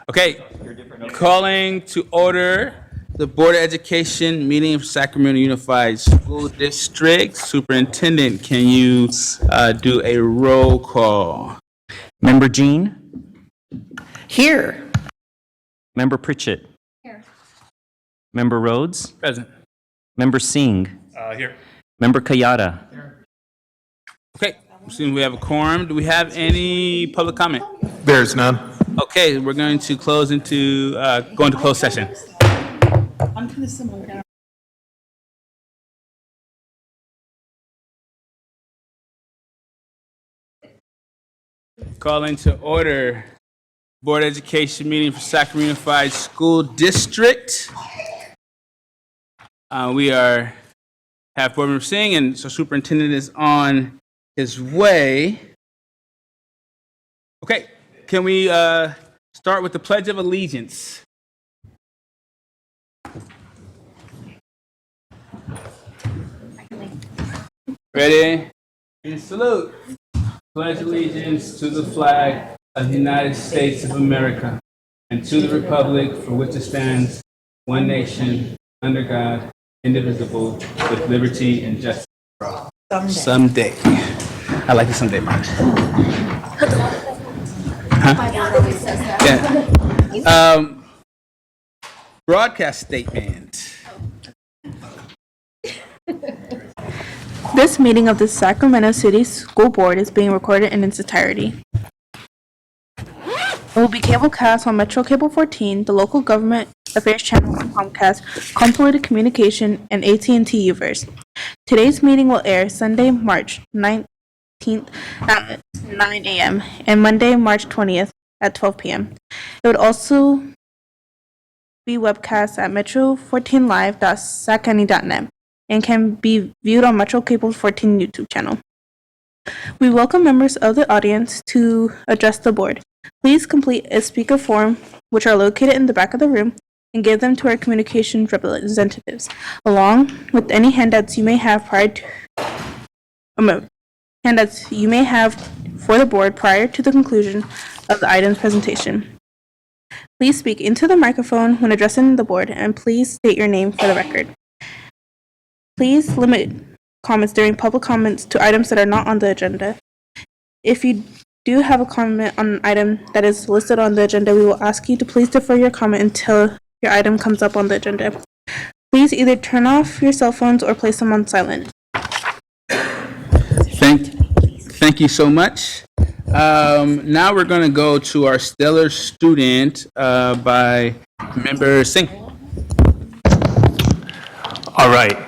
Okay, calling to order the Board of Education meeting of Sacramento Unified School District. Superintendent, can you do a roll call? Member Jean? Here. Member Pritchett? Here. Member Rhodes? Present. Member Singh? Here. Member Kayada? Okay, assuming we have a quorum, do we have any public comment? There's none. Okay, we're going to go into closed session. I'm kind of similar. Calling to order Board of Education meeting for Sacramento Unified School District. We have Board Member Singh, and so Superintendent is on his way. Okay, can we start with the Pledge of Allegiance? Ready? And salute. Pledge allegiance to the flag of the United States of America and to the republic for which it stands, one nation, under God, indivisible, with liberty and justice for all. Someday. I like the someday part. Yeah. Broadcast statement. This meeting of the Sacramento City School Board is being recorded in its entirety. It will be cablecast on Metro Cable 14, the local government affairs channel on Comcast, Consolidated Communication, and AT&T Uverse. Today's meeting will air Sunday, March 19th at 9 a.m. and Monday, March 20th at 12 p.m. It would also be webcast at metro14live.saccounty.net and can be viewed on Metro Cable 14 YouTube channel. We welcome members of the audience to address the board. Please complete a speaker form, which are located in the back of the room, and give them to our communications representatives, along with any handouts you may have for the board prior to the conclusion of the item's presentation. Please speak into the microphone when addressing the board, and please state your name for the record. Please limit comments during public comments to items that are not on the agenda. If you do have a comment on an item that is listed on the agenda, we will ask you to please defer your comment until your item comes up on the agenda. Please either turn off your cell phones or place them on silent. Thank you so much. Now we're going to go to our stellar student by Member Singh. All right.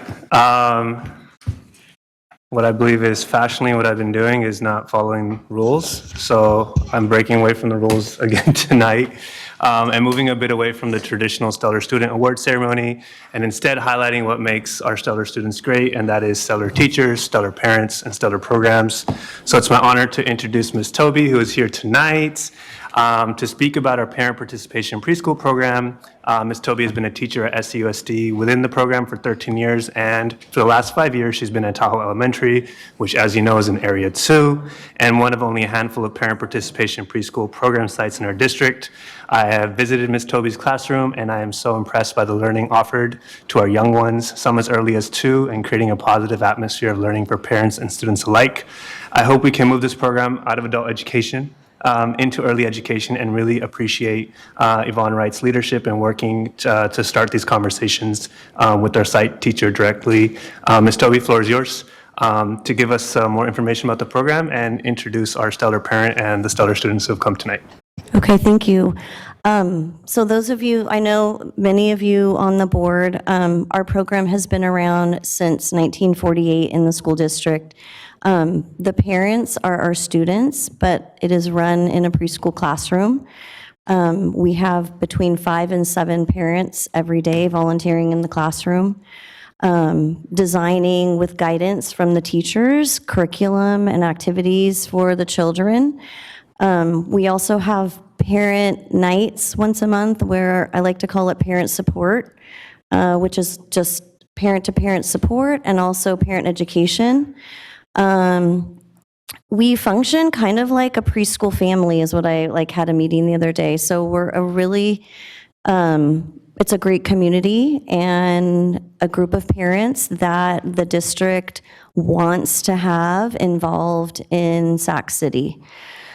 What I believe is fashionably what I've been doing is not following rules. So I'm breaking away from the rules again tonight and moving a bit away from the traditional Stellar Student Award ceremony and instead highlighting what makes our stellar students great, and that is stellar teachers, stellar parents, and stellar programs. So it's my honor to introduce Ms. Toby, who is here tonight to speak about our parent participation preschool program. Ms. Toby has been a teacher at SUSD within the program for 13 years, and for the last 5 years, she's been at Tahoe Elementary, which, as you know, is in Area 2, and one of only a handful of parent participation preschool program sites in our district. I have visited Ms. Toby's classroom, and I am so impressed by the learning offered to our young ones, some as early as 2, and creating a positive atmosphere of learning for parents and students alike. I hope we can move this program out of adult education into early education and really appreciate Yvonne Wright's leadership in working to start these conversations with our site teacher directly. Ms. Toby, floor is yours to give us more information about the program and introduce our stellar parent and the stellar students who have come tonight. Okay, thank you. So those of you, I know many of you on the board, our program has been around since 1948 in the school district. The parents are our students, but it is run in a preschool classroom. We have between 5 and 7 parents every day volunteering in the classroom, designing with guidance from the teachers, curriculum and activities for the children. We also have parent nights once a month where I like to call it parent support, which is just parent-to-parent support and also parent education. we function kind of like a preschool family is what I had a meeting the other day. So we're a really, it's a great community and a group of parents that the district wants to have involved in Sac City.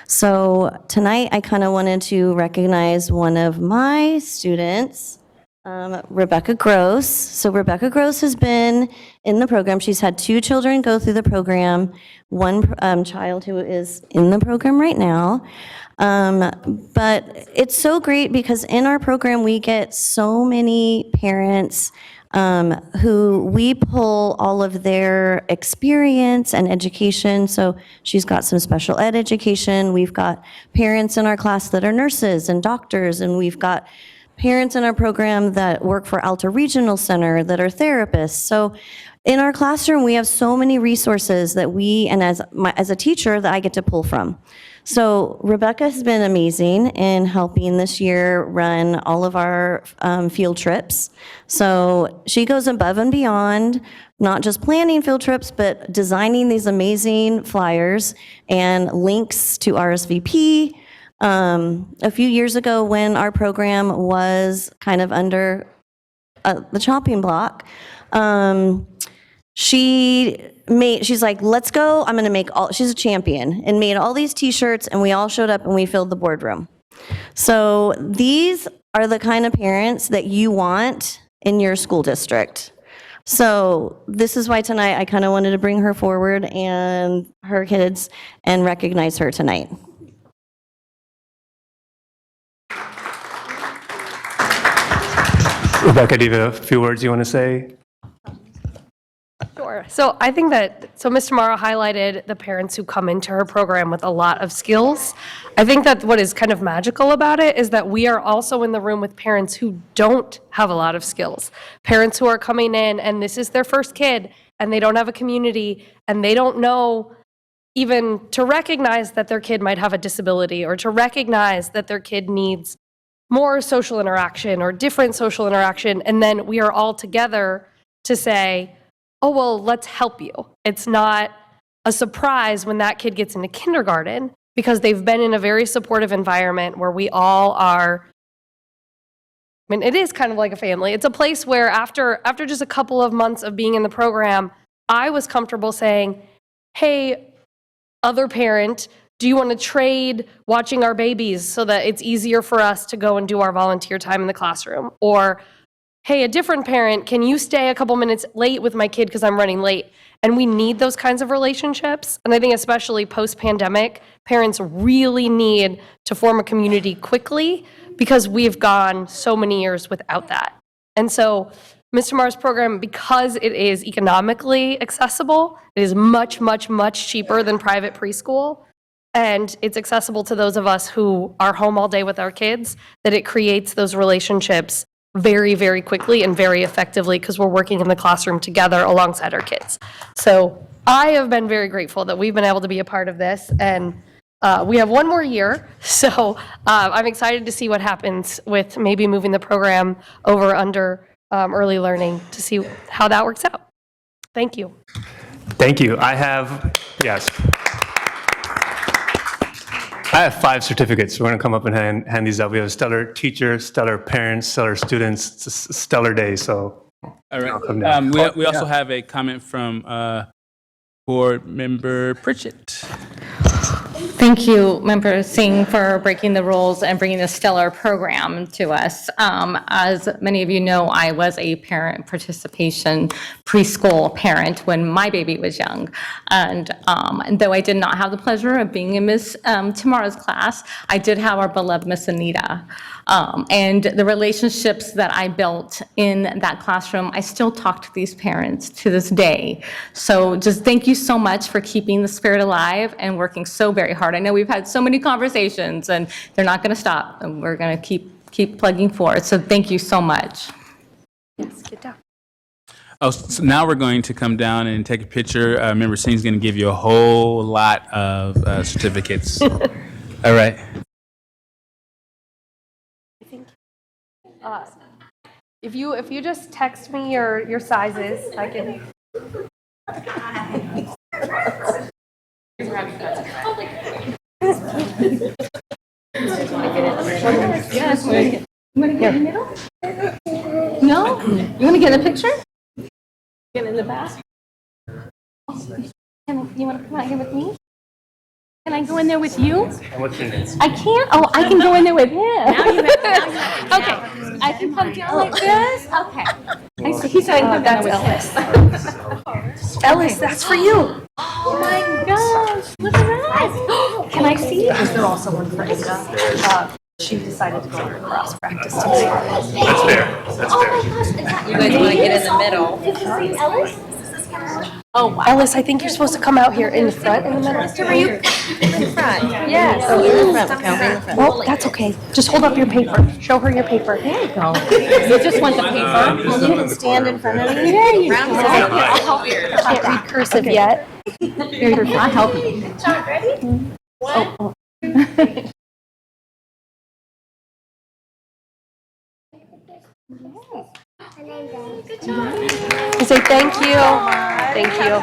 So tonight I kind of wanted to recognize one of my students, Rebecca Gross. So Rebecca Gross has been in the program. She's had 2 children go through the program, one child who is in the program right now. But it's so great because in our program, we get so many parents who we pull all of their experience and education. So she's got some special ed education. We've got parents in our class that are nurses and doctors, and we've got parents in our program that work for Alta Regional Center that are therapists. So in our classroom, we have so many resources that and as a teacher, that I get to pull from. So Rebecca has been amazing in helping this year run all of our field trips. So she goes above and beyond, not just planning field trips, but designing these amazing flyers and links to RSVP. A few years ago, when our program was kind of under the chopping block, she's like, let's go, I'm gonna make she's a champion, and made all these t-shirts, and we all showed up and we filled the boardroom. So these are the kind of parents that you want in your school district. So this is why tonight I kind of wanted to bring her forward and her kids and recognize her tonight. Rebecca, do you have a few words you want to say? Sure. So I think Mr. Morrow highlighted the parents who come into her program with a lot of skills. I think that what is kind of magical about it is that we are also in the room with parents who don't have a lot of skills. Parents who are coming in and this is their first kid and they don't have a community and they don't know even to recognize that their kid might have a disability or to recognize that their kid needs more social interaction or different social interaction. And then we are all together to say, oh, well, let's help you. It's not a surprise when that kid gets into kindergarten because they've been in a very supportive environment where we all are. I mean, it is kind of like a family. It's a place where after just a couple of months of being in the program, I was comfortable saying, hey, other parent, do you want to trade watching our babies so that it's easier for us to go and do our volunteer time in the classroom? Or, hey, a different parent, can you stay a couple minutes late with my kid because I'm running late? And we need those kinds of relationships. And I think especially post-pandemic, parents really need to form a community quickly because we've gone so many years without that. And so Mr. Marr's program, because it is economically accessible, it is much, much, much cheaper than private preschool. And it's accessible to those of us who are home all day with our kids, that it creates those relationships very, very quickly and very effectively because we're working in the classroom together alongside our kids. So I have been very grateful that we've been able to be a part of this, and we have one more year. So I'm excited to see what happens with maybe moving the program over under early learning to see how that works out. Thank you. Thank you. Yes. I have 5 certificates. We're going to come up and hand these out. We have stellar teachers, stellar parents, stellar students. It's a stellar day, so. All right. We also have a comment from Board Member Pritchett. Thank you, Member Singh, for breaking the rules and bringing this stellar program to us. As many of you know, I was a parent participation preschool parent when my baby was young. And though I did not have the pleasure of being in Ms. Tamara's class, I did have our beloved Miss Anita. And the relationships that I built in that classroom, I still talk to these parents to this day. So just thank you so much for keeping the spirit alive and working so very hard. I know we've had so many conversations and they're not going to stop, and we're going to keep plugging forward. So thank you so much. Yes, get down. Oh, so now we're going to come down and take a picture. Member Singh's going to give you a whole lot of certificates. All right. If you just text me your sizes, I can. Yes. You want to get in the middle? No? You want to get in a picture? Get in the back? You want to come out here with me? Can I go in there with you? What's your name? I can't? Oh, I can go in there with him. Okay. I can come down like this? Okay. I see. He's saying that's Ellis. Ellis, that's for you. Oh my gosh. Look at that. Can I see? Is there also one for Ada? She decided to go to cross practice today. That's fair. That's fair. You guys want to get in the middle? Did you see Ellis? Oh, wow. Ellis, I think you're supposed to come out here in the front in the middle. Are you in front? Yes. Oh, in the front. Okay. Well, that's okay. Just hold up your paper. Show her your paper. There you go. You just want the paper? You can stand in front of me. There you go. I'll help you. I can't read cursive yet. I'll help you. Ready? Oh. You say thank you. Thank you.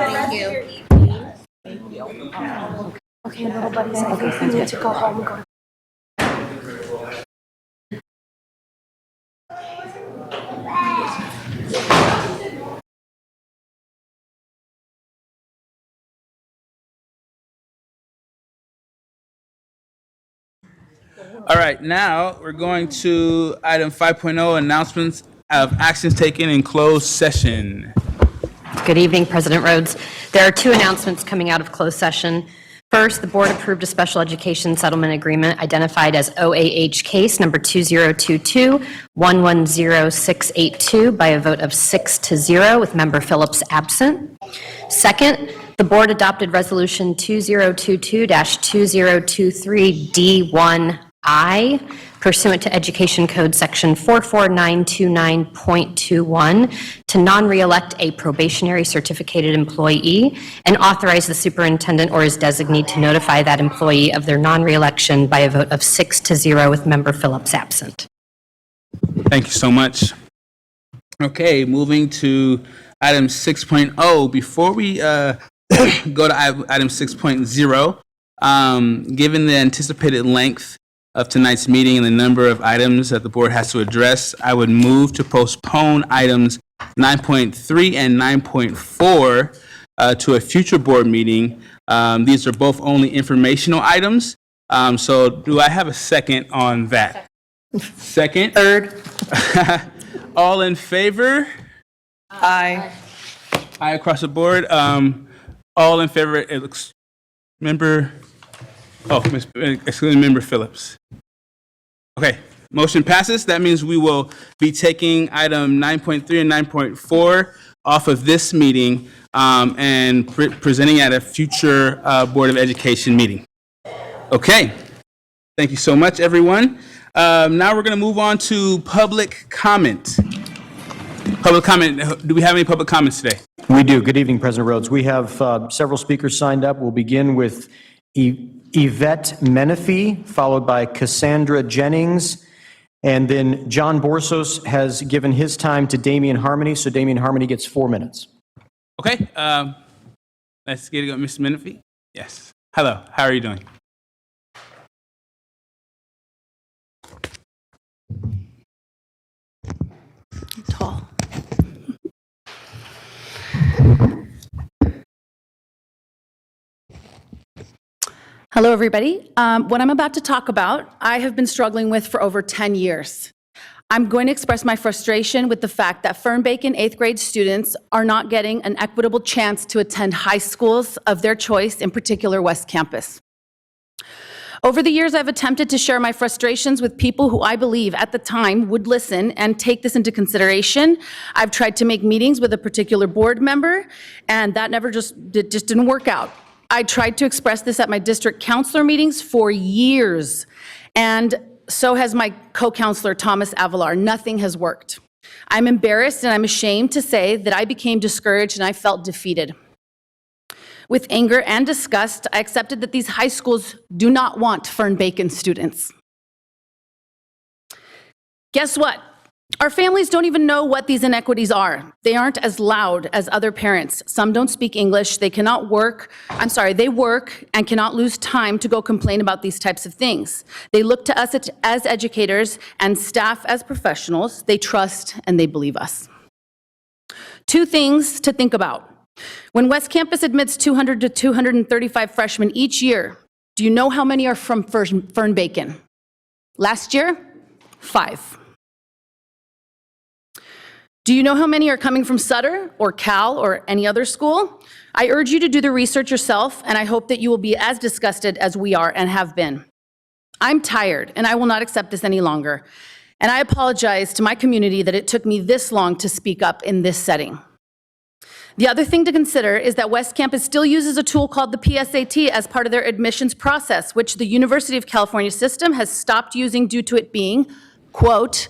Thank you. Okay, little buddies, I think we need to go home and go to All right, now we're going to item 5.0, announcements of actions taken in closed session. Good evening, President Rhodes. There are two announcements coming out of closed session. First, the board approved a special education settlement agreement identified as OAH case number 2022-110682 by a vote of 6-0 with member Phillips absent. Second, the board adopted resolution 2022-2023D1I pursuant to Education Code Section 44929.21 to non-reelect a probationary certificated employee and authorize the superintendent or his designee to notify that employee of their non-reelection by a vote of 6-0 with member Phillips absent. Thank you so much. Okay, moving to item 6.0. Before we go to item 6.0, given the anticipated length of tonight's meeting and the number of items that the board has to address, I would move to postpone items 9.3 and 9.4 to a future board meeting. These are both only informational items. So do I have a second on that? Second? Third. All in favor? Aye. Aye across the board. All in favor, it looks, member, excluding member Phillips. Okay, motion passes. That means we will be taking item 9.3 and 9.4 off of this meeting and presenting at a future Board of Education meeting. Okay, thank you so much, everyone. Now we're going to move on to public comment. Public comment. Do we have any public comments today? We do. Good evening, President Rhodes. We have several speakers signed up. We'll begin with Yvette Menifee, followed by Cassandra Jennings, and then John Borsos has given his time to Damian Harmony, so Damian Harmony gets 4 minutes. Okay, let's get it going. Ms. Menifee? Yes. Hello, how are you doing? Tall. Hello, everybody. What I'm about to talk about, I have been struggling with for over 10 years. I'm going to express my frustration with the fact that Fernbacon 8th grade students are not getting an equitable chance to attend high schools of their choice, in particular West Campus. Over the years, I've attempted to share my frustrations with people who I believe at the time would listen and take this into consideration. I've tried to make meetings with a particular board member, and that just didn't work out. I tried to express this at my district counselor meetings for years, and so has my co-counselor, Thomas Avalar. Nothing has worked. I'm embarrassed and I'm ashamed to say that I became discouraged and I felt defeated. With anger and disgust, I accepted that these high schools do not want Fernbacon students. Guess what? Our families don't even know what these inequities are. They aren't as loud as other parents. Some don't speak English. They work and cannot lose time to go complain about these types of things. They look to us as educators and staff as professionals. They trust and they believe us. Two things to think about. When West Campus admits 200 to 235 freshmen each year, do you know how many are from Fern-Bacon? Last year, 5. Do you know how many are coming from Sutter or Cal or any other school? I urge you to do the research yourself, and I hope that you will be as disgusted as we are and have been. I'm tired, and I will not accept this any longer. And I apologize to my community that it took me this long to speak up in this setting. The other thing to consider is that West Campus still uses a tool called the PSAT as part of their admissions process, which the University of California system has stopped using due to it being, quote,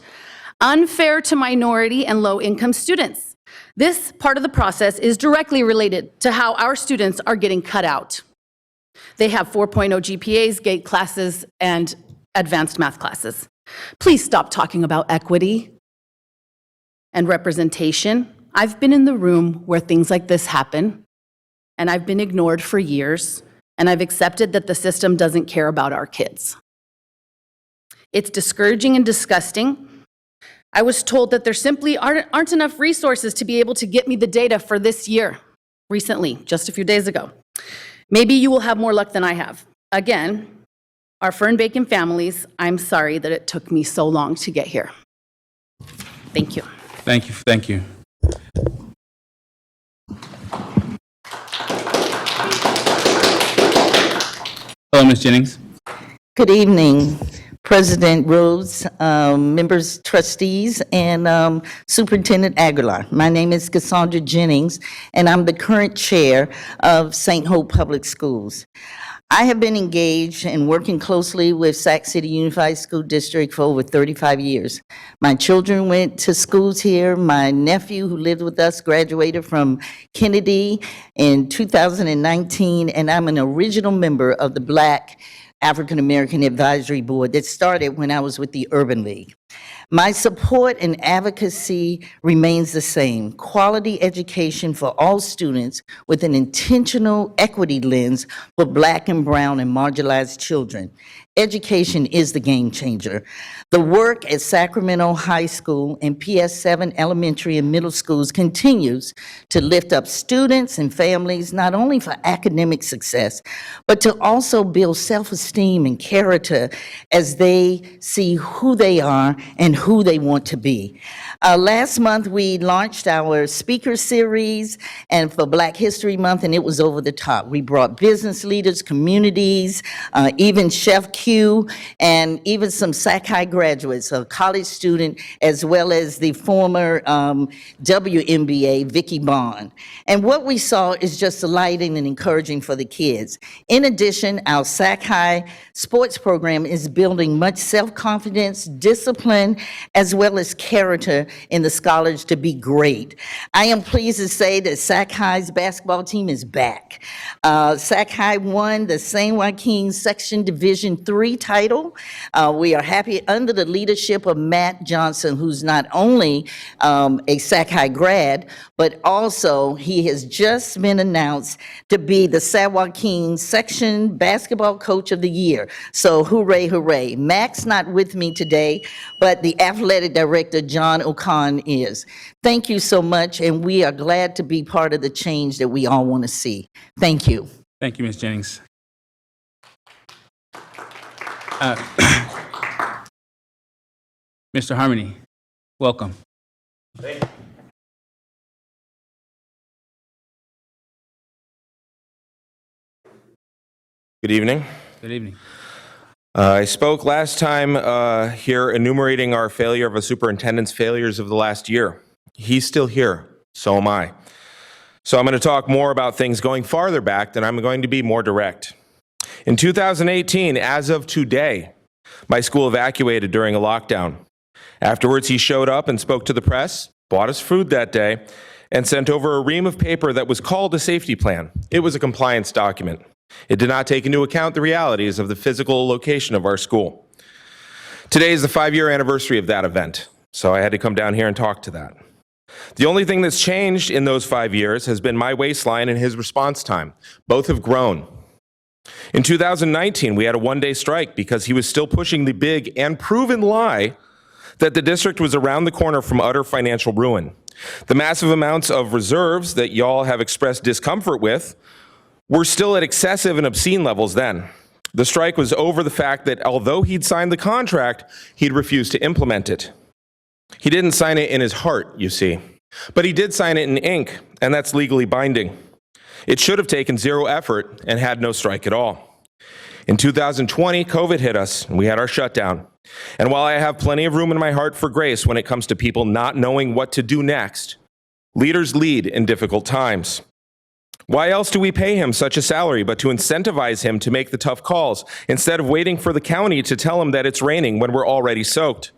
unfair to minority and low-income students. This part of the process is directly related to how our students are getting cut out. They have 4.0 GPAs, GATE classes, and advanced math classes. Please stop talking about equity and representation. I've been in the room where things like this happen, and I've been ignored for years, and I've accepted that the system doesn't care about our kids. It's discouraging and disgusting. I was told that there simply aren't enough resources to be able to get me the data for this year, recently, just a few days ago. Maybe you will have more luck than I have. Again, our Fern-Bacon families, I'm sorry that it took me so long to get here. Thank you. Thank you. Thank you. Hello, Ms. Jennings. Good evening, President Rhodes, members, trustees, and Superintendent Aguilar. My name is Cassandra Jennings, and I'm the current chair of St. Hope Public Schools. I have been engaged and working closely with Sac City Unified School District for over 35 years. My children went to schools here. My nephew, who lived with us, graduated from Kennedy in 2019, and I'm an original member of the Black African American Advisory Board that started when I was with the Urban League. My support and advocacy remains the same: quality education for all students with an intentional equity lens for Black and brown and marginalized children. Education is the game changer. The work at Sacramento High School and PS7 elementary and middle schools continues to lift up students and families, not only for academic success, but to also build self-esteem and character as they see who they are and who they want to be. Last month, we launched our speaker series and for Black History Month, and it was over the top. We brought business leaders, communities, even Chef Q, and even some Sac High graduates, a college student, as well as the former WNBA, Vicky Bond. And what we saw is just delighting and encouraging for the kids. In addition, our Sac High sports program is building much self-confidence, discipline, as well as character in the scholars to be great. I am pleased to say that Sac High's basketball team is back. Sac High won the San Joaquin Section Division III title. We are happy under the leadership of Matt Johnson, who's not only a Sac High grad, but also he has just been announced to be the San Joaquin Section Basketball Coach of the Year. So hooray, hooray. Mac's not with me today, but the athletic director, John O'Con, is. Thank you so much, and we are glad to be part of the change that we all want to see. Thank you. Thank you, Ms. Jennings. Mr. Harmony, welcome. Thank you. Good evening. Good evening. I spoke last time here enumerating our failure of a superintendent's failures of the last year. He's still here, so am I. So I'm going to talk more about things going farther back, and I'm going to be more direct. In 2018, as of today, my school evacuated during a lockdown. Afterwards, he showed up and spoke to the press, bought us food that day, and sent over a ream of paper that was called a safety plan. It was a compliance document. It did not take into account the realities of the physical location of our school. Today is the 5-year anniversary of that event. so I had to come down here and talk to that. The only thing that's changed in those 5 years has been my waistline and his response time. Both have grown. In 2019, we had a one-day strike because he was still pushing the big and proven lie that the district was around the corner from utter financial ruin. The massive amounts of reserves that y'all have expressed discomfort with were still at excessive and obscene levels then. The strike was over the fact that although he'd signed the contract, he'd refused to implement it. He didn't sign it in his heart, you see, but he did sign it in ink, and that's legally binding. It should have taken zero effort and had no strike at all. In 2020, COVID hit us, and we had our shutdown. And while I have plenty of room in my heart for grace when it comes to people not knowing what to do next, leaders lead in difficult times. Why else do we pay him such a salary but to incentivize him to make the tough calls instead of waiting for the county to tell him that it's raining when we're already soaked?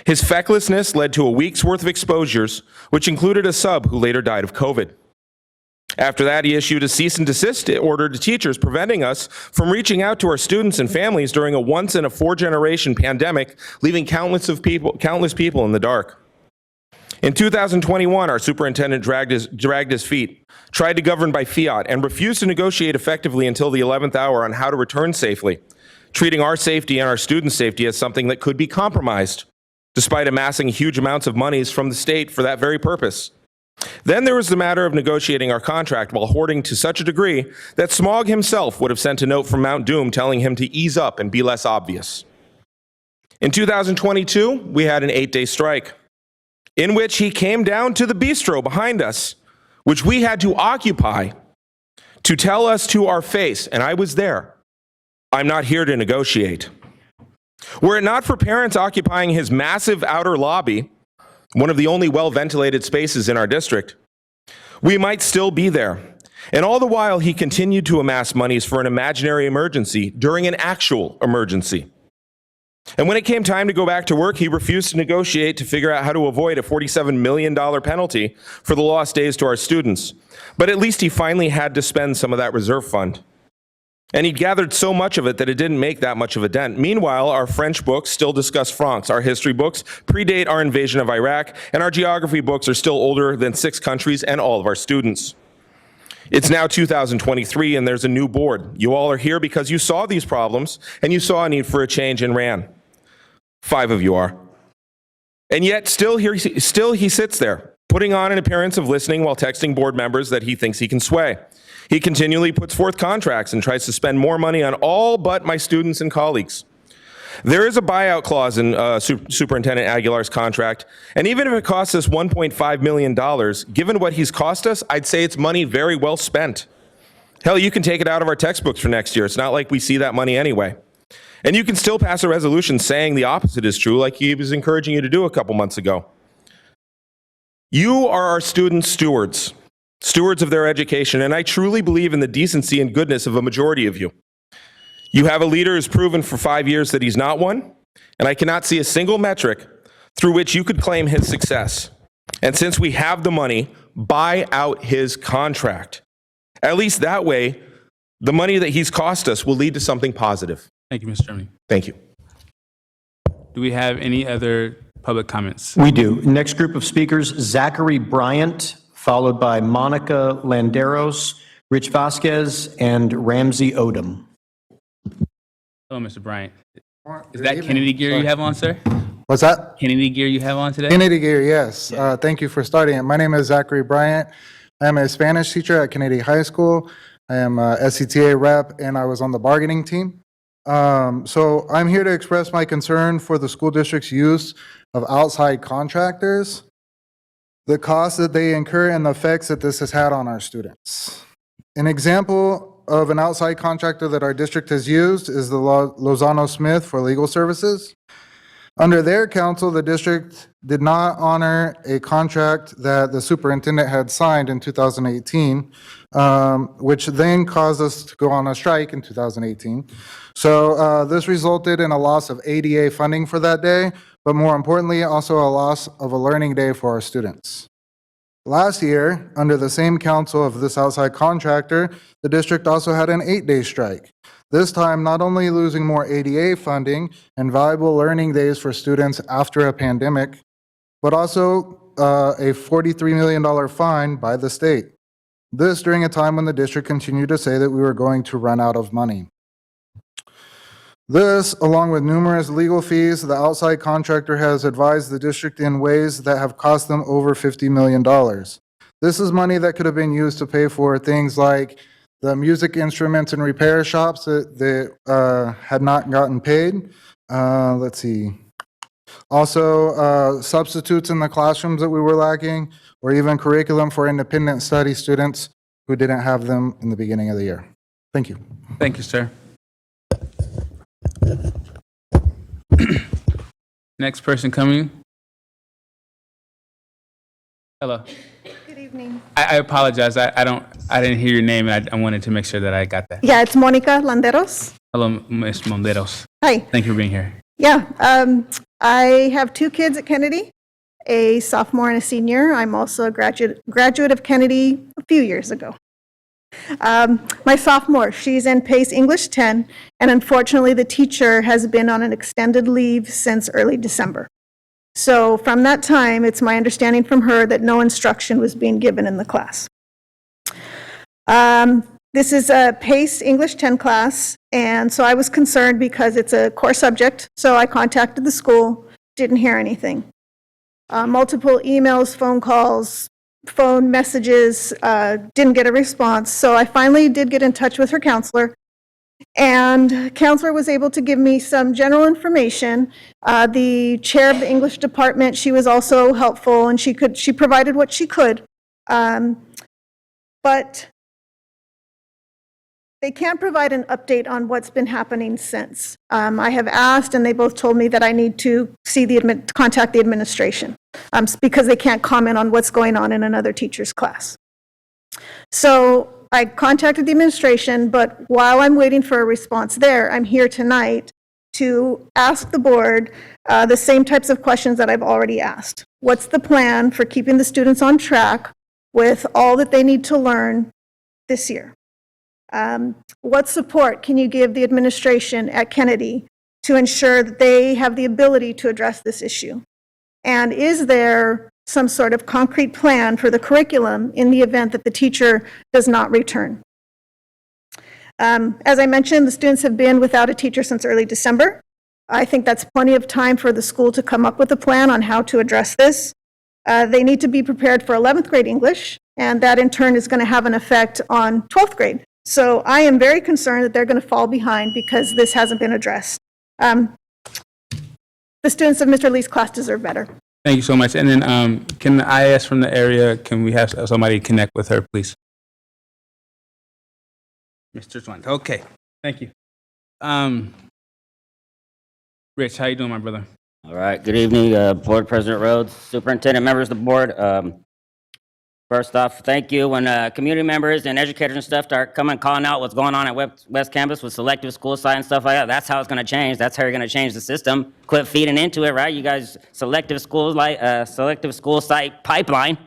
His fecklessness led to a week's worth of exposures, which included a sub who later died of COVID. After that, he issued a cease and desist order to teachers, preventing us from reaching out to our students and families during a once-in-a-4-generation pandemic, leaving countless people in the dark. In 2021, our superintendent dragged his feet, tried to govern by fiat, and refused to negotiate effectively until the 11th hour on how to return safely, treating our safety and our students' safety as something that could be compromised, despite amassing huge amounts of monies from the state for that very purpose. Then there was the matter of negotiating our contract while hoarding to such a degree that Smog himself would have sent a note from Mount Doom telling him to ease up and be less obvious. In 2022, we had an 8-day strike, in which he came down to the bistro behind us, which we had to occupy, to tell us to our face, and I was there, I'm not here to negotiate. Were it not for parents occupying his massive outer lobby, one of the only well-ventilated spaces in our district, we might still be there. And all the while, he continued to amass monies for an imaginary emergency during an actual emergency. And when it came time to go back to work, he refused to negotiate to figure out how to avoid a $47 million penalty for the lost days to our students. But at least he finally had to spend some of that reserve fund. And he'd gathered so much of it that it didn't make that much of a dent. Meanwhile, our French books still discuss France. Our history books predate our invasion of Iraq, and our geography books are still older than 6 countries and all of our students. It's now 2023, and there's a new board. You all are here because you saw these problems, and you saw a need for a change and ran. 5 of you are. And yet, still he sits there, putting on an appearance of listening while texting board members that he thinks he can sway. He continually puts forth contracts and tries to spend more money on all but my students and colleagues. There is a buyout clause in Superintendent Aguilar's contract, and even if it costs us $1.5 million, given what he's cost us, I'd say it's money very well spent. Hell, you can take it out of our textbooks for next year. It's not like we see that money anyway. And you can still pass a resolution saying the opposite is true, like he was encouraging you to do a couple months ago. You are our students' stewards of their education, and I truly believe in the decency and goodness of a majority of you. You have a leader who's proven for 5 years that he's not one, and I cannot see a single metric through which you could claim his success. And since we have the money, buy out his contract. At least that way, the money that he's cost us will lead to something positive. Thank you, Mr. Chairman. Thank you. Do we have any other public comments? We do. Next group of speakers, Zachary Bryant, followed by Monica Landeros, Rich Vasquez, and Ramsey Odom. Hello, Mr. Bryant. Is that Kennedy gear you have on, sir? What's that? Kennedy gear you have on today? Kennedy gear, yes. Thank you for starting it. My name is Zachary Bryant. I am a Spanish teacher at Kennedy High School. I am a SCTA rep, and I was on the bargaining team. So I'm here to express my concern for the school district's use of outside contractors, the costs that they incur, and the effects that this has had on our students. An example of an outside contractor that our district has used is the Lozano Smith for legal services. Under their counsel, the district did not honor a contract that the superintendent had signed in 2018, which then caused us to go on a strike in 2018. So this resulted in a loss of ADA funding for that day, but more importantly, also a loss of a learning day for our students. Last year, under the same counsel of this outside contractor, the district also had an 8-day strike. This time, not only losing more ADA funding and valuable learning days for students after a pandemic, but also a $43 million fine by the state. This during a time when the district continued to say that we were going to run out of money. This, along with numerous legal fees, the outside contractor has advised the district in ways that have cost them over $50 million. This is money that could have been used to pay for things like the music instruments and repair shops that had not gotten paid. Let's see. Also, substitutes in the classrooms that we were lacking, or even curriculum for independent study students who didn't have them in the beginning of the year. Thank you. Thank you, sir. Next person coming. Hello. Good evening. I apologize. I didn't hear your name, and I wanted to make sure that I got that. Yeah, it's Monica Landeros. Hello, Ms. Monderos. Hi. Thank you for being here. Yeah, I have two kids at Kennedy, a sophomore and a senior. I'm also a graduate of Kennedy a few years ago. My sophomore, she's in PACE English 10, and unfortunately the teacher has been on an extended leave since early December. So from that time, it's my understanding from her that no instruction was being given in the class. This is a PACE English 10 class, and so I was concerned because it's a core subject, so I contacted the school, didn't hear anything. Multiple emails, phone calls, phone messages, didn't get a response, so I finally did get in touch with her counselor, and counselor was able to give me some general information. The chair of the English department, she was also helpful, and she provided what she could, but they can't provide an update on what's been happening since. I have asked, and they both told me that I need to contact the administration because they can't comment on what's going on in another teacher's class. So I contacted the administration, but while I'm waiting for a response there, I'm here tonight to ask the board the same types of questions that I've already asked. What's the plan for keeping the students on track with all that they need to learn this year? What support can you give the administration at Kennedy to ensure that they have the ability to address this issue? And is there some sort of concrete plan for the curriculum in the event that the teacher does not return? As I mentioned, the students have been without a teacher since early December. I think that's plenty of time for the school to come up with a plan on how to address this. They need to be prepared for 11th grade English, and that in turn is going to have an effect on 12th grade. So I am very concerned that they're going to fall behind because this hasn't been addressed. The students of Mr. Lee's class deserve better. Thank you so much. And then can the IAS from the area, can we have somebody connect with her, please? Mr. Swan. Okay, thank you. Rich, how you doing, my brother? All right, good evening, Board President Rhodes, Superintendent, members of the board. First off, thank you. When community members and educators and stuff start coming calling out what's going on at West Campus with selective school site and stuff like that, that's how it's going to change. That's how you're going to change the system. Quit feeding into it, right? You guys, selective school site pipeline,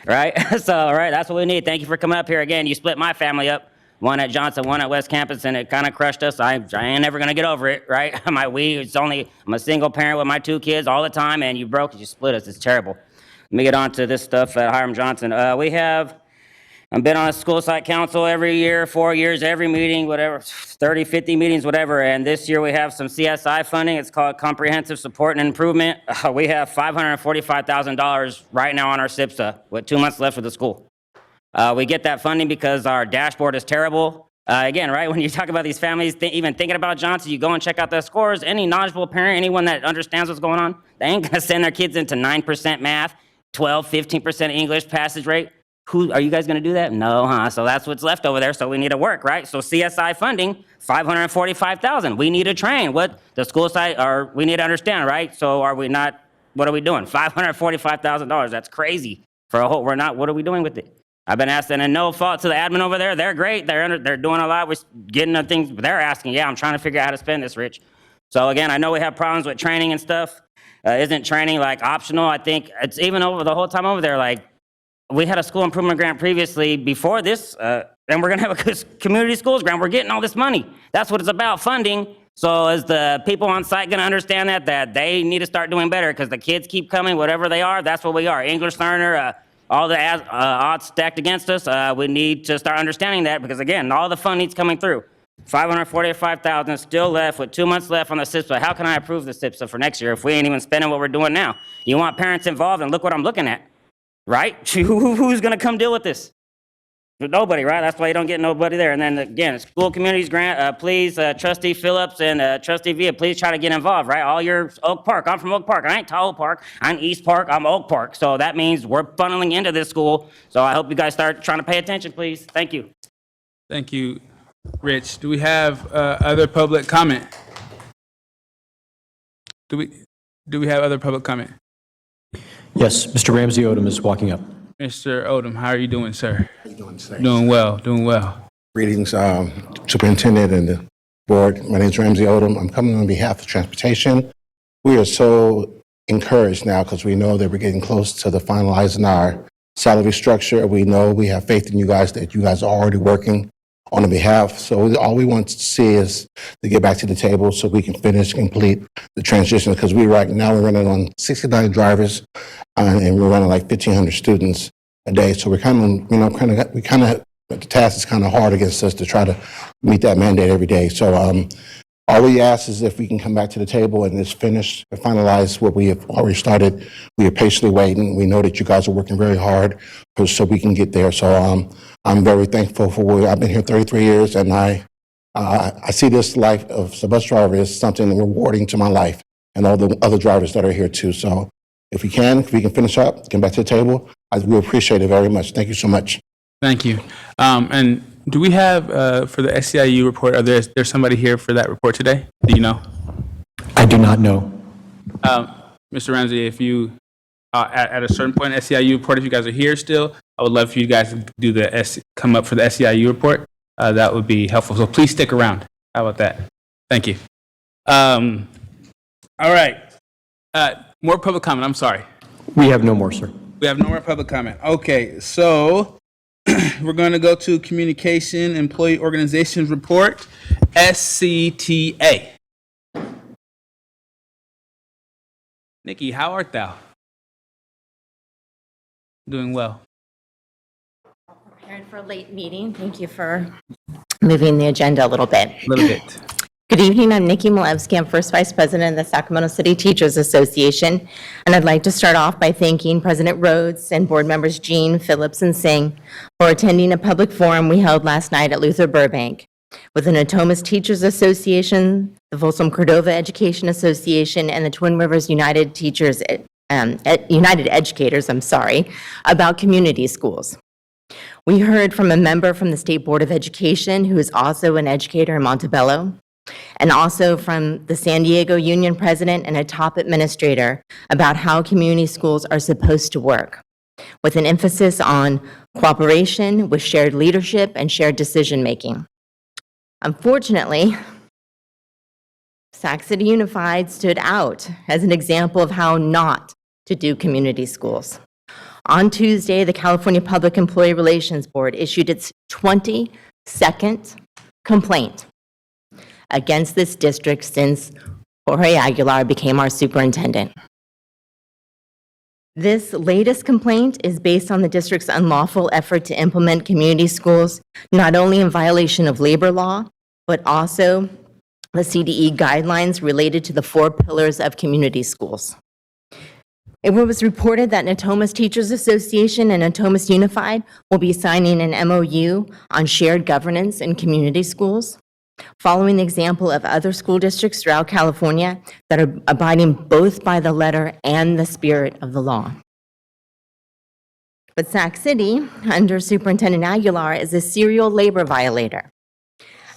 right? So, all right, that's what we need. Thank you for coming up here again. You split my family up, one at Johnson, one at West Campus, and it kind of crushed us. I ain't never going to get over it, right? I'm a single parent with my two kids all the time, and you split us. It's terrible. Let me get on to this stuff at Hiram Johnson. I've been on a school site council every year, 4 years, every meeting, whatever, 30, 50 meetings, whatever. And this year we have some CSI funding. It's called Comprehensive Support and Improvement. We have $545,000 right now on our SIPSA with 2 months left of the school. We get that funding because our dashboard is terrible. Again, right, when you talk about these families, even thinking about Johnson, you go and check out their scores. Any knowledgeable parent, anyone that understands what's going on, they ain't gonna send their kids into 9% math, 12, 15% English passage rate. Who are you guys going to do that? No, huh? So that's what's left over there. So we need to work, right? So CSI funding, $545,000. We need to train. What the school site are? We need to understand, right? So are we not? What are we doing? $545,000. That's crazy for a whole. We're not. What are we doing with it? I've been asking, and no fault to the admin over there. They're great. They're doing a lot. We're getting the things. They're asking. Yeah, I'm trying to figure out how to spend this, Rich. So again, I know we have problems with training and stuff. Isn't training like optional? I think it's even over the whole time over there. Like we had a school improvement grant previously before this, and we're gonna have a community schools grant. We're getting all this money. That's what it's about, funding. So is the people on site going to understand that they need to start doing better because the kids keep coming, whatever they are, that's what we are. English learner, all the odds stacked against us, we need to start understanding that because, again, all the fund needs coming through. 545,000 still left with 2 months left on the SIPSA. How can I approve the SIPSA for next year if we ain't even spending what we're doing now? You want parents involved, and look what I'm looking at, right? Who's going to come deal with this? Nobody, right? That's why you don't get nobody there. And then again, school communities grant, please, Trustee Phillips and Trustee Villa, please try to get involved, right? All your Oak Park. I'm from Oak Park. I ain't Tahoe Park. I'm East Park. I'm Oak Park. So that means we're funneling into this school. So I hope you guys start trying to pay attention, please. Thank you. Thank you, Rich. Do we have other public comment? Do we have other public comment? Yes, Mr. Ramsey Odom is walking up. Mr. Odom, how are you doing, sir? How you doing, sir? Doing well, doing well. Greetings, Superintendent and the board. My name is Ramsey Odom. I'm coming on behalf of Transportation. We are so encouraged now because we know that we're getting close to the finalizing our salary structure. We know we have faith in you guys that you guys are already working on the behalf. So all we want to see is to get back to the table so we can complete the transition because right now we're running on 69 drivers and we're running like 1,500 students a day. So we're the task is kind of hard against us to try to meet that mandate every day. So all we ask is if we can come back to the table and just finish and finalize what we have already started. We are patiently waiting. We know that you guys are working very hard so we can get there. So I'm very thankful for I've been here 33 years and I see this life of a bus driver as something rewarding to my life and all the other drivers that are here too. So if we can finish up, get back to the table, we appreciate it very much. Thank you so much. Thank you. And do we have, for the SEIU report, there's somebody here for that report today? Do you know? I do not know. Mr. Ramsey, if you, at a certain point in SEIU report, if you guys are here still, I would love for you guys to do come up for the SEIU report. That would be helpful. So please stick around. How about that? Thank you. All right. More public comment. I'm sorry. We have no more, sir. We have no more public comment. Okay, so we're going to go to Communication Employee Organizations Report, SCTA. Nikki, how art thou? Doing well. Prepared for a late meeting. Thank you for moving the agenda a little bit. A little bit. Good evening. I'm Nikki Malevsky. I'm First Vice President of the Sacramento City Teachers Association. And I'd like to start off by thanking President Rhodes and board members Jean, Phillips, and Singh for attending a public forum we held last night at Luther Burbank with the Natomas Teachers Association, the Folsom Cordova Education Association, and the Twin Rivers United United Educators, about community schools. We heard from a member from the State Board of Education who is also an educator in Montebello, and also from the San Diego Union president and a top administrator about how community schools are supposed to work, with an emphasis on cooperation with shared leadership and shared decision-making. Unfortunately, Sac City Unified stood out as an example of how not to do community schools. On Tuesday, the California Public Employee Relations Board issued its 22nd complaint against this district since Jorge Aguilar became our superintendent. This latest complaint is based on the district's unlawful effort to implement community schools, not only in violation of labor law, but also the CDE guidelines related to the 4 pillars of community schools. It was reported that Natomas Teachers Association and Natomas Unified will be signing an MOU on shared governance in community schools, following the example of other school districts throughout California that are abiding both by the letter and the spirit of the law. But Sac City, under Superintendent Aguilar, is a serial labor violator.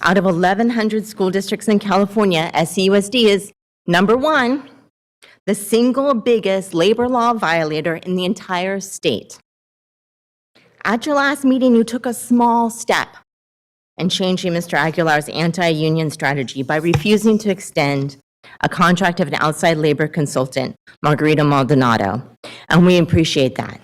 Out of 1,100 school districts in California, SCUSD is number 1, the single biggest labor law violator in the entire state. At your last meeting, you took a small step in changing Mr. Aguilar's anti-union strategy by refusing to extend a contract of an outside labor consultant, Margarita Maldonado, and we appreciate that.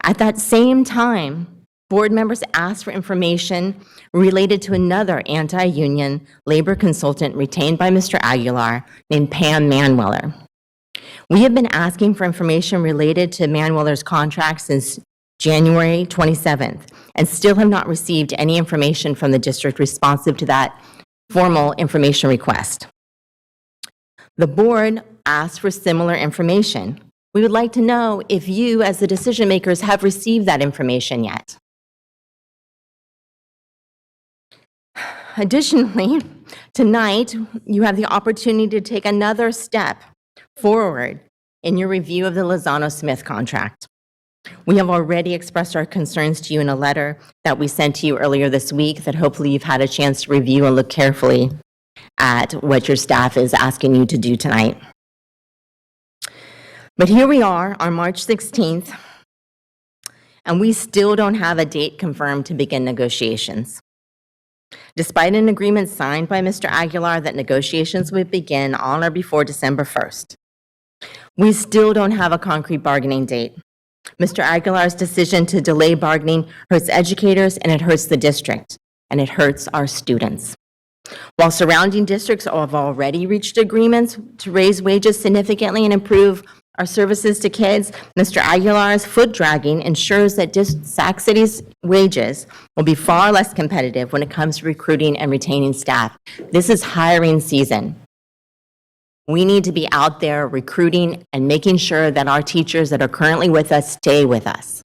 At that same time, Board members asked for information related to another anti-union labor consultant retained by Mr. Aguilar named Pam Manweller. We have been asking for information related to Manweller's contract since January 27th and still have not received any information from the district responsive to that formal information request. The board asked for similar information. We would like to know if you, as the decision makers, have received that information yet. Additionally, tonight, you have the opportunity to take another step forward in your review of the Lozano-Smith contract. We have already expressed our concerns to you in a letter that we sent to you earlier this week that hopefully you've had a chance to review and look carefully at what your staff is asking you to do tonight. But here we are on March 16th, and we still don't have a date confirmed to begin negotiations. Despite an agreement signed by Mr. Aguilar that negotiations would begin on or before December 1st, we still don't have a concrete bargaining date. Mr. Aguilar's decision to delay bargaining hurts educators and it hurts the district, and it hurts our students. While surrounding districts have already reached agreements to raise wages significantly and improve our services to kids, Mr. Aguilar's foot dragging ensures that Sac City's wages will be far less competitive when it comes to recruiting and retaining staff. This is hiring season. We need to be out there recruiting and making sure that our teachers that are currently with us stay with us.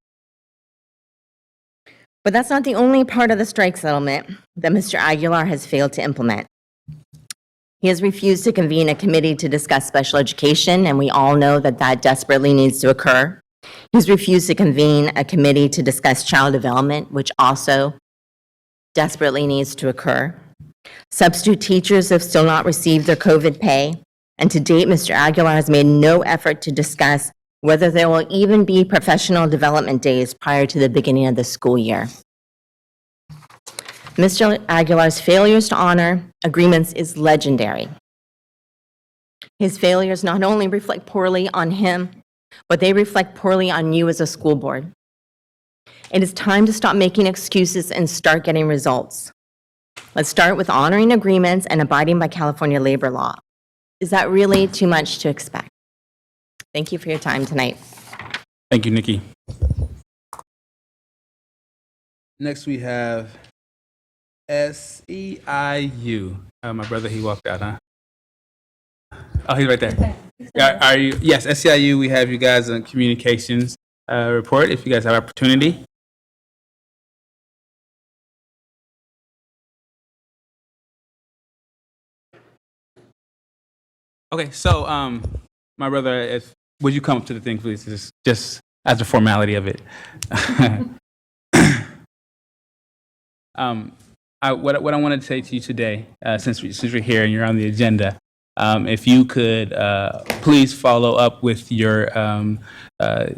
But that's not the only part of the strike settlement that Mr. Aguilar has failed to implement. He has refused to convene a committee to discuss special education, and we all know that that desperately needs to occur. He's refused to convene a committee to discuss child development, which also desperately needs to occur. Substitute teachers have still not received their COVID pay, and to date, Mr. Aguilar has made no effort to discuss whether there will even be professional development days prior to the beginning of the school year. Mr. Aguilar's failures to honor agreements is legendary. His failures not only reflect poorly on him, but they reflect poorly on you as a school board. It is time to stop making excuses and start getting results. Let's start with honoring agreements and abiding by California labor law. Is that really too much to expect? Thank you for your time tonight. Thank you, Nikki. Next, we have SEIU. My brother, he walked out, huh? Oh, he's right there. Are you? Yes, SEIU, we have you guys on communications report, if you guys have opportunity. Okay, so my brother, would you come up to the thing, please, just as a formality of it? What I wanted to say to you today, since we're here and you're on the agenda, if you could please follow up with your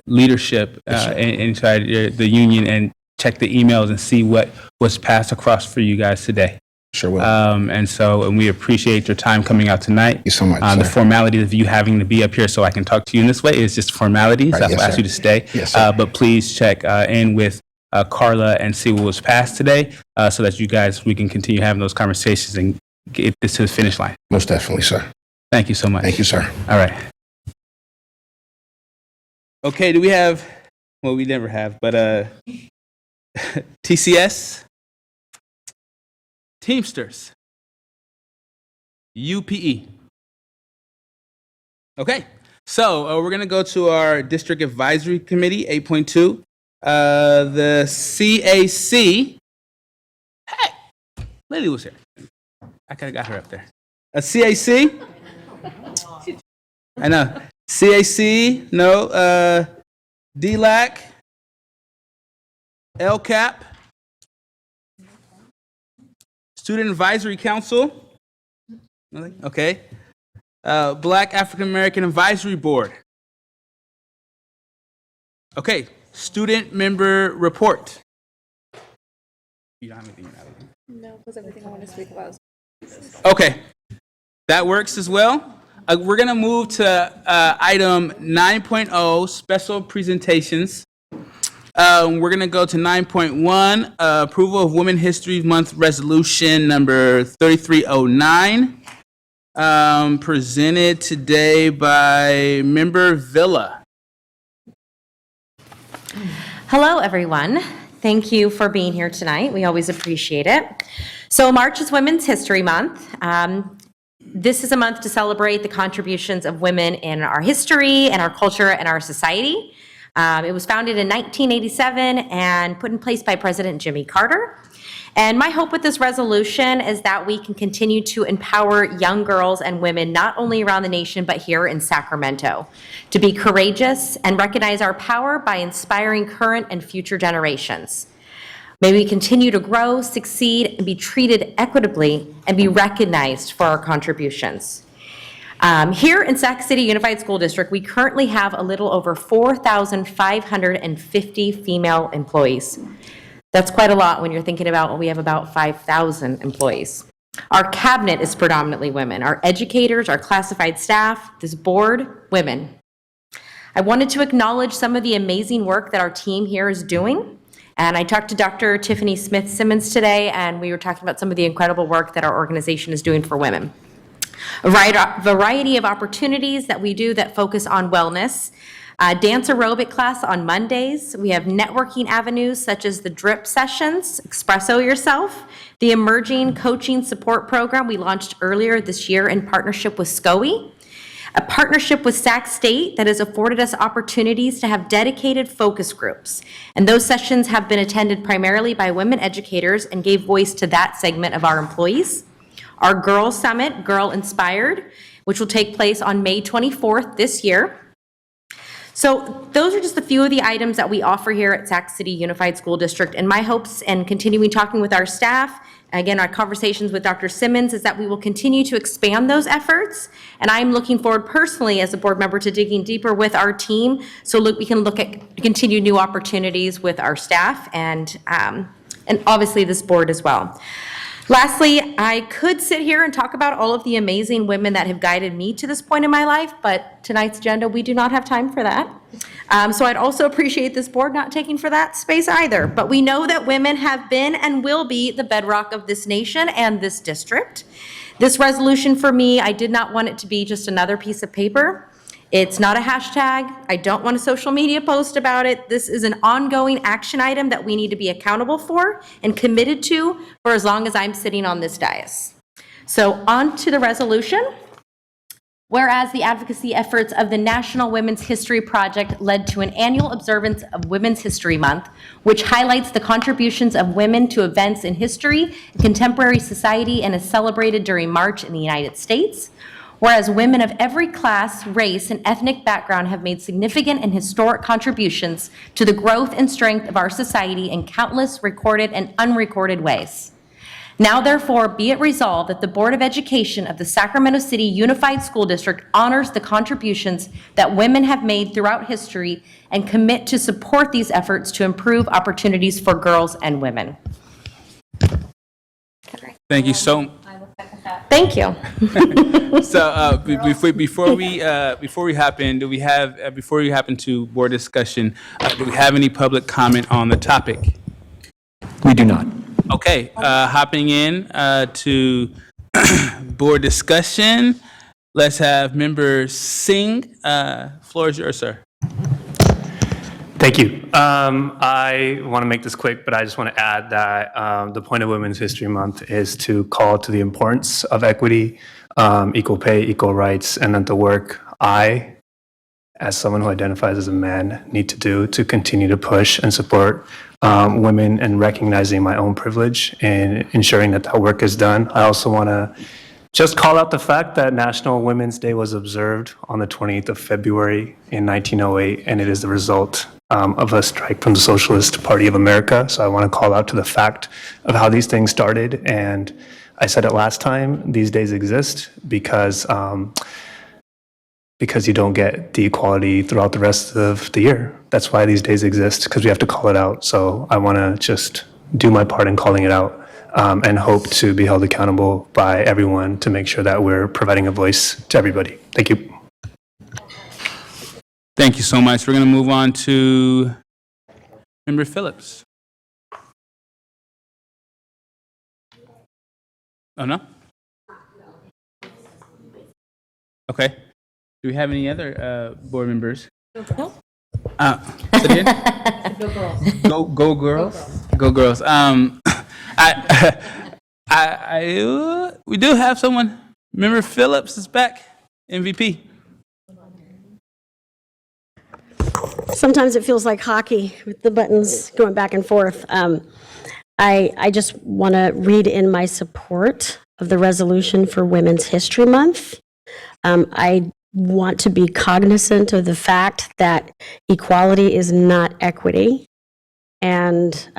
leadership inside the union and check the emails and see what was passed across for you guys today. Sure will. And we appreciate your time coming out tonight. Thank you so much. The formality of you having to be up here so I can talk to you in this way is just formalities. Right, That's yes, why I asked sir. you to stay. Yes, sir. But please check in with Carla and see what was passed today so that we can continue having those conversations and get this to the finish line. Most definitely, sir. Thank you so much. Thank you, sir. All right. Okay, do we have, well, we never have, but TCS, Teamsters, UPE. Okay, so we're going to go to our District Advisory Committee, 8.2. The CAC, hey, Lily was here. I could have got her up there. A CAC? I know. CAC, no. DLAC, LCAP, Student Advisory Council, okay. Black African American Advisory Board. Okay, Student Member Report. You don't have anything? No, because everything I want to speak about is. Okay, that works as well. We're going to move to item 9.0, special presentations. We're going to go to 9.1, approval of Women History Month Resolution number 3309, presented today by Member Villa. Hello, everyone. Thank you for being here tonight. We always appreciate it. So March is Women's History Month. This is a month to celebrate the contributions of women in our history and our culture and our society. It was founded in 1987 and put in place by President Jimmy Carter. And my hope with this resolution is that we can continue to empower young girls and women, not only around the nation, but here in Sacramento, to be courageous and recognize our power by inspiring current and future generations. May we continue to grow, succeed, and be treated equitably and be recognized for our contributions. Here in Sac City Unified School District, we currently have a little over 4,550 female employees. That's quite a lot when you're thinking about we have about 5,000 employees. Our cabinet is predominantly women. Our educators, our classified staff, this board, women. I wanted to acknowledge some of the amazing work that our team here is doing. And I talked to Dr. Tiffany Smith-Simmons today, and we were talking about some of the incredible work that our organization is doing for women. A variety of opportunities that we do that focus on wellness. Dance aerobic class on Mondays. We have networking avenues such as the drip sessions, Espresso Yourself, the emerging coaching support program we launched earlier this year in partnership with SCOE, a partnership with Sac State that has afforded us opportunities to have dedicated focus groups. And those sessions have been attended primarily by women educators and gave voice to that segment of our employees. Our Girl Summit, Girl Inspired, which will take place on May 24th this year. So those are just a few of the items that we offer here at Sac City Unified School District. And my hopes and continuing talking with our staff, again, our conversations with Dr. Simmons, is that we will continue to expand those efforts. And I'm looking forward personally as a board member to digging deeper with our team so we can look at continued new opportunities with our staff and obviously this board as well. Lastly, I could sit here and talk about all of the amazing women that have guided me to this point in my life, but tonight's agenda, we do not have time for that. So I'd also appreciate this board not taking for that space either. But we know that women have been and will be the bedrock of this nation and this district. This resolution for me, I did not want it to be just another piece of paper. It's not a hashtag. I don't want a social media post about it. This is an ongoing action item that we need to be accountable for and committed to for as long as I'm sitting on this dais. So on to the resolution. Whereas the advocacy efforts of the National Women's History Project led to an annual observance of Women's History Month, which highlights the contributions of women to events in history and contemporary society and is celebrated during March in the United States. Whereas women of every class, race, and ethnic background have made significant and historic contributions to the growth and strength of our society in countless recorded and unrecorded ways. Now, therefore, be it resolved that the Board of Education of the Sacramento City Unified School District honors the contributions that women have made throughout history and commit to support these efforts to improve opportunities for girls and women. Thank you so much. Thank you. So before we hop in, do we have before we hop into board discussion, do we have any public comment on the topic? We do not. Okay, hopping in to board discussion. Let's have Member Singh. Floor is yours, sir. Thank you. I want to make this quick, but I just want to add that the point of Women's History Month is to call to the importance of equity, equal pay, equal rights, and that the work I, as someone who identifies as a man, need to do to continue to push and support women and recognizing my own privilege and ensuring that that work is done. I also want to just call out the fact that National Women's Day was observed on the 20th of February in 1908, and it is the result of a strike from the Socialist Party of America. So I want to call out to the fact of how these things started. And I said it last time, these days exist because you don't get the equality throughout the rest of the year. That's why these days exist, because we have to call it out. So I want to just do my part in calling it out. And hope to be held accountable by everyone to make sure that we're providing a voice to everybody. Thank you. Thank you so much. We're going to move on to Member Phillips. Oh, no? Okay. Do we have any other board members? No. Say it again? Go girls. Go girls. We do have someone. Member Phillips is back. MVP. Sometimes it feels like hockey with the buttons going back and forth. I just want to read in my support of the resolution for Women's History Month. I want to be cognizant of the fact that equality is not equity. And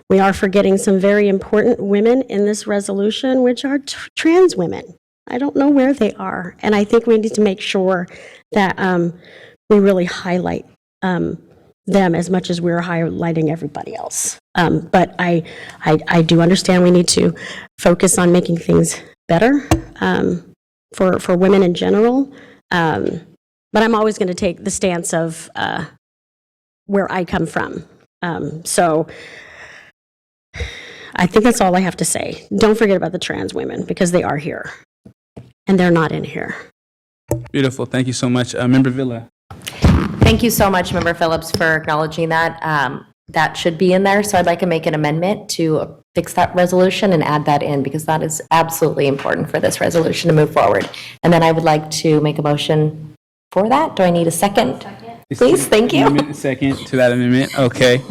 we are forgetting some very important women in this resolution, which are trans women. I don't know where they are. And I think we need to make sure that we really highlight them as much as we're highlighting everybody else. But I do understand we need to focus on making things better for women in general. But I'm always going to take the stance of where I come from. So I think that's all I have to say. Don't forget about the trans women because they are here and they're not in here. Beautiful. Thank you so much. Member Villa. Thank you so much, Member Phillips, for acknowledging that. That should be in there, so I'd like to make an amendment to fix that resolution and add that in, because that is absolutely important for this resolution to move forward. And then I would like to make a motion for that. Do I need a second? Please, thank you. Second to that amendment. Okay.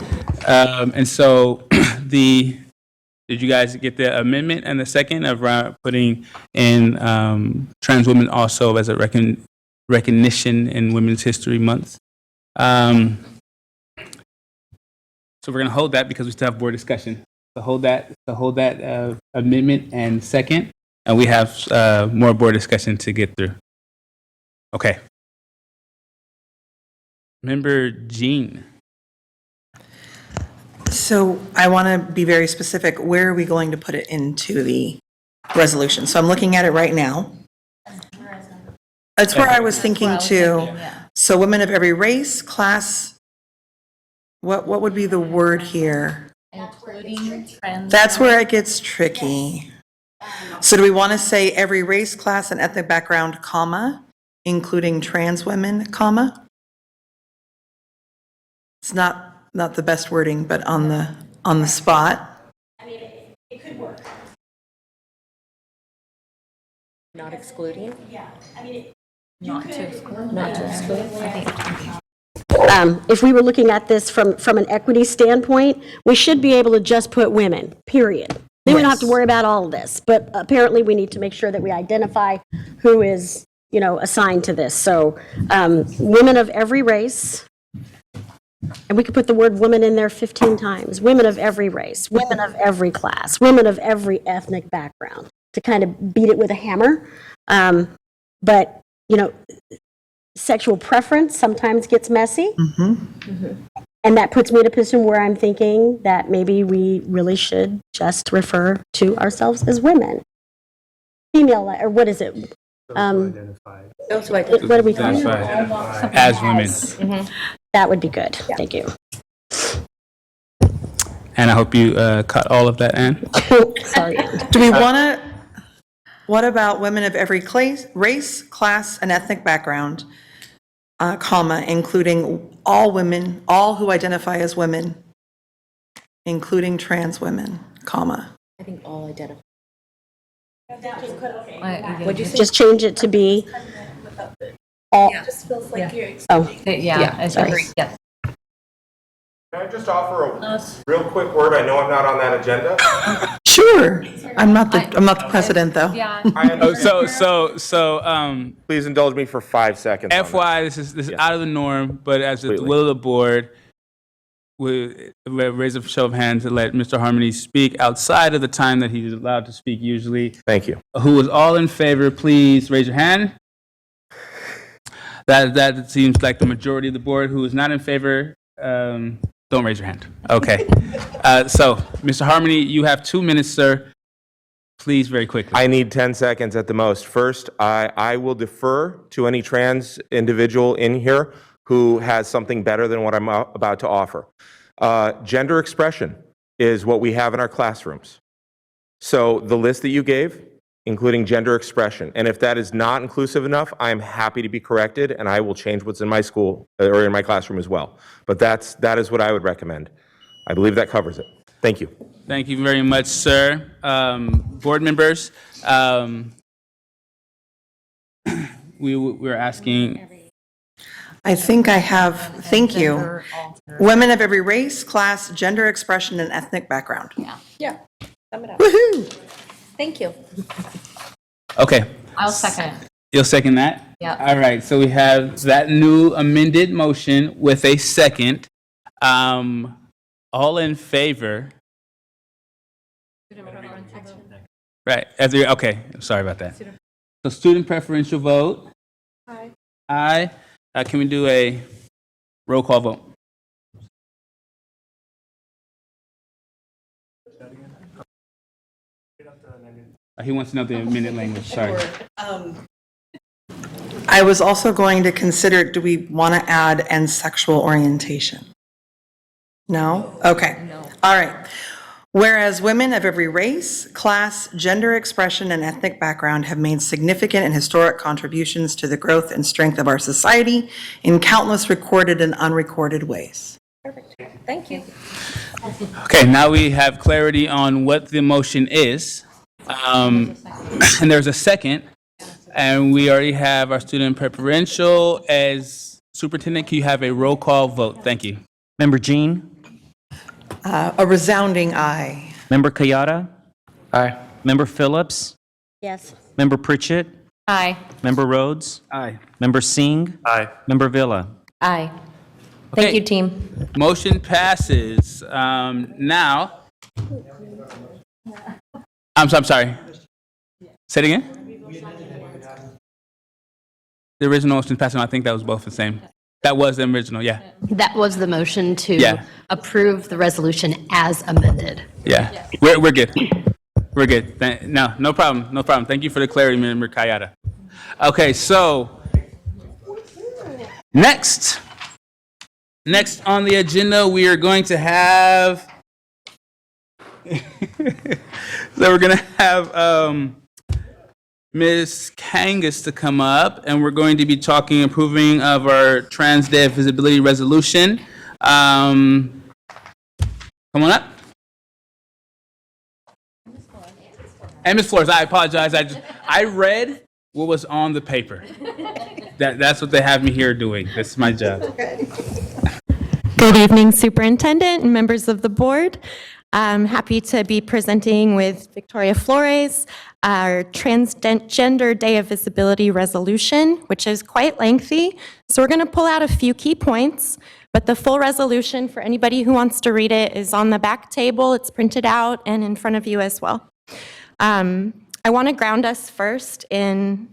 And so did you guys get the amendment and the second of putting in trans women also as a recognition in Women's History Month? So we're going to hold that because we still have board discussion. So hold that amendment and second, and we have more board discussion to get through. Okay. Member Jean. So I want to be very specific. Where are we going to put it into the resolution? So I'm looking at it right now. That's where I was thinking too. So women of every race, class, what would be the word here? Including trans. That's where it gets tricky. So do we want to say every race, class, and ethnic background, comma, including trans women, comma? It's not the best wording, but on the spot. I mean, it could work. Not excluding? Yeah, I mean, Not to exclude, I think. if we were looking at this from an equity standpoint, we should be able to just put women, period. Then we don't have to worry about all of this. But apparently, we need to make sure that we identify who is, assigned to this. So, women of every race, and we could put the word woman in there 15 times. Women of every race, women of every class, women of every ethnic background, to kind of beat it with a hammer. But, sexual preference sometimes gets messy. And that puts me in a position where I'm thinking that maybe we really should just refer to ourselves as women. Female, or what is it? What do we call it? As women. That would be good. Thank you. And I hope you caught all of that, Anne. Sorry. Do we want to, what about women of every race, class, and ethnic background, comma, including all women, all who identify as women, including trans women, comma. I think all identify. Would you just change it to be all? It just feels like you're Yeah, sorry. Yeah. Can I just offer a real quick word? I know I'm not on that agenda. Sure. I'm not the president, though. Yeah. Please indulge me for 5 seconds. FYI, this is out of the norm, but as the will of the board, we raise a show of hands to let Mr. Harmony speak outside of the time that he's allowed to speak usually. Thank you. Who is all in favor, please raise your hand. That seems like the majority of the board. Who is not in favor, don't raise your hand. Okay. So, Mr. Harmony, you have 2 minutes, sir. Please, very quickly. I need 10 seconds at the most. First, I will defer to any trans individual in here who has something better than what I'm about to offer. Gender expression is what we have in our classrooms. So the list that you gave, including gender expression, and if that is not inclusive enough, I am happy to be corrected, and I will change what's in my school or in my classroom as well. But that is what I would recommend. I believe that covers it. Thank you. Thank you very much, sir. Board members, we're asking. I think I have, thank you. Women of every race, class, gender expression, and ethnic background. Yeah. Sum it up. Woohoo! Thank you. Okay. I'll second it. You'll second that? Yeah. All right, so we have that new amended motion with a second. All in favor? Right, okay, sorry about that. So student preferential vote? Aye. Aye. Can we do a roll call vote? He wants to know the amended language, sorry. I was also going to consider, do we want to add and sexual orientation? No? Okay. All right. Whereas women of every race, class, gender expression, and ethnic background have made significant and historic contributions to the growth and strength of our society in countless recorded and unrecorded ways. Perfect. Thank you. Okay, now we have clarity on what the motion is. And there's a second, and we already have our student preferential. As superintendent, can you have a roll call vote? Thank you. Member Jean? A resounding aye. Member Kayada? Aye. Member Phillips? Yes. Member Pritchett? Aye. Member Rhodes? Aye. Member Singh? Aye. Member Villa? Aye. Thank Okay. you, team. Motion passes. Now, I'm sorry. Say it again? The original motion passed, and I think that was both the same. That was the original, yeah. That was the motion to Yeah. approve the resolution as amended. Yeah, we're good. We're good. No problem, no problem. Thank you for the clarity, Member Kayada. Okay, so next on the agenda, we are going to have, Ms. Kangas to come up, and we're going to be talking approving of our Trans Day of Visibility resolution. Come on up. And Ms. Flores, I apologize. I read what was on the paper. That's what they have me here doing. That's my job. Good evening, Superintendent and members of the board. I'm happy to be presenting with Victoria Flores, our Transgender Day of Visibility resolution, which is quite lengthy. So we're going to pull out a few key points, but the full resolution, for anybody who wants to read it, is on the back table. It's printed out and in front of you as well. I want to ground us first in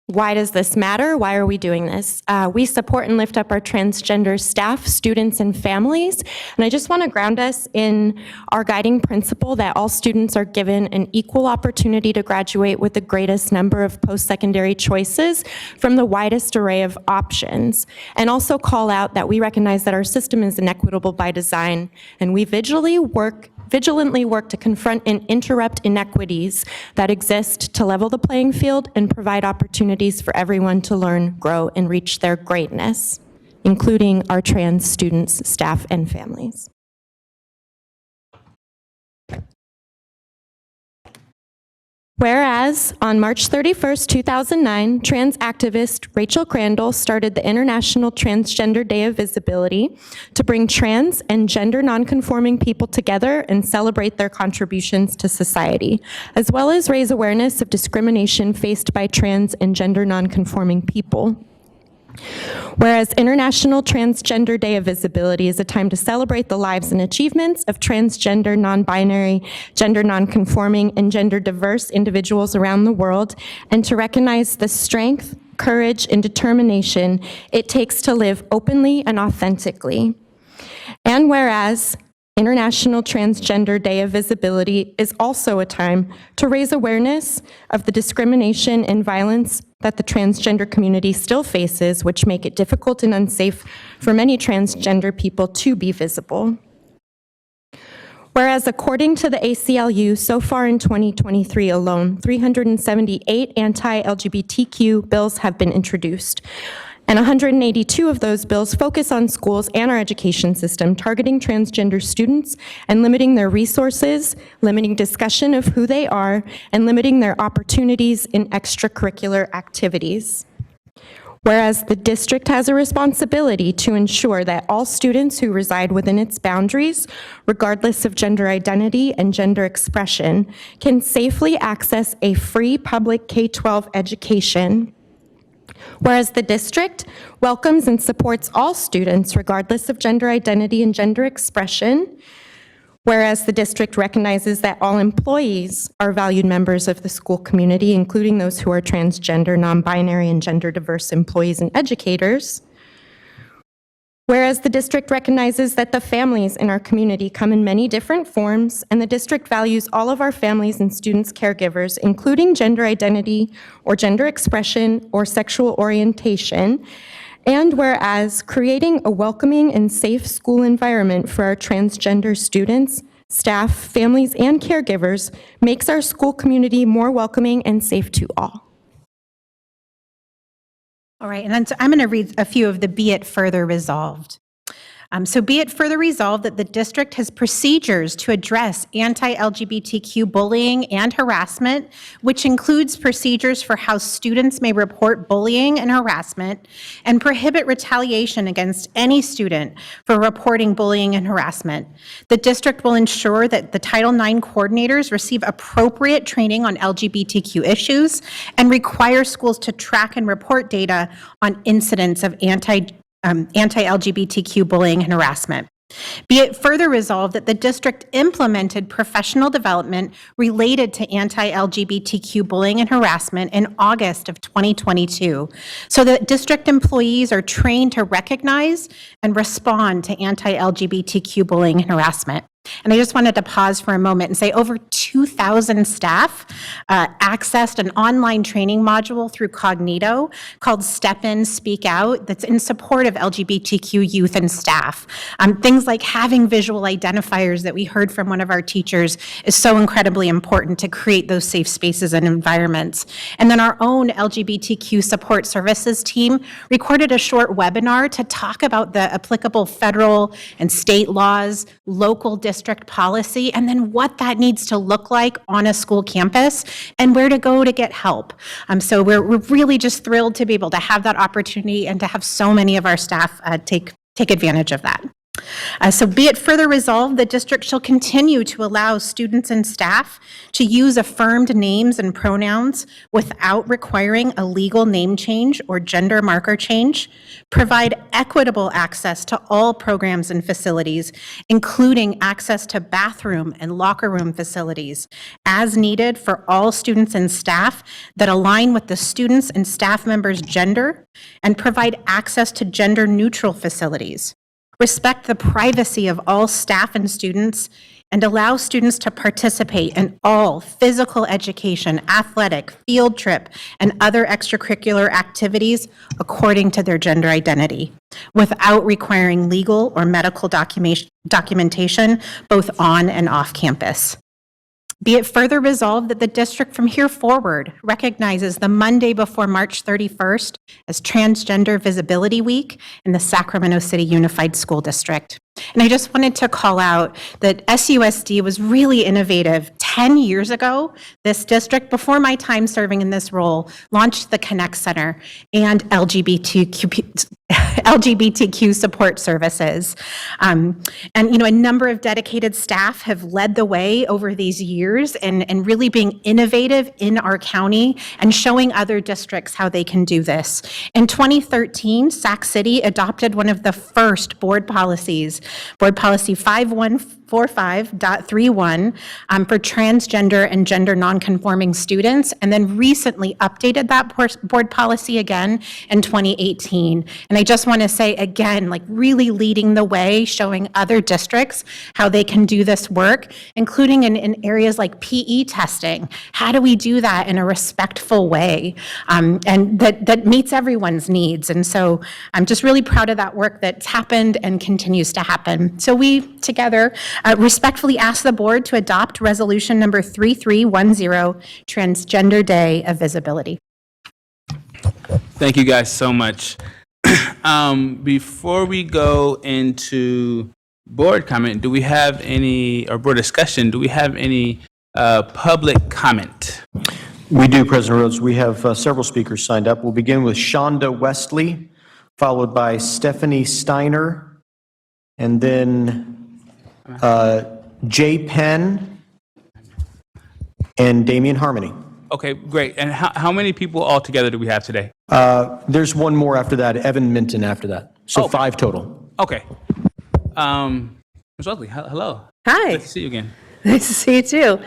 why does this matter? Why are we doing this? We support and lift up our transgender staff, students, and families. And I just want to ground us in our guiding principle that all students are given an equal opportunity to graduate with the greatest number of post-secondary choices from the widest array of options. And also call out that we recognize that our system is inequitable by design, and we vigilantly work to confront and interrupt inequities that exist to level the playing field and provide opportunities for everyone to learn, grow, and reach their greatness, including our trans students, staff, and families. Whereas on March 31st, 2009, trans activist Rachel Crandall started the International Transgender Day of Visibility to bring trans and gender nonconforming people together and celebrate their contributions to society, as well as raise awareness of discrimination faced by trans and gender nonconforming people. Whereas International Transgender Day of Visibility is a time to celebrate the lives and achievements of transgender, non-binary, gender non-conforming, and gender diverse individuals around the world, and to recognize the strength, courage, and determination it takes to live openly and authentically. And whereas International Transgender Day of Visibility is also a time to raise awareness of the discrimination and violence that the transgender community still faces, which make it difficult and unsafe for many transgender people to be visible. Whereas according to the ACLU, so far in 2023 alone, 378 anti-LGBTQ bills have been introduced. And 182 of those bills focus on schools and our education system, targeting transgender students and limiting their resources, limiting discussion of who they are, and limiting their opportunities in extracurricular activities. Whereas the district has a responsibility to ensure that all students who reside within its boundaries, regardless of gender identity and gender expression, can safely access a free public K-12 education. Whereas the district welcomes and supports all students regardless of gender identity and gender expression. Whereas the district recognizes that all employees are valued members of the school community, including those who are transgender, non-binary, and gender diverse employees and educators. Whereas the district recognizes that the families in our community come in many different forms, and the district values all of our families and students' caregivers, including gender identity or gender expression or sexual orientation. And whereas creating a welcoming and safe school environment for our transgender students, staff, families, and caregivers makes our school community more welcoming and safe to all. All right, and then so I'm going to read a few of the be it further resolved. So be it further resolved that the district has procedures to address anti-LGBTQ bullying and harassment, which includes procedures for how students may report bullying and harassment and prohibit retaliation against any student for reporting bullying and harassment. The district will ensure that the Title IX coordinators receive appropriate training on LGBTQ issues and require schools to track and report data on incidents of anti-LGBTQ bullying and harassment. Be it further resolved that the district implemented professional development related to anti-LGBTQ bullying and harassment in August of 2022, so that district employees are trained to recognize and respond to anti-LGBTQ bullying and harassment. And I just wanted to pause for a moment and say over 2,000 staff accessed an online training module through Cognito called Step In, Speak Out that's in support of LGBTQ youth and staff. Things like having visual identifiers that we heard from one of our teachers is so incredibly important to create those safe spaces and environments. And then our own LGBTQ support services team recorded a short webinar to talk about the applicable federal and state laws, local district policy, and then what that needs to look like on a school campus and where to go to get help. So we're really just thrilled to be able to have that opportunity and to have so many of our staff take advantage of that. So be it further resolved, the district shall continue to allow students and staff to use affirmed names and pronouns without requiring a legal name change or gender marker change, provide equitable access to all programs and facilities, including access to bathroom and locker room facilities, as needed for all students and staff that align with the students' and staff members' gender, and provide access to gender-neutral facilities. Respect the privacy of all staff and students, and allow students to participate in all physical education, athletic, field trip, and other extracurricular activities according to their gender identity, without requiring legal or medical documentation, both on and off campus. Be it further resolved that the district from here forward recognizes the Monday before March 31st as Transgender Visibility Week in the Sacramento City Unified School District. And I just wanted to call out that SUSD was really innovative. 10 years ago, this district, before my time serving in this role, launched the Connect Center and LGBTQ support services. And, you know, a number of dedicated staff have led the way over these years and really being innovative in our county and showing other districts how they can do this. In 2013, Sac City adopted one of the first board policies, Board Policy 51 45.31 for transgender and gender nonconforming students, and then recently updated that board policy again in 2018. And I just want to say again, like really leading the way, showing other districts how they can do this work, including in areas like PE testing. How do we do that in a respectful way and that meets everyone's needs? And so I'm just really proud of that work that's happened and continues to happen. So we together respectfully ask the board to adopt resolution number 3310, Transgender Day of Visibility. Thank you guys so much. Before we go into board comment, do we have any, or board discussion, do we have any public comment? We do, President Rhodes. We have several speakers signed up. We'll begin with Shonda Westley, followed by Stephanie Steiner, and then Jay Penn and Damian Harmony. Okay, great. And how many people altogether do we have today? There's one more after that, Evan Minton after that. So 5 total. Okay. Ms. Wesley, hello. Hi. Nice to see you again. Nice to see you too.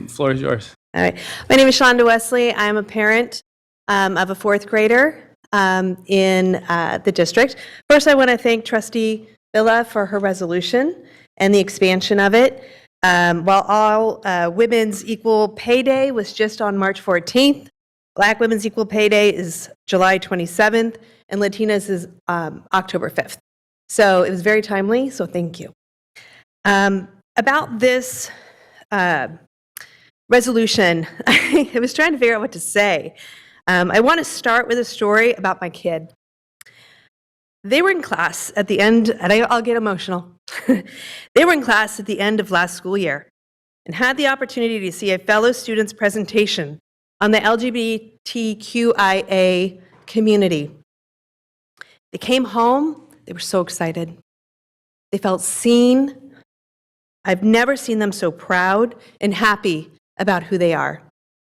Floor is yours. All right. My name is Shonda Wesley. I'm a parent of a 4th grader in the district. First, I want to thank Trustee Villa for her resolution and the expansion of it. While all Women's Equal Pay Day was just on March 14th, Black Women's Equal Pay Day is July 27th, and Latinas is October 5th. So it was very timely, so thank you. About this resolution, I was trying to figure out what to say. I want to start with a story about my kid. They were in class at the end, and I'll get emotional. They were in class at the end of last school year and had the opportunity to see a fellow student's presentation on the LGBTQIA community. They came home, they were so excited. They felt seen. I've never seen them so proud and happy about who they are.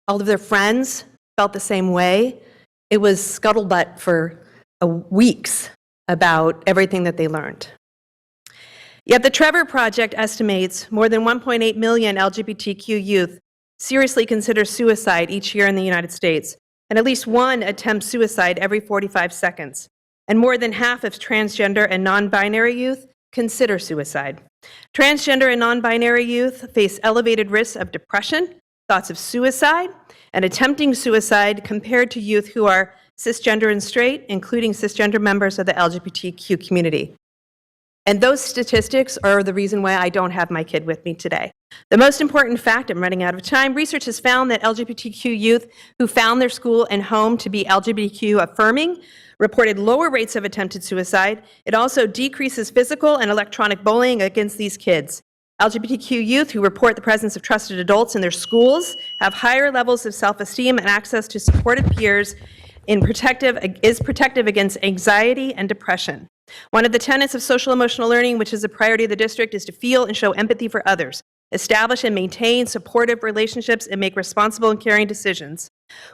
All of their friends felt the same way. It was scuttlebutt for weeks about everything that they learned. Yet the Trevor Project estimates more than 1.8 million LGBTQ youth seriously consider suicide each year in the United States, and at least one attempts suicide every 45 seconds. And more than half of transgender and non-binary youth consider suicide. Transgender and non-binary youth face elevated risks of depression, thoughts of suicide, and attempting suicide compared to youth who are cisgender and straight, including cisgender members of the LGBTQ community. And those statistics are the reason why I don't have my kid with me today. The most important fact, I'm running out of time, research has found that LGBTQ youth who found their school and home to be LGBTQ affirming reported lower rates of attempted suicide. It also decreases physical and electronic bullying against these kids. LGBTQ youth who report the presence of trusted adults in their schools have higher levels of self-esteem and access to supportive peers is protective against anxiety and depression. One of the tenets of social emotional learning, which is a priority of the district, is to feel and show empathy for others, establish and maintain supportive relationships, and make responsible and caring decisions.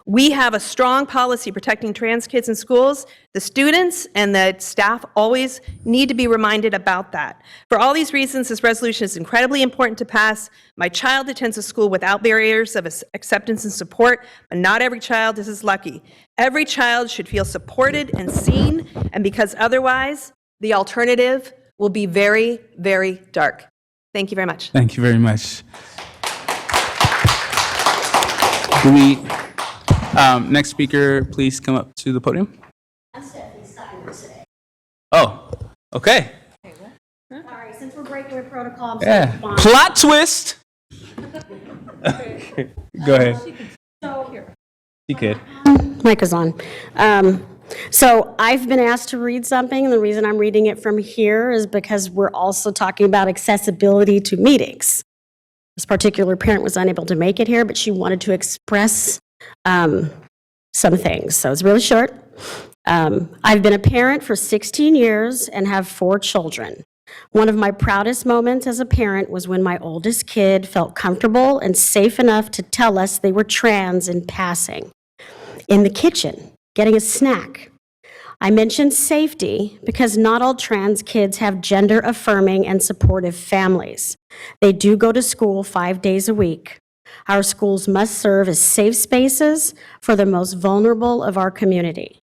We have a strong policy protecting trans kids in schools. The students and the staff always need to be reminded about that. For all these reasons, this resolution is incredibly important to pass. My child attends a school without barriers of acceptance and support, but not every child is as lucky. Every child should feel supported and seen, and because otherwise, the alternative will be very, very dark. Thank you very much. Thank you very much. Next speaker, please come up to the podium. I'm Stephanie Steiner today. Oh, okay. Sorry, since we're breaking with protocol, I'm Yeah. fine. Plot twist. Go ahead. You could. Mic is on. So I've been asked to read something, and the reason I'm reading it from here is because we're also talking about accessibility to meetings. This particular parent was unable to make it here, but she wanted to express some things. So it's really short. I've been a parent for 16 years and have 4 children. One of my proudest moments as a parent was when my oldest kid felt comfortable and safe enough to tell us they were trans in passing. In the kitchen, getting a snack. I mentioned safety because not all trans kids have gender-affirming and supportive families. They do go to school 5 days a week. Our schools must serve as safe spaces for the most vulnerable of our community.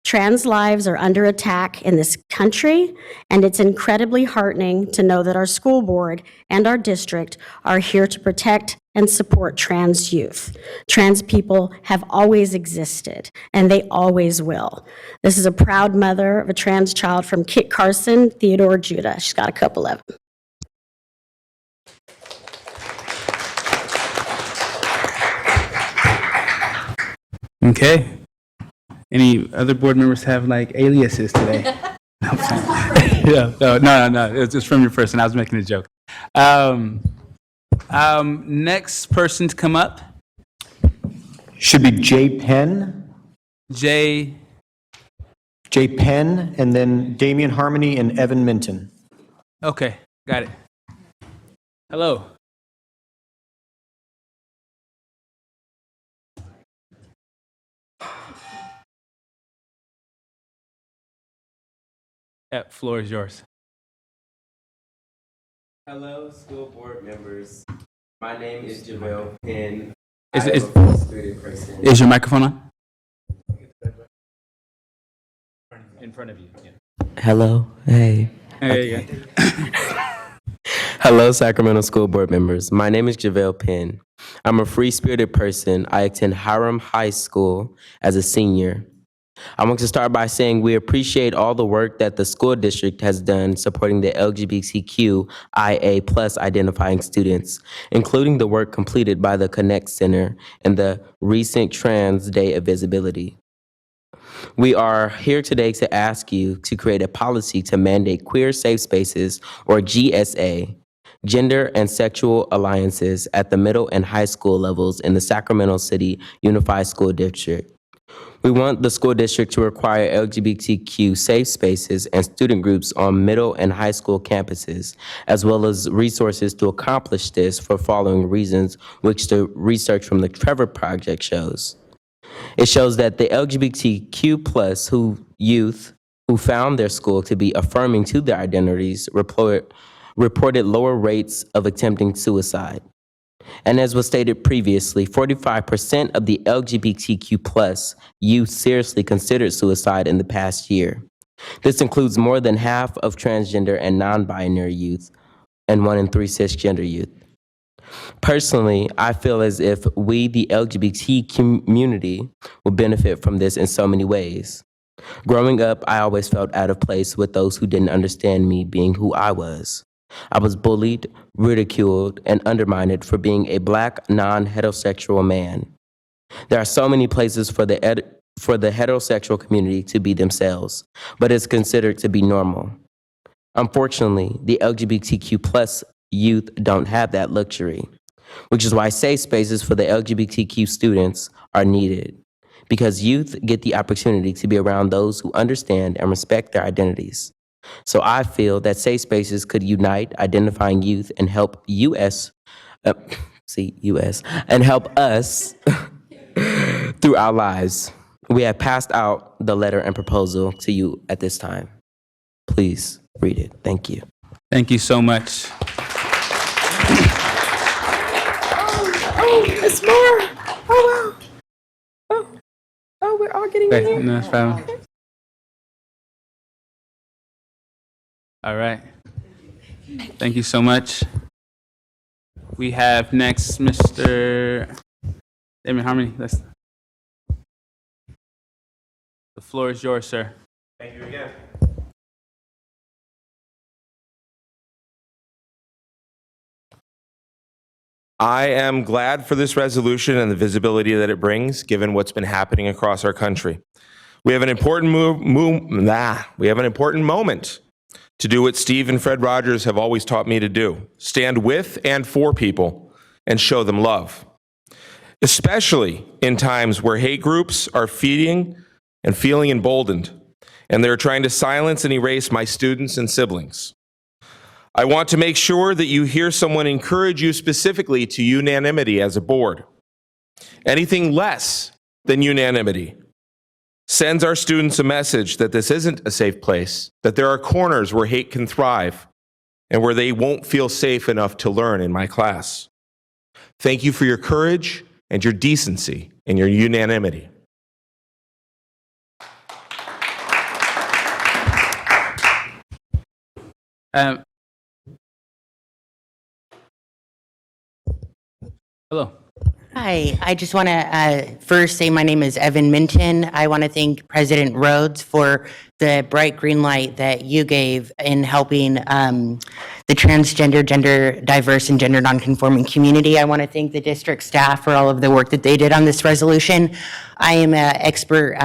Trans lives are under attack in this country, and it's incredibly heartening to know that our school board and our district are here to protect and support trans youth. Trans people have always existed, and they always will. This is a proud mother of a trans child from Kit Carson, Theodore, Judah. She's got a couple of them. Okay. Any other board members have like aliases today? Yeah, no. It's from your person. I was making a joke. Next person to come up. Should be Jay Penn. Jay Penn, and then Damian Harmony and Evan Minton. Okay, got it. Hello. Floor is yours. Hello, school board members. My name is JaVale Penn. Is person. your microphone on? In front of you. Yeah. Hello. Hey. There you go. Hello, Sacramento school board members. My name is JaVale Penn. I'm a free-spirited person. I attend Hiram High School as a senior. I want to start by saying we appreciate all the work that the school district has done supporting the LGBTQIA+ identifying students, including the work completed by the Connect Center and the recent Trans Day of Visibility. We are here today to ask you to create a policy to mandate queer safe spaces, or GSA, gender and sexual alliances at the middle and high school levels in the Sacramento City Unified School District. We want the school district to require LGBTQ safe spaces and student groups on middle and high school campuses, as well as resources to accomplish this for following reasons, which the research from the Trevor Project shows. It shows that the LGBTQ+ youth who found their school to be affirming to their identities reported lower rates of attempting suicide. And as was stated previously, 45% of the LGBTQ+ youth seriously considered suicide in the past year. This includes more than half of transgender and non-binary youth and 1 in 3 cisgender youth. Personally, I feel as if we, the LGBT community, will benefit from this in so many ways. Growing up, I always felt out of place with those who didn't understand me being who I was. I was bullied, ridiculed, and undermined for being a Black, non-heterosexual man. There are so many places for the heterosexual community to be themselves, but it's considered to be normal. Unfortunately, the LGBTQ+ youth don't have that luxury, which is why safe spaces for the LGBTQ students are needed, because youth get the opportunity to be around those who understand and respect their identities. So I feel that safe spaces could unite identifying youth and help and help us through our lives. We have passed out the letter and proposal to you at this time. Please read it. Thank you. Thank you so much. Oh, it's more. Oh, wow. Oh, we're all getting Okay, in no, here. that's fine. All right. Thank you so much. We have next Mr. Damian Harmony. The floor is yours, sir. Thank you again. I am glad for this resolution and the visibility that it brings, given what's been happening across our country. We have an important moment to do what Steve and Fred Rogers have always taught me to do: stand with and for people and show them love, especially in times where hate groups are feeding and feeling emboldened, and they're trying to silence and erase my students and siblings. I want to make sure that you hear someone encourage you specifically to unanimity as a board. Anything less than unanimity sends our students a message that this isn't a safe place, that there are corners where hate can thrive, and where they won't feel safe enough to learn in my class. Thank you for your courage and your decency and your unanimity. Hello. Hi, I just want to first say my name is Evan Minton. I want to thank President Rhodes for the bright green light that you gave in helping the transgender, gender diverse, and gender nonconforming community. I want to thank the district staff for all of the work that they did on this resolution. I am an expert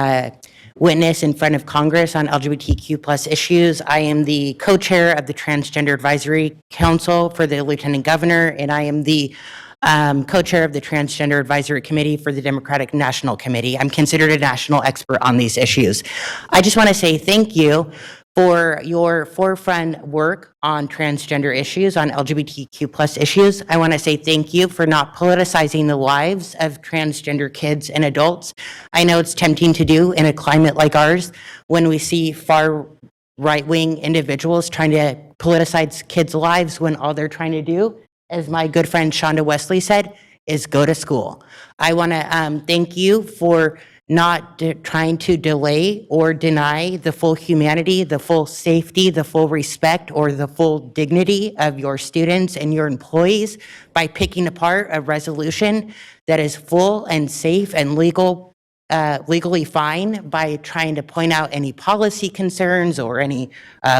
witness in front of Congress on LGBTQ plus issues. I am the co-chair of the Transgender Advisory Council for the Lieutenant Governor, and I am the co-chair of the Transgender Advisory Committee for the Democratic National Committee. I'm considered a national expert on these issues. I just want to say thank you for your forefront work on transgender issues, on LGBTQ plus issues. I want to say thank you for not politicizing the lives of transgender kids and adults. I know it's tempting to do in a climate like ours when we see far right-wing individuals trying to politicize kids' lives when all they're trying to do, as my good friend Shonda Wesley said, is go to school. I want to thank you for not trying to delay or deny the full humanity, the full safety, the full respect, or the full dignity of your students and your employees by picking apart a resolution that is full and safe and legally fine by trying to point out any policy concerns or any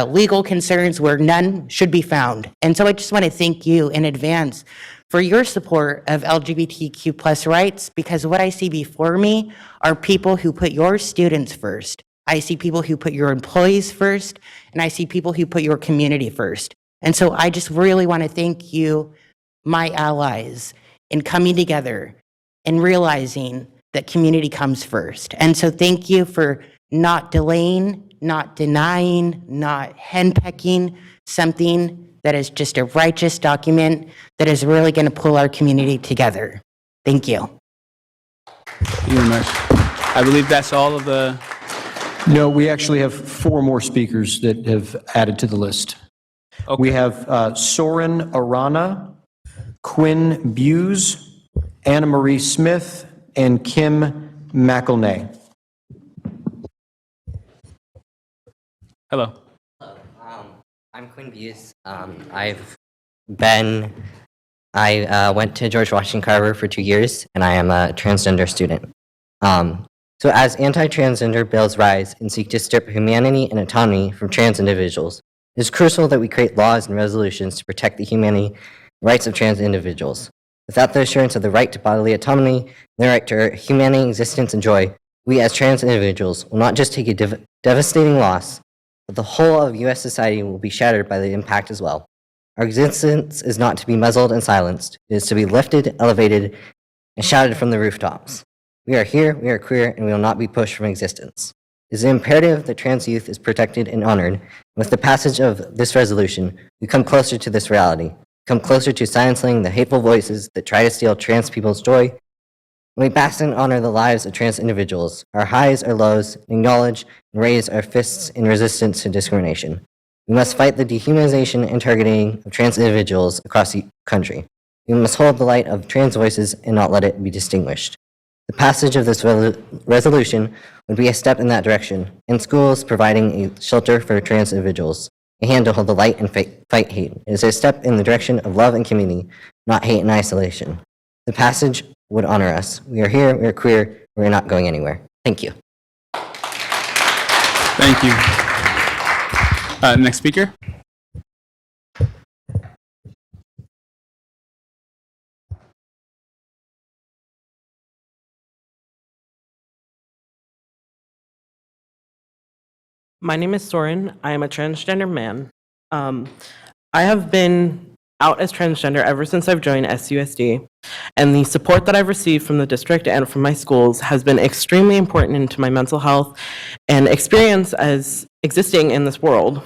legal concerns where none should be found. And so I just want to thank you in advance for your support of LGBTQ plus rights, because what I see before me are people who put your students first. I see people who put your employees first, and I see people who put your community first. And so I just really want to thank you, my allies, in coming together and realizing that community comes first. And so thank you for not delaying, not denying, not henpecking something that is just a righteous document that is really going to pull our community together. Thank you. Thank you very much. I believe that's all of the... No, we actually have 4 more speakers that have added to the list. Okay. We have Soren Arana, Quinn Buse, Anna Marie Smith, and Kim McElnay. Hello. I'm Quinn Buse. I went to George Washington Carver for 2 years, and I am a transgender student. So as anti-transgender bills rise and seek to strip humanity and autonomy from trans individuals, it is crucial that we create laws and resolutions to protect the humanity and rights of trans individuals. Without the assurance of the right to bodily autonomy and the right to humanity, existence, and joy, we as trans individuals will not just take a devastating loss, but the whole of U.S. society will be shattered by the impact as well. Our existence is not to be muzzled and silenced. It is to be lifted, elevated, and shouted from the rooftops. We are here, we are queer, and we will not be pushed from existence. It is imperative that trans youth is protected and honored. With the passage of this resolution, we come closer to this reality, come closer to silencing the hateful voices that try to steal trans people's joy. When we bask and honor the lives of trans individuals, our highs, our lows, acknowledge and raise our fists in resistance to discrimination. We must fight the dehumanization and targeting of trans individuals across the country. We must hold the light of trans voices and not let it be distinguished. The passage of this resolution would be a step in that direction, in schools providing a shelter for trans individuals, a hand to hold the light and fight hate. It is a step in the direction of love and community, not hate and isolation. The passage would honor us. We are here, we are queer, we are not going anywhere. Thank you. Thank you. Next speaker. My name is Soren. I am a transgender man. I have been out as transgender ever since I've joined SUSD, and the support that I've received from the district and from my schools has been extremely important into my mental health and experience as existing in this world.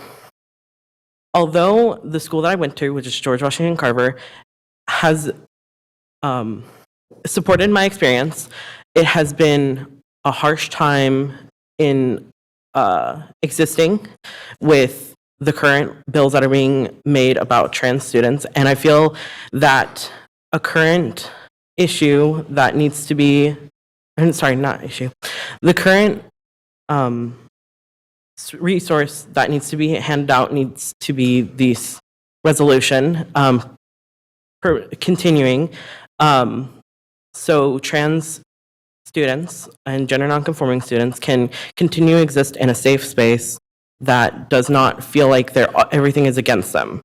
Although the school that I went to, which is George Washington Carver, has supported my experience, it has been a harsh time in existing with the current bills that are being made about trans students. And I feel that a current issue that needs to be, not issue, the current resource that needs to be handed out needs to be this resolution continuing. So trans students and gender nonconforming students can continue to exist in a safe space that does not feel like everything is against them.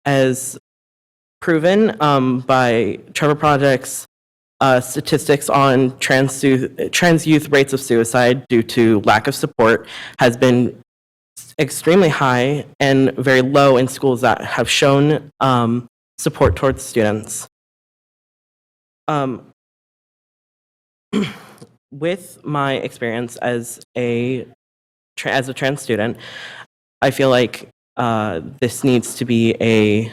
As proven by Trevor Project's statistics on trans youth rates of suicide due to lack of support has been extremely high and very low in schools that have shown support towards students. With my experience as a trans student, I feel like this needs to be an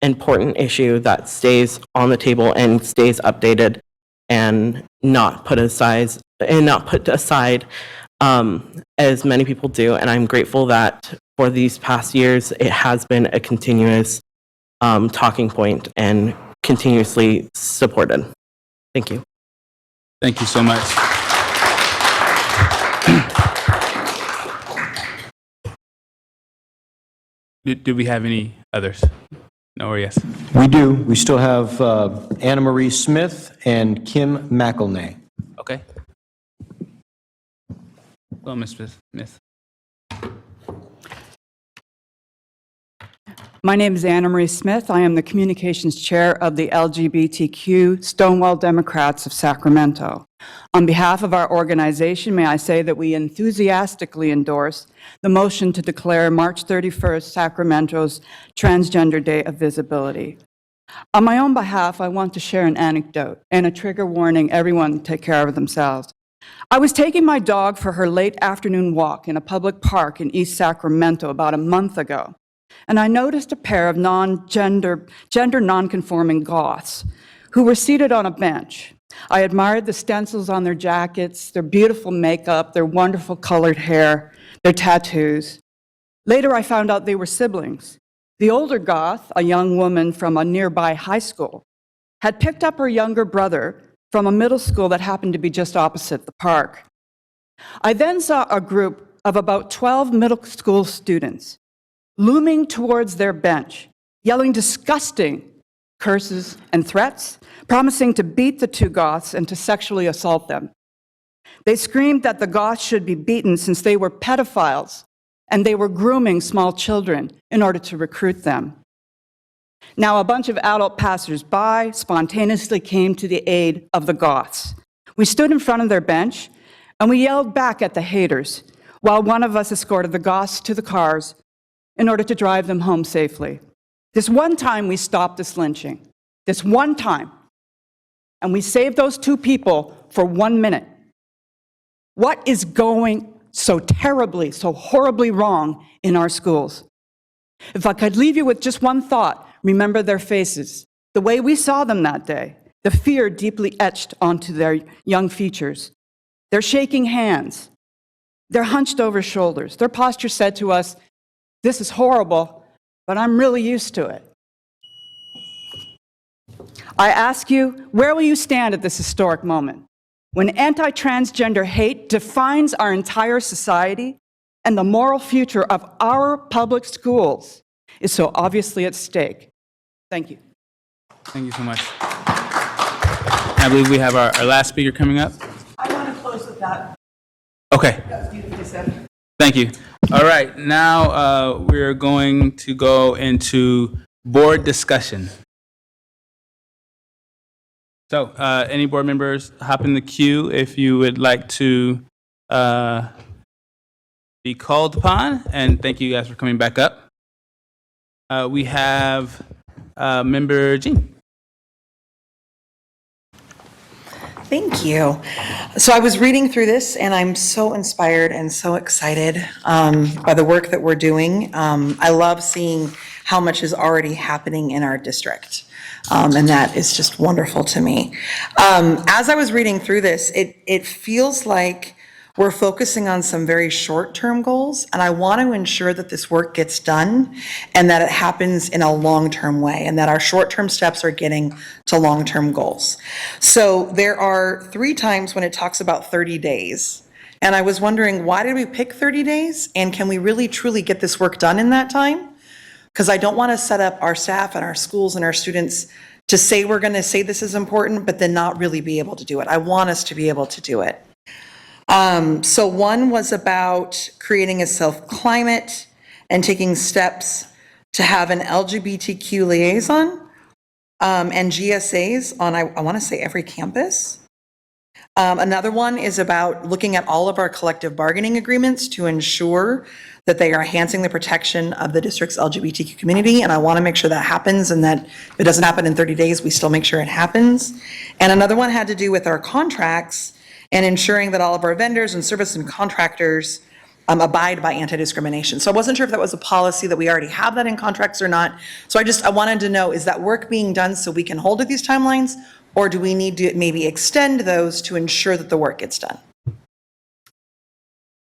important issue that stays on the table and stays updated and not put aside as many people do. And I'm grateful that for these past years, it has been a continuous talking point and continuously supported. Thank you. Thank you so much. Do we have any others? No or yes? We do. We still have Anna Marie Smith and Kim McElnay. Okay. Go, Ms. Smith. My name is Anna Marie Smith. I am the Communications Chair of the LGBTQ Stonewall Democrats of Sacramento. On behalf of our organization, may I say that we enthusiastically endorse the motion to declare March 31st Sacramento's Transgender Day of Visibility. On my own behalf, I want to share an anecdote and a trigger warning everyone take care of themselves. I was taking my dog for her late afternoon walk in a public park in East Sacramento about a month ago, and I noticed a pair of gender nonconforming goths who were seated on a bench. I admired the stencils on their jackets, their beautiful makeup, their wonderful colored hair, their tattoos. Later, I found out they were siblings. The older goth, a young woman from a nearby high school, had picked up her younger brother from a middle school that happened to be just opposite the park. I then saw a group of about 12 middle school students looming towards their bench, yelling disgusting curses and threats, promising to beat the two goths and to sexually assault them. They screamed that the goths should be beaten since they were pedophiles and they were grooming small children in order to recruit them. Now, a bunch of adult passers-by spontaneously came to the aid of the goths. We stood in front of their bench and we yelled back at the haters while one of us escorted the goths to the cars in order to drive them home safely. This one time we stopped this lynching. This one time. And we saved those two people for 1 minute. What is going so terribly, so horribly wrong in our schools? If I could leave you with just one thought, remember their faces, the way we saw them that day, the fear deeply etched onto their young features. They're shaking hands. They're hunched over shoulders. Their posture said to us, "This is horrible, but I'm really used to it." I ask you, where will you stand at this historic moment? When anti-transgender hate defines our entire society and the moral future of our public schools is so obviously at stake. Thank you. Thank you so much. I believe we have our last speaker coming up. I want to close with that. Okay. Thank you. All right, now we're going to go into board discussion. So any board members, hop in the queue if you would like to be called upon, and thank you guys for coming back up. We have member Jean. Thank you. So I was reading through this and I'm so inspired and so excited by the work that we're doing. I love seeing how much is already happening in our district. And that is just wonderful to me. As I was reading through this, it feels like we're focusing on some very short-term goals, and I want to ensure that this work gets done and that it happens in a long-term way, and that our short-term steps are getting to long-term goals. So there are 3 times when it talks about 30 days. And I was wondering, why did we pick 30 days? And can we really truly get this work done in that time? Because I don't want to set up our staff and our schools and our students to say we're going to say this is important, but then not really be able to do it. I want us to be able to do it. So one was about creating a self-climate and taking steps to have an LGBTQ liaison and GSAs on, I want to say, every campus. Another one is about looking at all of our collective bargaining agreements to ensure that they are enhancing the protection of the district's LGBTQ community, and I want to make sure that happens, and that if it doesn't happen in 30 days, we still make sure it happens. And another one had to do with our contracts and ensuring that all of our vendors and service and contractors abide by anti-discrimination. So I wasn't sure if that was a policy that we already have that in contracts or not. So I wanted to know, is that work being done so we can hold to these timelines, or do we need to maybe extend those to ensure that the work gets done?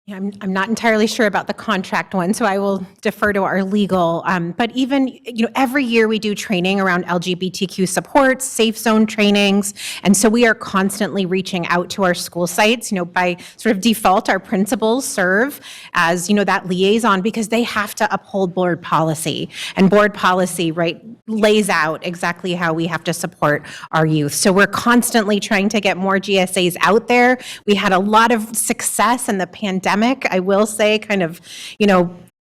Yeah, I'm not entirely sure about the contract one, so I will defer to our legal. But even, every year we do training around LGBTQ supports, safe zone trainings, and so we are constantly reaching out to our school sites. By sort of default, our principals serve as, that liaison because they have to uphold board policy, and board policy, right, lays out exactly how we have to support our youth. So we're constantly trying to get more GSAs out there. We had a lot of success in the pandemic. I will say, kind of,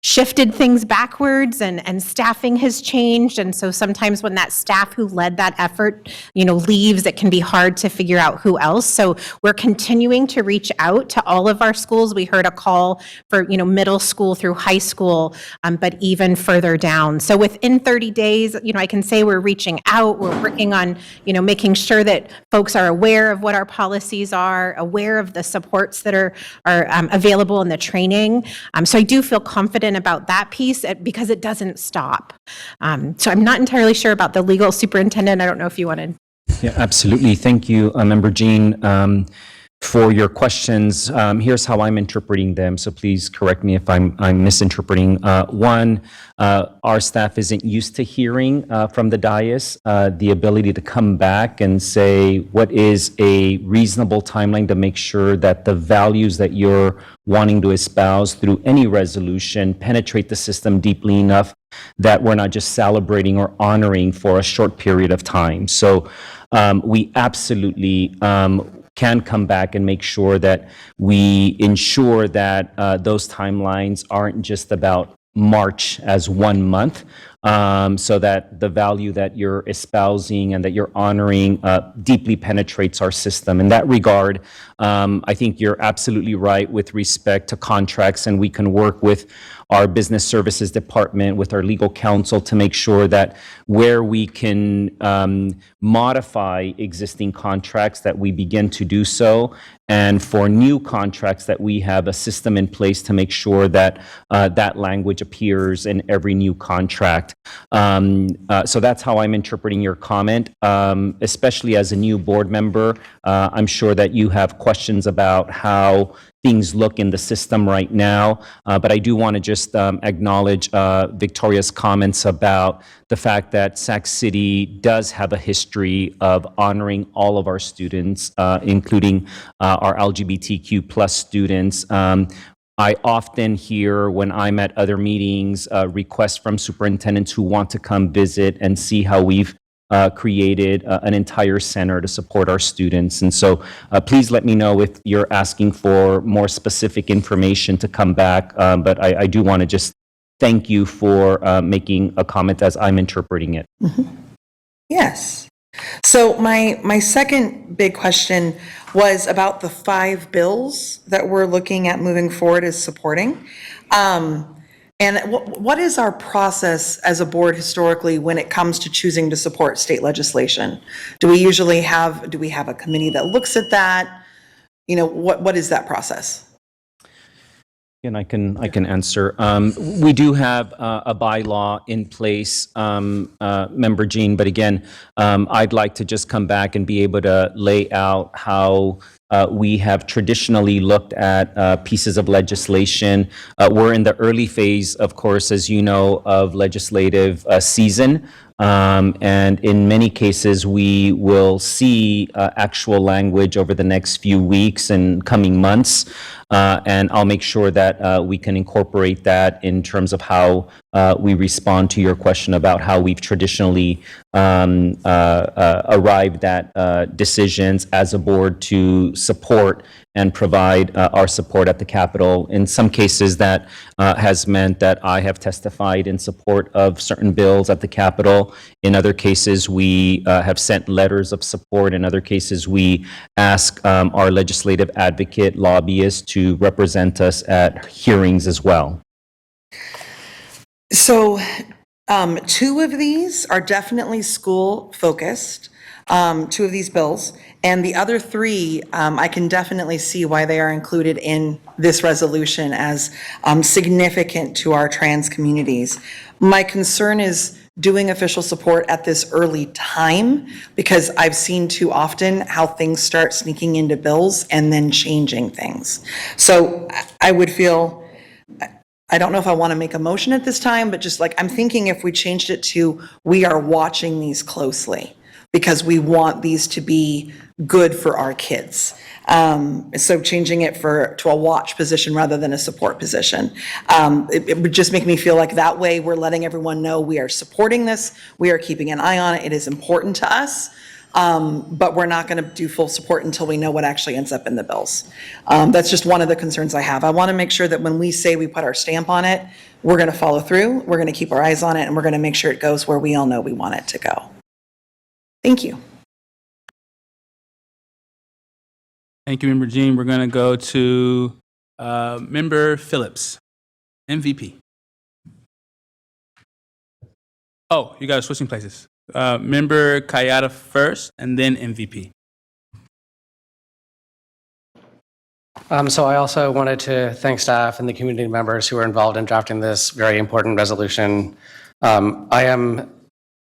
shifted things backwards, and staffing has changed. And so sometimes when that staff who led that effort, leaves, it can be hard to figure out who else. So we're continuing to reach out to all of our schools. We heard a call for, middle school through high school, but even further down. So within 30 days, I can say we're reaching out, we're working on, making sure that folks are aware of what our policies are, aware of the supports that are available in the training. So I do feel confident about that piece because it doesn't stop. So I'm not entirely sure about the legal superintendent. I don't know if you wanted. Yeah, absolutely. Thank you, Member Jean, for your questions. Here's how I'm interpreting them, so please correct me if I'm misinterpreting. One, our staff isn't used to hearing from the dais the ability to come back and say what is a reasonable timeline to make sure that the values that you're wanting to espouse through any resolution penetrate the system deeply enough that we're not just celebrating or honoring for a short period of time. So we absolutely can come back and make sure that we ensure that those timelines aren't just about March as 1 month, so that the value that you're espousing and that you're honoring deeply penetrates our system. In that regard, I think you're absolutely right with respect to contracts, and we can work with our business services department, with our legal counsel, to make sure that where we can modify existing contracts, that we begin to do so. And for new contracts, that we have a system in place to make sure that that language appears in every new contract. So that's how I'm interpreting your comment, especially as a new board member. I'm sure that you have questions about how things look in the system right now, but I do want to just acknowledge Victoria's comments about the fact that Sac City does have a history of honoring all of our students, including our LGBTQ plus students. I often hear, when I'm at other meetings, requests from superintendents who want to come visit and see how we've created an entire center to support our students. And so please let me know if you're asking for more specific information to come back. But I do want to just thank you for making a comment as I'm interpreting it. Mm-hmm. Yes. So my second big question was about the 5 bills that we're looking at moving forward as supporting. And what is our process as a board historically when it comes to choosing to support state legislation? Do we have a committee that looks at that? What is that process? And I can answer. We do have a bylaw in place, Member Jean, but again, I'd like to just come back and be able to lay out how we have traditionally looked at pieces of legislation. We're in the early phase, of course, as you know, of legislative season. And in many cases, we will see actual language over the next few weeks and coming months. And I'll make sure that we can incorporate that in terms of how we respond to your question about how we've traditionally arrived at decisions as a board to support and provide our support at the Capitol. In some cases, that has meant that I have testified in support of certain bills at the Capitol. In other cases, we have sent letters of support. In other cases, we ask our legislative advocate lobbyists to represent us at hearings as well. So 2 of these are definitely school-focused, 2 of these bills, and the other 3, I can definitely see why they are included in this resolution as significant to our trans communities. My concern is doing official support at this early time, because I've seen too often how things start sneaking into bills and then changing things. So I would feel, I don't know if I want to make a motion at this time, but just like, I'm thinking if we changed it to, we are watching these closely because we want these to be good for our kids. So changing it to a watch position rather than a support position. It would just make me feel like that way we're letting everyone know we are supporting this, we are keeping an eye on it, it is important to us. But we're not going to do full support until we know what actually ends up in the bills. That's just one of the concerns I have. I want to make sure that when we say we put our stamp on it, we're going to follow through, we're going to keep our eyes on it, and we're going to make sure it goes where we all know we want it to go. Thank you. Thank you, Member Jean. We're going to go to Member Phillips, MVP. Oh, you guys are switching places. Member Kayada first, and then MVP. So I also wanted to thank staff and the community members who were involved in drafting this very important resolution. I am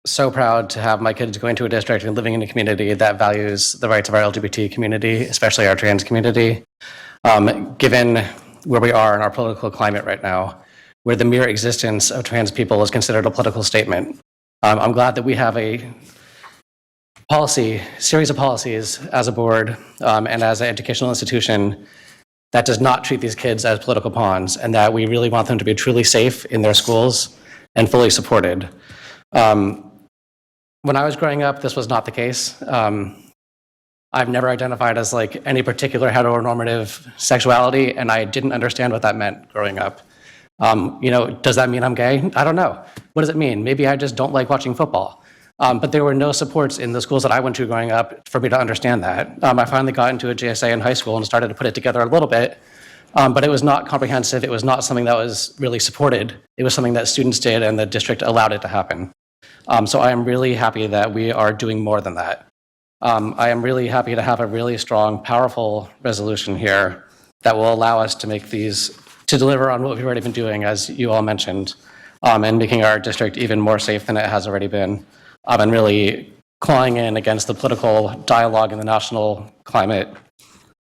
so proud to have my kids going to a district and living in a community that values the rights of our LGBT community, especially our trans community. Given where we are in our political climate right now, where the mere existence of trans people is considered a political statement, I'm glad that we have a series of policies as a board and as an educational institution that does not treat these kids as political pawns, and that we really want them to be truly safe in their schools and fully supported. When I was growing up, this was not the case. I've never identified as like any particular heteronormative sexuality, and I didn't understand what that meant growing up. Does that mean I'm gay? I don't know. What does it mean? Maybe I just don't like watching football. But there were no supports in the schools that I went to growing up for me to understand that. I finally got into a JSA in high school and started to put it together a little bit, but it was not comprehensive. It was not something that was really supported. It was something that students did and the district allowed it to happen. So I am really happy that we are doing more than that. I am really happy to have a really strong, powerful resolution here that will allow us to make these, to deliver on what we've already been doing, as you all mentioned, and making our district even more safe than it has already been, and really clawing in against the political dialogue in the national climate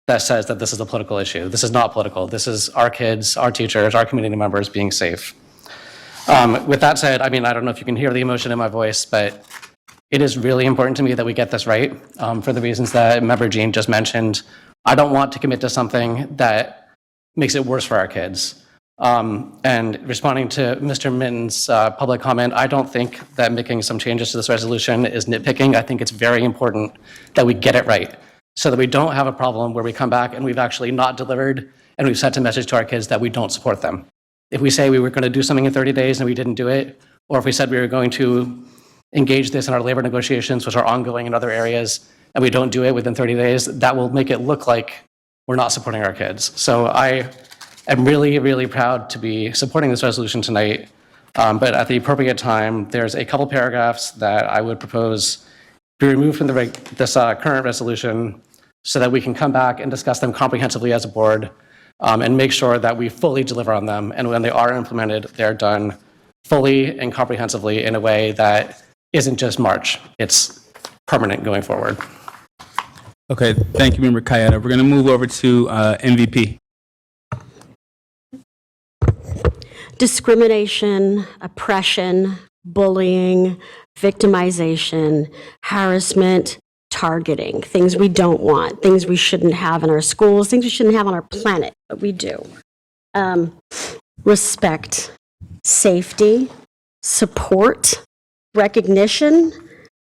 that says that this is a political issue. This is not political. This is our kids, our teachers, our community members being safe. With that said, I don't know if you can hear the emotion in my voice, but it is really important to me that we get this right for the reasons that Member Jean just mentioned. I don't want to commit to something that makes it worse for our kids. And responding to Mr. Minton's public comment, I don't think that making some changes to this resolution is nitpicking. I think it's very important that we get it right so that we don't have a problem where we come back and we've actually not delivered and we've sent a message to our kids that we don't support them. If we say we were going to do something in 30 days and we didn't do it, or if we said we were going to engage this in our labor negotiations, which are ongoing in other areas, and we don't do it within 30 days, that will make it look like we're not supporting our kids. So I am really, really proud to be supporting this resolution tonight. But at the appropriate time, there's a couple paragraphs that I would propose be removed from this current resolution so that we can come back and discuss them comprehensively as a board and make sure that we fully deliver on them. And when they are implemented, they're done fully and comprehensively in a way that isn't just March, it's permanent going forward. Okay, thank you, Member Kayada. We're going to move over to MVP. Discrimination, oppression, bullying, victimization, harassment, targeting, things we don't want, things we shouldn't have in our schools, things we shouldn't have on our planet, but we do. Respect, safety, support, recognition,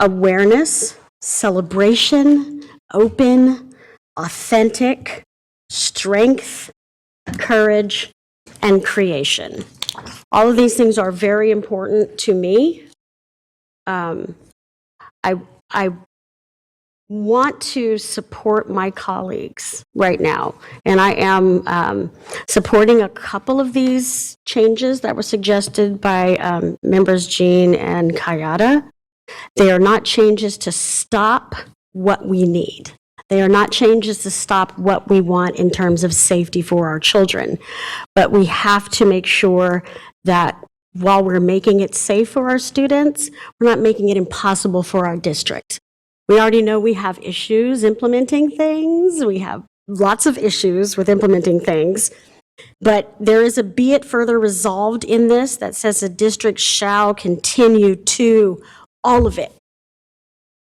awareness, celebration, open, authentic, strength, courage, and creation. All of these things are very important to me. I want to support my colleagues right now, and I am supporting a couple of these changes that were suggested by members Jean and Kayada. They are not changes to stop what we need. They are not changes to stop what we want in terms of safety for our children. But we have to make sure that while we're making it safe for our students, we're not making it impossible for our district. We already know we have issues implementing things. We have lots of issues with implementing things. But there is a be it further resolved in this that says the district shall continue to all of it.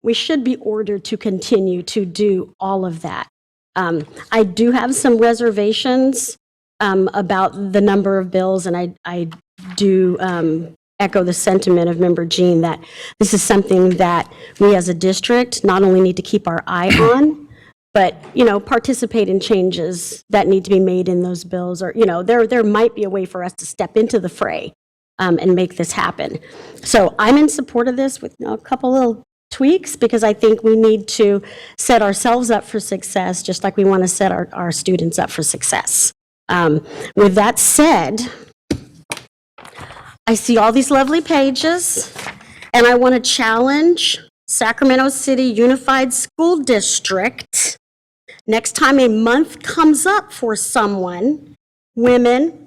We should be ordered to continue to do all of that. I do have some reservations about the number of bills, and I do echo the sentiment of Member Jean that this is something that we as a district not only need to keep our eye on, but, participate in changes that need to be made in those bills, or, there might be a way for us to step into the fray and make this happen. So I'm in support of this with a couple little tweaks, because I think we need to set ourselves up for success just like we want to set our students up for success. With that said, I see all these lovely pages, and I want to challenge Sacramento City Unified School District. Next time a month comes up for someone, women,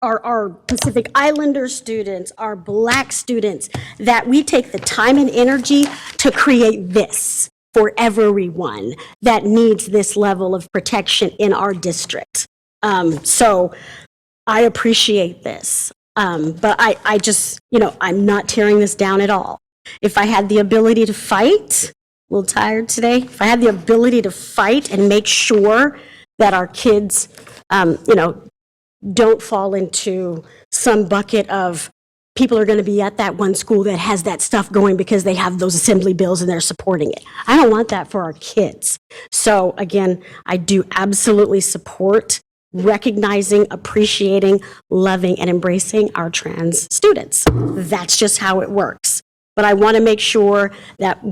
our Pacific Islander students, our Black students, that we take the time and energy to create this for everyone that needs this level of protection in our district. So I appreciate this, but I just, I'm not tearing this down at all. If I had the ability to fight, a little tired today, if I had the ability to fight and make sure that our kids, don't fall into some bucket of people are going to be at that one school that has that stuff going because they have those assembly bills and they're supporting it. I don't want that for our kids. So again, I do absolutely support recognizing, appreciating, loving, and embracing our trans students. That's just how it works. But I want to make sure that,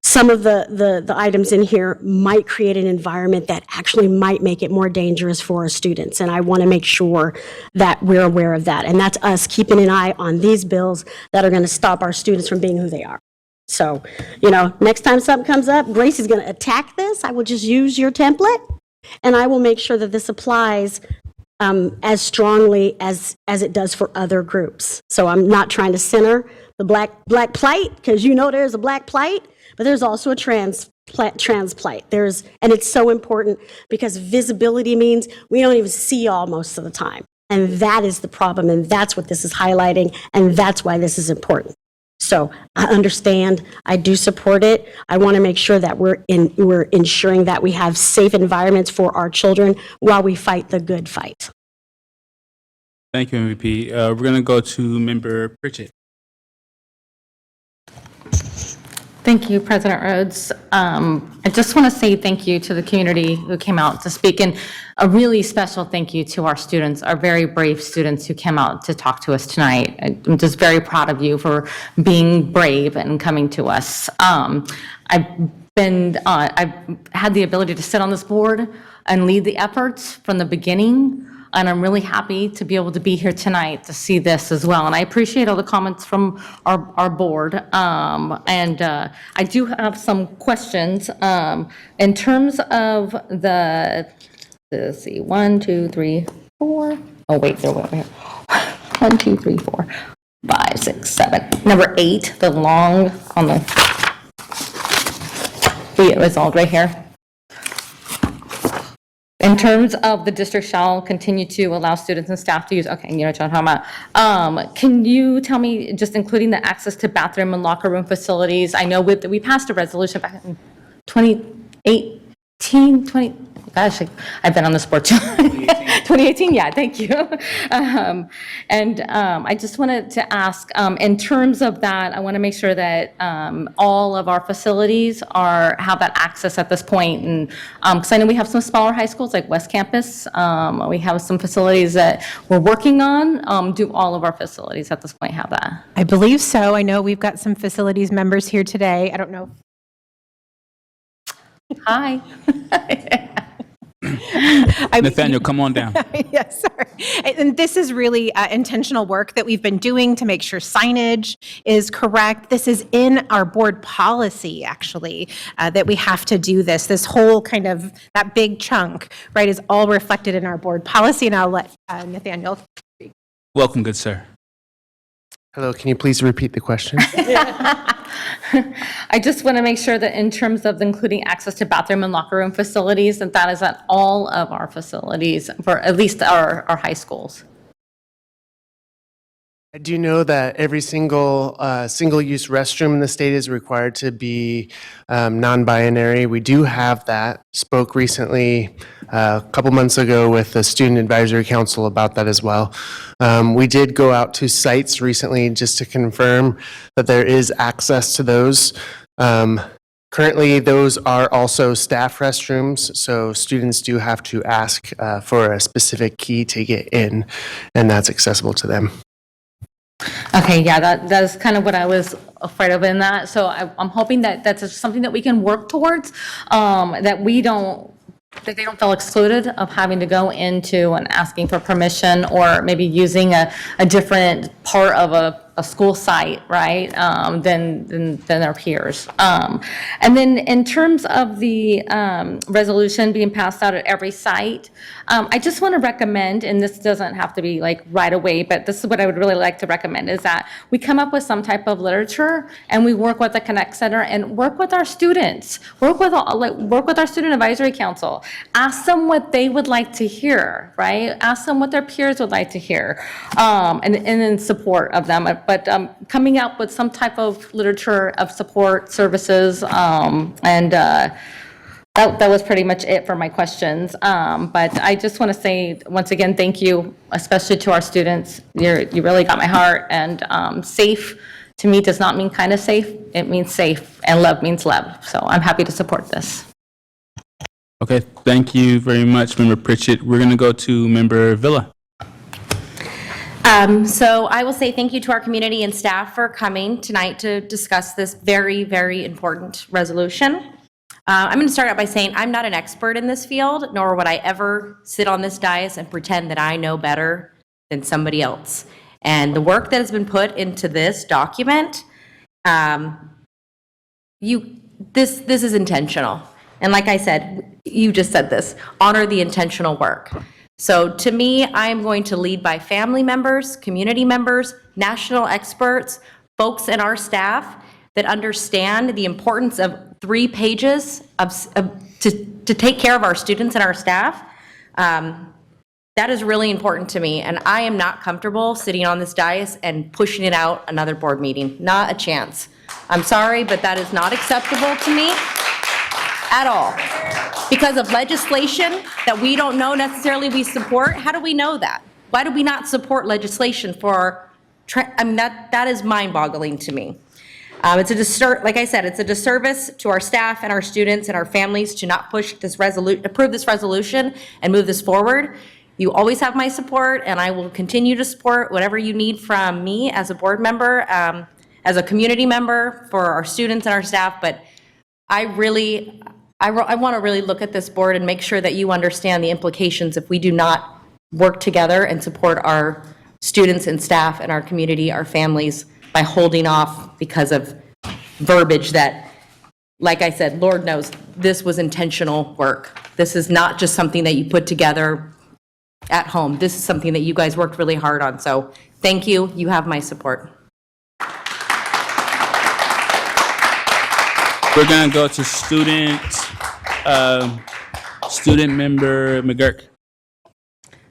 some of the items in here might create an environment that actually might make it more dangerous for our students. And I want to make sure that we're aware of that. And that's us keeping an eye on these bills that are going to stop our students from being who they are. So, next time something comes up, Grace is going to attack this. I will just use your template, and I will make sure that this applies as strongly as it does for other groups. So I'm not trying to center the black plight, because there's a black plight, but there's also a trans plight. And it's so important because visibility means we don't even see y'all most of the time. And that is the problem, and that's what this is highlighting, and that's why this is important. So I understand, I do support it. I want to make sure that we're ensuring that we have safe environments for our children while we fight the good fight. Thank you, MVP. We're going to go to Member Pritchett. Thank you, President Rhodes. I just want to say thank you to the community who came out to speak, and a really special thank you to our students, our very brave students who came out to talk to us tonight. I'm just very proud of you for being brave and coming to us. I've had the ability to sit on this board and lead the efforts from the beginning, and I'm really happy to be able to be here tonight to see this as well. And I appreciate all the comments from our board. I do have some questions in terms of let's see, 1, 2, 3, 4. Oh, wait, there we go. 1, 2, 3, 4, 5, 6, 7. Number 8, the long on the. Be it resolved right here. In terms of the district shall continue to allow students and staff to use, okay, you know what I'm talking about. Can you tell me, just including the access to bathroom and locker room facilities? I know we passed a resolution back in 2018, gosh, I've been on this board too. 2018, yeah, thank you. I just wanted to ask, in terms of that, I want to make sure that all of our facilities have that access at this point. And because I know we have some smaller high schools like West Campus, we have some facilities that we're working on. Do all of our facilities at this point have that? I believe so. I know we've got some facilities members here today. I don't know. Hi. Nathaniel, come on down. Yes, sorry. And this is really intentional work that we've been doing to make sure signage is correct. This is in our board policy, actually, that we have to do this. This whole kind of, that big chunk, right, is all reflected in our board policy, and I'll let Nathaniel speak. Welcome, good sir. Hello, can you please repeat the question? I just want to make sure that in terms of including access to bathroom and locker room facilities, that is at all of our facilities, for at least our high schools. I do know that every single single-use restroom in the state is required to be non-binary. We do have that. Spoke recently, a couple months ago, with the Student Advisory Council about that as well. We did go out to sites recently just to confirm that there is access to those. Currently, those are also staff restrooms, so students do have to ask for a specific key to get in, and that's accessible to them. Okay, yeah, that's kind of what I was afraid of in that. So I'm hoping that that's something that we can work towards, that they don't feel excluded of having to go into and asking for permission, or maybe using a different part of a school site, right, than their peers. And then in terms of the resolution being passed out at every site, I just want to recommend, and this doesn't have to be like right away, but this is what I would really like to recommend, is that we come up with some type of literature and we work with the Connect Center and work with our students, work with our Student Advisory Council, ask them what they would like to hear, right? Ask them what their peers would like to hear, and in support of them. But coming up with some type of literature of support services, that was pretty much it for my questions. But I just want to say, once again, thank you, especially to our students. You really got my heart. And safe, to me, does not mean kind of safe. It means safe, and love means love. So I'm happy to support this. Okay, thank you very much, Member Pritchett. We're going to go to Member Villa. So I will say thank you to our community and staff for coming tonight to discuss this very, very important resolution. I'm going to start out by saying I'm not an expert in this field, nor would I ever sit on this dais and pretend that I know better than somebody else. And the work that has been put into this document, this is intentional. And like I said, you just said this, honor the intentional work. So to me, I am going to lead by family members, community members, national experts, folks in our staff that understand the importance of 3 pages to take care of our students and our staff. That is really important to me, and I am not comfortable sitting on this dais and pushing it out another board meeting. Not a chance. I'm sorry, but that is not acceptable to me at all. Because of legislation that we don't know necessarily we support, how do we know that? Why do we not support legislation for, that is mind-boggling to me. It's like I said, it's a disservice to our staff and our students and our families to not approve this resolution and move this forward. You always have my support, and I will continue to support whatever you need from me as a board member, as a community member for our students and our staff, but I want to really look at this board and make sure that you understand the implications if we do not work together and support our students and staff and our community, our families, by holding off because of verbiage that, like I said, Lord knows, this was intentional work. This is not just something that you put together at home. This is something that you guys worked really hard on. So thank you. You have my support. We're going to go to student member McGurk.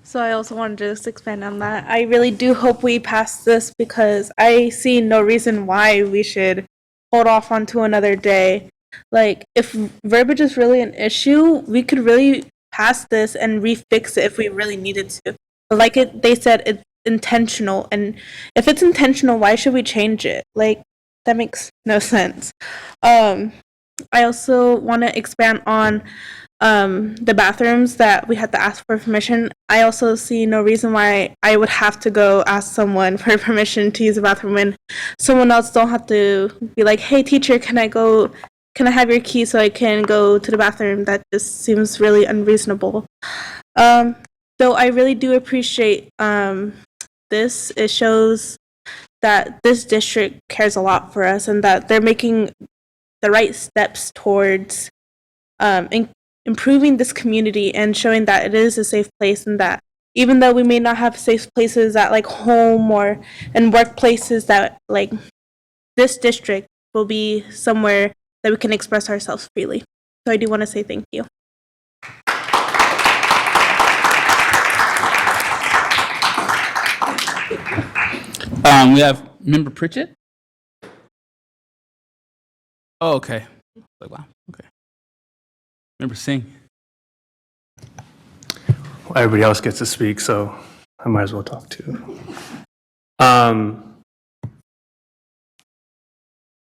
So I also wanted to just expand on that. I really do hope we pass this because I see no reason why we should hold off onto another day. Like, if verbiage is really an issue, we could really pass this and refix it if we really needed to. But like they said, it's intentional. And if it's intentional, why should we change it? Like, that makes no sense. I also want to expand on the bathrooms that we had to ask for permission. I also see no reason why I would have to go ask someone for permission to use the bathroom when someone else don't have to be like, hey teacher, can I have your key so I can go to the bathroom? That just seems really unreasonable. Though I really do appreciate this. It shows that this district cares a lot for us and that they're making the right steps towards improving this community and showing that it is a safe place, and that even though we may not have safe places at like home or in workplaces, that like this district will be somewhere that we can express ourselves freely. So I do want to say thank you. We have Member Pritchett. Oh, okay. Like, wow. Okay. Member Singh. Well, everybody else gets to speak, so I might as well talk too.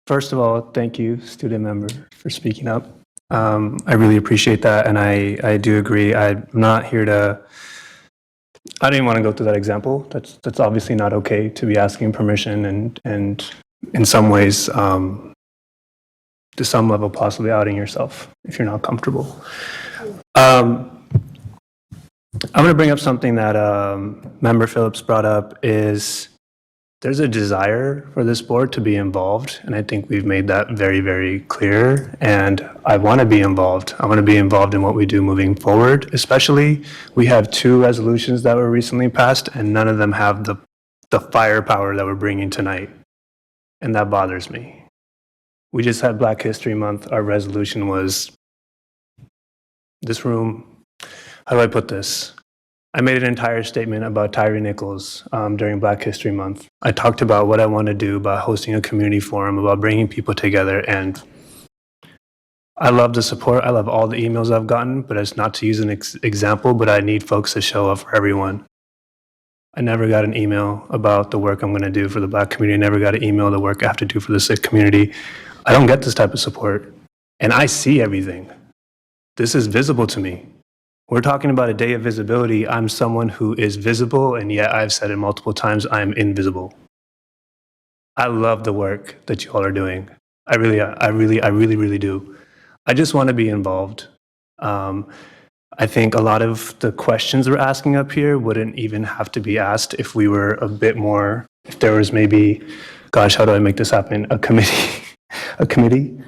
First of all, thank you, student member, for speaking up. I really appreciate that, and I do agree. I'm not here to. I didn't want to go through that example. That's obviously not okay to be asking permission and in some ways, to some level, possibly outing yourself if you're not comfortable. I'm going to bring up something that Member Phillips brought up. Is there's a desire for this board to be involved, and I think we've made that very, very clear, and I want to be involved. I want to be involved in what we do moving forward, especially we have 2 resolutions that were recently passed, and none of them have the firepower that we're bringing tonight, and that bothers me. We just had Black History Month. Our resolution was this room. How do I put this? I made an entire statement about Tyree Nichols during Black History Month. I talked about what I want to do about hosting a community forum, about bringing people together, and I love the support. I love all the emails I've gotten, but it's not to use an example, but I need folks to show up for everyone. I never got an email about the work I'm going to do for the Black community. I never got an email the work I have to do for the Sikh community. I don't get this type of support, and I see everything. This is visible to me. We're talking about a day of visibility. I'm someone who is visible, and yet I've said it multiple times, I'm invisible. I love the work that you all are doing. I really do. I just want to be involved. I think a lot of the questions we're asking up here wouldn't even have to be asked if we were a bit more, if there was maybe, gosh, how do I make this happen? A committee,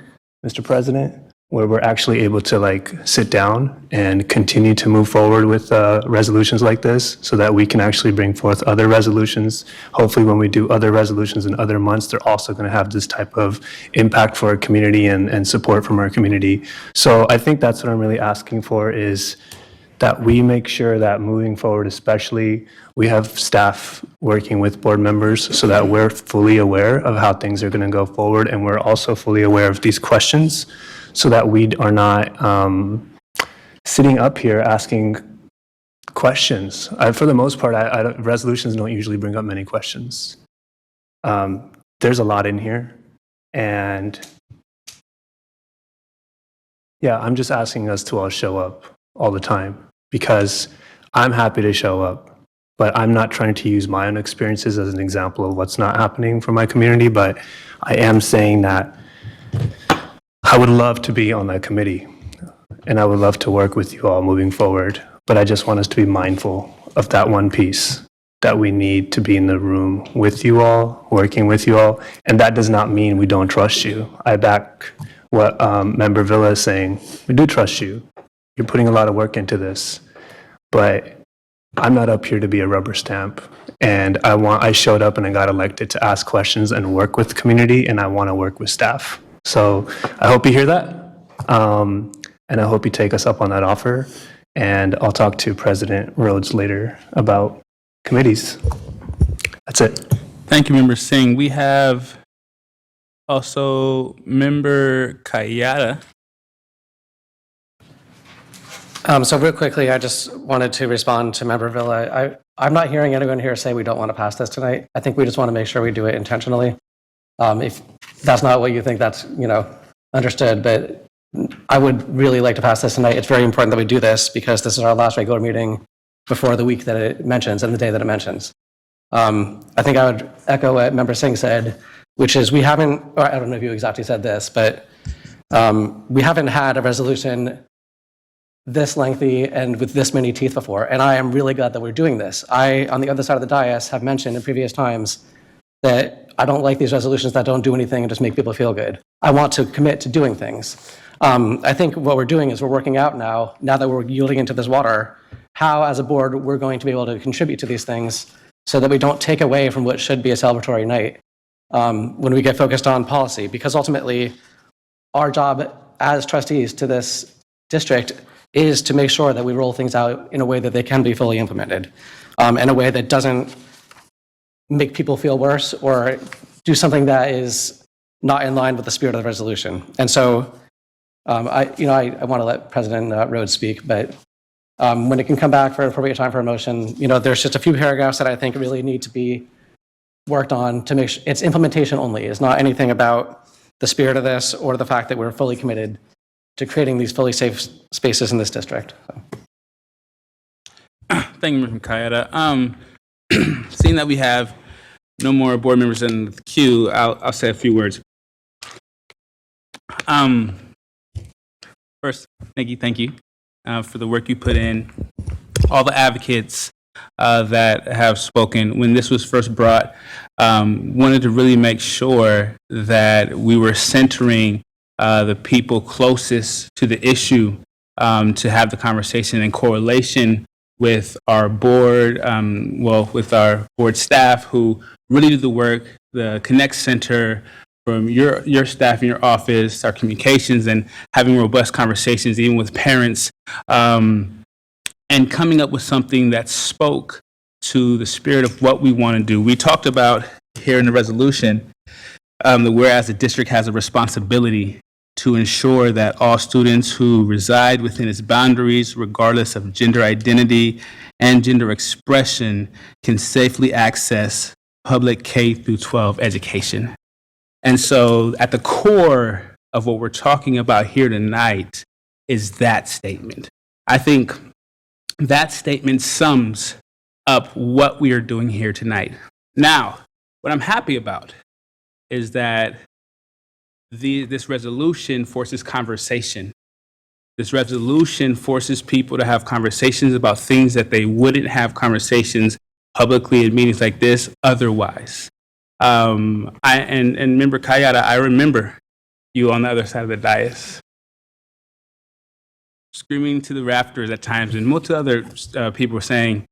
Mr. President, where we're actually able to like sit down and continue to move forward with resolutions like this so that we can actually bring forth other resolutions. Hopefully when we do other resolutions in other months, they're also going to have this type of impact for our community and support from our community. So I think that's what I'm really asking for, is that we make sure that moving forward, especially, we have staff working with board members so that we're fully aware of how things are going to go forward, and we're also fully aware of these questions, so that we are not sitting up here asking questions. For the most part, resolutions don't usually bring up many questions. There's a lot in here. And yeah, I'm just asking us to all show up all the time, because I'm happy to show up, but I'm not trying to use my own experiences as an example of what's not happening for my community. But I am saying that I would love to be on that committee, and I would love to work with you all moving forward. But I just want us to be mindful of that one piece, that we need to be in the room with you all, working with you all. And that does not mean we don't trust you. I back what Member Villa is saying. We do trust you. You're putting a lot of work into this. But I'm not up here to be a rubber stamp. And I showed up and I got elected to ask questions and work with the community, and I want to work with staff. So I hope you hear that. And I hope you take us up on that offer. And I'll talk to President Rhodes later about committees. That's it. Thank you, Member Singh. We have also Member Kayada. So real quickly, I just wanted to respond to Member Villa. I'm not hearing anyone here say we don't want to pass this tonight. I think we just want to make sure we do it intentionally. If that's not what you think, that's, understood, but I would really like to pass this tonight. It's very important that we do this because this is our last regular meeting before the week that it mentions and the day that it mentions. I think I would echo what Member Singh said, which is we haven't, or I don't know if you exactly said this, but we haven't had a resolution this lengthy and with this many teeth before. And I am really glad that we're doing this. I, on the other side of the dais, have mentioned in previous times that I don't like these resolutions that don't do anything and just make people feel good. I want to commit to doing things. I think what we're doing is we're working out now that we're yielding into this water, how as a board we're going to be able to contribute to these things so that we don't take away from what should be a celebratory night when we get focused on policy. Because ultimately, our job as trustees to this district is to make sure that we roll things out in a way that they can be fully implemented, in a way that doesn't make people feel worse or do something that is not in line with the spirit of the resolution. And so I want to let President Rhodes speak, but when it can come back for an appropriate time for a motion, there's just a few paragraphs that I think really need to be worked on to make sure it's implementation only. It's not anything about the spirit of this or the fact that we're fully committed to creating these fully safe spaces in this district. So. Thank you, Mr. Kayada. Seeing that we have no more board members in the queue, I'll say a few words. First, Nikki, thank you for the work you put in. All the advocates that have spoken. When this was first brought, wanted to really make sure that we were centering the people closest to the issue to have the conversation in correlation with our board, with our board staff who really do the work, the Connect Center, from your staff in your office, our communications, and having robust conversations even with parents, and coming up with something that spoke to the spirit of what we want to do. We talked about here in the resolution that whereas the district has a responsibility to ensure that all students who reside within its boundaries, regardless of gender identity and gender expression, can safely access public K through 12 education. And so at the core of what we're talking about here tonight is that statement. I think that statement sums up what we are doing here tonight. Now, what I'm happy about is that this resolution forces conversation. This resolution forces people to have conversations about things that they wouldn't have conversations publicly at meetings like this otherwise. And Member Kayada, I remember you on the other side of the dais, screaming to the rafters at times, and most other people were saying,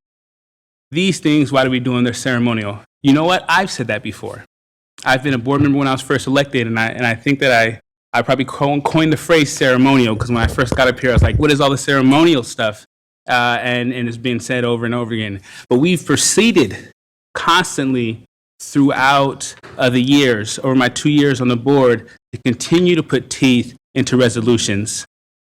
these things, why do we do them? They're ceremonial. You know what? I've said that before. I've been a board member when I was first elected, and I think that I probably coined the phrase ceremonial, because when I first got up here, I was like, what is all the ceremonial stuff? And it's been said over and over again. But we've proceeded constantly throughout the years, over my 2 years on the board, to continue to put teeth into resolutions.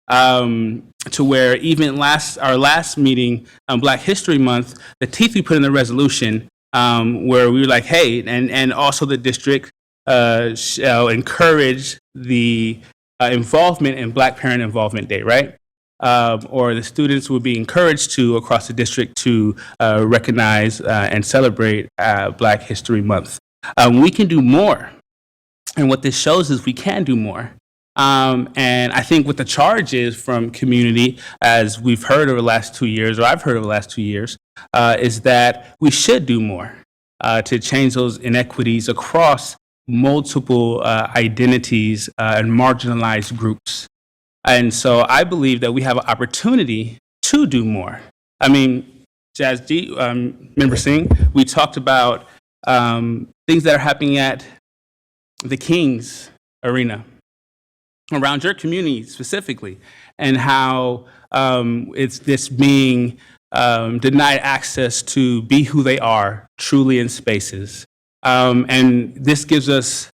To where even our last meeting, Black History Month, the teeth we put in the resolution, where we were like, hey, and also the district shall encourage the involvement in Black Parent Involvement Day, right? Or the students will be encouraged to, across the district, to recognize and celebrate Black History Month. We can do more. And what this shows is we can do more. And I think what the charge is from community, as we've heard over the last 2 years, or I've heard over the last 2 years, is that we should do more to change those inequities across multiple identities and marginalized groups. And so I believe that we have an opportunity to do more. I mean, Jazz-G, Member Singh, we talked about things that are happening at the Kings Arena. around your community specifically, and how it's this being denied access to be who they are truly in spaces. And this gives us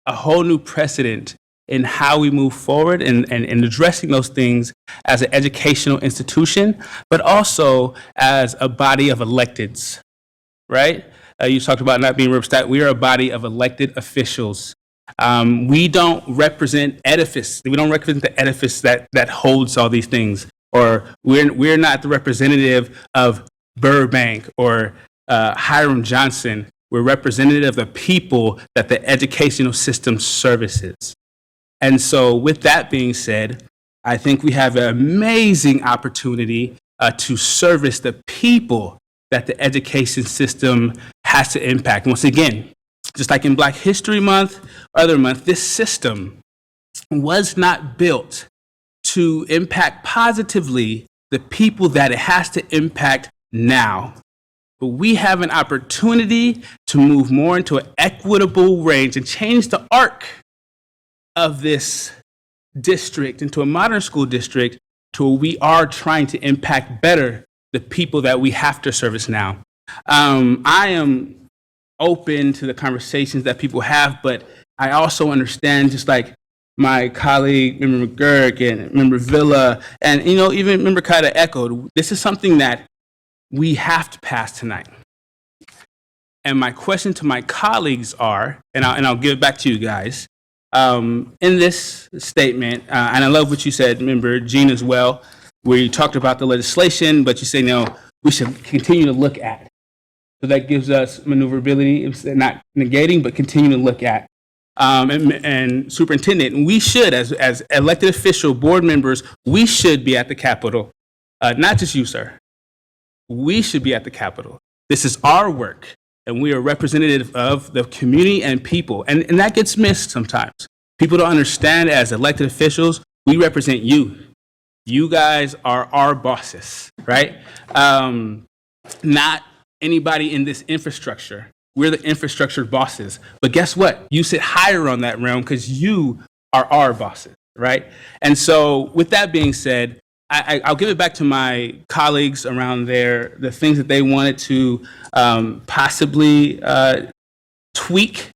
a whole new precedent in how we move forward and addressing those things as an educational institution, but also as a body of electeds, right? You talked about not being represented. We are a body of elected officials. We don't represent edifice. We don't represent the edifice that holds all these things. Or we're not the representative of Burbank or Hiram Johnson. We're representative of the people that the educational system services. And so with that being said, I think we have an amazing opportunity to service the people that the education system has to impact. Once again, just like in Black History Month, other month, this system was not built to impact positively the people that it has to impact now. But we have an opportunity to move more into an equitable range and change the arc of this district into a modern school district to where we are trying to impact better the people that we have to service now. I am open to the conversations that people have, but I also understand, just like my colleague, Member McGurk and Member Villa, and even Member Kida echoed, this is something that we have to pass tonight. And my question to my colleagues are, and I'll give it back to you guys, in this statement, and I love what you said, Member Jean, as well, where you talked about the legislation, but you say, no, we should continue to look at. So that gives us maneuverability. It's not negating, but continue to look at. And Superintendent, we should, as elected official board members, we should be at the Capitol. Not just you, sir. We should be at the Capitol. This is our work, and we are representative of the community and people. And that gets missed sometimes. People don't understand, as elected officials, we represent you. You guys are our bosses, right? Not anybody in this infrastructure. We're the infrastructure bosses. But guess what? You sit higher on that realm because you are our bosses, right? And so with that being said, I'll give it back to my colleagues around there, the things that they wanted to possibly tweak,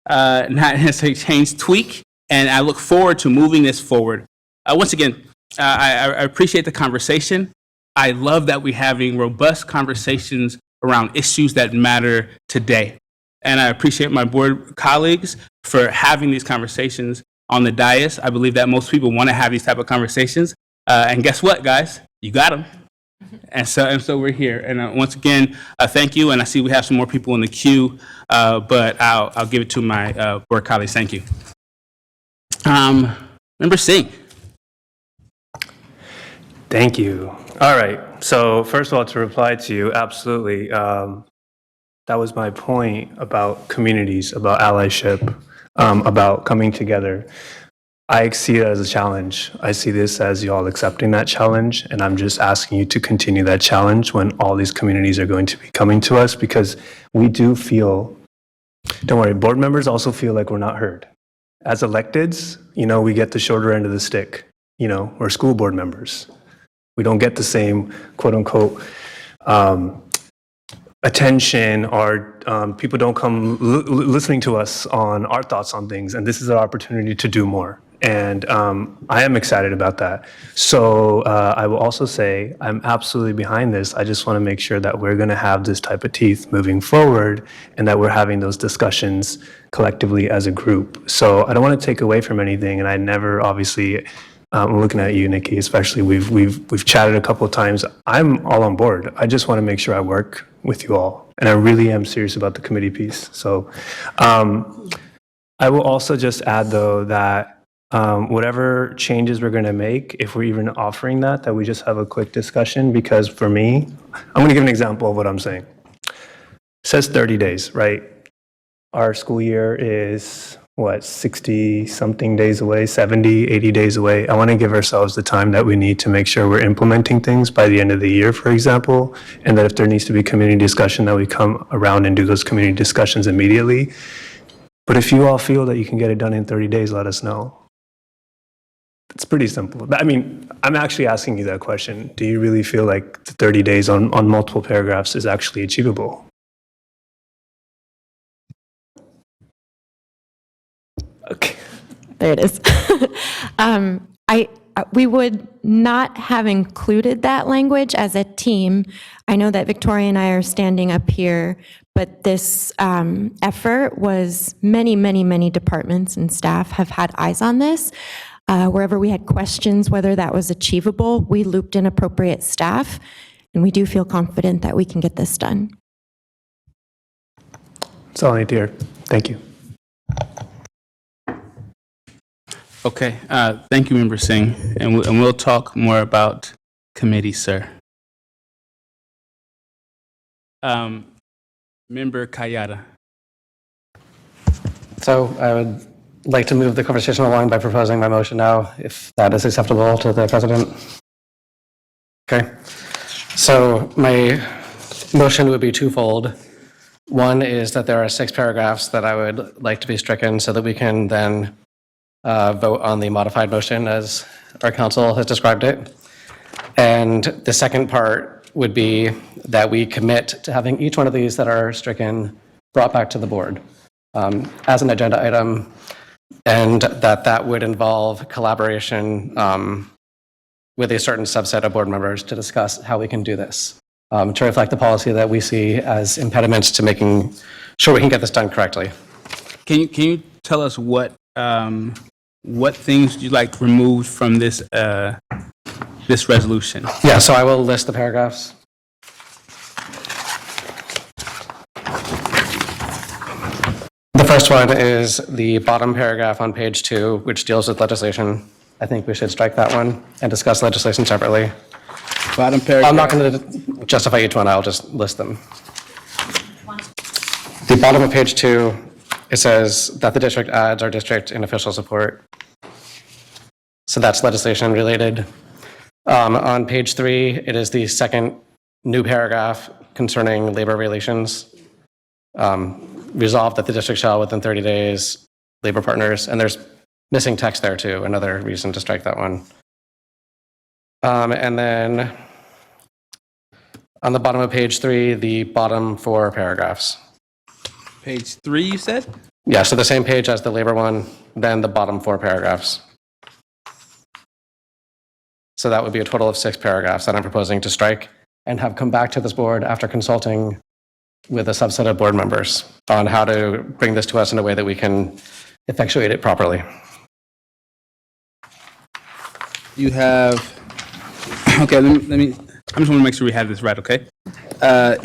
not necessarily change, tweak, and I look forward to moving this forward. Once again, I appreciate the conversation. I love that we're having robust conversations around issues that matter today. And I appreciate my board colleagues for having these conversations on the dais. I believe that most people want to have these type of conversations. And guess what, guys? You got them. And so we're here. And once again, thank you. And I see we have some more people in the queue, but I'll give it to my board colleagues. Thank you. Member Singh. Thank you. All right. So first of all, to reply to you, absolutely. That was my point about communities, about allyship, about coming together. I see it as a challenge. I see this as y'all accepting that challenge, and I'm just asking you to continue that challenge when all these communities are going to be coming to us, because we do feel, don't worry, board members also feel like we're not heard. As electeds, we get the shorter end of the stick. We're school board members. We don't get the same quote unquote attention, or people don't come listening to us on our thoughts on things, and this is our opportunity to do more. And I am excited about that. So I will also say I'm absolutely behind this. I just want to make sure that we're going to have this type of teeth moving forward, and that we're having those discussions collectively as a group. So I don't want to take away from anything, and I never, obviously, I'm looking at you, Nikki, especially. We've chatted a couple of times. I'm all on board. I just want to make sure I work with you all, and I really am serious about the committee piece. So I will also just add, though, that whatever changes we're going to make, if we're even offering that we just have a quick discussion, because for me, I'm going to give an example of what I'm saying. It says 30 days, right? Our school year is, 60-something days away, 70, 80 days away. I want to give ourselves the time that we need to make sure we're implementing things by the end of the year, for example, and that if there needs to be community discussion, that we come around and do those community discussions immediately. But if you all feel that you can get it done in 30 days, let us know. It's pretty simple. I mean, I'm actually asking you that question. Do you really feel like the 30 days on multiple paragraphs is actually achievable? Okay. There it is. We would not have included that language as a team. I know that Victoria and I are standing up here, but this effort was many departments and staff have had eyes on this. Wherever we had questions whether that was achievable, we looped in appropriate staff, and we do feel confident that we can get this done. That's all I need to hear. Thank you. Okay, thank you, Member Singh, and we'll talk more about committee, sir. Member Kayada. So I would like to move the conversation along by proposing my motion now, if that is acceptable to the president. Okay. So my motion would be twofold. One is that there are 6 paragraphs that I would like to be stricken so that we can then vote on the modified motion as our council has described it. And the second part would be that we commit to having each one of these that are stricken brought back to the board as an agenda item, and that would involve collaboration with a certain subset of board members to discuss how we can do this, to reflect the policy that we see as impediments to making sure we can get this done correctly. Can you tell us what things you'd like removed from this this resolution? Yeah, so I will list the paragraphs. The first one is the bottom paragraph on page 2, which deals with legislation. I think we should strike that one and discuss legislation separately. Bottom paragraph. I'm not going to justify each one, I'll just list them. The bottom of page 2, it says that the district adds our district in official support. So that's legislation related. On page 3, it is the second new paragraph concerning labor relations. Resolve that the district shall, within 30 days, labor partners, and there's missing text there too, another reason to strike that one. And then on the bottom of page 3, the bottom 4 paragraphs. Page 3, you said? Yeah, so the same page as the labor one, then the bottom 4 paragraphs. So that would be a total of 6 paragraphs that I'm proposing to strike and have come back to this board after consulting with a subset of board members on how to bring this to us in a way that we can effectuate it properly. You have, okay, let me I just want to make sure we have this right, okay? Board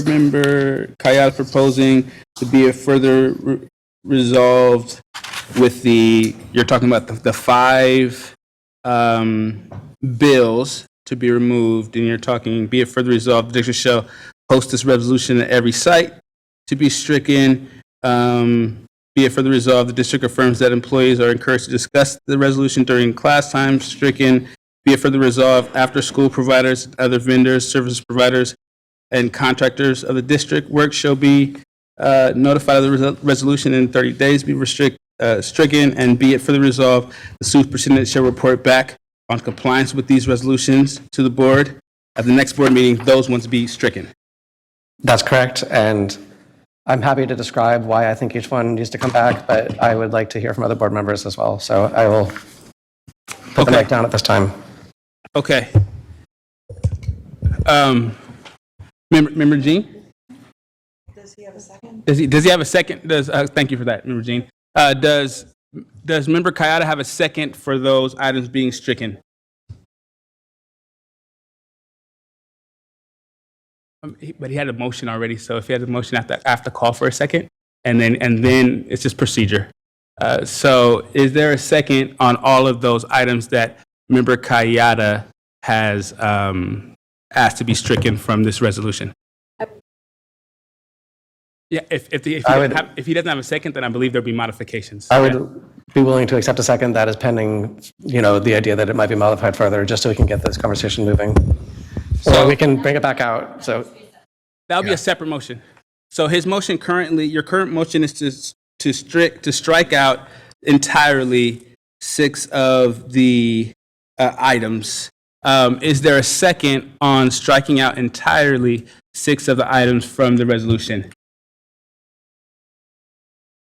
member Kayada proposing to be a further resolved with you're talking about the 5 bills to be removed, and you're talking, be it further resolved, the district shall post this resolution at every site to be stricken. Be it further resolved, the district affirms that employees are encouraged to discuss the resolution during class time, stricken. Be it further resolved, after-school providers, other vendors, service providers, and contractors of the district work shall be notified of the resolution in 30 days, be stricken. And be it further resolved, the superintendent shall report back on compliance with these resolutions to the board. At the next board meeting, those ones be stricken. That's correct, and I'm happy to describe why I think each one needs to come back, but I would like to hear from other board members as well, so I will put the mic down at this time. Okay. Member Jean? Does he have a second? Does he have a second? Thank you for that, Member Jean. Does Member Kayada have a second for those items being stricken? But he had a motion already, so if he had a motion, after call for a second, and then it's just procedure. So is there a second on all of those items that Member Kayada has asked to be stricken from this resolution? Yeah, if he doesn't have a second, then I believe there'll be modifications. I would be willing to accept a second. That is pending, the idea that it might be modified further, just so we can get this conversation moving. So we can bring it back out. So that'll be a separate motion. So his motion currently, your current motion is to strike out entirely 6 of the items. Is there a second on striking out entirely 6 of the items from the resolution?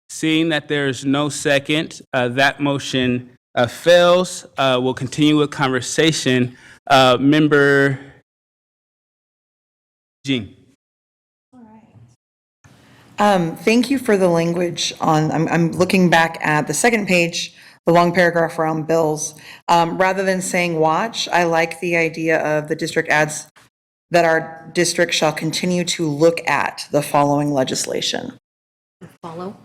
Seeing that there's no second, that motion fails. We'll continue with conversation. Member Jean. Thank you for the language on, I'm looking back at the second page, the long paragraph around bills. Rather than saying watch, I like the idea of the district adds that our district shall continue to look at the following legislation. Follow.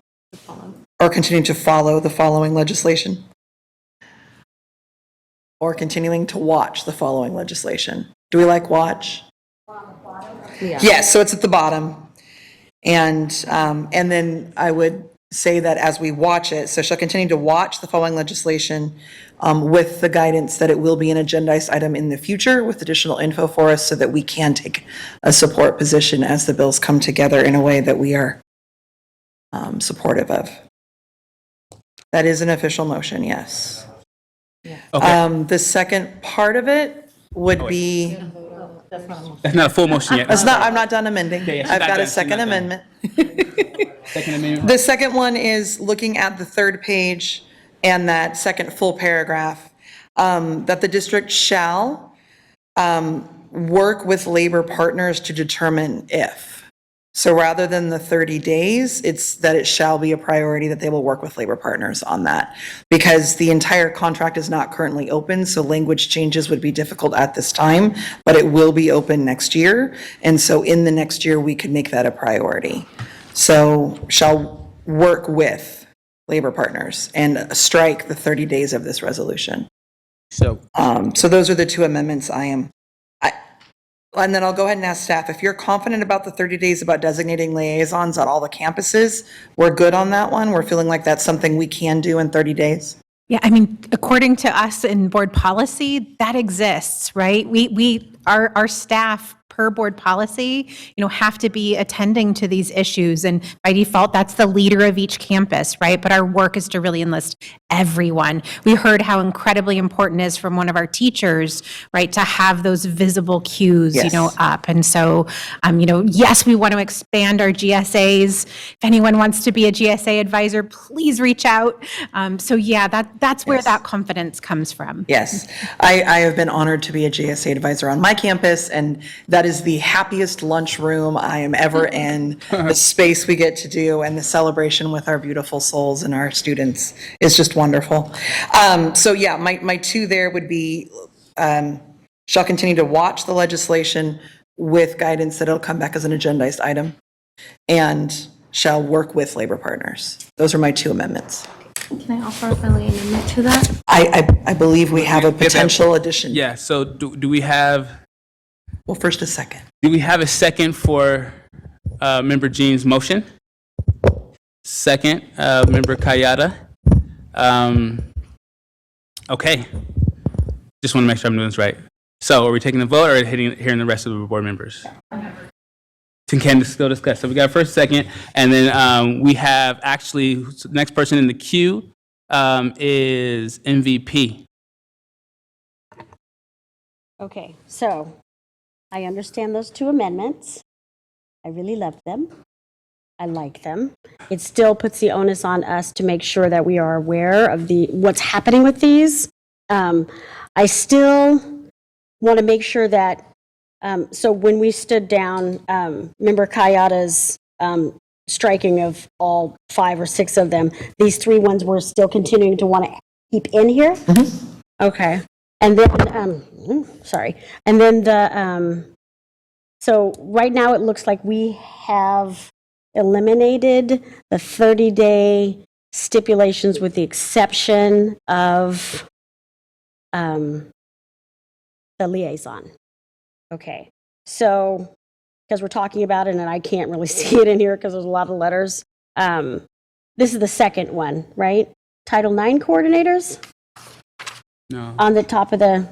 Or continue to follow the following legislation. Or continuing to watch the following legislation. Do we like watch? Yeah. Yes, so it's at the bottom. And then I would say that as we watch it, so shall continue to watch the following legislation with the guidance that it will be an agendized item in the future with additional info for us so that we can take a support position as the bills come together in a way that we are supportive of. That is an official motion, yes. Okay. The second part of it would be, That's not a full motion yet. I'm not done amending. Yeah, she's I've not got done. a She's second not done. amendment. Second amendment. The second one is looking at the third page and that second full paragraph, that the district shall work with labor partners to determine if. So rather than the 30 days, it's that it shall be a priority that they will work with labor partners on that. Because the entire contract is not currently open, so language changes would be difficult at this time, but it will be open next year. And so in the next year, we could make that a priority. So shall work with labor partners and strike the 30 days of this resolution. So those are the two amendments and then I'll go ahead and ask staff, if you're confident about the 30 days about designating liaisons at all the campuses, we're good on that one? We're feeling like that's something we can do in 30 days? Yeah, I mean, according to us in board policy, that exists, right? Our staff per board policy, have to be attending to these issues. And by default, that's the leader of each campus, right? But our work is to really enlist everyone. We heard how incredibly important it is from one of our teachers, right, to have those visible cues, Yes. up. And so, yes, we want to expand our GSAs. If anyone wants to be a GSA advisor, please reach out. So yeah, that's where that confidence comes from. Yes, I have been honored to be a GSA advisor on my campus, and that is the happiest lunchroom I am ever in. The space we get to do and the celebration with our beautiful souls and our students is just wonderful. So yeah, my two there would be, shall continue to watch the legislation with guidance that it'll come back as an agendized item, and shall work with labor partners. Those are my two amendments. Can I offer a friendly amendment to that? I believe we have a potential addition. Yeah, so do we have, Well, first a second. do we have a second for Member Jean's motion? Second, Member Kayada. Okay. Just want to make sure I'm doing this right. So are we taking the vote or are we hearing the rest of the board members? Can still discuss. So we got first, second, and then we have actually, the next person in the queue is MVP. Okay, so I understand those two amendments. I really love them. I like them. It still puts the onus on us to make sure that we are aware of what's happening with these. I still want to make sure that, so when we stood down, Member Kayada's striking of all 5 or 6 of them, these 3 ones we're still continuing to want to keep in here? Okay. And then, sorry. And then so right now it looks like we have eliminated the 30-day stipulations with the exception of the liaison. Okay, so, because we're talking about it and I can't really see it in here because there's a lot of letters. This is the second one, right? Title IX coordinators? No. On the top of the...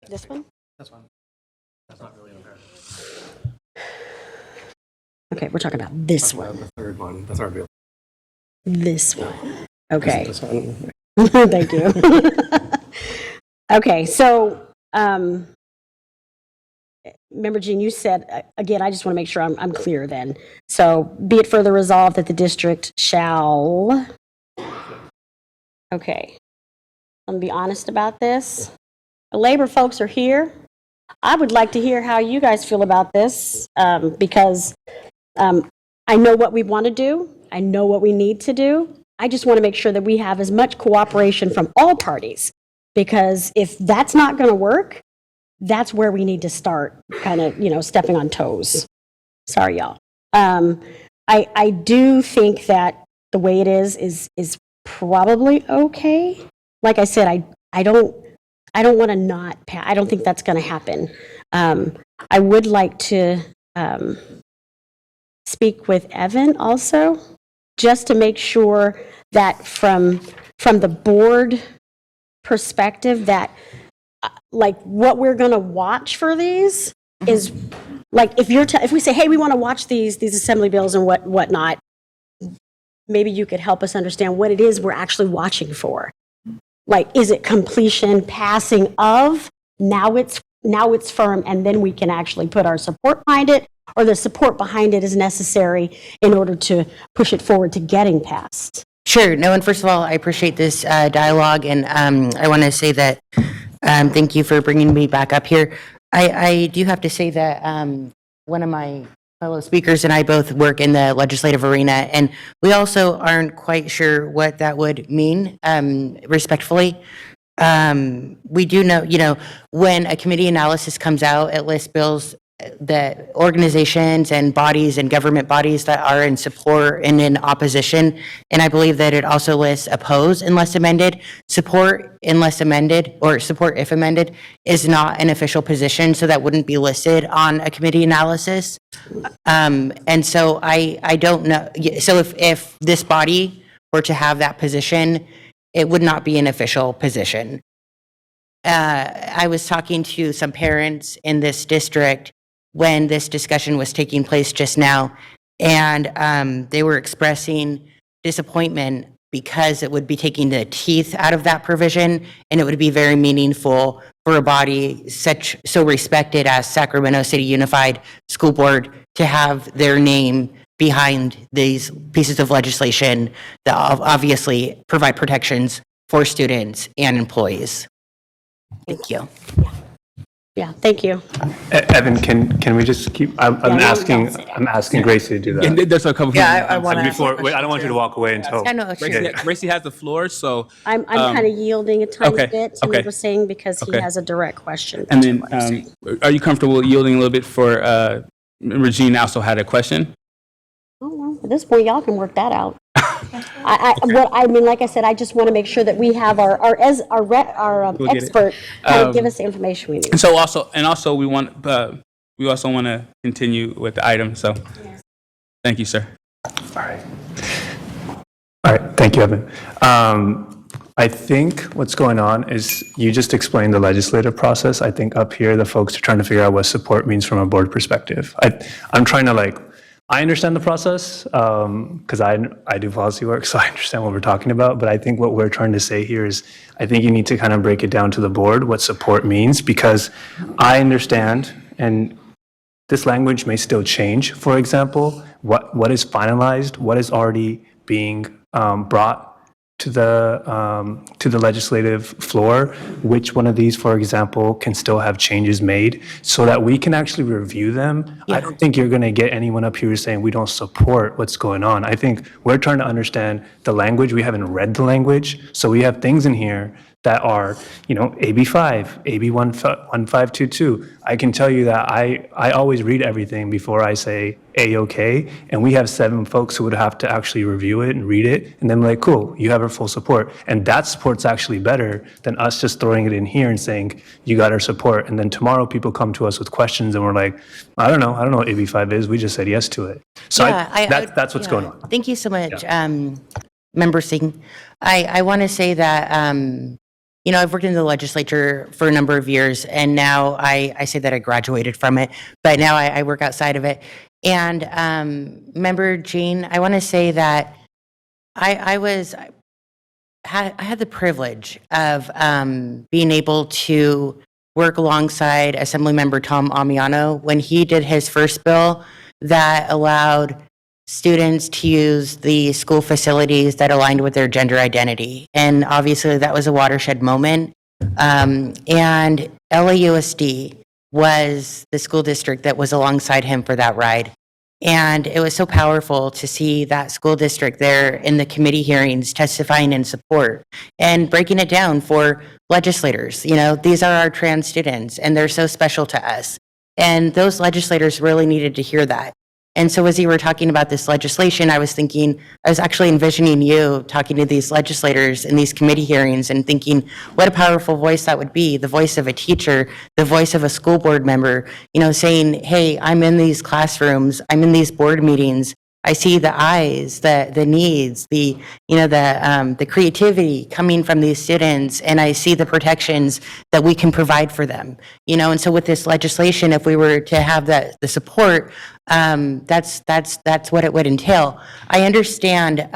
This one? That's fine. That's not really in there. Okay, we're talking about this one. The third one, the third bill. This one. Okay. This one. Thank you. Okay, so, Member Jean, you said, again, I just want to make sure I'm clear then. So be it further resolved that the district shall, okay. I'm going to be honest about this. The labor folks are here. I would like to hear how you guys feel about this, because I know what we want to do. I know what we need to do. I just want to make sure that we have as much cooperation from all parties, because if that's not going to work, that's where we need to start kind of, stepping on toes. Sorry, y'all. I do think that the way it is probably okay. Like I said, I don't want to not pass. I don't think that's going to happen. I would like to speak with Evan also, just to make sure that from the board perspective that like what we're going to watch for these is like if we say, hey, we want to watch these assembly bills and whatnot, maybe you could help us understand what it is we're actually watching for. Like, is it completion, passing of, now it's firm, and then we can actually put our support behind it, or the support behind it is necessary in order to push it forward to getting passed? Sure. No, and first of all, I appreciate this dialogue, and I want to say that thank you for bringing me back up here. I do have to say that one of my fellow speakers and I both work in the legislative arena, and we also aren't quite sure what that would mean, respectfully. We do know, when a committee analysis comes out, it lists bills that organizations and bodies and government bodies that are in support and in opposition. And I believe that it also lists oppose unless amended. Support unless amended, or support if amended, is not an official position, so that wouldn't be listed on a committee analysis. And so I don't know. So if this body were to have that position, it would not be an official position. I was talking to some parents in this district when this discussion was taking place just now, and they were expressing disappointment because it would be taking the teeth out of that provision, and it would be very meaningful for a body so respected as Sacramento City Unified School Board to have their name behind these pieces of legislation that obviously provide protections for students and employees. Thank you. Yeah, thank you. Evan, can we just keep, I'm asking Gracie to do that. Yeah, there's a couple. I want to. Wait, I don't want you to walk away until. I know, sure. Gracie has the floor, so. I'm kind of yielding a tiny okay, bit to okay. Member Singh because he Okay. has a direct question. And then, are you comfortable yielding a little bit for, Regina also had a question? Oh, well, at this point, y'all can work that out. Like I said, I just want to make sure that we have our We'll get it. expert kind of give us the information we need. And so also we also want to continue with the item, so. Thank you, sir. All right, thank you, Evan. I think what's going on is you just explained the legislative process. I think up here, the folks are trying to figure out what support means from a board perspective. I'm trying to I understand the process because I do policy work, so I understand what we're talking about. But I think what we're trying to say here is I think you need to kind of break it down to the board, what support means, because I understand, and this language may still change, for example, what is finalized, what is already being brought to the legislative floor, which one of these, for example, can still have changes made so that we can actually review them. Yeah. I don't think you're going to get anyone up here saying we don't support what's going on. I think we're trying to understand the language. We haven't read the language, so we have things in here that are, AB 5, AB 1522. I can tell you that I always read everything before I say A-OK, and we have 7 folks who would have to actually review it and read it, and then be like, cool, you have our full support. And that support's actually better than us just throwing it in here and saying, you got our support. And then tomorrow people come to us with questions and we're like, I don't know what AB 5 is. We just said yes to it. So that's what's going on. Thank you so much, Member Singh. I want to say that, I've worked in the legislature for a number of years, and now I say that I graduated from it, but now I work outside of it. And Member Jean, I want to say that I had the privilege of being able to work alongside Assemblymember Tom Amiano when he did his first bill that allowed students to use the school facilities that aligned with their gender identity. And obviously that was a watershed moment. And LAUSD was the school district that was alongside him for that ride. And it was so powerful to see that school district there in the committee hearings testifying in support and breaking it down for legislators. You know, these are our trans students and they're so special to us. And those legislators really needed to hear that. And so as you were talking about this legislation, I was actually envisioning you talking to these legislators in these committee hearings and thinking what a powerful voice that would be, the voice of a teacher, the voice of a school board member, you know, saying, hey, I'm in these classrooms, I'm in these board meetings, I see the eyes, the needs, the creativity coming from these students, and I see the protections that we can provide for them. You know, and so with this legislation, if we were to have the support, that's what it would entail. I understand,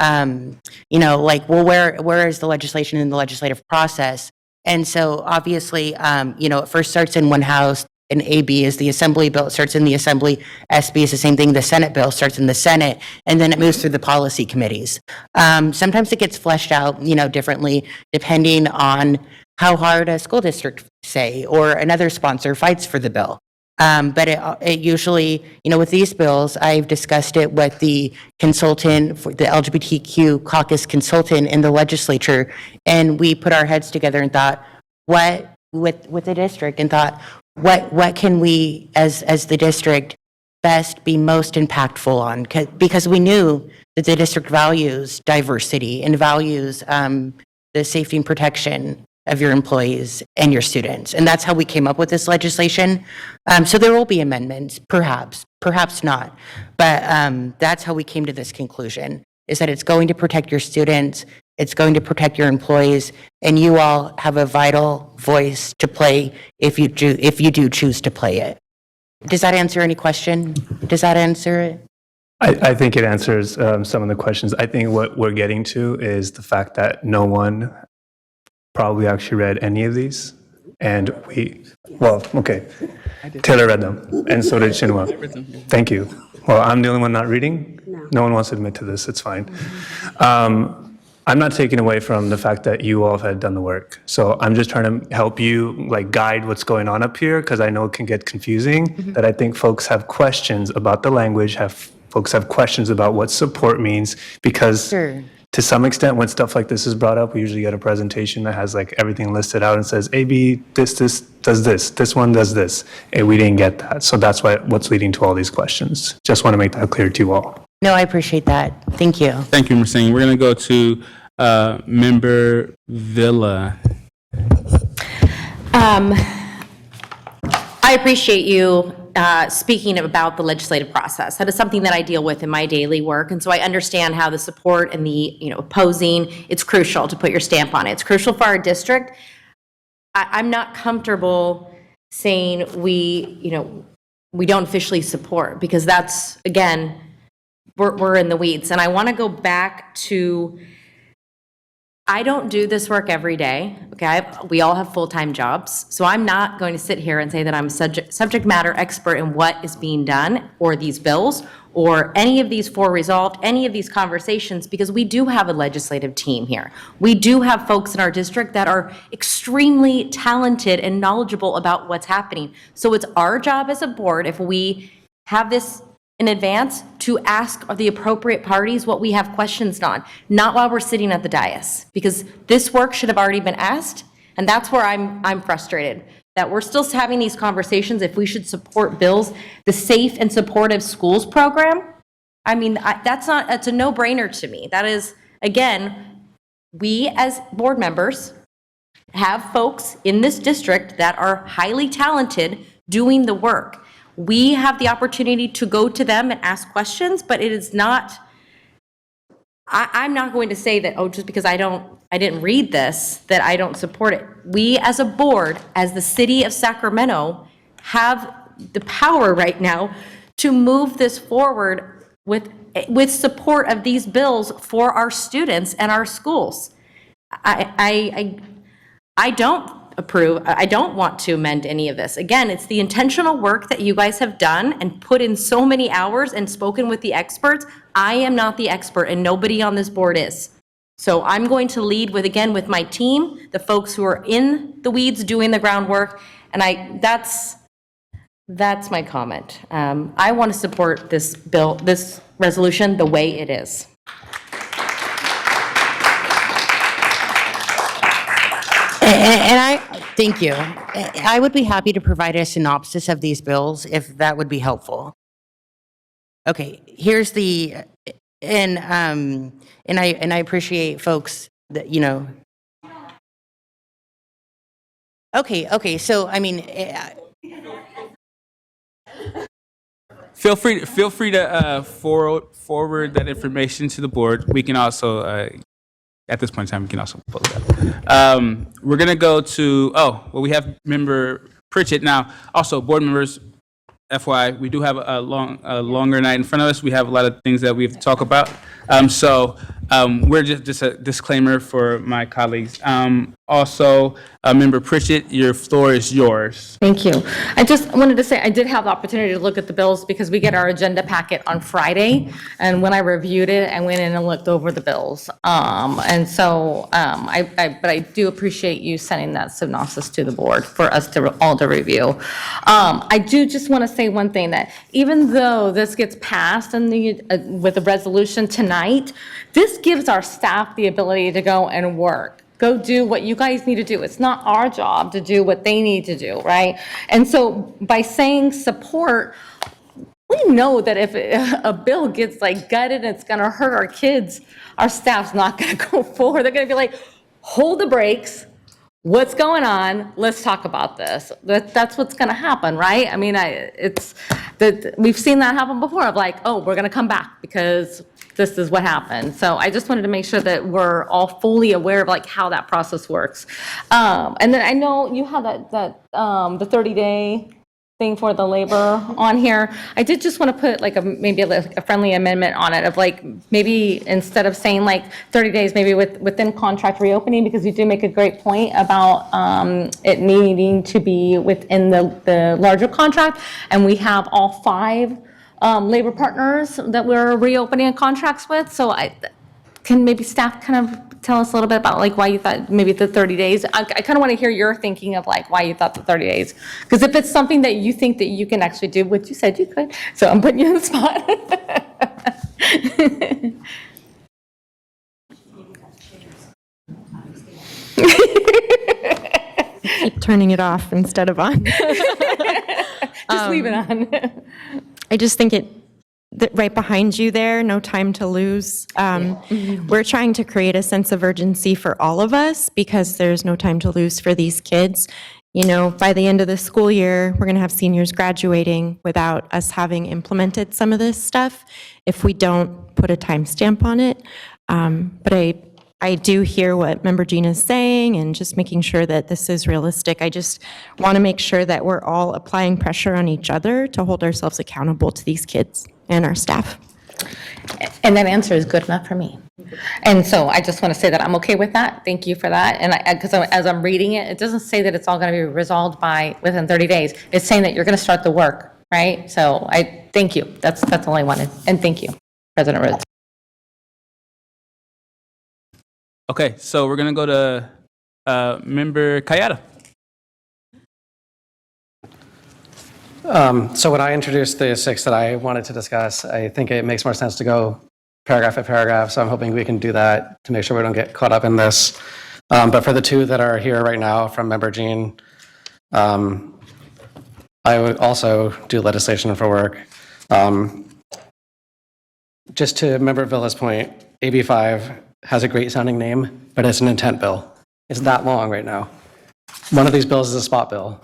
you know, like, well, where is the legislation in the legislative process? And so obviously, you know, it first starts in one house. An AB is the assembly bill, it starts in the assembly. SB is the same thing, the Senate bill starts in the Senate, and then it moves through the policy committees. Sometimes it gets fleshed out, you know, differently depending on how hard a school district, say, or another sponsor fights for the bill. But it usually, you know, with these bills, I've discussed it with the consultant, for the LGBTQ caucus consultant in the legislature, and we put our heads together and thought, with the district, and thought, what can we, as the district, best be most impactful on? Because we knew that the district values diversity and values the safety and protection of your employees and your students. And that's how we came up with this legislation. So there will be amendments, perhaps not. But that's how we came to this conclusion, is that it's going to protect your students, it's going to protect your employees, and you all have a vital voice to play if you do choose to play it. Does that answer any question? Does that answer it? I think it answers some of the questions. I think what we're getting to is the fact that no one probably actually read any of these. And okay, Taylor read them, and so did Chinua. Thank you. Well, I'm the only one not reading? No one wants to admit to this, it's fine. I'm not taking away from the fact that you all had done the work. So I'm just trying to help you, like, guide what's going on up here, because I know it can get confusing, that I think folks have questions about the language, folks have questions about what support means, because to some extent, when stuff like this is brought up, we usually get a presentation that has like everything listed out and says, AB, this does this one does this, and we didn't get that. So that's what's leading to all these questions. Just want to make that clear to you all. No, I appreciate that. Thank you. Thank you, Ms. Singh. We're going to go to Member Villa. I appreciate you speaking about the legislative process. That is something that I deal with in my daily work, and so I understand how the support and the opposing, it's crucial to put your stamp on it. It's crucial for our district. I'm not comfortable saying we don't officially support, because that's, again, we're in the weeds. And I want to go back to, I don't do this work every day, okay? We all have full-time jobs, so I'm not going to sit here and say that I'm a subject matter expert in what is being done, or these bills, or any of these for resolved, any of these conversations, because we do have a legislative team here. We do have folks in our district that are extremely talented and knowledgeable about what's happening. So it's our job as a board, if we have this in advance, to ask the appropriate parties what we have questions on, not while we're sitting at the dais, because this work should have already been asked, and that's where I'm frustrated, that we're still having these conversations if we should support bills, the Safe and Supportive Schools program. I mean, that's a no-brainer to me. That is, again, we as board members have folks in this district that are highly talented doing the work. We have the opportunity to go to them and ask questions, but it is not, I'm not going to say that, oh, just because I didn't read this, that I don't support it. We as a board, as the city of Sacramento, have the power right now to move this forward with support of these bills for our students and our schools. I don't approve, I don't want to amend any of this. Again, it's the intentional work that you guys have done and put in so many hours and spoken with the experts. I am not the expert and nobody on this board is. So I'm going to lead with my team, the folks who are in the weeds doing the groundwork, and that's my comment. I want to support this bill, this resolution, the way it is. And I, thank you. I would be happy to provide a synopsis of these bills if that would be helpful. Okay, here's the, and I appreciate folks that, you know. Okay, so I mean, Feel free to forward that information to the board. We can also, at this point in time, we can also post that. We're going to go to, we have Member Pritchett. Now, also, board members, FYI, we do have a longer night in front of us. We have a lot of things that we have to talk about. We're just a disclaimer for my colleagues. Also, Member Pritchett, your floor is yours. Thank you. I just wanted to say I did have the opportunity to look at the bills because we get our agenda packet on Friday. And when I reviewed it, I went in and looked over the bills. But I do appreciate you sending that synopsis to the board for us to all to review. I do just want to say one thing, that even though this gets passed in with the resolution tonight, this gives our staff the ability to go and work. Go do what you guys need to do. It's not our job to do what they need to do, right? And so by saying support, we know that if a bill gets like gutted and it's gonna hurt our kids, our staff's not gonna go forward. They're gonna be like, hold the brakes. What's going on? Let's talk about this. That's what's gonna happen, right? I mean, we've seen that happen before of like, oh, we're gonna come back because this is what happened. So I just wanted to make sure that we're all fully aware of like how that process works. And then I know you have the 30-day thing for the labor on here. I did just want to put like maybe a friendly amendment on it of like, maybe instead of saying like 30 days, maybe within contract reopening, because you do make a great point about it needing to be within the larger contract. And we have all 5 labor partners that we're reopening contracts with. So can maybe staff kind of tell us a little bit about like why you thought maybe the 30 days? I kind of want to hear your thinking of like why you thought the 30 days. Because if it's something that you think that you can actually do, which you said you could, so I'm putting you on the spot. Keep turning it off instead of on. Just leave it on. I just think right behind you there, no time to lose. We're trying to create a sense of urgency for all of us because there's no time to lose for these kids. You know, by the end of the school year, we're going to have seniors graduating without us having implemented some of this stuff if we don't put a timestamp on it. But I do hear what Member Jean is saying and just making sure that this is realistic. I just want to make sure that we're all applying pressure on each other to hold ourselves accountable to these kids and our staff. And that answer is good enough for me. And so I just want to say that I'm okay with that. Thank you for that. And because as I'm reading it, it doesn't say that it's all going to be resolved within 30 days. It's saying that you're going to start the work, right? So I thank you. That's all I wanted. And thank you, President Rhodes. Okay, so we're going to go to Member Kayada. So when I introduced the 6 that I wanted to discuss, I think it makes more sense to go paragraph by paragraph. So I'm hoping we can do that to make sure we don't get caught up in this. But for the 2 that are here right now from Member Jean, I would also do legislation for work. Just to Member Villa's point, AB 5 has a great sounding name, but it's an intent bill. It's that long right now. One of these bills is a spot bill,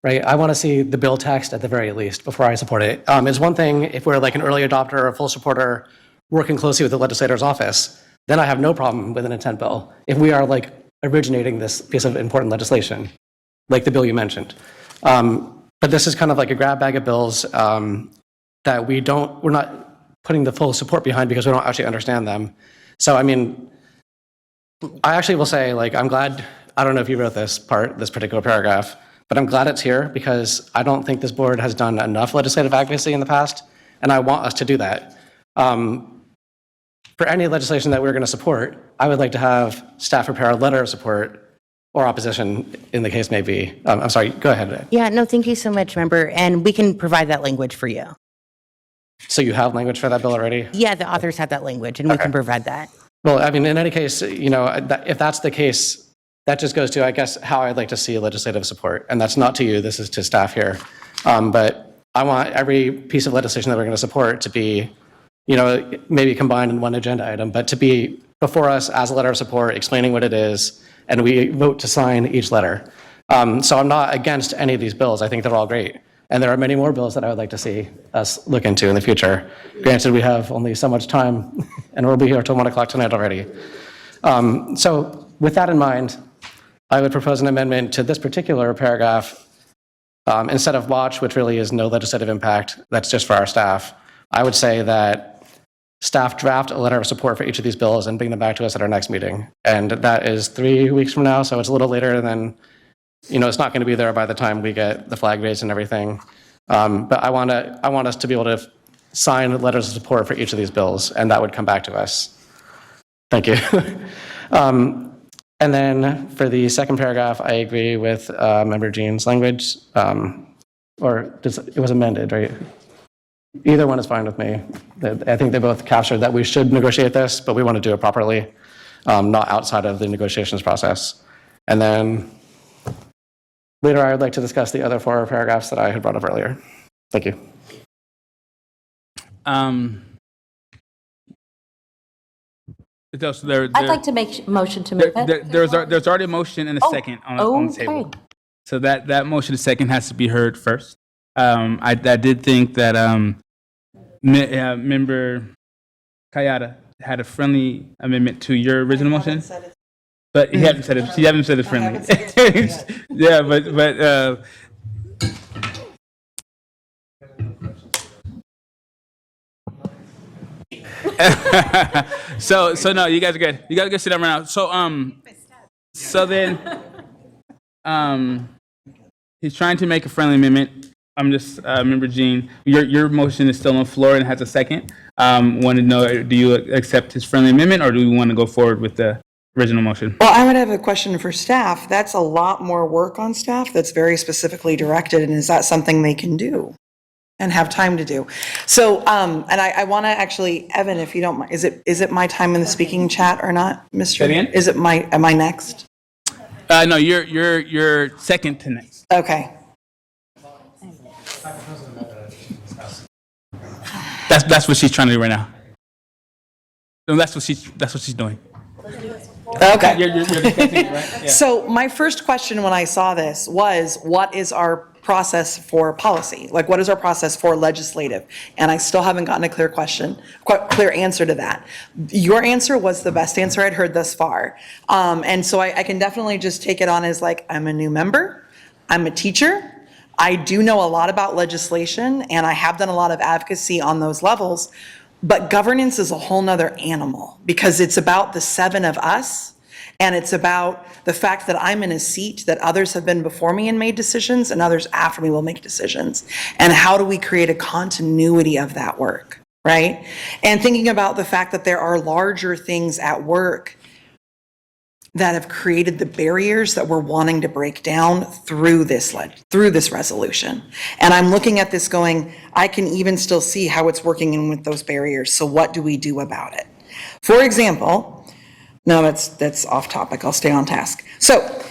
right? I want to see the bill text at the very least before I support it. It's one thing if we're like an early adopter or a full supporter working closely with the legislator's office, then I have no problem with an intent bill. If we are like originating this piece of important legislation, like the bill you mentioned. But this is kind of like a grab bag of bills. that we're not putting the full support behind because we don't actually understand them. So, I mean, I actually will say, like, I'm glad, I don't know if you wrote this particular paragraph, but I'm glad it's here because I don't think this board has done enough legislative advocacy in the past, and I want us to do that. For any legislation that we're going to support, I would like to have staff prepare a letter of support or opposition, in the case may be. I'm sorry, go ahead. Yeah, no, thank you so much, member, and we can provide that language for you. So you have language for that bill already? Yeah, the authors have that language, and we can provide that. Well, I mean, in any case, you know, if that's the case, that just goes to, I guess, how I'd like to see legislative support. And that's not to you, this is to staff here. But I want every piece of legislation that we're going to support to be, you know, maybe combined in one agenda item, but to be before us as a letter of support, explaining what it is, and we vote to sign each letter. So I'm not against any of these bills. I think they're all great. And there are many more bills that I would like to see us look into in the future. Granted, we have only so much time, and we'll be here till 1 o'clock tonight already. So with that in mind, I would propose an amendment to this particular paragraph. Instead of watch, which really is no legislative impact, that's just for our staff, I would say that staff draft a letter of support for each of these bills and bring them back to us at our next meeting. And that is 3 weeks from now, so it's a little later than, you know, it's not going to be there by the time we get the flag raised and everything. But I want us to be able to sign letters of support for each of these bills, and that would come back to us. Thank you. And then for the second paragraph, I agree with Member Jean's language, it was amended, right? Either one is fine with me. I think they both captured that we should negotiate this, but we want to do it properly, not outside of the negotiations process. And then later, I would like to discuss the other 4 paragraphs that I had brought up earlier. Thank you. I'd like to make a motion to move it. There's already a motion and a second on the table. So that motion and second has to be heard first. I did think that Member Kayada had a friendly amendment to your original motion. But he hasn't said it. She hasn't said it friendly. Yeah, but so no, you guys are good. You guys go sit down right now. So then he's trying to make a friendly amendment. I'm just Member Jean. Your motion is still on the floor and has a second. Want to know, do you accept his friendly amendment, or do we want to go forward with the original motion? Well, I would have a question for staff. That's a lot more work on staff that's very specifically directed, and is that something they can do and have time to do? So, and I want to actually, Evan, if you don't mind, is it my time in the speaking chat or not, Mr.? Is it am I next? No, you're second to next. Okay. That's what she's trying to do right now. No, that's what she's doing. Okay. You're discussing it, right? Yeah. So my first question when I saw this was, what is our process for policy? Like, what is our process for legislative? And I still haven't gotten a clear answer to that. Your answer was the best answer I'd heard thus far. And so I can definitely just take it on as like, I'm a new member, I'm a teacher, I do know a lot about legislation, and I have done a lot of advocacy on those levels, but governance is a whole nother animal because it's about the 7 of us, and it's about the fact that I'm in a seat that others have been before me and made decisions, and others after me will make decisions. And how do we create a continuity of that work, right? And thinking about the fact that there are larger things at work that have created the barriers that we're wanting to break down through this resolution. And I'm looking at this going, I can even still see how it's working in with those barriers. So what do we do about it? For example, no, that's off topic. I'll stay on task. So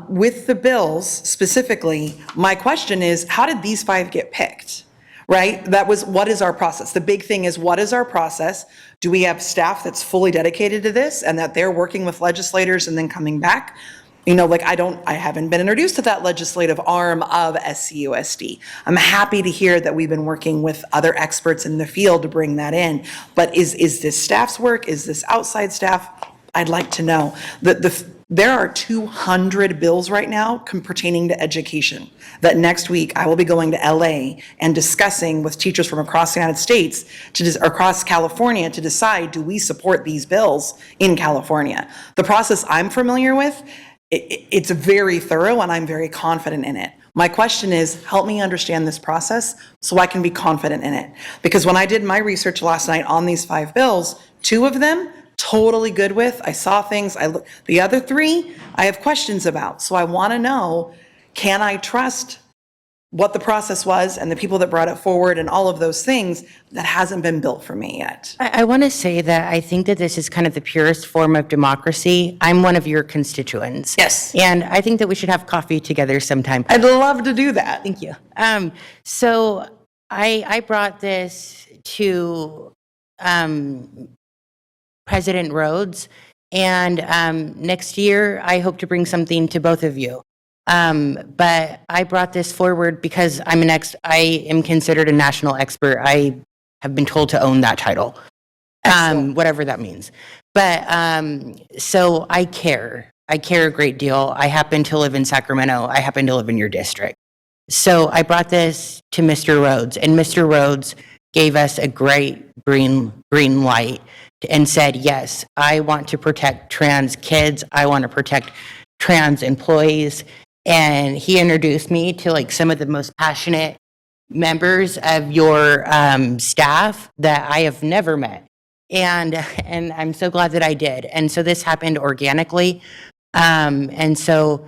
with the bills specifically, my question is, how did these 5 get picked? Right? That was, what is our process? The big thing is, what is our process? Do we have staff that's fully dedicated to this and that they're working with legislators and then coming back? You know, like I haven't been introduced to that legislative arm of SCUSD. I'm happy to hear that we've been working with other experts in the field to bring that in. But is this staff's work? Is this outside staff? I'd like to know. There are 200 bills right now pertaining to education that next week I will be going to LA and discussing with teachers from across the United States, across California, to decide, do we support these bills in California? The process I'm familiar with, it's very thorough and I'm very confident in it. My question is, help me understand this process so I can be confident in it. Because when I did my research last night on these 5 bills, 2 of them, totally good with. I saw things. The other 3, I have questions about. So I want to know, can I trust what the process was and the people that brought it forward and all of those things? That hasn't been built for me yet. I want to say that I think that this is kind of the purest form of democracy. I'm one of your constituents. Yes. And I think that we should have coffee together sometime. I'd love to do that. Thank you. So I brought this to President Rhodes, and next year I hope to bring something to both of you. But I brought this forward because I am considered a national expert. I have been told to own that title, whatever that means. But so I care. I care a great deal. I happen to live in Sacramento. I happen to live in your district. So I brought this to Mr. Rhodes, and Mr. Rhodes gave us a great green light and said, yes, I want to protect trans kids. I want to protect trans employees. And he introduced me to like some of the most passionate members of your staff that I have never met. And I'm so glad that I did. And so this happened organically. And so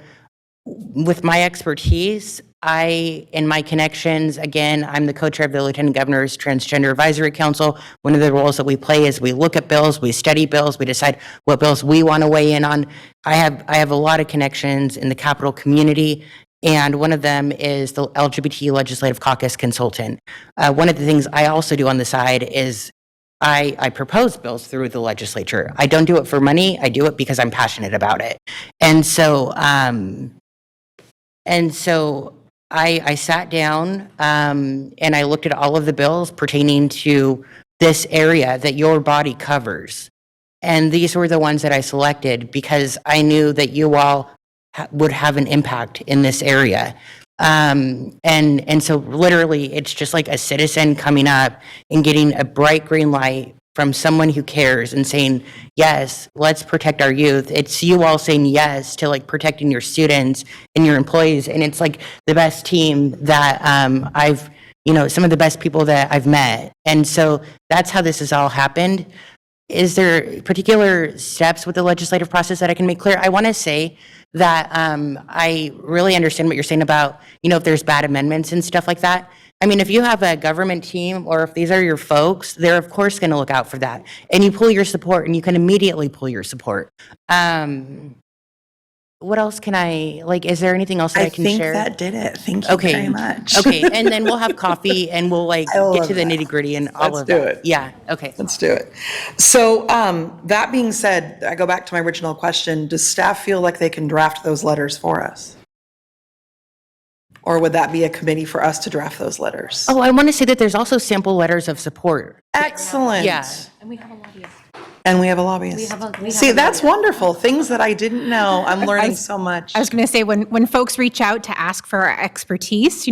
with my expertise, in my connections, again, I'm the co-chair of the Lieutenant Governor's Transgender Advisory Council. One of the roles that we play is we look at bills, we study bills, we decide what bills we want to weigh in on. I have a lot of connections in the Capitol community, and one of them is the LGBT Legislative Caucus consultant. One of the things I also do on the side is I propose bills through the legislature. I don't do it for money. I do it because I'm passionate about it. And so I sat down and I looked at all of the bills pertaining to this area that your body covers. And these were the ones that I selected because I knew that you all would have an impact in this area. And so literally it's just like a citizen coming up and getting a bright green light from someone who cares and saying, yes, let's protect our youth. It's you all saying yes to like protecting your students and your employees. And it's like the best team that I've, some of the best people that I've met. And so that's how this has all happened. Is there particular steps with the legislative process that I can make clear? I want to say that I really understand what you're saying about, if there's bad amendments and stuff like that. I mean, if you have a government team or if these are your folks, they're of course going to look out for that. And you pull your support and you can immediately pull your support. What else can is there anything else that I can share? I think that did it. Thank you very much. Okay, and then we'll have coffee and we'll get to the nitty gritty and all of that. Let's do it. Yeah, okay. Let's do it. So that being said, I go back to my original question. Does staff feel like they can draft those letters for us? Or would that be a committee for us to draft those letters? Oh, I want to say that there's also sample letters of support. Excellent. Yeah. And we have a lobbyist. And we have a lobbyist. See, that's wonderful. Things that I didn't know. I'm learning so much. I was going to say, when folks reach out to ask for our expertise,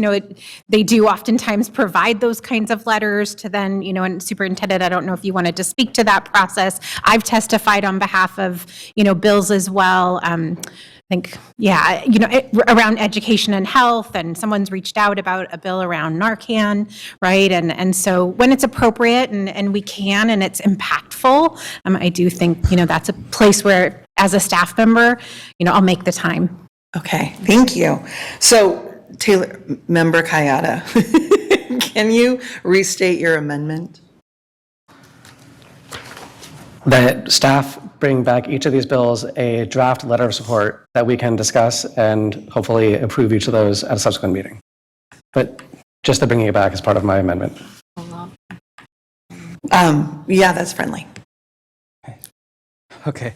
they do oftentimes provide those kinds of letters to then, and Superintendent, I don't know if you wanted to speak to that process. I've testified on behalf of, bills as well. I think, around education and health, and someone's reached out about a bill around Narcan, right? And so when it's appropriate and we can and it's impactful, I do think, that's a place where, as a staff member, I'll make the time. Okay, thank you. So, Member Kayada, can you restate your amendment? That staff bring back each of these bills a draft letter of support that we can discuss and hopefully approve each of those at a subsequent meeting. But just the bringing it back is part of my amendment. Yeah, that's friendly. Okay.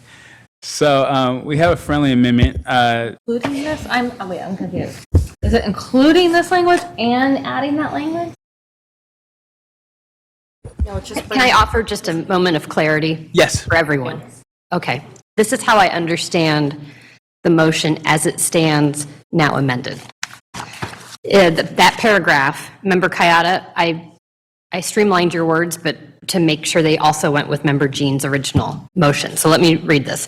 So we have a friendly amendment. Including this? I'm confused. Is it including this language and adding that language? No, can I offer just a moment of clarity? Yes. For everyone? Okay. This is how I understand the motion as it stands, now amended. That paragraph, Member Kayada, I streamlined your words, but to make sure they also went with Member Jean's original motion. So let me read this.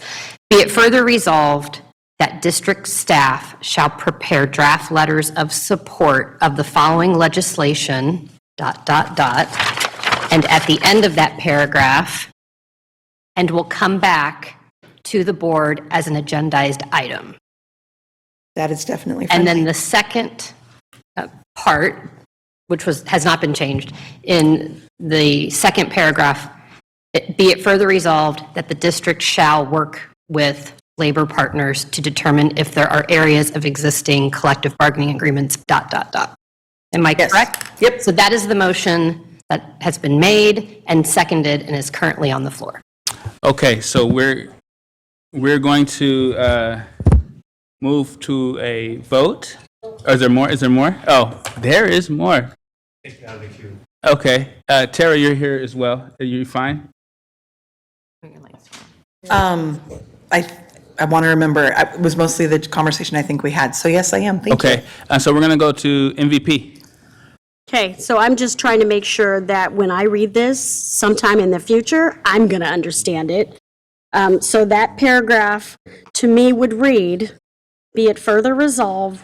Be it further resolved that district staff shall prepare draft letters of support of the following legislation, ... And at the end of that paragraph, and will come back to the board as an agendized item. That is definitely And friendly. then the second part, which has not been changed, in the second paragraph, be it further resolved that the district shall work with labor partners to determine if there are areas of existing collective bargaining agreements, ... Am I correct? Yep. So that is the motion that has been made and seconded and is currently on the floor. Okay, so we're going to move to a vote. Or is there more? Is there more? Oh, there is more. Okay, Tara, you're here as well. Are you fine? I want to remember, it was mostly the conversation I think we had. So yes, I am. Thank you. Okay, so we're going to go to MVP. Okay, so I'm just trying to make sure that when I read this sometime in the future, I'm going to understand it. So that paragraph to me would read, be it further resolved,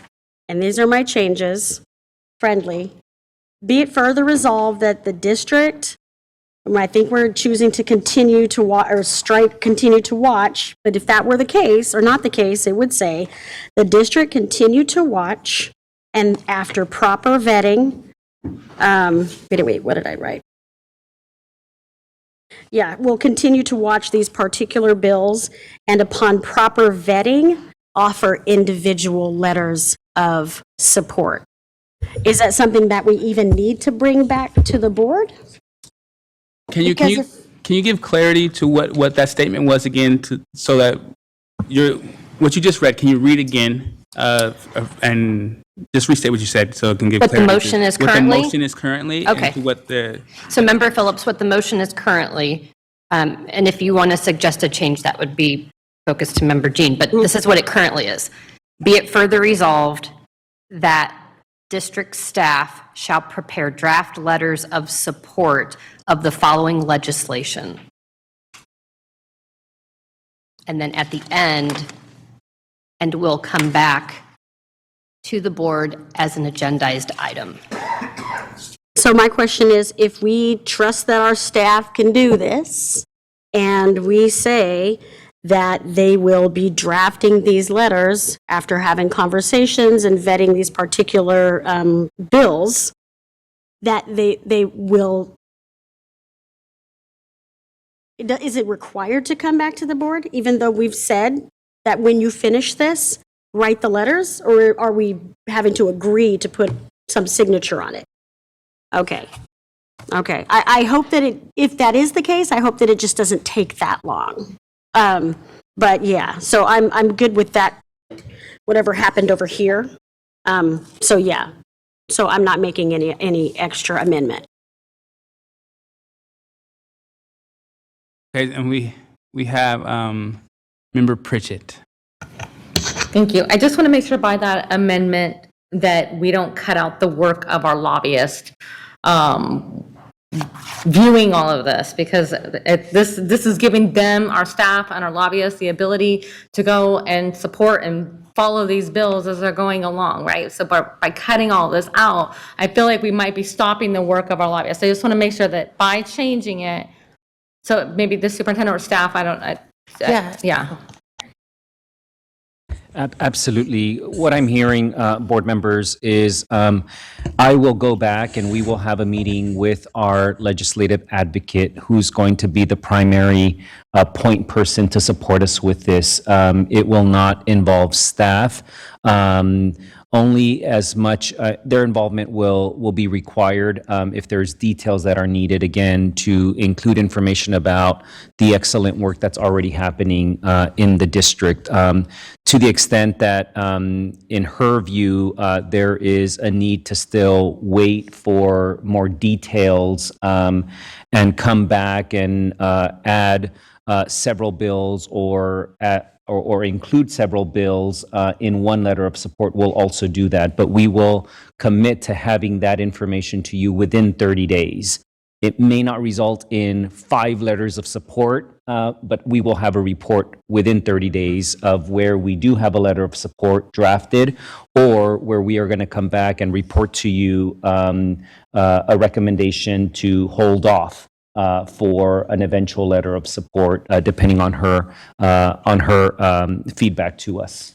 and these are my changes, friendly, be it further resolved that the district, and I think we're choosing to continue to watch, or strike continue to watch, but if that were the case, or not the case, it would say, the district continue to watch, and after proper vetting, wait, what did I write? Yeah, we'll continue to watch these particular bills, and upon proper vetting, offer individual letters of support. Is that something that we even need to bring back to the board? Can you give clarity to what that statement was again, so that what you just read? Can you read again and just restate what you said so it can give What the clarity? motion is currently? What the motion is currently. Okay. And to what the. So Member Phillips, what the motion is currently, and if you want to suggest a change, that would be focused to Member Jean, but this is what it currently is. Be it further resolved that district staff shall prepare draft letters of support of the following legislation. And then at the end, and will come back to the board as an agendized item. So my question is, if we trust that our staff can do this, and we say that they will be drafting these letters after having conversations and vetting these particular bills, that they will, is it required to come back to the board, even though we've said that when you finish this, write the letters, or are we having to agree to put some signature on it? Okay. Okay. I hope that if that is the case, I hope that it just doesn't take that long. But yeah, so I'm good with that, whatever happened over here. So yeah, so I'm not making any extra amendment. Okay, and we have Member Pritchett. Thank you. I just want to make sure by that amendment that we don't cut out the work of our lobbyist viewing all of this, because this is giving them, our staff and our lobbyists, the ability to go and support and follow these bills as they're going along, right? So by cutting all this out, I feel like we might be stopping the work of our lobbyists. I just want to make sure that by changing it, so maybe the superintendent or staff, yeah. Absolutely. What I'm hearing, board members, is I will go back and we will have a meeting with our legislative advocate who's going to be the primary point person to support us with this. It will not involve staff. Only as much, their involvement will be required if there's details that are needed, again, to include information about the excellent work that's already happening in the district. To the extent that, in her view, there is a need to still wait for more details and come back and add several bills or or include several bills in one letter of support, we'll also do that. But we will commit to having that information to you within 30 days. It may not result in 5 letters of support, but we will have a report within 30 days of where we do have a letter of support drafted, or where we are going to come back and report to you a recommendation to hold off for an eventual letter of support, depending on her feedback to us.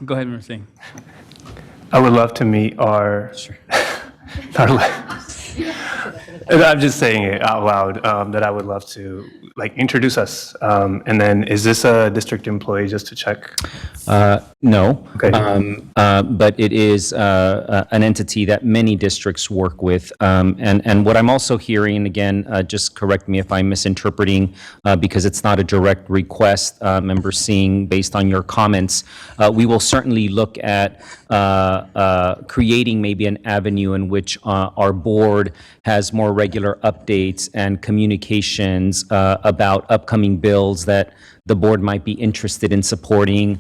Go ahead, Mr. Singh. I would love to meet our, I'm just saying it out loud, that I would love to introduce us. And then is this a district employee, just to check? No. Okay. But it is an entity that many districts work with. And what I'm also hearing, again, just correct me if I'm misinterpreting, because it's not a direct request, Member Singh, based on your comments, we will certainly look at creating maybe an avenue in which our board has more regular updates and communications about upcoming bills that the board might be interested in supporting.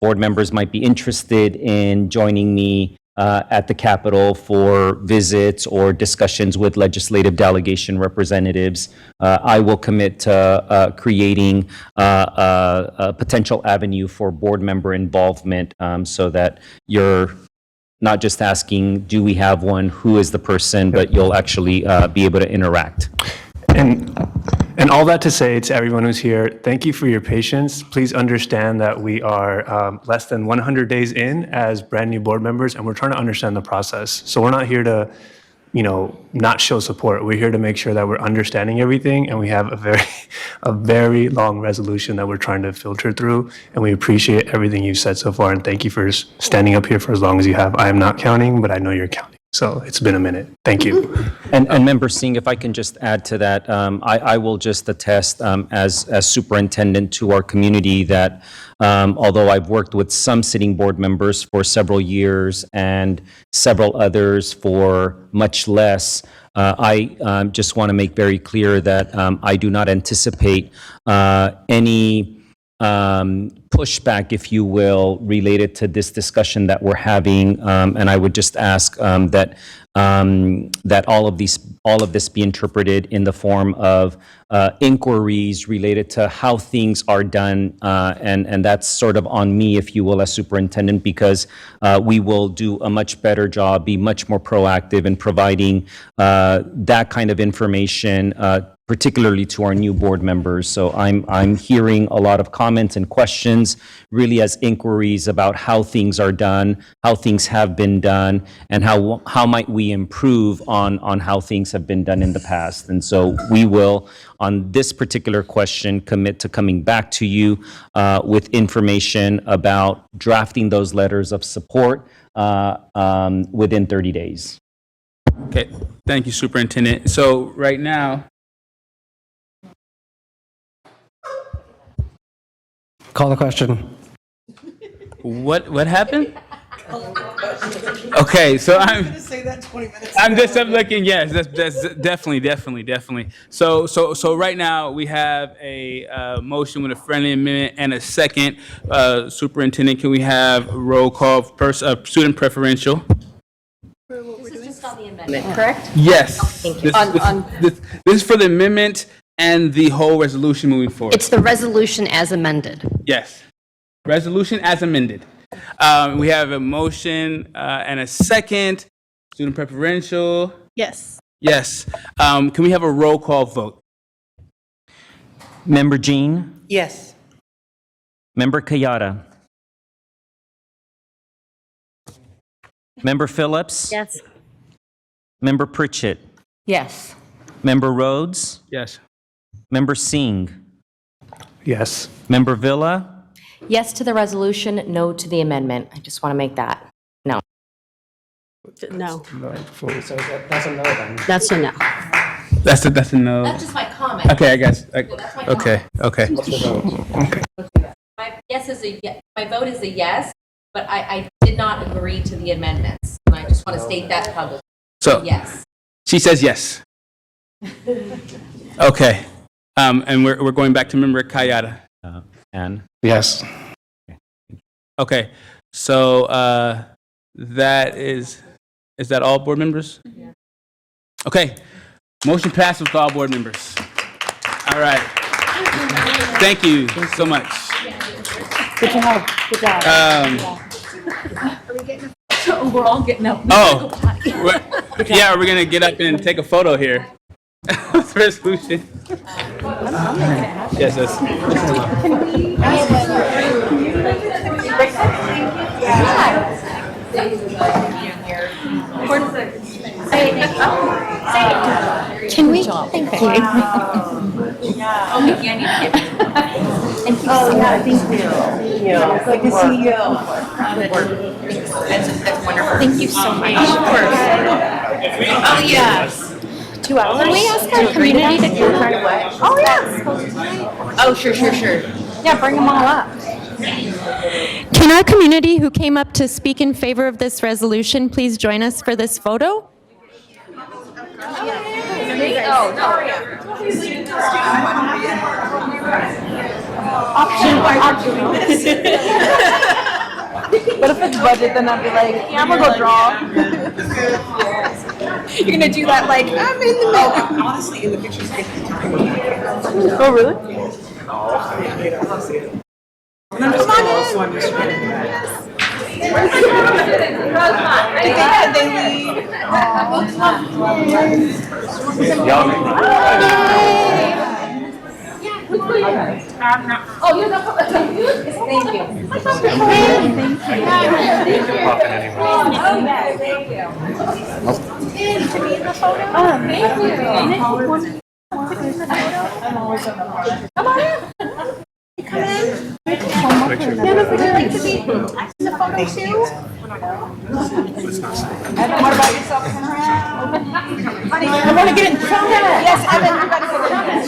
Board members might be interested in joining me at the Capitol for visits or discussions with legislative delegation representatives. I will commit to creating a potential avenue for board member involvement, so that you're not just asking, do we have one, who is the person, but you'll actually be able to interact. And all that to say to everyone who's here, thank you for your patience. Please understand that we are less than 100 days in as brand new board members, and we're trying to understand the process. So we're not here to, not show support. We're here to make sure that we're understanding everything, and we have a very long resolution that we're trying to filter through. And we appreciate everything you've said so far, and thank you for standing up here for as long as you have. I am not counting, but I know you're counting. So it's been a minute. Thank you. And Member Singh, if I can just add to that, I will just attest as superintendent to our community that although I've worked with some sitting board members for several years and several others for much less, I just want to make very clear that I do not anticipate any pushback, if you will, related to this discussion that we're having, and I would just ask that all of this be interpreted in the form of inquiries related to how things are done, and that's sort of on me, if you will, as superintendent, because we will do a much better job, be much more proactive in providing that kind of information, particularly to our new board members. So I'm hearing a lot of comments and questions really as inquiries about how things are done, how things have been done, and how might we improve on how things have been done in the past. And so we will, on this particular question, commit to coming back to you with information about drafting those letters of support within 30 days. Okay, thank you, Superintendent. So right now, Call the question. what happened? Okay, so I'm just looking. Yes, that's definitely. So right now we have a motion with a friendly amendment and a second. Superintendent, can we have roll call student preferential? This is just on the amendment, correct? Yes. Thank you. This is for the amendment and the whole resolution moving forward. It's the resolution as amended. Yes. Resolution as amended. We have a motion and a second. Student preferential. Yes. Yes. Can we have a roll call vote? Member Jean? Yes. Member Kayada? Member Phillips? Yes. Member Pritchett? Yes. Member Rhodes? Yes. Member Singh? Yes. Member Villa? Yes to the resolution, no to the amendment. I just want to make that. No. No. So that's a no then. That's a no. That's a no. That's just my comment. Okay, I guess. That's my Okay. What's your vote? My vote is a yes, but I did not agree to the amendments. And I just want to state that publicly. So Yes. she says yes. Okay. And we're going back to member Kayada. Ann? Yes. Okay. So that is that all board members? Okay. Motion passes with all board members. All right. Thank you so much. Good job. Good job. We're all getting up. Oh, yeah, we're gonna get up and take a photo here. Resolution. Yes, yes. Can we? Thank you. Oh, Mickey, I need to get. Thank you so much. Thank you. Good to see you. That's wonderful. Thank you so much. Of course. Oh, yes. 2 hours? Can we ask our community to come? Oh, yes. Oh, sure. Yeah, bring them all up. Can our community who came up to speak in favor of this resolution please join us for this photo? What if it's budget, then I'd be like, yeah, I'm gonna go draw. You're gonna do that like, I'm in the middle. Honestly, in the pictures. Oh, really? Come on Oh, you're not. Thank you. Thank you. Come on in. Come in. Jennifer, would you like to be in the photo too? Evan, what about yourself? Honey, I want to get in front of it. Yes, Evan, you got to get in.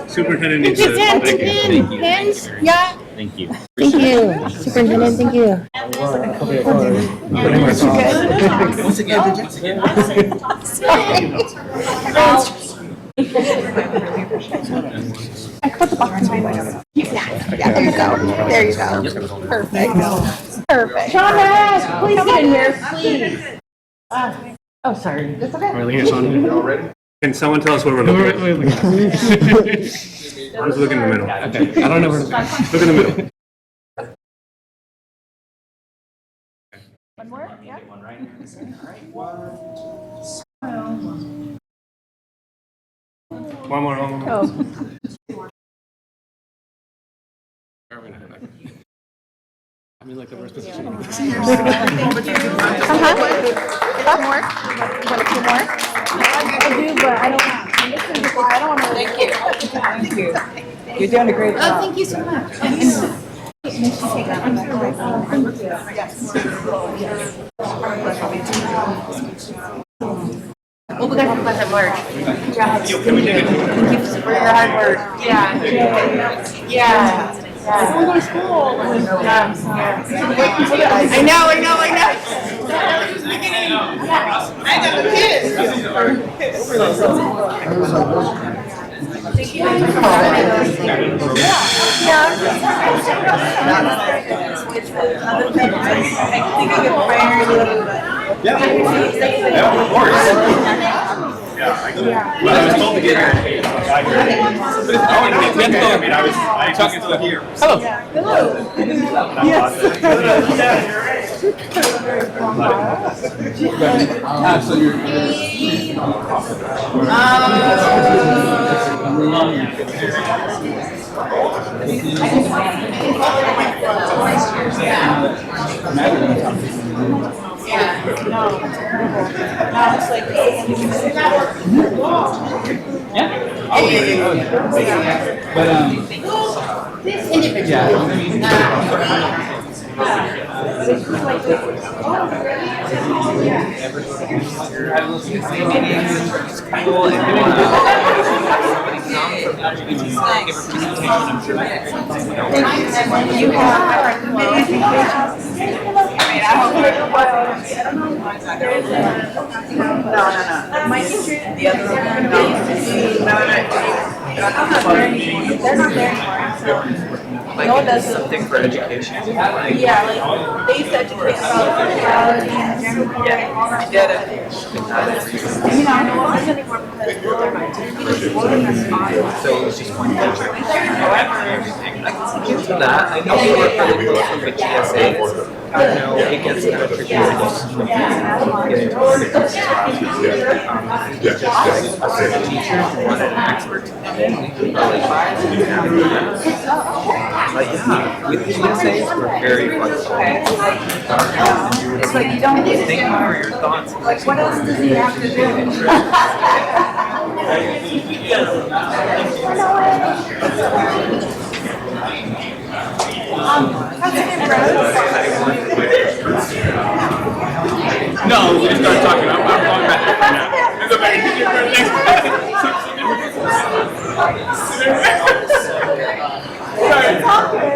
Superintendent needs to. Pins, yeah. Thank you. Thank you, Superintendent, thank you. I put the box in my way. Yeah, there you go. There you go. Perfect. Perfect. Shauna, please get in here, please. Oh, sorry. That's okay. Are we looking at Sean? Can someone tell us where we're looking at? I'm just looking in the middle. Okay, I don't know where to look. Look in the middle. One more? Yeah. One right. One more. Oh. I mean, like the worst position. One more? You want a few more? I do, but I don't want to. Thank you. Thank you. You're doing a great job. Oh, thank you so much. Well, we got some Pleasant March. Good job. Thank you for your hard work. Yeah. I want to go to school. I know. I got the kids. Yeah, of course. Well, I was told to get here. I was talking to here. Hello. So you're. But You have committee No. My teacher, the other one. No. They're not there anymore, so no one does something for education. Yeah, like they used to educate about sexuality and gender and all that. Get it. You know, no one does anymore because they're not So it's just one teacher. However, to that, I know we were pretty close with the TSA. I know it gets kind of tricky to get teachers wanted an expert. But yeah, with TSAs, we're very flexible. It's like you don't get Thank you for your thoughts. like what else does he have to do? President Rhodes. No, we just started talking. I'm going back right now. It's okay.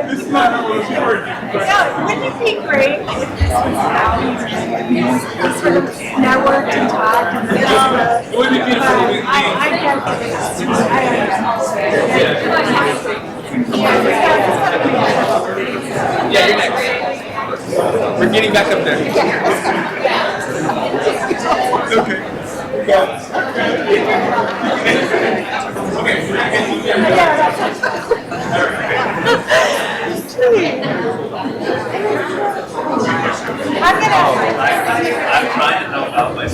This is not how it's working. Yeah, wouldn't it be great if this was how we sort of networked and talked? And It would be beautiful. I get Yeah, you're next. We're getting back up there. Okay. I'm trying to help out my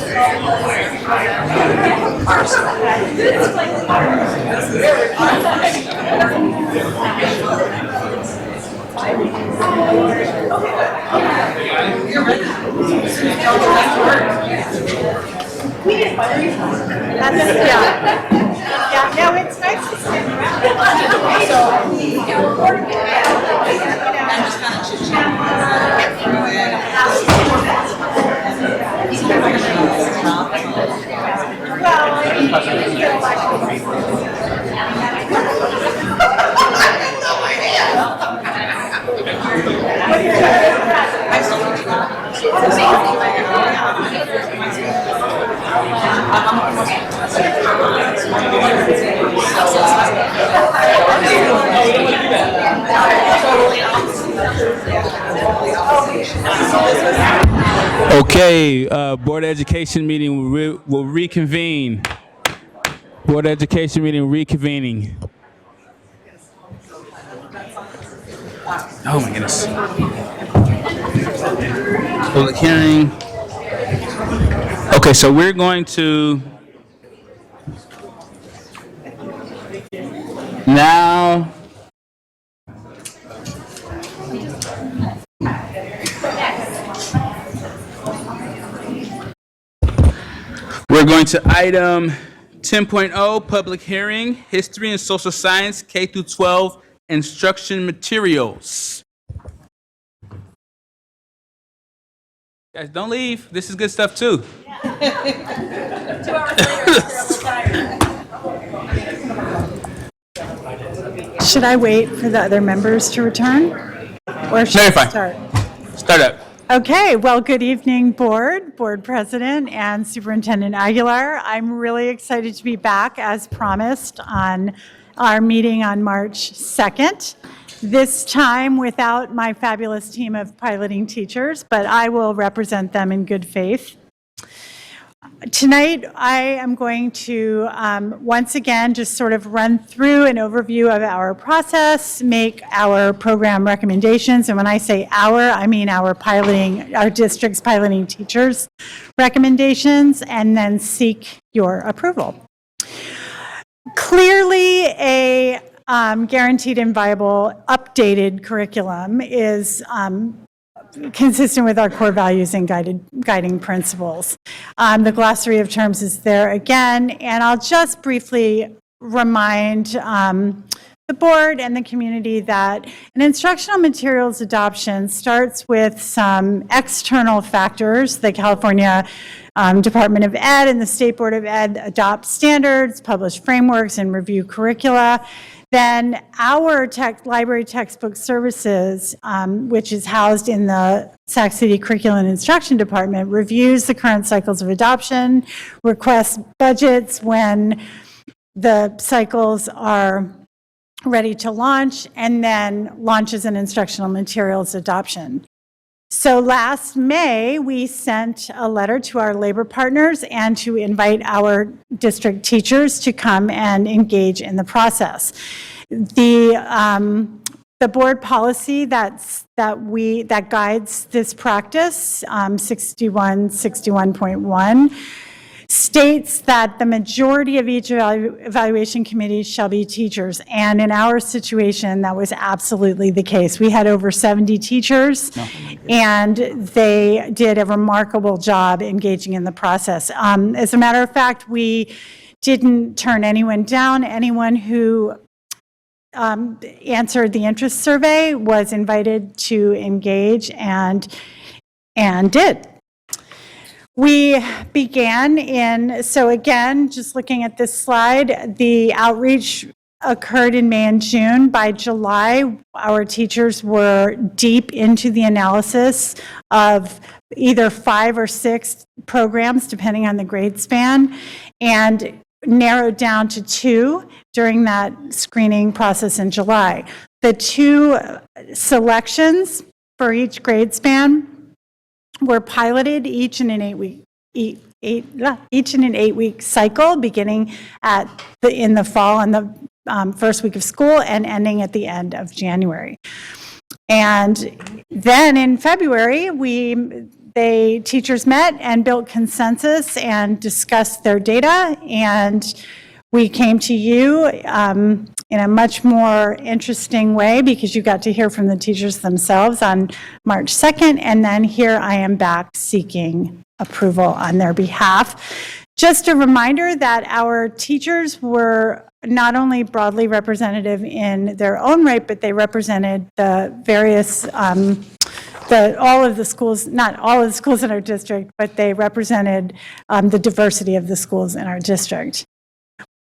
Yeah, no, it's nice to sit around. Okay, Board of Education meeting will reconvene. Board of Education meeting reconvening. Oh my goodness. Public hearing. Okay, so we're going to now we're going to item 10.0, public hearing, history and social science, K through 12 instruction materials. Guys, don't leave. This is good stuff too. 2 hours later, Should I wait for the other members to return? Or should I start? Start up. Okay, well, good evening, Board President, and Superintendent Aguilar. I'm really excited to be back, as promised, on our meeting on March 2nd. This time without my fabulous team of piloting teachers, but I will represent them in good faith. Tonight, I am going to once again just sort of run through an overview of our process, make our program recommendations, and when I say our, I mean our district's piloting teachers' recommendations, and then seek your approval. Clearly, a guaranteed and viable updated curriculum is consistent with our core values and guiding principles. The glossary of terms is there again, and I'll just briefly remind the board and the community that an instructional materials adoption starts with some external factors. The California Department of Ed and the State Board of Ed adopt standards, publish frameworks, and review curricula. Then our library textbook services, which is housed in the Sac City Curriculum and Instruction Department, reviews the current cycles of adoption, requests budgets when the cycles are ready to launch, and then launches and instructional materials adoption. So last May, we sent a letter to our labor partners and to invite our district teachers to come and engage in the process. The board policy that guides this practice, 6161.1, states that the majority of each evaluation committee shall be teachers. And in our situation, that was absolutely the case. We had over 70 teachers, and they did a remarkable job engaging in the process. As a matter of fact, we didn't turn anyone down. Anyone who answered the interest survey was invited to engage and did. We began so again, just looking at this slide, the outreach occurred in May and June. By July, our teachers were deep into the analysis of either 5 or 6 programs, depending on the grade span, and narrowed down to 2 during that screening process in July. The 2 selections for each grade span were piloted each in an 8-week cycle, beginning in the fall and the first week of school and ending at the end of January. And then in February, teachers met and built consensus and discussed their data, and we came to you in a much more interesting way because you got to hear from the teachers themselves on March 2nd, and then here I am back seeking approval on their behalf. Just a reminder that our teachers were not only broadly representative in their own right, but they represented the various all of the schools, not all of the schools in our district, but they represented the diversity of the schools in our district.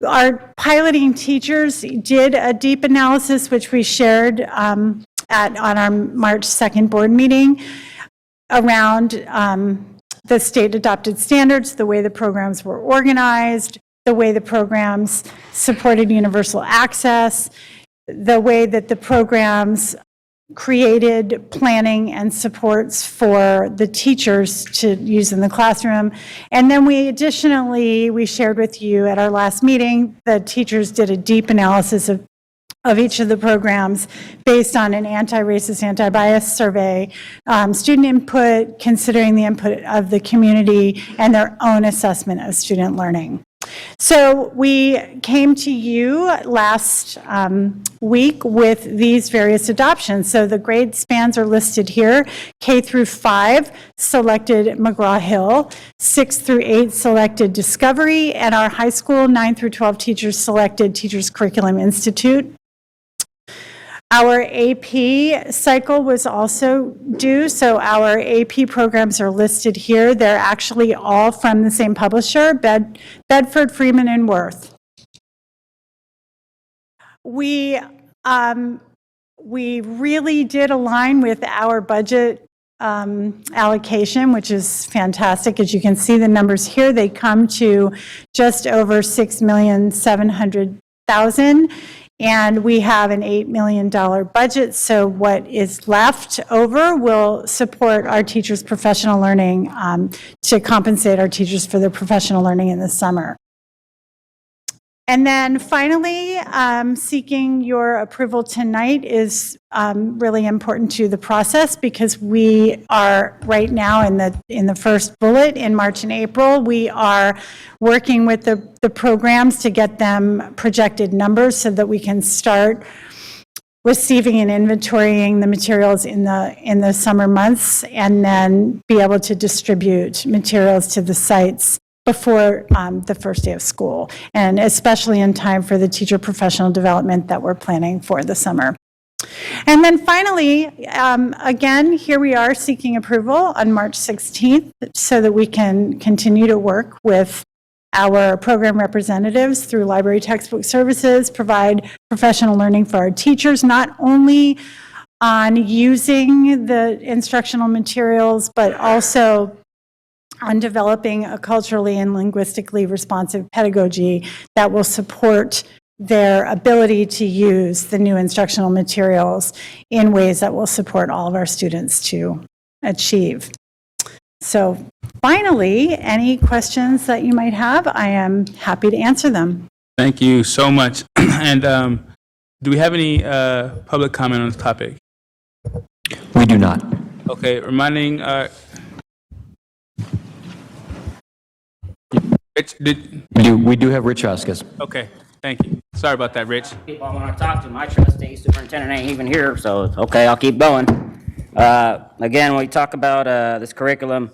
Our piloting teachers did a deep analysis, which we shared on our March 2nd board meeting around the state-adopted standards, the way the programs were organized, the way the programs supported universal access, the way that the programs created planning and supports for the teachers to use in the classroom. And then we shared with you at our last meeting, the teachers did a deep analysis of each of the programs based on an anti-racist, anti-bias survey, student input, considering the input of the community, and their own assessment of student learning. So we came to you last week with these various adoptions. So the grade spans are listed here. K through 5 selected McGraw-Hill, 6 through 8 selected Discovery, and our high school 9 through 12 teachers selected Teachers Curriculum Institute. Our AP cycle was also due, so our AP programs are listed here. They're actually all from the same publisher, Bedford, Freeman, and Worth. We really did align with our budget allocation, which is fantastic. As you can see the numbers here, they come to just over $6,700,000. And we have an $8 million budget, so what is left over will support our teachers' professional learning to compensate our teachers for their professional learning in the summer. And then finally, seeking your approval tonight is really important to the process because we are right now in the first bullet in March and April. We are working with the programs to get them projected numbers so that we can start receiving and inventorying the materials in the summer months and then be able to distribute materials to the sites before the first day of school, and especially in time for the teacher professional development that we're planning for the summer. And then finally, again, here we are seeking approval on March 16th so that we can continue to work with our program representatives through library textbook services, provide professional learning for our teachers, not only on using the instructional materials, but also on developing a culturally and linguistically responsive pedagogy that will support their ability to use the new instructional materials in ways that will support all of our students to achieve. So finally, any questions that you might have, I am happy to answer them. Thank you so much. And do we have any public comment on this topic? We do not. Okay, reminding, Rich, We do have Rich Hoskins. okay, thank you. Sorry about that, Rich. People I want to talk to, my trustee superintendent ain't even here, so it's okay, I'll keep going. Again, when we talk about this curriculum,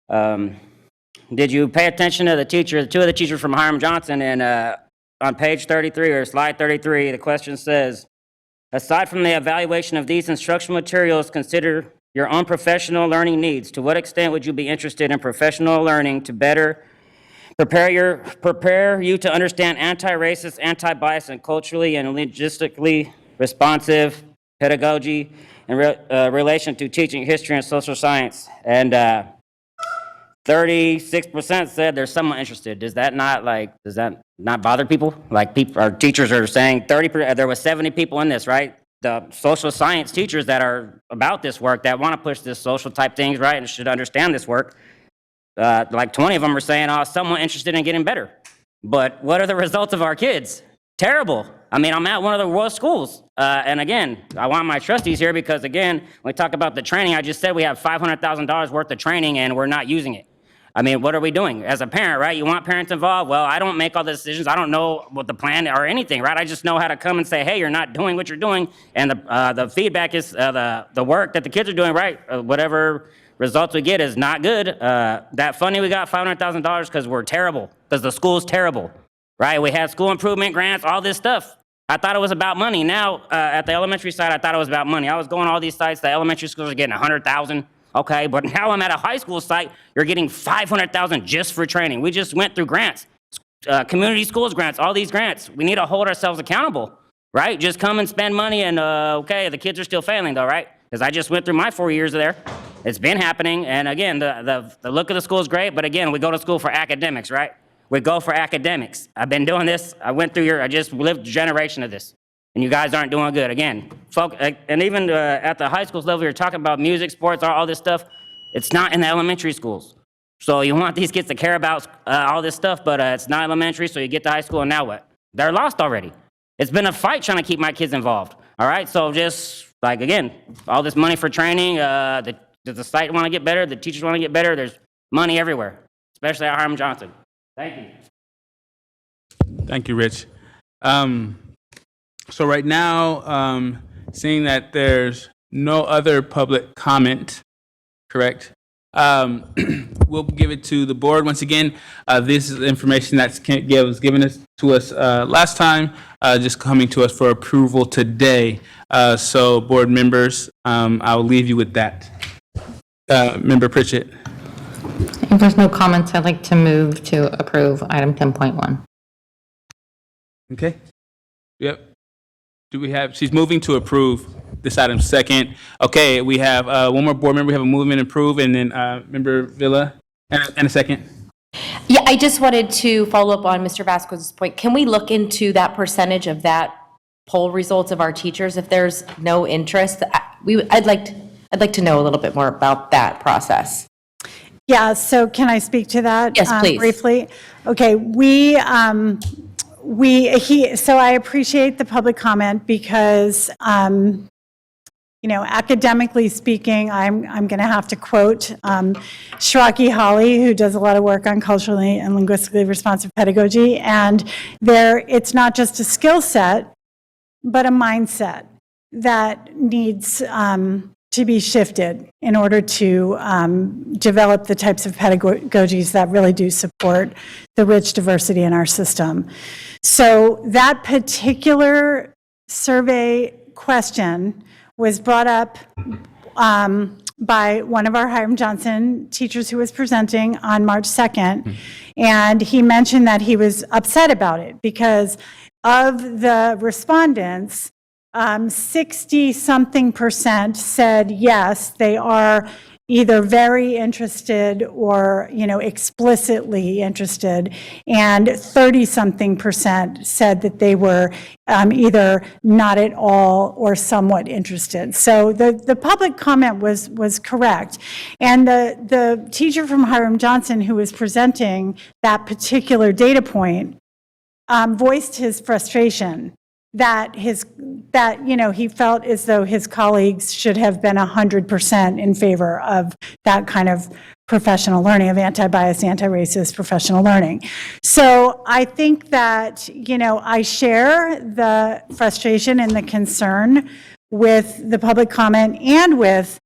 did you pay attention to the teacher, two of the teachers from Hiram Johnson, and on page 33 or slide 33, the question says, aside from the evaluation of these instructional materials, consider your own professional learning needs. To what extent would you be interested in professional learning to better prepare you to understand anti-racist, anti-bias, and culturally and logistically responsive pedagogy in relation to teaching history and social science? And 36% said they're somewhat interested. Does that not bother people? Like our teachers are saying 30%, there was 70 people in this, right? The social science teachers that are about this work, that want to push this social type things, right, and should understand this work. Like 20 of them are saying, oh, somewhat interested in getting better. But what are the results of our kids? Terrible. I mean, I'm at one of the worst schools. And again, I want my trustees here because, again, when we talk about the training, I just said we have $500,000 worth of training and we're not using it. I mean, what are we doing? As a parent, right, you want parents involved? Well, I don't make all the decisions. I don't know what the plan or anything, right? I just know how to come and say, hey, you're not doing what you're doing. And the feedback is the work that the kids are doing, right? Whatever results we get is not good. That funding we got, $500,000, because we're terrible, because the school's terrible, right? We had school improvement grants, all this stuff. I thought it was about money. Now, at the elementary side, I thought it was about money. I was going to all these sites, the elementary schools are getting $100,000. Okay, but now I'm at a high school site, you're getting $500,000 just for training. We just went through grants, community schools grants, all these grants. We need to hold ourselves accountable, right? Just come and spend money and, okay, the kids are still failing though, right? Because I just went through my 4 years there. It's been happening, and again, the look of the school is great, but again, we go to school for academics, right? We go for academics. I've been doing this, I just lived a generation of this. And you guys aren't doing good. Again, and even at the high school level, you're talking about music, sports, all this stuff. It's not in the elementary schools. So you want these kids to care about all this stuff, but it's not elementary, so you get to high school, and now what? They're lost already. It's been a fight trying to keep my kids involved. All right, so just, like, again, all this money for training, does the site want to get better? The teachers want to get better? There's money everywhere, especially at Hiram Johnson. Thank you. Thank you, Rich. So right now, seeing that there's no other public comment, correct? We'll give it to the board. Once again, this is information that was given to us last time, just coming to us for approval today. So board members, I'll leave you with that. Member Pritchett. If there's no comments, I'd like to move to approve item 10.1. Okay. Yep. Do we have, she's moving to approve this item second. Okay, we have one more board member. We have a movement and approve, and then Member Villa, and a second. Yeah, I just wanted to follow up on Mr. Vasquez's point. Can we look into that percentage of that poll results of our teachers if there's no interest? I'd like to know a little bit more about that process. Yeah, so can I speak to that? Yes, please. Briefly? Okay, so I appreciate the public comment because, academically speaking, I'm going to have to quote Shraki Holly, who does a lot of work on culturally and linguistically responsive pedagogy, and it's not just a skill set, but a mindset that needs to be shifted in order to develop the types of pedagogies that really do support the rich diversity in our system. So that particular survey question was brought up by one of our Hiram Johnson teachers who was presenting on March 2nd, and he mentioned that he was upset about it because of the respondents, 60-something% said yes, they are either very interested or, explicitly interested. And 30-something% said that they were either not at all or somewhat interested. So the public comment was correct. And the teacher from Hiram Johnson who was presenting that particular data point voiced his frustration that he felt as though his colleagues should have been 100% in favor of that kind of professional learning, of anti-bias, anti-racist professional learning. So I think that, I share the frustration and the concern with the public comment and with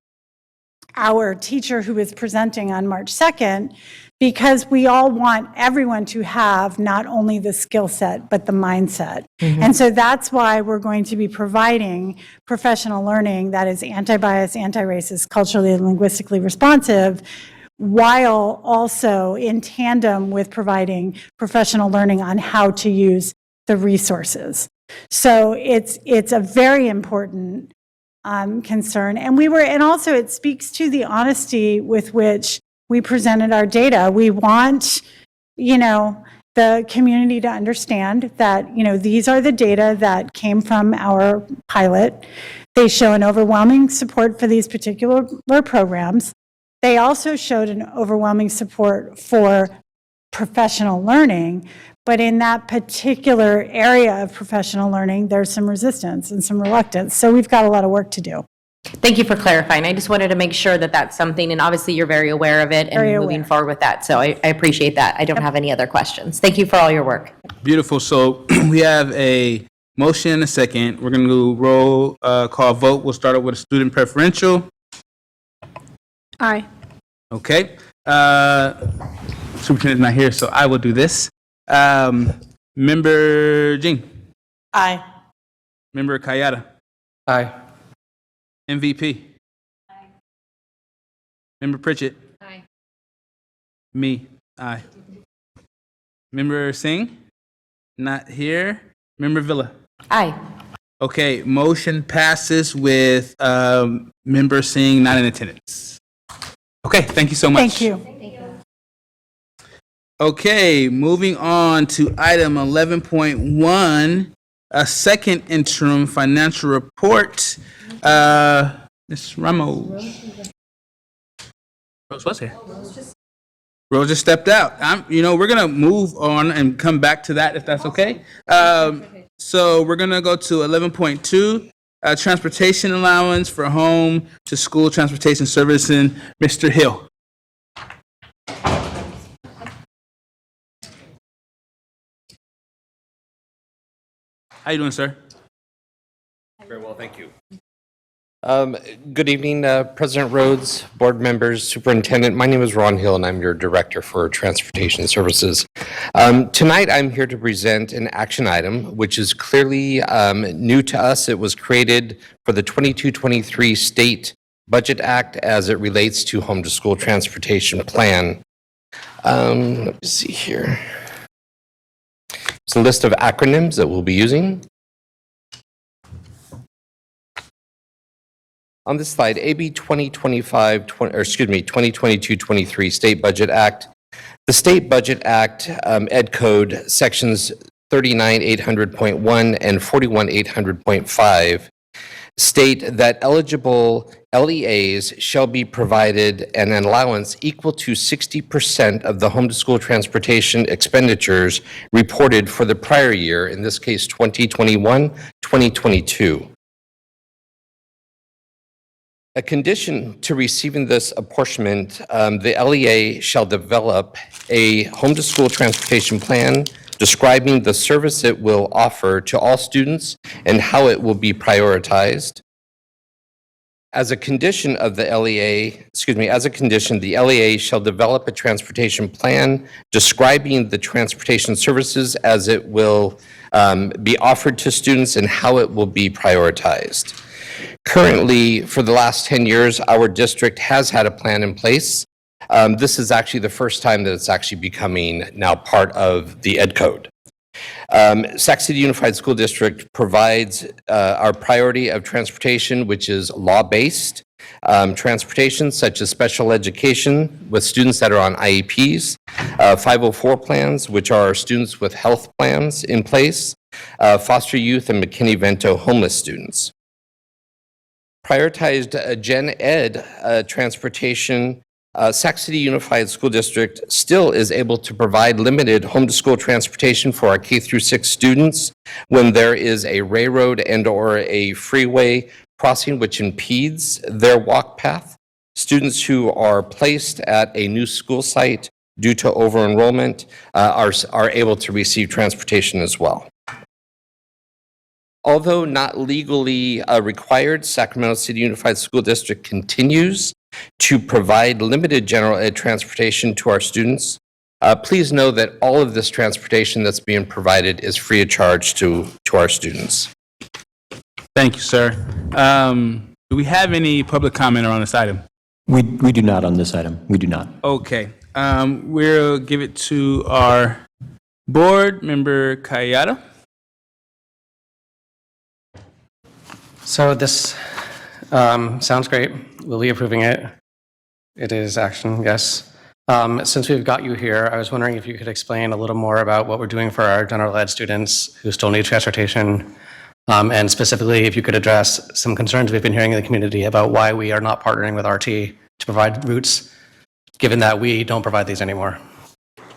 our teacher who is presenting on March 2nd, because we all want everyone to have not only the skill set, but the mindset. And so that's why we're going to be providing professional learning that is anti-bias, anti-racist, culturally and linguistically responsive, while also in tandem with providing professional learning on how to use the resources. So it's a very important concern. And also it speaks to the honesty with which we presented our data. We want, the community to understand that, these are the data that came from our pilot. They show an overwhelming support for these particular programs. They also showed an overwhelming support for professional learning, but in that particular area of professional learning, there's some resistance and some reluctance. So we've got a lot of work to do. Thank you for clarifying. I just wanted to make sure that that's something, and obviously you're very aware of it and moving forward with that. So I appreciate that. I don't have any other questions. Thank you for all your work. Beautiful. So we have a motion and a second. We're going to do roll call vote. We'll start out with a student preferential. Aye. Okay. Superintendent's not here, so I will do this. Member Jean. Aye. Member Kayada. Aye. MVP. Aye. Member Pritchett. Aye. Me. Aye. Member Singh. Not here. Member Villa. Aye. Okay, motion passes with Member Singh not in attendance. Okay, thank you so much. Thank you. Okay, moving on to item 11.1, a second interim financial report. Ms. Ramos. Rose was here. Rose just stepped out. We're gonna move on and come back to that if that's okay. So we're gonna go to 11.2, transportation allowance for home to school transportation servicing. Mr. Hill. How you doing, sir? Very well, thank you. Good evening, President Rhodes, board members, superintendent. My name is Ron Hill, and I'm your director for transportation services. Tonight, I'm here to present an action item, which is clearly new to us. It was created for the 22-23 State Budget Act as it relates to home to school transportation plan. Let me see here. It's a list of acronyms that we'll be using. On this slide, AB 2022-23 State Budget Act. The State Budget Act, Ed Code, sections 39,800.1 and 41,800.5 state that eligible LEAs shall be provided an allowance equal to 60% of the home to school transportation expenditures reported for the prior year, in this case 2021-2022. A condition to receiving this apportionment, the LEA shall develop a home to school transportation plan describing the service it will offer to all students and how it will be prioritized. As a condition of the LEA, the LEA shall develop a transportation plan describing the transportation services as it will be offered to students and how it will be prioritized. Currently, for the last 10 years, our district has had a plan in place. This is actually the first time that it's actually becoming now part of the Ed Code. Sac City Unified School District provides our priority of transportation, which is law-based, Transportation, such as special education with students that are on IEPs, 504 plans, which are students with health plans in place, foster youth and McKinney-Vento homeless students. Prioritized Gen Ed transportation, Sac City Unified School District still is able to provide limited home-to-school transportation for our K through 6 students when there is a railroad and/or a freeway crossing which impedes their walk path. Students who are placed at a new school site due to over-enrollment are able to receive transportation as well. Although not legally required, Sacramento City Unified School District continues to provide limited general ed transportation to our students. Please know that all of this transportation that's being provided is free of charge to our students. Thank you, sir. Do we have any public comment on this item? We do not on this item. We do not. Okay. We'll give it to our board member, Kayada. So this sounds great. We'll be approving it. It is action, yes. Since we've got you here, I was wondering if you could explain a little more about what we're doing for our general ed students who still need transportation, and specifically if you could address some concerns we've been hearing in the community about why we are not partnering with RT to provide routes, given that we don't provide these anymore.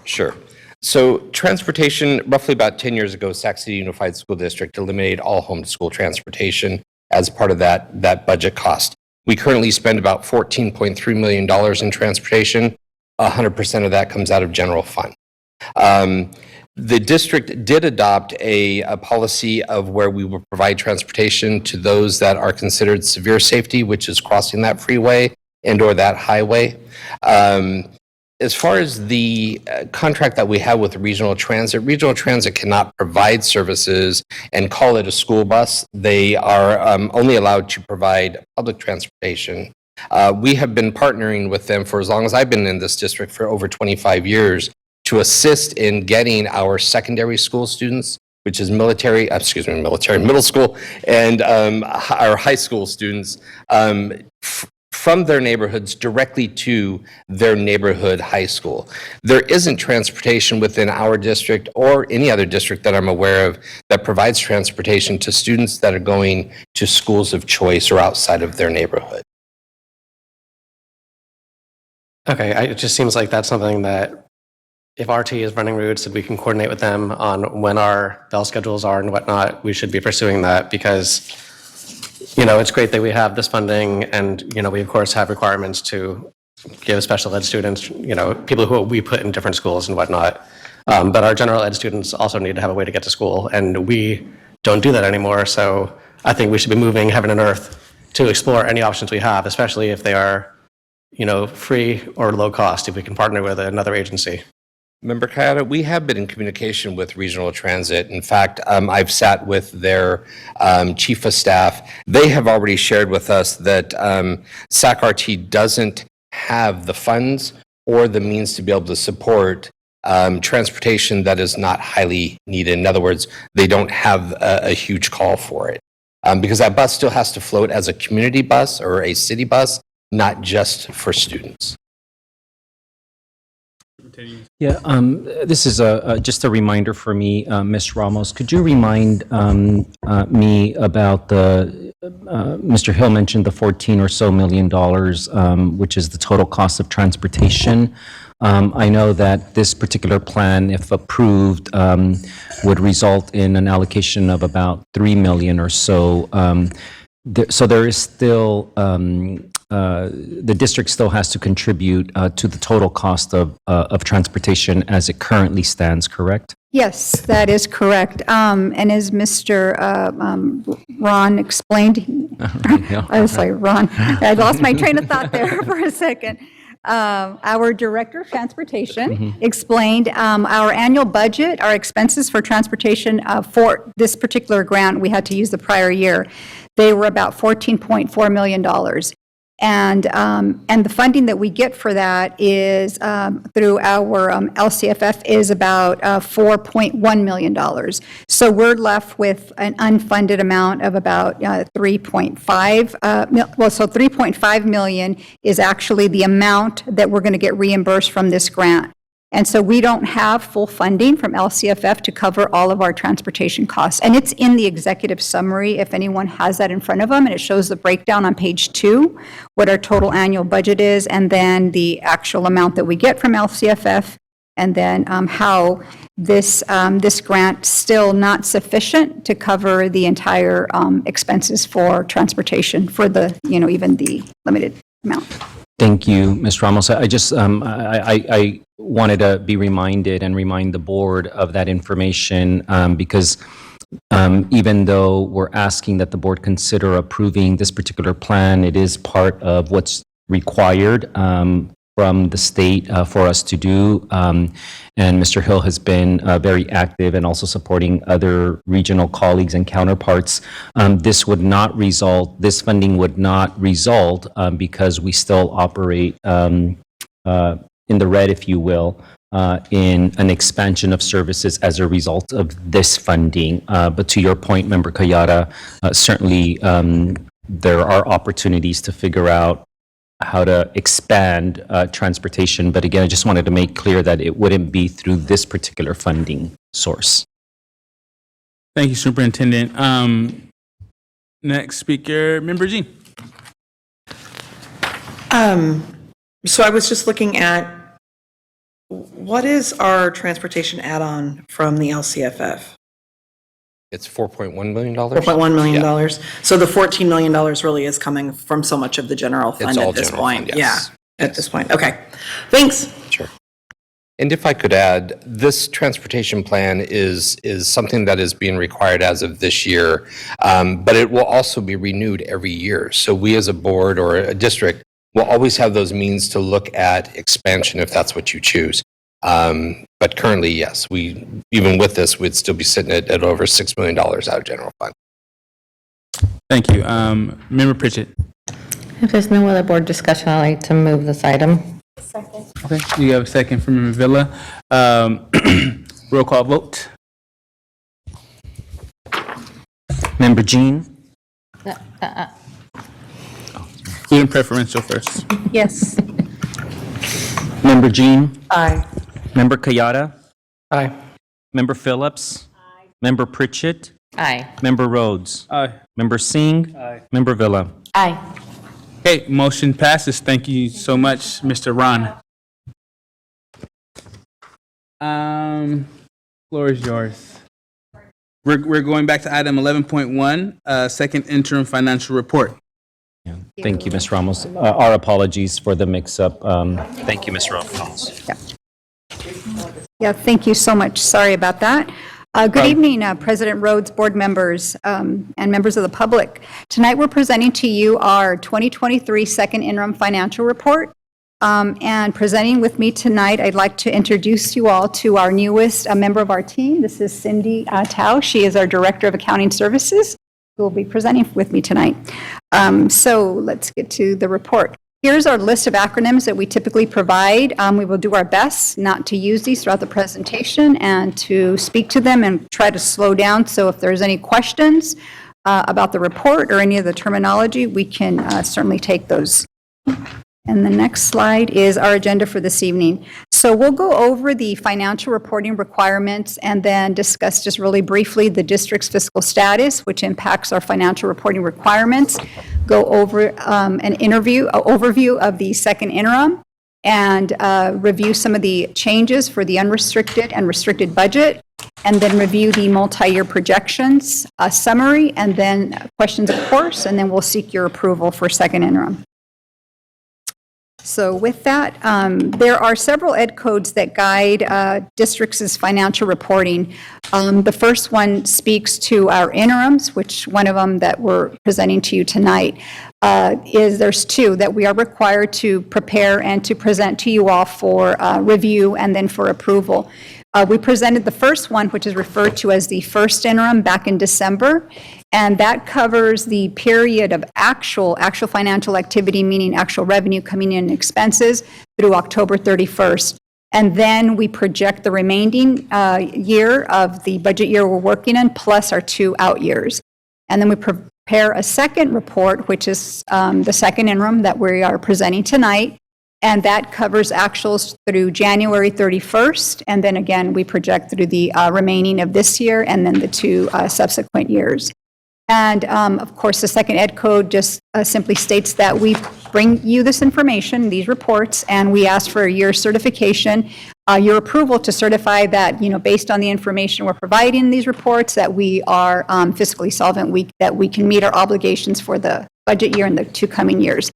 Sure. So transportation, roughly about 10 years ago, Sac City Unified School District eliminated all home-to-school transportation as part of that budget cost. We currently spend about $14.3 million in transportation. 100% of that comes out of general fund. The district did adopt a policy of where we will provide transportation to those that are considered severe safety, which is crossing that freeway and or that highway. As far as the contract that we have with Regional Transit cannot provide services and call it a school bus. They are only allowed to provide public transportation. We have been partnering with them for as long as I've been in this district, for over 25 years, to assist in getting our secondary school students, which is military middle school, and our high school students, from their neighborhoods directly to their neighborhood high school. There isn't transportation within our district or any other district that I'm aware of that provides transportation to students that are going to schools of choice or outside of their neighborhood. Okay, it just seems like that's something that if RT is running routes and we can coordinate with them on when our bell schedules are and whatnot, we should be pursuing that because, you know, it's great that we have this funding and, you know, we of course have requirements to give special ed students, you know, people who we put in different schools and whatnot. But our general ed students also need to have a way to get to school and we don't do that anymore. So I think we should be moving heaven and earth to explore any options we have, especially if they are, you know, free or low cost, if we can partner with another agency. Member Kayada, we have been in communication with Regional Transit. In fact, I've sat with their chief of staff. They have already shared with us that SAC-RT doesn't have the funds or the means to be able to support transportation that is not highly needed. In other words, they don't have a huge call for it. Because that bus still has to float as a community bus or a city bus, not just for students. Yeah, this is just a reminder for me, Ms. Ramos. Could you remind me about Mr. Hill mentioned the $14 or so million, which is the total cost of transportation. I know that this particular plan, if approved, would result in an allocation of about $3 million or so. So there is still, the district still has to contribute to the total cost of transportation as it currently stands, correct? Yes, that is correct. And as Mr. Ron explained, I was like, Ron, I lost my train of thought there for a second. Our Director of Transportation explained our annual budget, our expenses for transportation for this particular grant, we had to use the prior year. They were about $14.4 million. And the funding that we get for that is through our LCFF is about $4.1 million. So we're left with an unfunded amount of about 3.5. So 3.5 million is actually the amount that we're going to get reimbursed from this grant. And so we don't have full funding from LCFF to cover all of our transportation costs. And it's in the executive summary, if anyone has that in front of them, and it shows the breakdown on page 2, what our total annual budget is, and then the actual amount that we get from LCFF, and then how this grant still not sufficient to cover the entire expenses for transportation for the, even the limited amount. Thank you, Ms. Ramos. I just, I wanted to be reminded and remind the board of that information because even though we're asking that the board consider approving this particular plan, it is part of what's required from the state for us to do. And Mr. Hill has been very active and also supporting other regional colleagues and counterparts. This funding would not result because we still operate in the red, if you will, in an expansion of services as a result of this funding. But to your point, Member Kayada, certainly there are opportunities to figure out how to expand transportation. But again, I just wanted to make clear that it wouldn't be through this particular funding source. Thank you, Superintendent. Next speaker, Member Jean. So I was just looking at, what is our transportation add-on from the LCFF? It's $4.1 million. $4.1 million. Yeah. So the $14 million really is coming from so much of the general fund It's all at this general point. fund, yes. Yeah, at this point. Okay. Thanks. Sure. And if I could add, this transportation plan is something that is being required as of this year, but it will also be renewed every year. So we as a board or a district will always have those means to look at expansion if that's what you choose. But currently, yes, even with this, we'd still be sitting at over $6 million out of general fund. Thank you. Member Pritchett. If there's no other board discussion, I'd like to move this item. Second. Okay, you have a second from Member Villa. Roll call vote. Member Jean? Student preferential first. Yes. Member Jean? Aye. Member Kayada? Aye. Member Phillips? Aye. Member Pritchett? Aye. Member Rhodes? Aye. Member Singh? Aye. Member Villa? Aye. Okay, motion passes. Thank you so much, Mr. Ron. Floor is yours. We're going back to item 11.1, second interim financial report. Yeah. Thank you, Ms. Ramos. Our apologies for the mix-up. Thank you, Ms. Ramos. Yeah, thank you so much. Sorry about that. Good evening, President Rhodes, board members, and members of the public. Tonight, we're presenting to you our 2023 second interim financial report. And presenting with me tonight, I'd like to introduce you all to our newest member of our team. This is Cindy Tao. She is our Director of Accounting Services, who will be presenting with me tonight. So let's get to the report. Here's our list of acronyms that we typically provide. We will do our best not to use these throughout the presentation and to speak to them and try to slow down. So if there's any questions about the report or any of the terminology, we can certainly take those. And the next slide is our agenda for this evening. So we'll go over the financial reporting requirements and then discuss just really briefly the district's fiscal status, which impacts our financial reporting requirements, go over an overview of the second interim, and review some of the changes for the unrestricted and restricted budget, and then review the multi-year projections, summary, and then questions, of course, and then we'll seek your approval for second interim. So with that, there are several ed codes that guide districts' financial reporting. The first one speaks to our interims, which one of them that we're presenting to you tonight there's two that we are required to prepare and to present to you all for review and then for approval. We presented the first one, which is referred to as the first interim, back in December. And that covers the period of actual financial activity, meaning actual revenue coming in and expenses, through October 31st. And then we project the remaining year of the budget year we're working in, plus our 2 out years. And then we prepare a second report, which is the second interim that we are presenting tonight. And that covers actuals through January 31st. And then again, we project through the remaining of this year and then the 2 subsequent years. And of course, the second ed code just simply states that we bring you this information, these reports, and we ask for your certification, your approval to certify that, based on the information we're providing in these reports, that we are fiscally solvent, that we can meet our obligations for the budget year and the 2 coming years.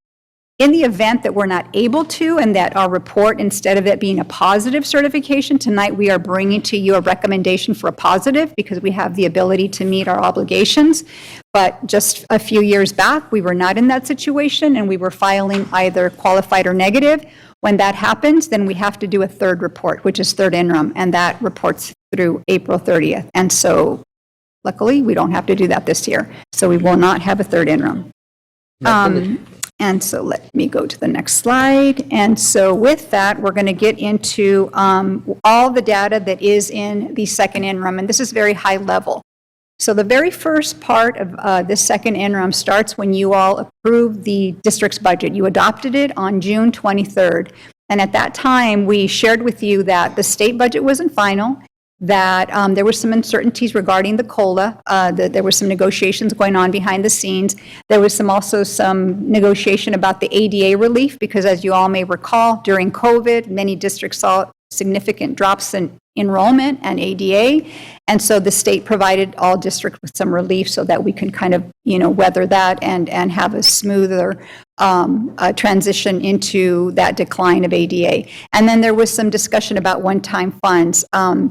In the event that we're not able to, and that our report, instead of it being a positive certification, tonight we are bringing to you a recommendation for a positive because we have the ability to meet our obligations. But just a few years back, we were not in that situation and we were filing either qualified or negative. When that happens, then we have to do a third report, which is third interim, and that reports through April 30th. And so luckily, we don't have to do that this year. So we will not have a third interim. And so let me go to the next slide. And so with that, we're going to get into all the data that is in the second interim. And this is very high level. So the very first part of this second interim starts when you all approved the district's budget. You adopted it on June 23rd. And at that time, we shared with you that the state budget wasn't final, that there were some uncertainties regarding the COLA, that there were some negotiations going on behind the scenes. There was also some negotiation about the ADA relief, because as you all may recall, during COVID, many districts saw significant drops in enrollment and ADA. And so the state provided all districts with some relief so that we can kind of, weather that and have a smoother transition into that decline of ADA. And then there was some discussion about one-time funds.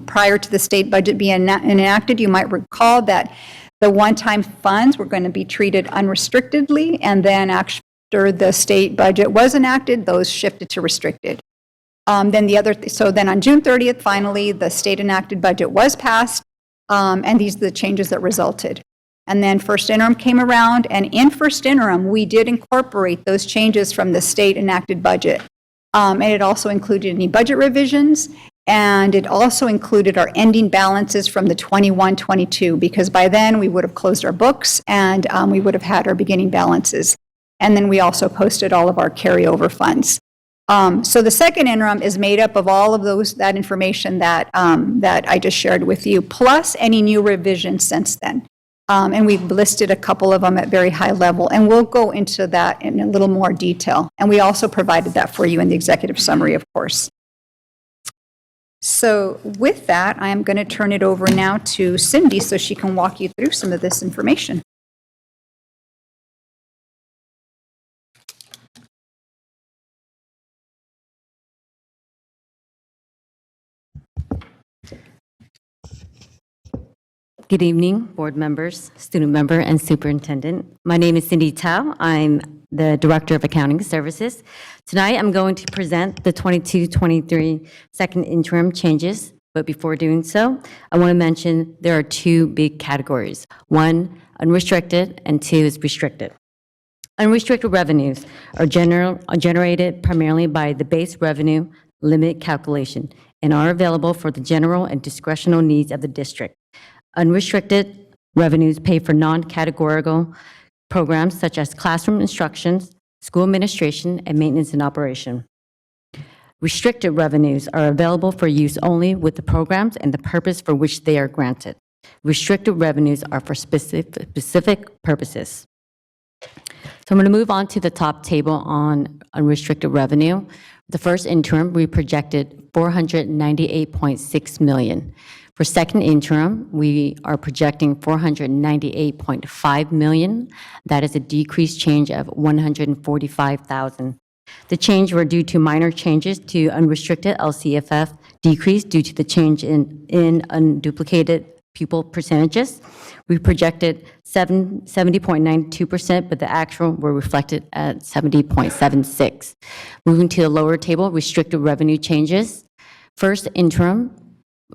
Prior to the state budget being enacted, you might recall that the one-time funds were going to be treated unrestrictedly, and then after the state budget was enacted, those shifted to restricted. So then on June 30th, finally, the state enacted budget was passed, and these are the changes that resulted. And then first interim came around, and in first interim, we did incorporate those changes from the state enacted budget. And it also included any budget revisions, and it also included our ending balances from the 21-22, because by then we would have closed our books and we would have had our beginning balances. And then we also posted all of our carryover funds. So the second interim is made up of all of that information that I just shared with you, plus any new revisions since then. And we've listed a couple of them at very high level, and we'll go into that in a little more detail. And we also provided that for you in the executive summary, of course. So with that, I am going to turn it over now to Cindy so she can walk you through some of this information. Good evening, board members, student member, and superintendent. My name is Cindy Tao. I'm the Director of Accounting Services. Tonight, I'm going to present the 22-23 second interim changes, but before doing so, I want to mention there are 2 big categories. 1, unrestricted, and 2 is restricted. Unrestricted revenues are generated primarily by the base revenue limit calculation and are available for the general and discretional needs of the district. Unrestricted revenues pay for non-categorical programs such as classroom instructions, school administration, and maintenance and operation. Restricted revenues are available for use only with the programs and the purpose for which they are granted. Restricted revenues are for specific purposes. So I'm going to move on to the top table on unrestricted revenue. The first interim, we projected $498.6 million. For second interim, we are projecting $498.5 million. That is a decreased change of $145,000. The change were due to minor changes to unrestricted LCFF decrease due to the change in unduplicated pupil percentages. We projected 70.92%, but the actual were reflected at 70.76. Moving to the lower table, restricted revenue changes. First interim,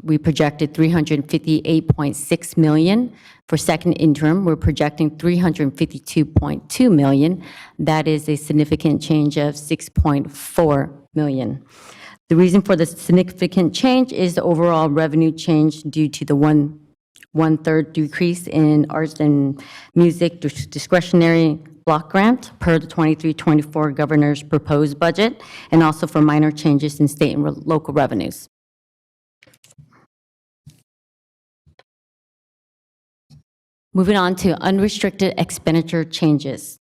we projected 358.6 million. For second interim, we're projecting 352.2 million. That is a significant change of 6.4 million. The reason for the significant change is the overall revenue change due to the one-third decrease in arts and music discretionary block grant per the 23-24 governor's proposed budget, and also for minor changes in state and local revenues. Moving on to unrestricted expenditure changes.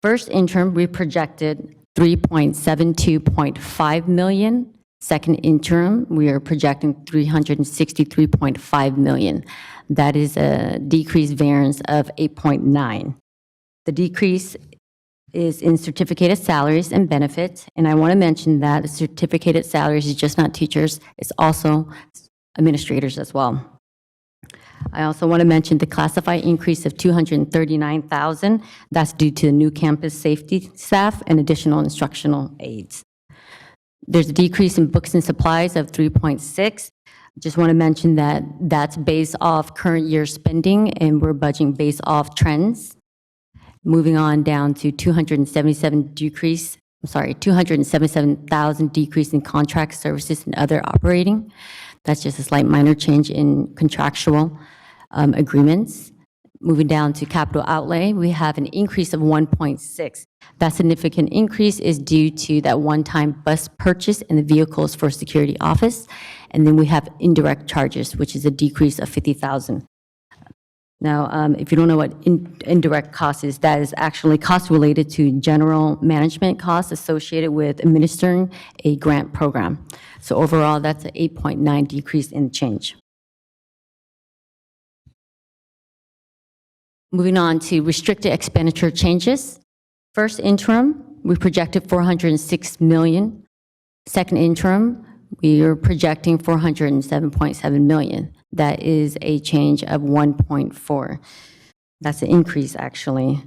First interim, we projected 372.5 million. Second interim, we are projecting 363.5 million. That is a decreased variance of 8.9. The decrease is in certificated salaries and benefits, and I want to mention that the certificated salaries is just not teachers, it's also administrators as well. I also want to mention the classified increase of 239,000. That's due to the new campus safety staff and additional instructional aides. There's a decrease in books and supplies of 3.6. Just want to mention that that's based off current year spending, and we're budgeting based off trends. Moving on down to 277,000 decrease in contract services and other operating. That's just a slight minor change in contractual agreements. Moving down to capital outlay, we have an increase of 1.6. That significant increase is due to that one-time bus purchase and the vehicles for security office. And then we have indirect charges, which is a decrease of 50,000. Now, if you don't know what indirect cost is, that is actually costs related to general management costs associated with administering a grant program. So overall, that's an 8.9 decrease in change. Moving on to restricted expenditure changes. First interim, we projected 406 million. Second interim, we are projecting 407.7 million. That is a change of 1.4. That's an increase, actually.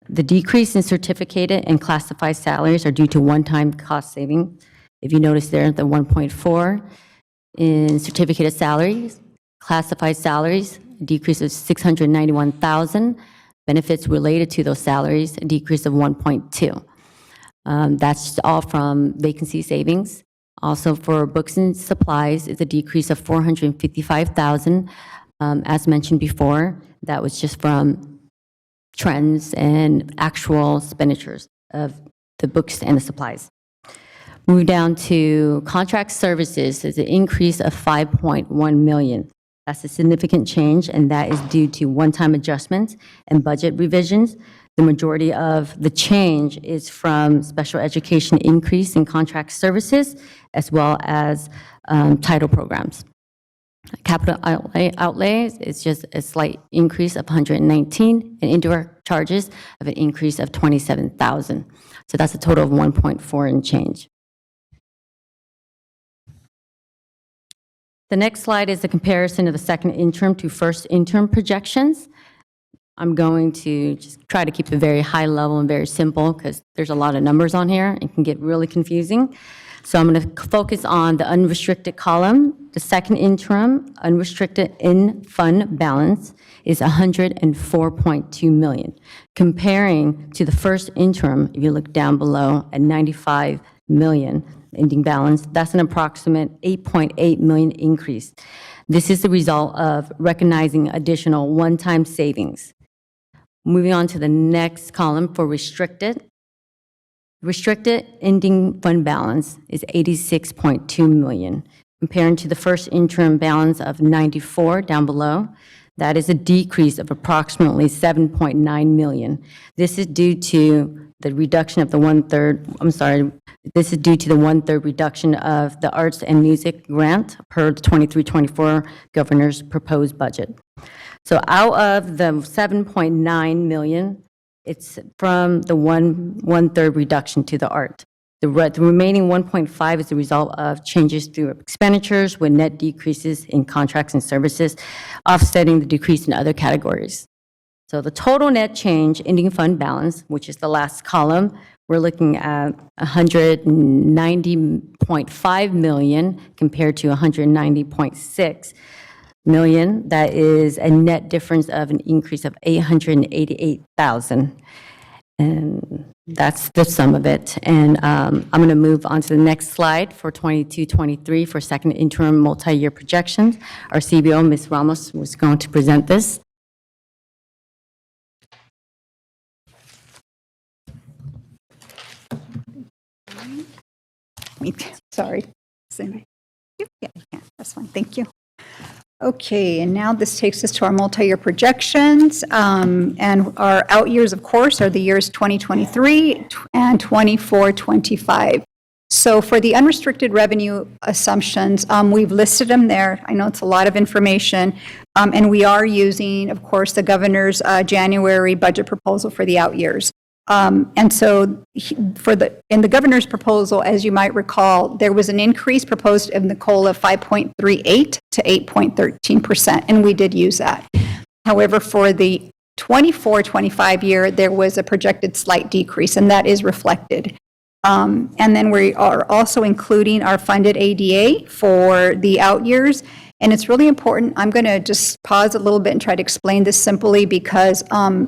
The decrease in certificated and classified salaries are due to one-time cost saving. If you notice there, the 1.4 in certificated salaries, classified salaries, a decrease of 691,000. Benefits related to those salaries, a decrease of 1.2. That's all from vacancy savings. Also for books and supplies, it's a decrease of 455,000. As mentioned before, that was just from trends and actual expenditures of the books and the supplies. Moving down to contract services, there's an increase of 5.1 million. That's a significant change, and that is due to one-time adjustments and budget revisions. The majority of the change is from special education increase in contract services, as well as title programs. Capital outlays is just a slight increase of 119, and indirect charges of an increase of 27,000. So that's a total of 1.4 and change. The next slide is a comparison of the second interim to first interim projections. I'm going to just try to keep it very high level and very simple because there's a lot of numbers on here. It can get really confusing. So I'm going to focus on the unrestricted column. The second interim unrestricted in fund balance is 104.2 million. Comparing to the first interim, if you look down below at 95 million ending balance, that's an approximate 8.8 million increase. This is the result of recognizing additional one-time savings. Moving on to the next column for restricted. Restricted ending fund balance is 86.2 million. Comparing to the first interim balance of 94 down below, that is a decrease of approximately 7.9 million. This is due to the reduction of the this is due to the one-third reduction of the arts and music grant per the 23-24 governor's proposed budget. So out of the 7.9 million, it's from the one-third reduction to the art. The remaining 1.5 is the result of changes through expenditures with net decreases in contracts and services, offsetting the decrease in other categories. So the total net change ending fund balance, which is the last column, we're looking at 190.5 million compared to 190.6 million. That is a net difference of an increase of 888,000. And that's the sum of it. And I'm going to move on to the next slide for 22-23 for second interim multi-year projections. Our CBO, Ms. Ramos, was going to present this. Sorry. Yeah, that's fine. Thank you. Okay, and now this takes us to our multi-year projections. And our out years, of course, are the years 2023 and 24-25. So for the unrestricted revenue assumptions, we've listed them there. I know it's a lot of information. And we are using, of course, the governor's January budget proposal for the out years. And so in the governor's proposal, as you might recall, there was an increase proposed in the COLA of 5.38 to 8.13%, and we did use that. However, for the 24-25 year, there was a projected slight decrease, and that is reflected. And then we are also including our funded ADA for the out years. And it's really important. I'm going to just pause a little bit and try to explain this simply because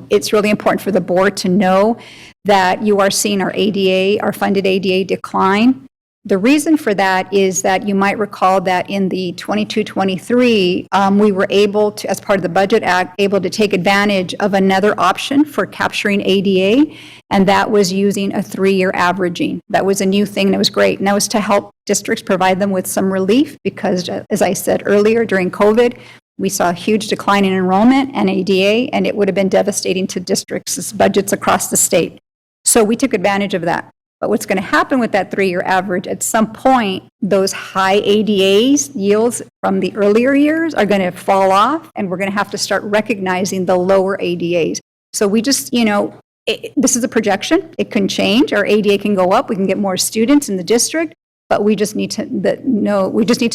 it's really important for the board to know that you are seeing our ADA, our funded ADA decline. The reason for that is that you might recall that in the 22-23, we were able to, as part of the Budget Act, able to take advantage of another option for capturing ADA, and that was using a 3-year averaging. That was a new thing, and it was great. And that was to help districts provide them with some relief because, as I said earlier, during COVID, we saw a huge decline in enrollment and ADA, and it would have been devastating to districts' budgets across the state. So we took advantage of that. But what's going to happen with that 3-year average, at some point, those high ADAs yields from the earlier years are going to fall off, and we're going to have to start recognizing the lower ADAs. So we just, this is a projection. It can change. Our ADA can go up. We can get more students in the district, but we just need to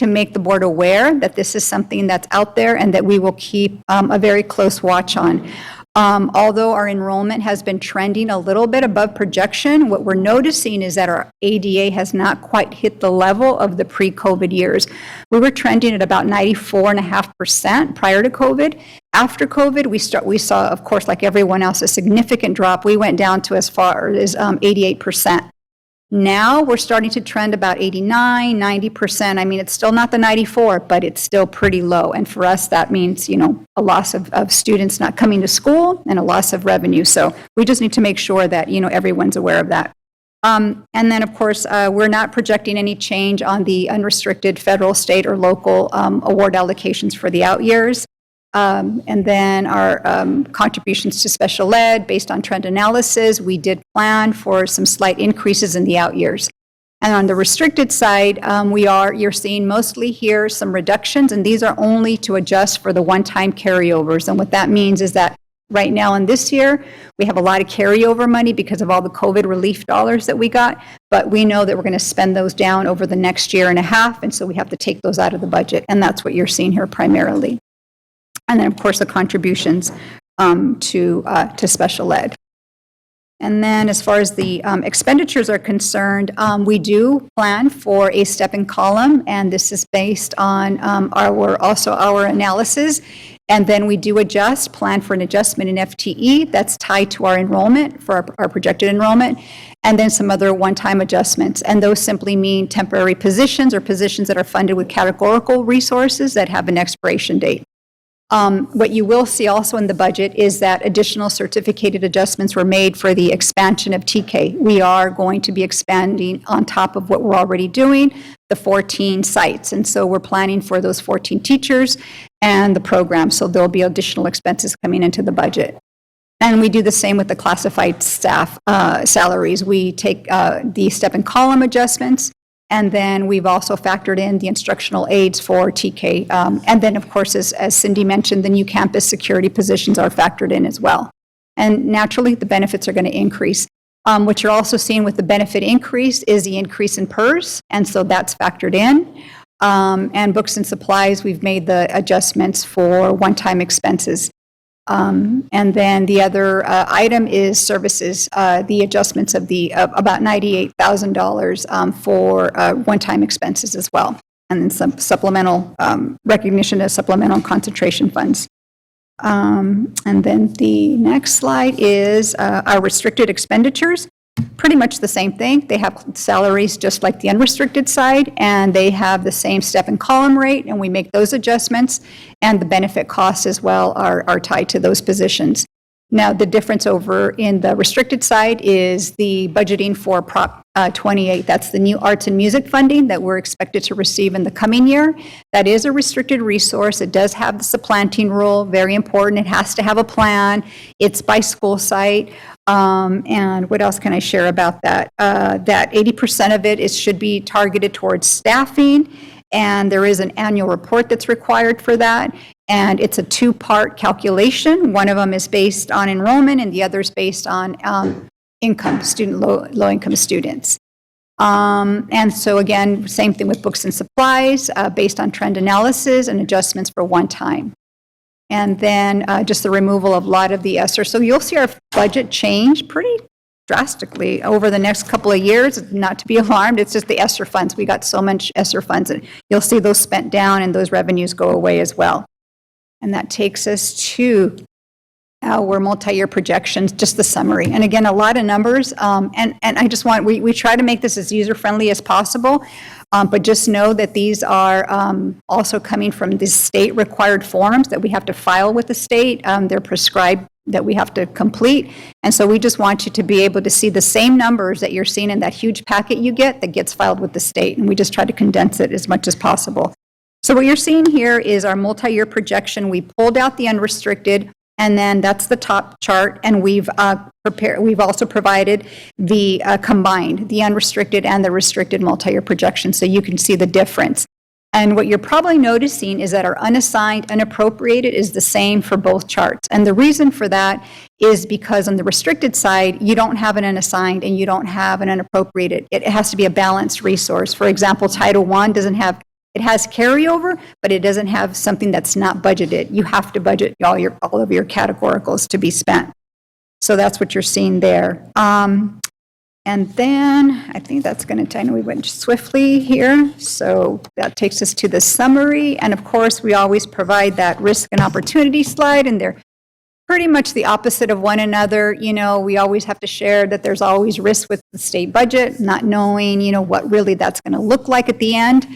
make the board aware that this is something that's out there and that we will keep a very close watch on. Although our enrollment has been trending a little bit above projection, what we're noticing is that our ADA has not quite hit the level of the pre-COVID years. We were trending at about 94.5% prior to COVID. After COVID, we saw, of course, like everyone else, a significant drop. We went down to as far as 88%. Now we're starting to trend about 89, 90%. I mean, it's still not the 94, but it's still pretty low. And for us, that means, a loss of students not coming to school and a loss of revenue. So we just need to make sure that, everyone's aware of that. And then, of course, we're not projecting any change on the unrestricted federal, state, or local award allocations for the out years. And then our contributions to special ed, based on trend analysis, we did plan for some slight increases in the out years. And on the restricted side, you're seeing mostly here some reductions, and these are only to adjust for the one-time carryovers. And what that means is that right now in this year, we have a lot of carryover money because of all the COVID relief dollars that we got, but we know that we're going to spend those down over the next year and a half, and so we have to take those out of the budget, and that's what you're seeing here primarily. And then, of course, the contributions to special ed. And then as far as the expenditures are concerned, we do plan for a step-in column, and this is based on our analysis. And then we do plan for an adjustment in FTE that's tied to our enrollment, for our projected enrollment, and then some other one-time adjustments. And those simply mean temporary positions or positions that are funded with categorical resources that have an expiration date. What you will see also in the budget is that additional certificated adjustments were made for the expansion of TK. We are going to be expanding on top of what we're already doing, the 14 sites. And so we're planning for those 14 teachers and the program. So there'll be additional expenses coming into the budget. And we do the same with the classified staff salaries. We take the step and column adjustments, and then we've also factored in the instructional aides for TK. And then, of course, as Cindy mentioned, the new campus security positions are factored in as well. And naturally, the benefits are going to increase. What you're also seeing with the benefit increase is the increase in PERS, and so that's factored in. And books and supplies, we've made the adjustments for one-time expenses. And then the other item is services, the adjustments of about $98,000 for one-time expenses as well. And then some supplemental recognition of supplemental concentration funds. And then the next slide is our restricted expenditures. Pretty much the same thing. They have salaries just like the unrestricted side, and they have the same step and column rate, and we make those adjustments, and the benefit costs as well are tied to those positions. Now, the difference over in the restricted side is the budgeting for Prop 28. That's the new arts and music funding that we're expected to receive in the coming year. That is a restricted resource. It does have the supplanting rule, very important. It has to have a plan. It's by school site. And what else can I share about that? That 80% of it should be targeted towards staffing, and there is an annual report that's required for that. And it's a two-part calculation. One of them is based on enrollment, and the other is based on income, low-income students. And so again, same thing with books and supplies, based on trend analysis and adjustments for one time. And then just the removal of a lot of the ESSER. So you'll see our budget change pretty drastically over the next couple of years. Not to be alarmed, it's just the ESSER funds. We got so much ESSER funds, and you'll see those spent down and those revenues go away as well. And that takes us to our multi-year projections, just the summary. And again, a lot of numbers. And I just want, we try to make this as user-friendly as possible, but just know that these are also coming from the state-required forms that we have to file with the state. They're prescribed that we have to complete. And so we just want you to be able to see the same numbers that you're seeing in that huge packet you get that gets filed with the state. And we just try to condense it as much as possible. So what you're seeing here is our multi-year projection. We pulled out the unrestricted, and then that's the top chart, and we've also provided the combined, the unrestricted and the restricted multi-year projection, so you can see the difference. And what you're probably noticing is that our unassigned, unappropriated is the same for both charts. And the reason for that is because on the restricted side, you don't have an unassigned and you don't have an unappropriated. It has to be a balanced resource. For example, Title I doesn't have, it has carryover, but it doesn't have something that's not budgeted. You have to budget all of your categoricals to be spent. So that's what you're seeing there. And then I think that's going to, I know we went swiftly here. So that takes us to the summary. And of course, we always provide that risk and opportunity slide, and they're pretty much the opposite of one another. You know, we always have to share that there's always risk with the state budget, not knowing, you know, what really that's going to look like at the end.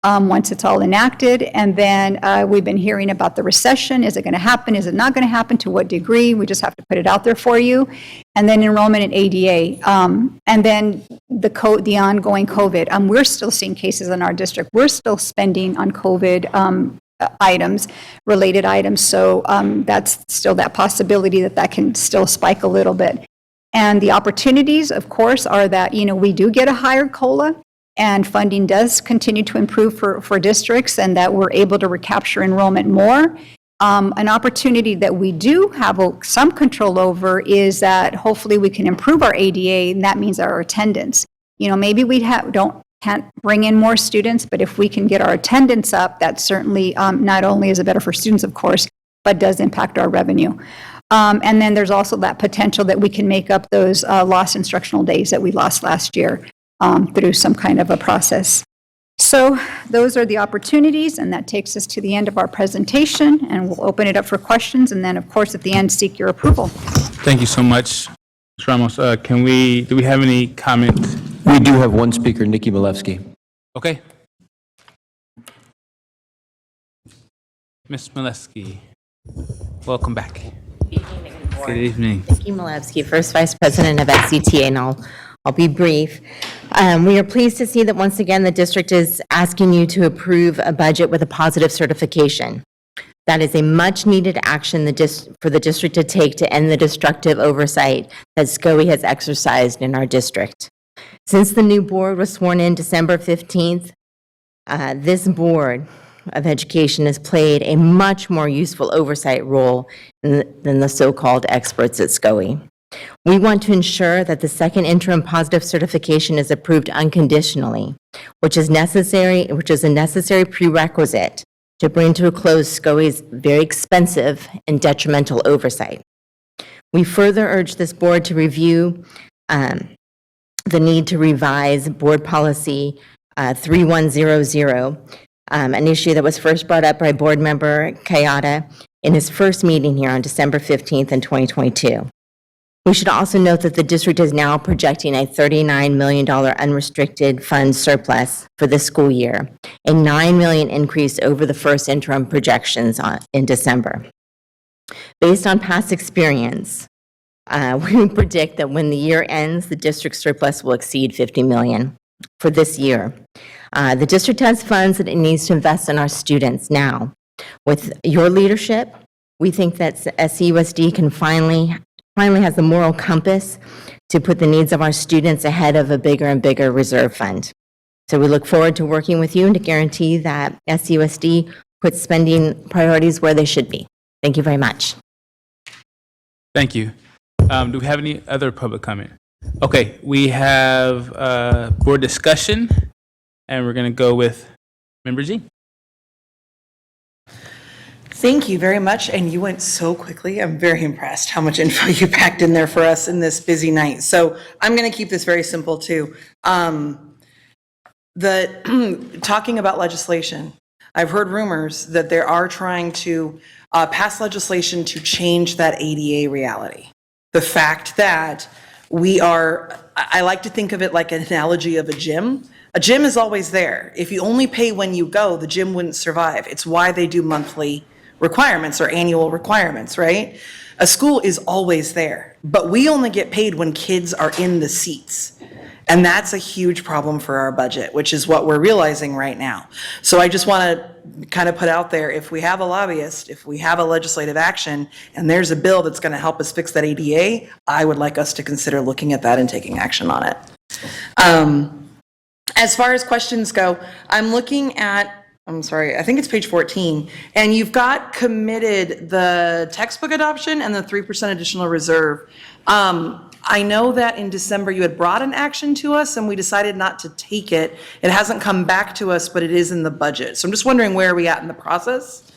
Once it's all enacted. And then we've been hearing about the recession. Is it going to happen? Is it not going to happen? To what degree? We just have to put it out there for you. And then enrollment in ADA. And then the ongoing COVID. We're still seeing cases in our district. We're still spending on COVID items, related items. So that's still that possibility that can still spike a little bit. And the opportunities, of course, are that, you know, we do get a higher COLA. And funding does continue to improve for districts, and that we're able to recapture enrollment more. An opportunity that we do have some control over is that hopefully we can improve our ADA, and that means our attendance. You know, maybe we can't bring in more students, but if we can get our attendance up, that certainly not only is it better for students, of course, but does impact our revenue. And then there's also that potential that we can make up those lost instructional days that we lost last year. Through some kind of a process. So those are the opportunities, and that takes us to the end of our presentation, and we'll open it up for questions, and then, of course, at the end, seek your approval. Thank you so much, Ms. Ramos. Do we have any comments? We do have one speaker, Nikki Milevsky. Okay. Ms. Milevsky, welcome back. Good evening. Nikki Milevsky, First Vice President of SCTA, and I'll be brief. We are pleased to see that once again the district is asking you to approve a budget with a positive certification. That is a much-needed action for the district to take to end the destructive oversight that SCOE has exercised in our district. Since the new board was sworn in December 15th, this Board of Education has played a much more useful oversight role than the so-called experts at SCOE. We want to ensure that the second interim positive certification is approved unconditionally, which is a necessary prerequisite to bring to a close SCOE's very expensive and detrimental oversight. We further urge this board to review the need to revise Board Policy 3100, an issue that was first brought up by Board Member Kayada in his first meeting here on December 15th in 2022. We should also note that the district is now projecting a $39 million unrestricted fund surplus for this school year, a $9 million increase over the first interim projections in December. Based on past experience, we predict that when the year ends, the district surplus will exceed $50 million for this year. The district has funds that it needs to invest in our students now. With your leadership, we think that SCUSD can finally has the moral compass to put the needs of our students ahead of a bigger and bigger reserve fund. So we look forward to working with you and to guarantee that SCUSD puts spending priorities where they should be. Thank you very much. Thank you. Do we have any other public comment? Okay, we have board discussion, and we're going to go with Member G. Thank you very much, and you went so quickly. I'm very impressed how much info you packed in there for us in this busy night. So I'm going to keep this very simple too. Talking about legislation, I've heard rumors that they are trying to pass legislation to change that ADA reality. The fact that I like to think of it like an analogy of a gym. A gym is always there. If you only pay when you go, the gym wouldn't survive. It's why they do monthly requirements or annual requirements, right? A school is always there, but we only get paid when kids are in the seats. And that's a huge problem for our budget, which is what we're realizing right now. So I just want to kind of put out there, if we have a lobbyist, if we have a legislative action, and there's a bill that's going to help us fix that ADA, I would like us to consider looking at that and taking action on it. As far as questions go, I'm looking at, I think it's page 14, and you've got committed the textbook adoption and the 3% additional reserve. I know that in December you had brought an action to us and we decided not to take it. It hasn't come back to us, but it is in the budget. So I'm just wondering, where are we at in the process?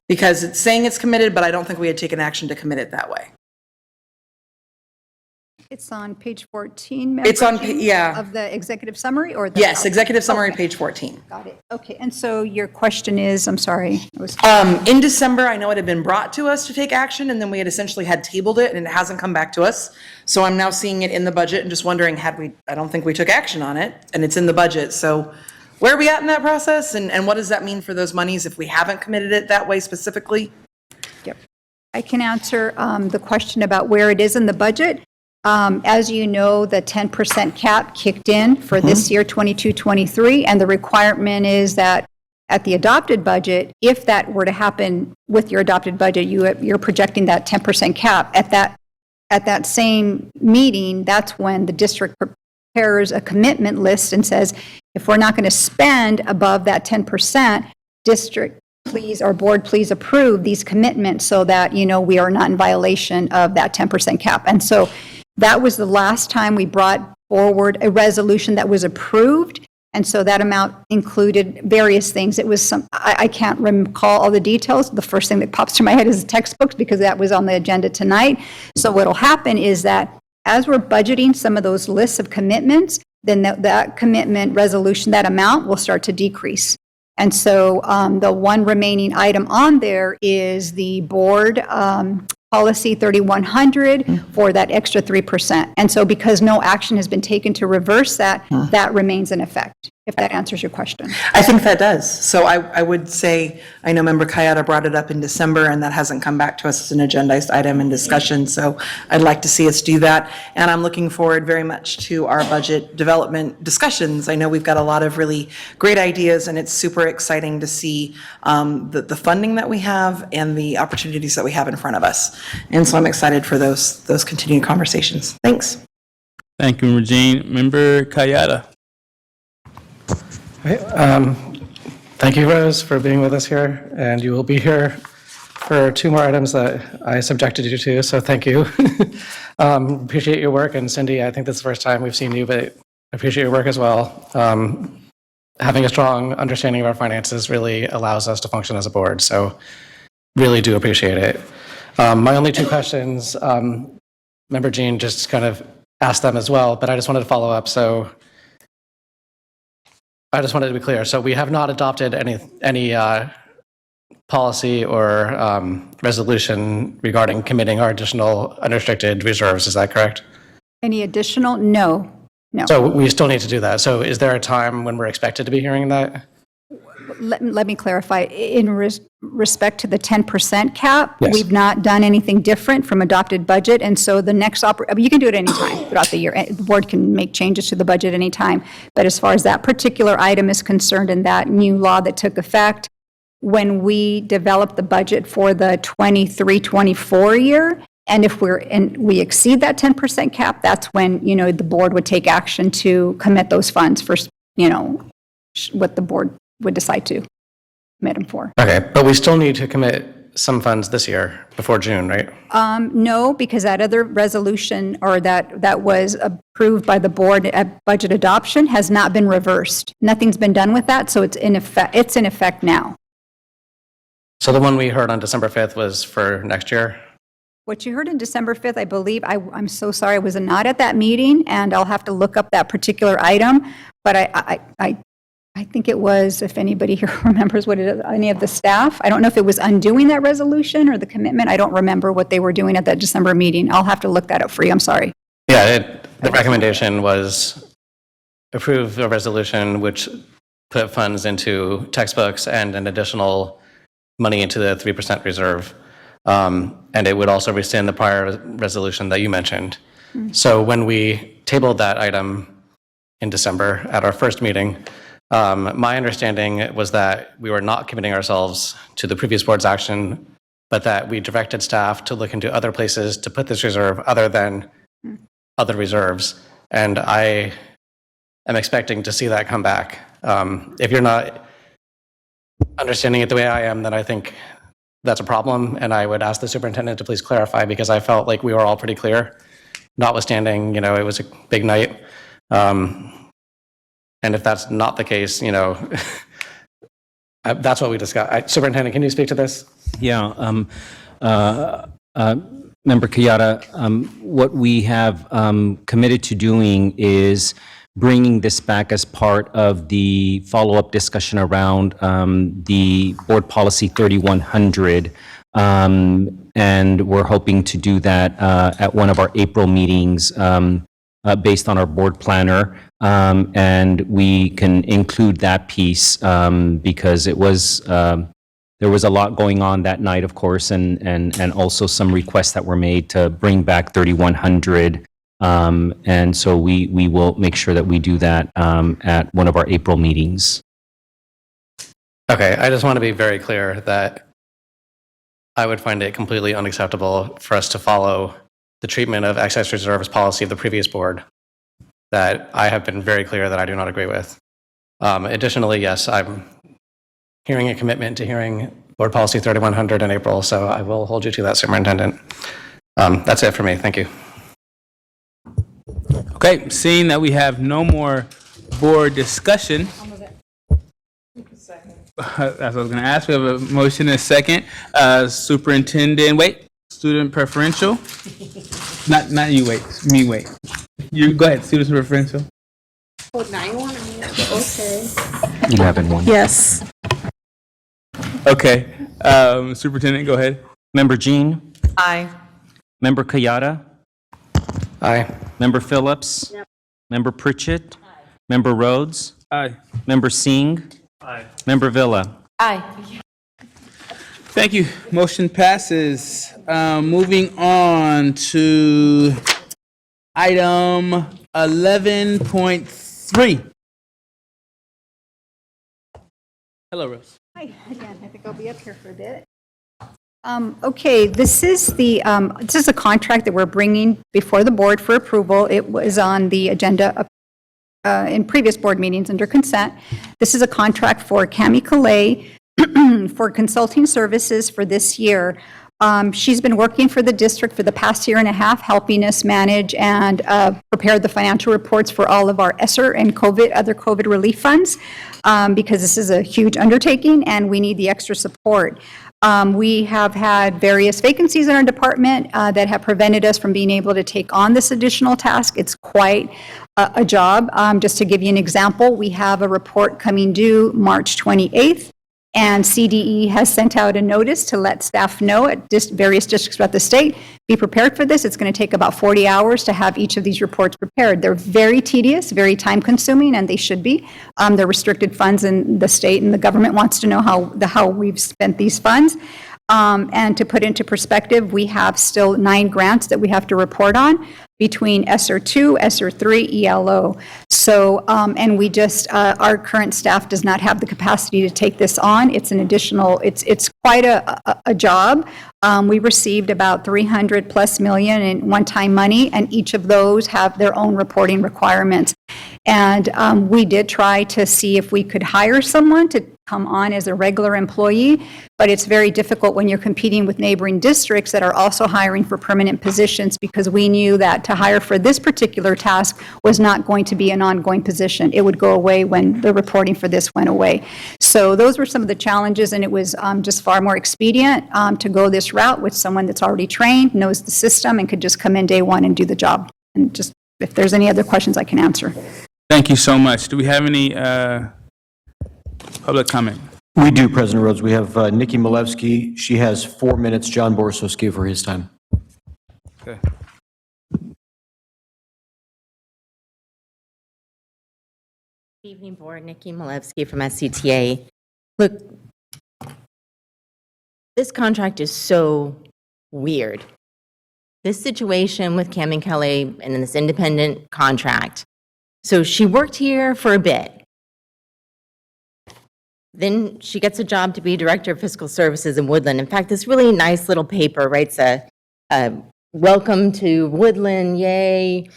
Because it's saying it's committed, but I don't think we had taken action to commit it that way. It's on page 14, It's on, yeah. Of the executive summary or the? Yes, executive summary, okay. Page 14. Got it. Okay, and so your question is, I'm sorry. In December, I know it had been brought to us to take action, and then we had essentially tabled it, and it hasn't come back to us. So I'm now seeing it in the budget and just wondering, I don't think we took action on it, and it's in the budget. So where are we at in that process, and what does that mean for those monies if we haven't committed it that way specifically? Yep. I can answer the question about where it is in the budget. As you know, the 10% cap kicked in for this year, 22-23, and the requirement is that at the adopted budget, if that were to happen with your adopted budget, you're projecting that 10% cap. At that same meeting, that's when the district prepares a commitment list and says, if we're not going to spend above that 10%, district, please, or board, please approve these commitments so that, we are not in violation of that 10% cap. And so that was the last time we brought forward a resolution that was approved. And so that amount included various things. It was I can't recall all the details. The first thing that pops to my head is the textbooks, because that was on the agenda tonight. So what'll happen is that as we're budgeting some of those lists of commitments, then that commitment resolution, that amount will start to decrease. And so the one remaining item on there is the board policy 3100 for that extra 3%. And so because no action has been taken to reverse that, that remains in effect, if that answers your question. I think that does. So I would say, I know Member Kayada brought it up in December, and that hasn't come back to us as an agendized item in discussion. So I'd like to see us do that. And I'm looking forward very much to our budget development discussions. I know we've got a lot of really great ideas, and it's super exciting to see the funding that we have and the opportunities that we have in front of us. And so I'm excited for those continued conversations. Thanks. Thank you, Regine. Member Kayada. Thank you, Rose, for being with us here, and you will be here for two more items that I subjected you to, so thank you. Appreciate your work, and Cindy, I think this is the first time we've seen you, but I appreciate your work as well. having a strong understanding of our finances really allows us to function as a board. So really do appreciate it. My only two questions, Member Jean just kind of asked them as well, but I just wanted to follow up. So I just wanted to be clear. So we have not adopted any policy or resolution regarding committing our additional unrestricted reserves. Is that correct? Any additional? No. So we still need to do that. So is there a time when we're expected to be hearing that? Let me clarify. In respect to the 10% cap, Yes. we've not done anything different from adopted budget, and so the next, you can do it anytime throughout the year. The board can make changes to the budget anytime. But as far as that particular item is concerned and that new law that took effect, when we developed the budget for the 23-24 year, and if we exceed that 10% cap, that's when, the board would take action to commit those funds for, what the board would decide to commit them for. Okay, but we still need to commit some funds this year before June, right? No, because that other resolution or that was approved by the board at budget adoption has not been reversed. Nothing's been done with that, so it's in effect now. So the one we heard on December 5th was for next year? What you heard in December 5th, I believe, I'm so sorry, I was not at that meeting, and I'll have to look up that particular item, but I think it was, if anybody here remembers what it is, any of the staff, I don't know if it was undoing that resolution or the commitment. I don't remember what they were doing at that December meeting. I'll have to look that up for you. I'm sorry. Yeah, the recommendation was approve a resolution which put funds into textbooks and an additional money into the 3% reserve. And it would also rescind the prior resolution that you mentioned. So when we tabled that item in December at our first meeting, my understanding was that we were not committing ourselves to the previous board's action, but that we directed staff to look into other places to put this reserve other than other reserves. And I am expecting to see that come back. If you're not understanding it the way I am, then I think that's a problem. And I would ask the superintendent to please clarify, because I felt like we were all pretty clear, notwithstanding, it was a big night. And if that's not the case, that's what we discussed. Superintendent, can you speak to this? Yeah. Member Kayada, what we have committed to doing is bringing this back as part of the follow-up discussion around the Board Policy 3100. And we're hoping to do that at one of our April meetings based on our board planner. And we can include that piece because it was there was a lot going on that night, of course, and also some requests that were made to bring back 3100. And so we will make sure that we do that at one of our April meetings. Okay, I just want to be very clear that I would find it completely unacceptable for us to follow the treatment of excess reserves policy of the previous board that I have been very clear that I do not agree with. Additionally, yes, I'm hearing a commitment to hearing Board Policy 3100 in April, so I will hold you to that, Superintendent. That's it for me. Thank you. Okay, seeing that we have no more board discussion. That's what I was going to ask. We have a motion and a second. Superintendent, student preferential. Not you, me, You go ahead, student preferential. Oh, 9-1, okay. 11-1. Yes. Okay, Superintendent, go ahead. Member Jean? Aye. Member Kayada? Aye. Member Phillips? Yep. Member Pritchett? Member Rhodes? Aye. Member Singh? Aye. Member Villa? Aye. Thank you. Motion passes. Moving on to item 11.3. Hello, Rose. Hi, again, I think I'll be up here for a bit. Okay, this is a contract that we're bringing before the board for approval. It was on the agenda in previous board meetings under consent. This is a contract for Cami Calais for consulting services for this year. She's been working for the district for the past year and a half, helping us manage and prepare the financial reports for all of our ESSER and other COVID relief funds, because this is a huge undertaking and we need the extra support. We have had various vacancies in our department that have prevented us from being able to take on this additional task. It's quite a job. Just to give you an example, we have a report coming due March 28th. And CDE has sent out a notice to let staff know at various districts throughout the state, be prepared for this. It's going to take about 40 hours to have each of these reports prepared. They're very tedious, very time consuming, and they should be. They're restricted funds, and the state and the government wants to know how we've spent these funds. And to put into perspective, we have still 9 grants that we have to report on between ESSER 2, ESSER 3, ELO. So, and we just, our current staff does not have the capacity to take this on. It's an additional, it's quite a job. We received about $300+ million in one-time money, and each of those have their own reporting requirements. And we did try to see if we could hire someone to come on as a regular employee, but it's very difficult when you're competing with neighboring districts that are also hiring for permanent positions, because we knew that to hire for this particular task was not going to be an ongoing position. It would go away when the reporting for this went away. So those were some of the challenges, and it was just far more expedient to go this route with someone that's already trained, knows the system, and could just come in day one and do the job. And just, if there's any other questions, I can answer. Thank you so much. Do we have any public comment? We do, President Rhodes. We have Nikki Malevsky. She has 4 minutes. John Borsowski for his time. Okay. Good evening, Board. Nikki Malevsky from SCTA. Look, this contract is so weird. This situation with Cam and Kelly and this independent contract. So she worked here for a bit. Then she gets a job to be Director of Fiscal Services in Woodland. In fact, this really nice little paper writes a welcome to Woodland, yay,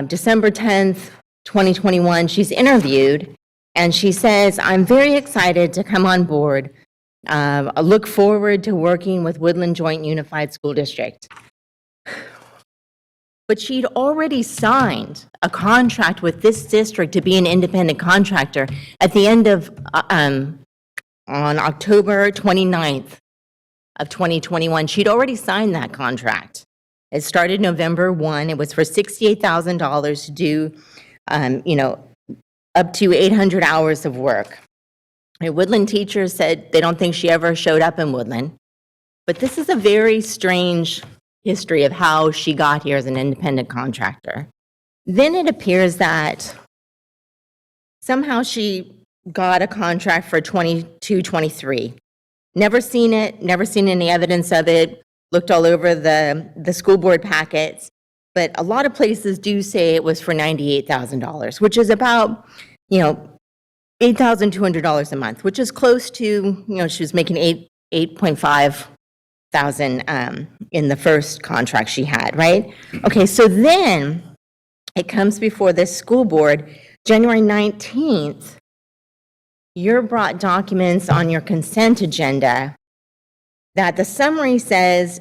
December 10th, 2021. She's interviewed, and she says, I'm very excited to come on board. I look forward to working with Woodland Joint Unified School District. But she'd already signed a contract with this district to be an independent contractor at the end of, on October 29th of 2021. She'd already signed that contract. It started November 1. It was for $68,000 to do, up to 800 hours of work. A Woodland teacher said they don't think she ever showed up in Woodland. But this is a very strange history of how she got here as an independent contractor. Then it appears that somehow she got a contract for 22-23. Never seen it, never seen any evidence of it, looked all over the school board packets, but a lot of places do say it was for $98,000, which is about, $8,200 a month, which is close to, she was making $8.5 thousand in the first contract she had, right? Okay, so then it comes before this school board, January 19th, you're brought documents on your consent agenda that the summary says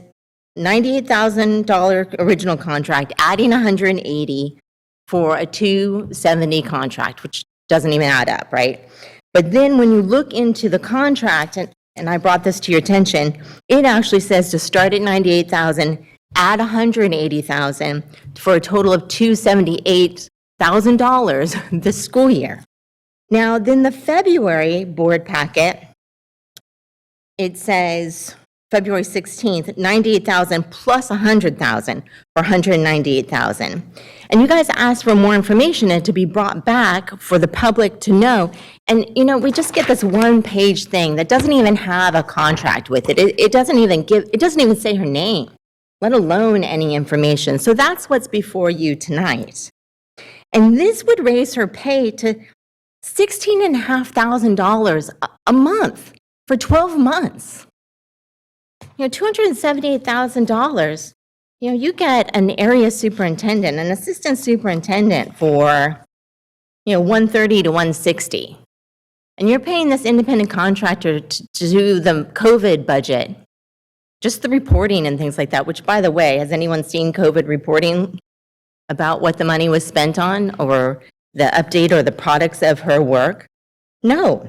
$98,000 original contract, adding $180 for a $270 contract, which doesn't even add up, right? But then when you look into the contract, and I brought this to your attention, it actually says to start at $98,000, add $180,000 for a total of $278,000 this school year. Now, then the February board packet, it says February 16th, $98,000 plus $100,000 for $198,000. And you guys asked for more information and to be brought back for the public to know. And, we just get this one-page thing that doesn't even have a contract with it. It doesn't even say her name, let alone any information. So that's what's before you tonight. And this would raise her pay to $16,500 a month for 12 months. $278,000. You get an area superintendent, an assistant superintendent for, $130 to $160. And you're paying this independent contractor to do the COVID budget just the reporting and things like that, which, by the way, has anyone seen COVID reporting about what the money was spent on or the update or the products of her work? No.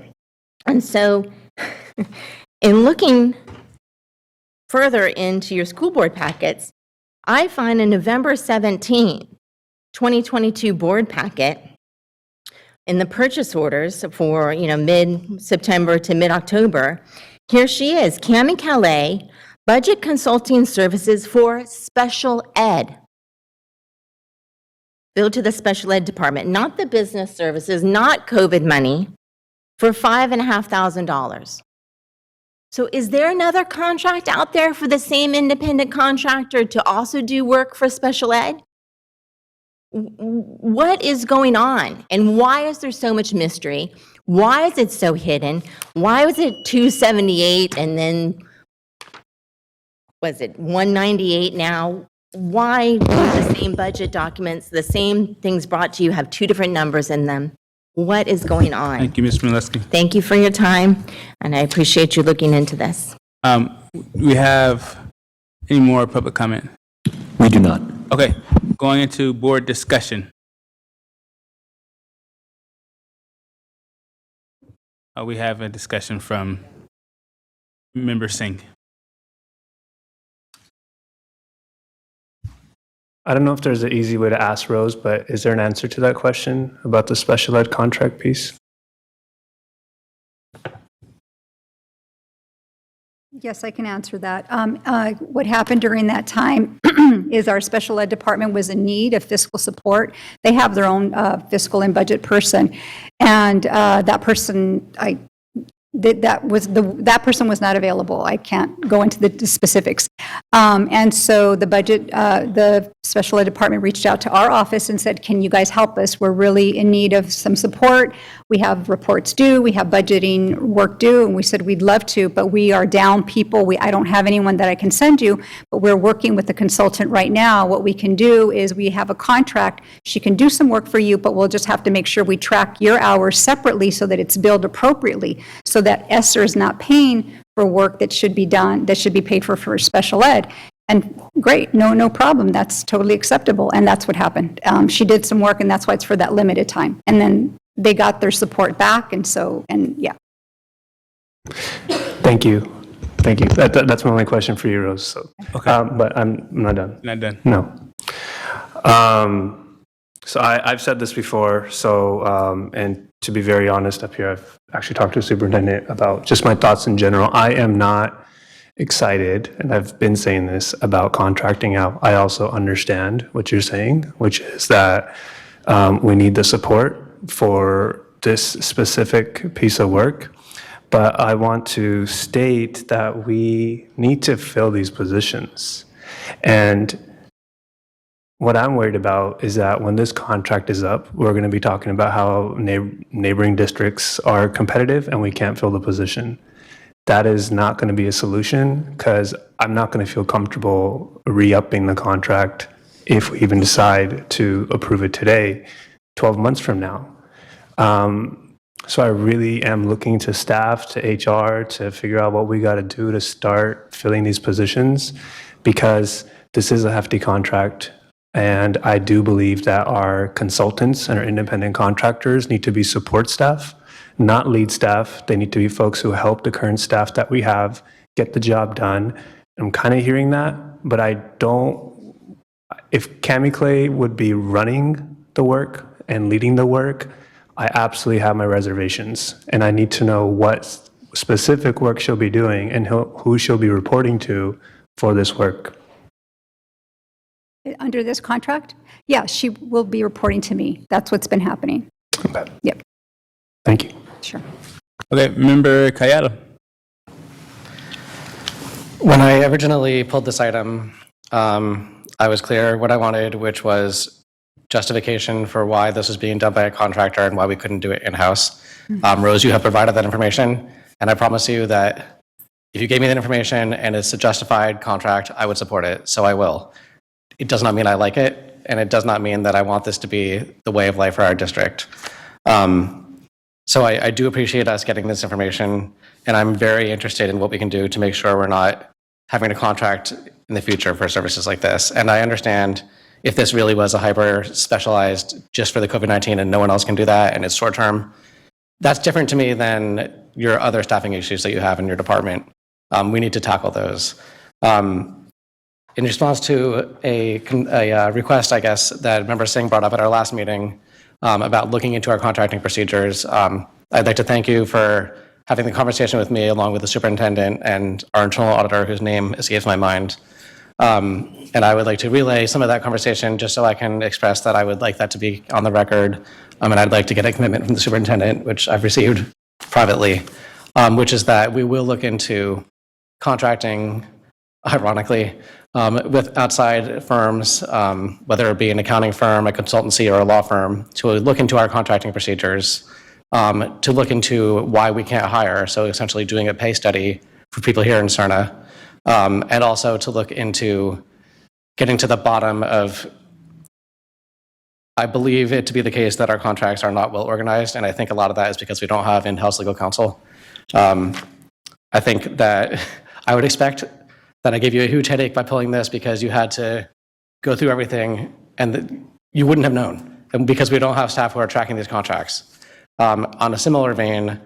And so in looking further into your school board packets, I find a November 17, 2022 board packet in the purchase orders for, mid-September to mid-October. Here she is, Cami Calais, budget consulting services for special ed. Billed to the special ed department, not the business services, not COVID money, for $5,500. So is there another contract out there for the same independent contractor to also do work for special ed? What is going on? And why is there so much mystery? Why is it so hidden? Why was it 278 and then was it 198 now? Why do the same budget documents, the same things brought to you have two different numbers in them? What is going on? Thank you, Ms. Mileski. Thank you for your time, and I appreciate you looking into this. We have any more public comment? We do not. Okay, going into board discussion. We have a discussion from Member Singh. I don't know if there's an easy way to ask Rose, but is there an answer to that question about the special ed contract piece? Yes, I can answer that. What happened during that time is our special ed department was in need of fiscal support. They have their own fiscal and budget person, and that person, that person was not available. I can't go into the specifics. And so the special ed department reached out to our office and said, can you guys help us? We're really in need of some support. We have reports due, we have budgeting work due, and we said we'd love to, but we are down people. I don't have anyone that I can send you, but we're working with the consultant right now. What we can do is we have a contract. She can do some work for you, but we'll just have to make sure we track your hours separately so that it's billed appropriately, so that ESSER is not paying for work that should be done, that should be paid for special ed. And great, no problem. That's totally acceptable. And that's what happened. She did some work, and that's why it's for that limited time. And then they got their support back, and yeah. Thank you. Thank you. That's my only question for you, Rose. So, Okay. but I'm not done. Not done. No. So I've said this before, and to be very honest up here, I've actually talked to the superintendent about just my thoughts in general. I am not excited, and I've been saying this, about contracting out. I also understand what you're saying, which is that we need the support for this specific piece of work. But I want to state that we need to fill these positions. And what I'm worried about is that when this contract is up, we're going to be talking about how neighboring districts are competitive and we can't fill the position. That is not going to be a solution, because I'm not going to feel comfortable re-upping the contract if we even decide to approve it today, 12 months from now. So I really am looking to staff, to HR, to figure out what we got to do to start filling these positions, because this is a hefty contract. And I do believe that our consultants and our independent contractors need to be support staff, not lead staff. They need to be folks who help the current staff that we have get the job done. I'm kind of hearing that, but I don't, if Cami Clay would be running the work and leading the work, I absolutely have my reservations. And I need to know what specific work she'll be doing and who she'll be reporting to for this work. Under this contract? Yeah, she will be reporting to me. That's what's been happening. Okay. Yep. Thank you. Sure. Okay, Member Kayada. When I originally pulled this item, I was clear what I wanted, which was justification for why this was being done by a contractor and why we couldn't do it in-house. Rose, you have provided that information, and I promise you that if you gave me that information and it's a justified contract, I would support it, so I will. It does not mean I like it, and it does not mean that I want this to be the way of life for our district. So I do appreciate us getting this information, and I'm very interested in what we can do to make sure we're not having a contract in the future for services like this. And I understand if this really was a hyper specialized just for the COVID-19 and no one else can do that and it's short term, that's different to me than your other staffing issues that you have in your department. We need to tackle those. In response to a request, I guess, that Member Singh brought up at our last meeting about looking into our contracting procedures, I'd like to thank you for having the conversation with me along with the superintendent and our internal auditor, whose name escapes my mind. And I would like to relay some of that conversation just so I can express that I would like that to be on the record. And I'd like to get a commitment from the superintendent, which I've received privately, which is that we will look into contracting, ironically, with outside firms, whether it be an accounting firm, a consultancy, or a law firm, to look into our contracting procedures, to look into why we can't hire, so essentially doing a pay study for people here in Cerna, and also to look into getting to the bottom of, I believe it to be the case that our contracts are not well organized, and I think a lot of that is because we don't have in-house legal counsel. I think that I would expect that I gave you a huge headache by pulling this because you had to go through everything and you wouldn't have known, and because we don't have staff who are tracking these contracts. On a similar vein,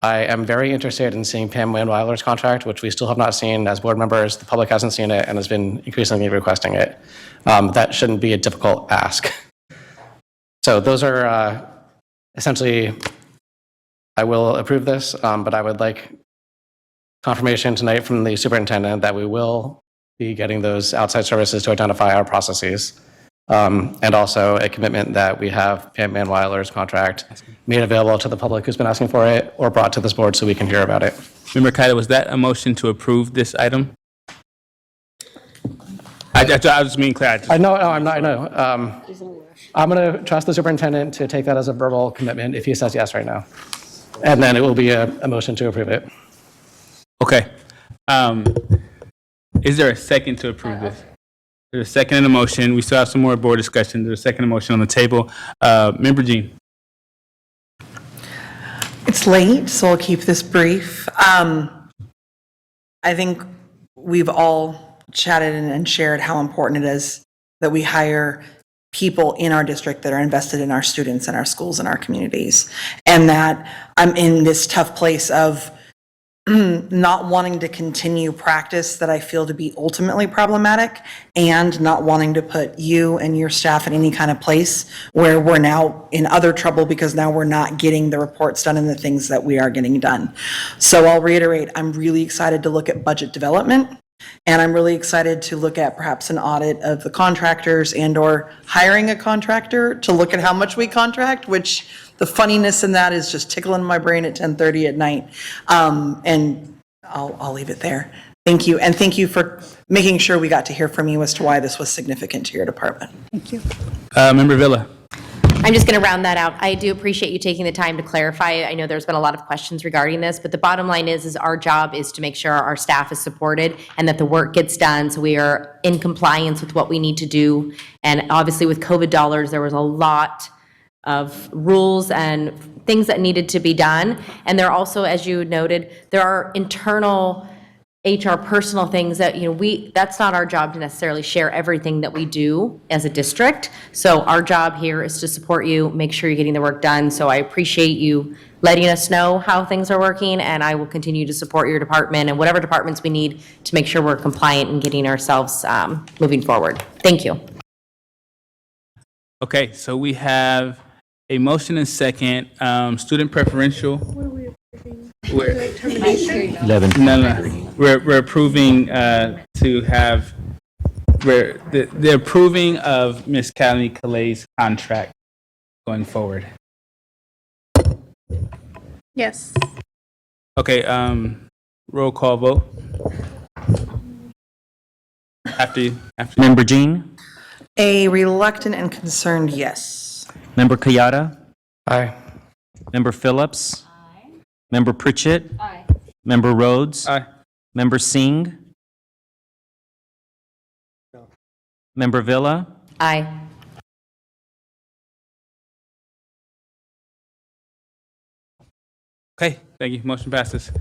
I am very interested in seeing Pam Manweiler's contract, which we still have not seen as board members. The public hasn't seen it and has been increasingly requesting it. That shouldn't be a difficult ask. So those are essentially, I will approve this, but I would like confirmation tonight from the superintendent that we will be getting those outside services to identify our processes. And also a commitment that we have Pam Manweiler's contract made available to the public who's been asking for it or brought to this board so we can hear about it. Member Kaida, was that a motion to approve this item? I was being clear. I know, I'm not, I know. I'm going to trust the superintendent to take that as a verbal commitment if he says yes right now. And then it will be a motion to approve it. Okay. Is there a second to approve this? There's a second in the motion. We still have some more board discussion. There's a second in the motion on the table. Member Jean. It's late, so I'll keep this brief. I think we've all chatted and shared how important it is that we hire people in our district that are invested in our students and our schools and our communities. And that I'm in this tough place of not wanting to continue practice that I feel to be ultimately problematic and not wanting to put you and your staff in any kind of place where we're now in other trouble because now we're not getting the reports done and the things that we are getting done. So I'll reiterate, I'm really excited to look at budget development, and I'm really excited to look at perhaps an audit of the contractors and or hiring a contractor to look at how much we contract, which the funniness in that is just tickling my brain at 10:30 at night. And I'll leave it there. Thank you. And thank you for making sure we got to hear from you as to why this was significant to your department. Thank you. Member Villa. I'm just going to round that out. I do appreciate you taking the time to clarify. I know there's been a lot of questions regarding this, but the bottom line is our job is to make sure our staff is supported and that the work gets done so we are in compliance with what we need to do. And obviously with COVID dollars, there was a lot of rules and things that needed to be done. And there also, as you noted, there are internal HR personal things that, that's not our job to necessarily share everything that we do as a district. So our job here is to support you, make sure you're getting the work done. So I appreciate you letting us know how things are working, and I will continue to support your department and whatever departments we need to make sure we're compliant and getting ourselves moving forward. Thank you. Okay, so we have a motion and second, student preferential. What are we approving? 11. No. We're approving to have, the approving of Ms. Callie Calay's contract going forward. Yes. Okay, roll call vote. After you. Member Jean? A reluctant and concerned yes. Member Kayada? Aye. Member Phillips? Aye. Member Pritchett? Aye. Member Rhodes? Aye. Member Singh? No. Member Villa? Aye. Okay, thank you. Motion passes.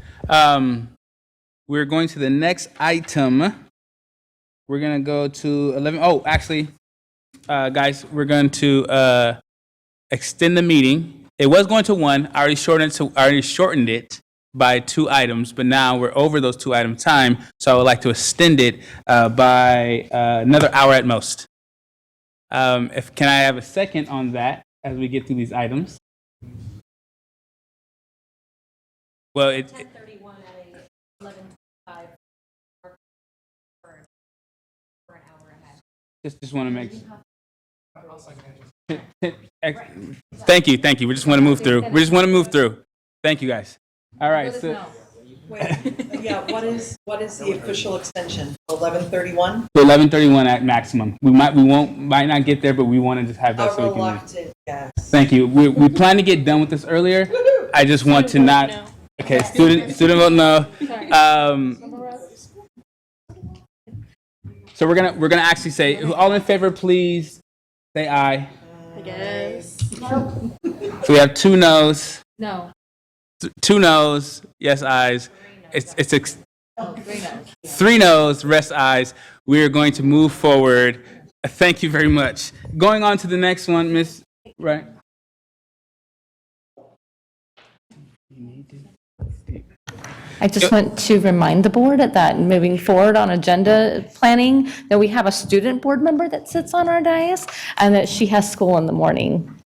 we're going to the next item. We're going to go to 11. Oh, actually, guys, we're going to extend the meeting. It was going to 1. I already shortened it by 2 items, but now we're over those 2 item time, so I would like to extend it by another hour at most. Can I have a second on that as we get through these items? Well, it's 10:31 at 11:05 for an hour ahead. just want to make. Thank you. We just want to move through. Thank you, guys. All right. So. Yeah, what is the official extension? 11:31? To 11:31 at maximum. Might not get there, but we want to just have that A so we can. reluctant yes. Thank you. We plan to get done with this earlier. I just want to not. Okay, student vote no. So we're gonna actually say, all in favor, please say aye. I guess. So we have 2 no's. No. 2 no's, yes ayes. It's 3 no's, rest ayes. We are going to move forward. Thank you very much. Going on to the next one, Miss. Right. I just want to remind the board that moving forward on agenda planning, that we have a student board member that sits on our dais and that she has school in the morning.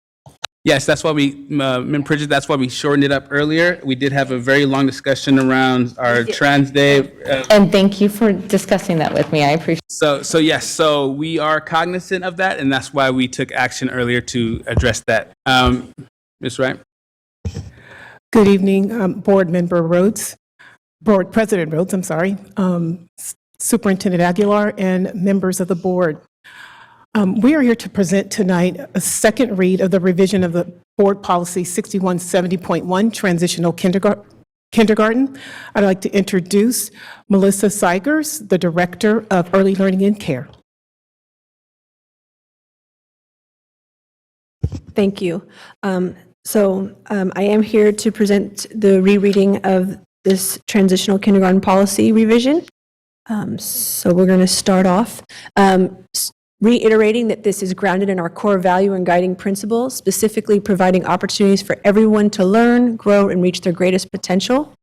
Yes, that's why that's why we shortened it up earlier. We did have a very long discussion around our trans day. And thank you for discussing that with me. I appreciate it. So yes, so we are cognizant of that, and that's why we took action earlier to address that. Ms. Wright? Good evening, Board Member Rhodes, Board President Rhodes, I'm sorry, Superintendent Aguilar, and members of the board. We are here to present tonight a second read of the revision of the Board Policy 6170.1, Transitional Kindergarten. I'd like to introduce Melissa Seigers, the Director of Early Learning and Care. Thank you. I am here to present the rereading of this transitional kindergarten policy revision. So we're going to start off reiterating that this is grounded in our core value and guiding principles, specifically providing opportunities for everyone to learn, grow, and reach their greatest potential.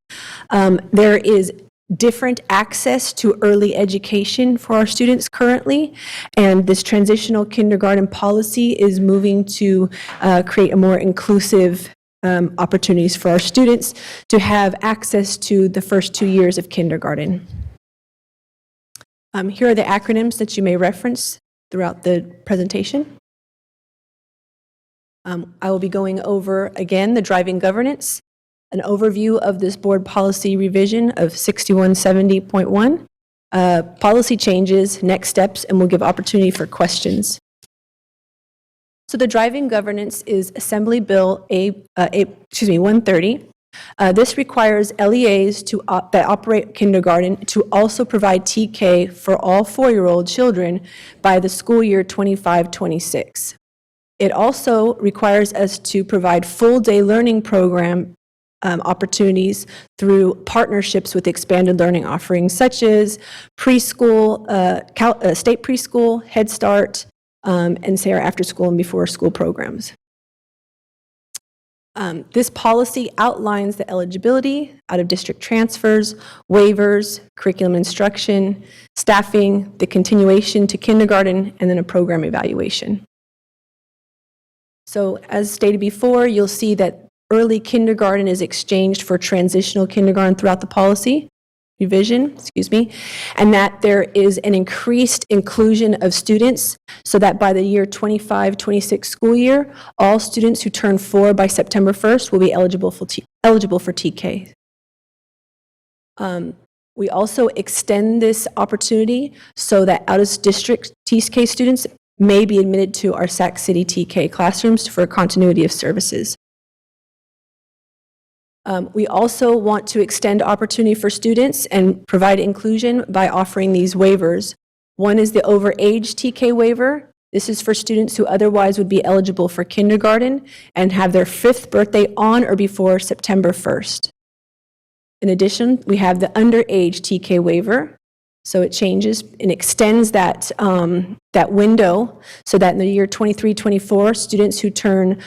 There is different access to early education for our students currently, and this transitional kindergarten policy is moving to create a more inclusive opportunities for our students to have access to the first 2 years of kindergarten. Here are the acronyms that you may reference throughout the presentation. I will be going over, again, the driving governance, an overview of this board policy revision of 6170.1, policy changes, next steps, and we'll give opportunity for questions. So the driving governance is Assembly Bill 130. This requires LEAs that operate kindergarten to also provide TK for all 4-year-old children by the school year 25-26. It also requires us to provide full-day learning program opportunities through partnerships with expanded learning offerings such as preschool, state preschool, Head Start, and say our after-school and before-school programs. This policy outlines the eligibility, out-of-district transfers, waivers, curriculum instruction, staffing, the continuation to kindergarten, and then a program evaluation. So as stated before, you'll see that early kindergarten is exchanged for transitional kindergarten throughout the policy revision, and that there is an increased inclusion of students so that by the year 25-26 school year, all students who turn 4 by September 1st will be eligible for TK. We also extend this opportunity so that out-of-district TK students may be admitted to our Sac City TK classrooms for continuity of services. We also want to extend opportunity for students and provide inclusion by offering these waivers. One is the overage TK waiver. This is for students who otherwise would be eligible for kindergarten and have their 5th birthday on or before September 1st. In addition, we have the underage TK waiver. So it changes and extends that, that window so that in the year 23-24, students who turn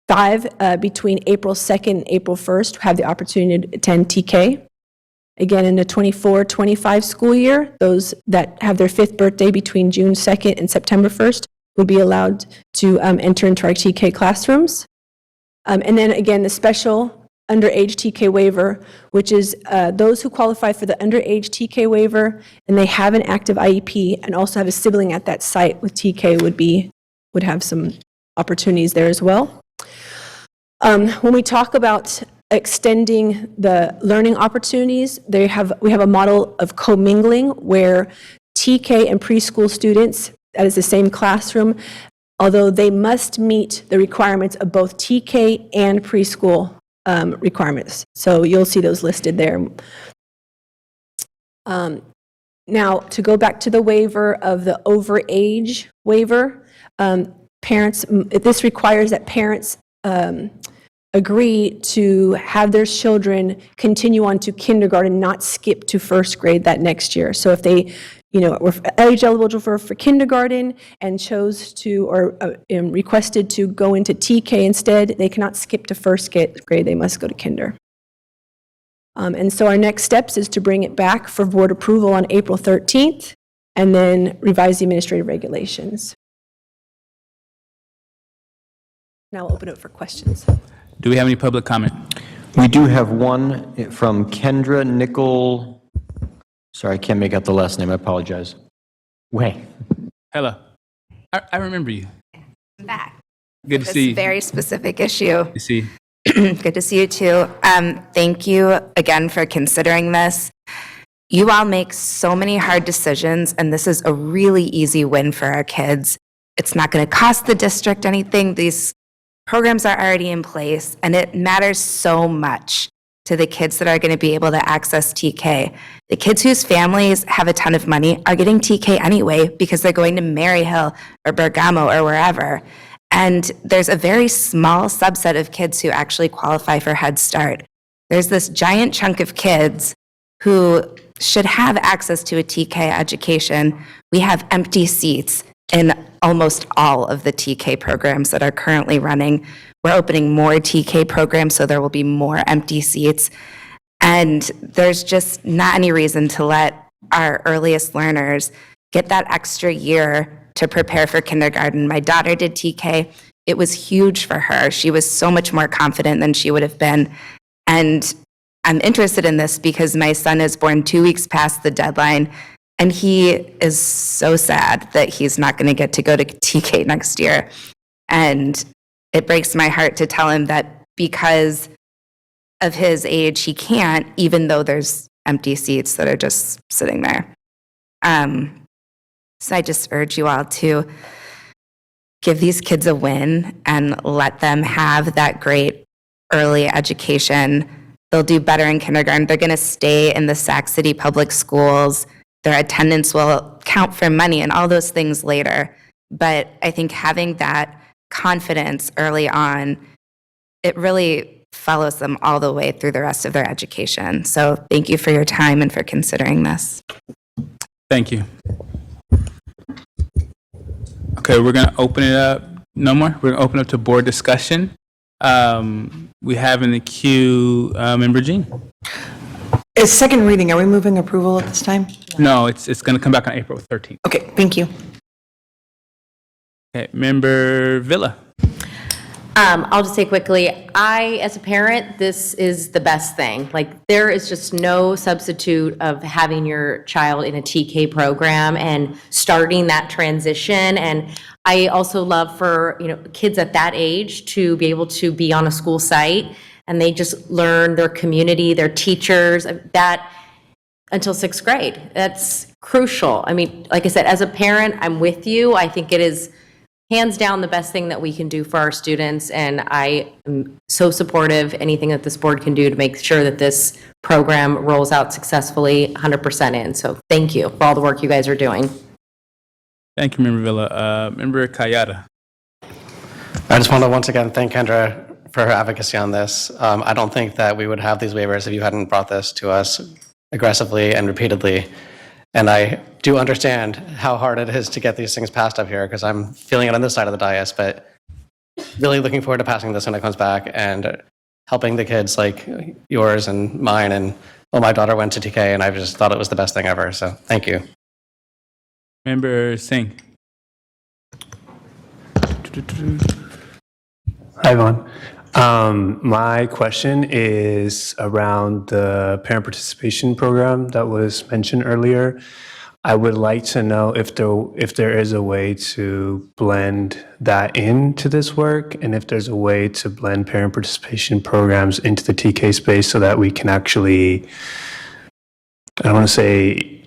5 between April 2nd and April 1st have the opportunity to attend TK. Again, in the 24-25 school year, those that have their 5th birthday between June 2nd and September 1st will be allowed to enter into our TK classrooms. And then again, the special underage TK waiver, which is those who qualify for the underage TK waiver and they have an active IEP and also have a sibling at that site with TK would have some opportunities there as well. When we talk about extending the learning opportunities, we have a model of commingling where TK and preschool students, that is the same classroom, although they must meet the requirements of both TK and preschool requirements. So you'll see those listed there. Now, to go back to the waiver of the overage waiver, this requires that parents agree to have their children continue on to kindergarten, not skip to 1st grade that next year. So if they were age eligible for kindergarten and chose to or requested to go into TK instead, they cannot skip to 1st grade, they must go to kinder. And so our next steps is to bring it back for board approval on April 13th and then revise the administrative regulations. Now we'll open it for questions. Do we have any public comment? We do have one from Kendra Nickel. Sorry, I can't make out the last name. I apologize. Way. Hello. I remember you. I'm back. Good to see you. Very specific issue. Good to see you. Good to see you too. Thank you again for considering this. You all make so many hard decisions, and this is a really easy win for our kids. It's not going to cost the district anything. These programs are already in place, and it matters so much to the kids that are going to be able to access TK. The kids whose families have a ton of money are getting TK anyway because they're going to Maryhill or Bergamo or wherever. And there's a very small subset of kids who actually qualify for Head Start. There's this giant chunk of kids who should have access to a TK education. We have empty seats in almost all of the TK programs that are currently running. We're opening more TK programs, so there will be more empty seats. And there's just not any reason to let our earliest learners get that extra year to prepare for kindergarten. My daughter did TK. It was huge for her. She was so much more confident than she would have been. And I'm interested in this because my son is born 2 weeks past the deadline, and he is so sad that he's not going to get to go to TK next year. And it breaks my heart to tell him that because of his age, he can't, even though there's empty seats that are just sitting there. So I just urge you all to give these kids a win and let them have that great early education. They'll do better in kindergarten. They're going to stay in the Sac City public schools. Their attendance will count for money and all those things later. But I think having that confidence early on, it really follows them all the way through the rest of their education. So thank you for your time and for considering this. Thank you. Okay, we're going to open it up. No more? We're going to open up to board discussion. We have in the queue Member Jean. It's second reading. Are we moving approval at this time? No, it's going to come back on April 13th. Okay, thank you. Okay, Member Villa. I'll just say quickly, as a parent, this is the best thing. Like, there is just no substitute of having your child in a TK program and starting that transition. And I also love for, kids at that age to be able to be on a school site and they just learn their community, their teachers, that until 6th grade. That's crucial. I mean, like I said, as a parent, I'm with you. I think it is hands down the best thing that we can do for our students, and I am so supportive. Anything that this board can do to make sure that this program rolls out successfully, 100% in. So thank you for all the work you guys are doing. Thank you, Member Villa. Member Kayada. I just want to once again thank Kendra for her advocacy on this. I don't think that we would have these waivers if you hadn't brought this to us aggressively and repeatedly. And I do understand how hard it is to get these things passed up here, because I'm feeling it on this side of the dais, but really looking forward to passing this when it comes back and helping the kids like yours and mine. And well, my daughter went to TK, and I just thought it was the best thing ever. So thank you. Member Singh. Hi, Yvonne. My question is around the parent participation program that was mentioned earlier. I would like to know if there is a way to blend that into this work, and if there's a way to blend parent participation programs into the TK space so that we can actually, I don't want to say,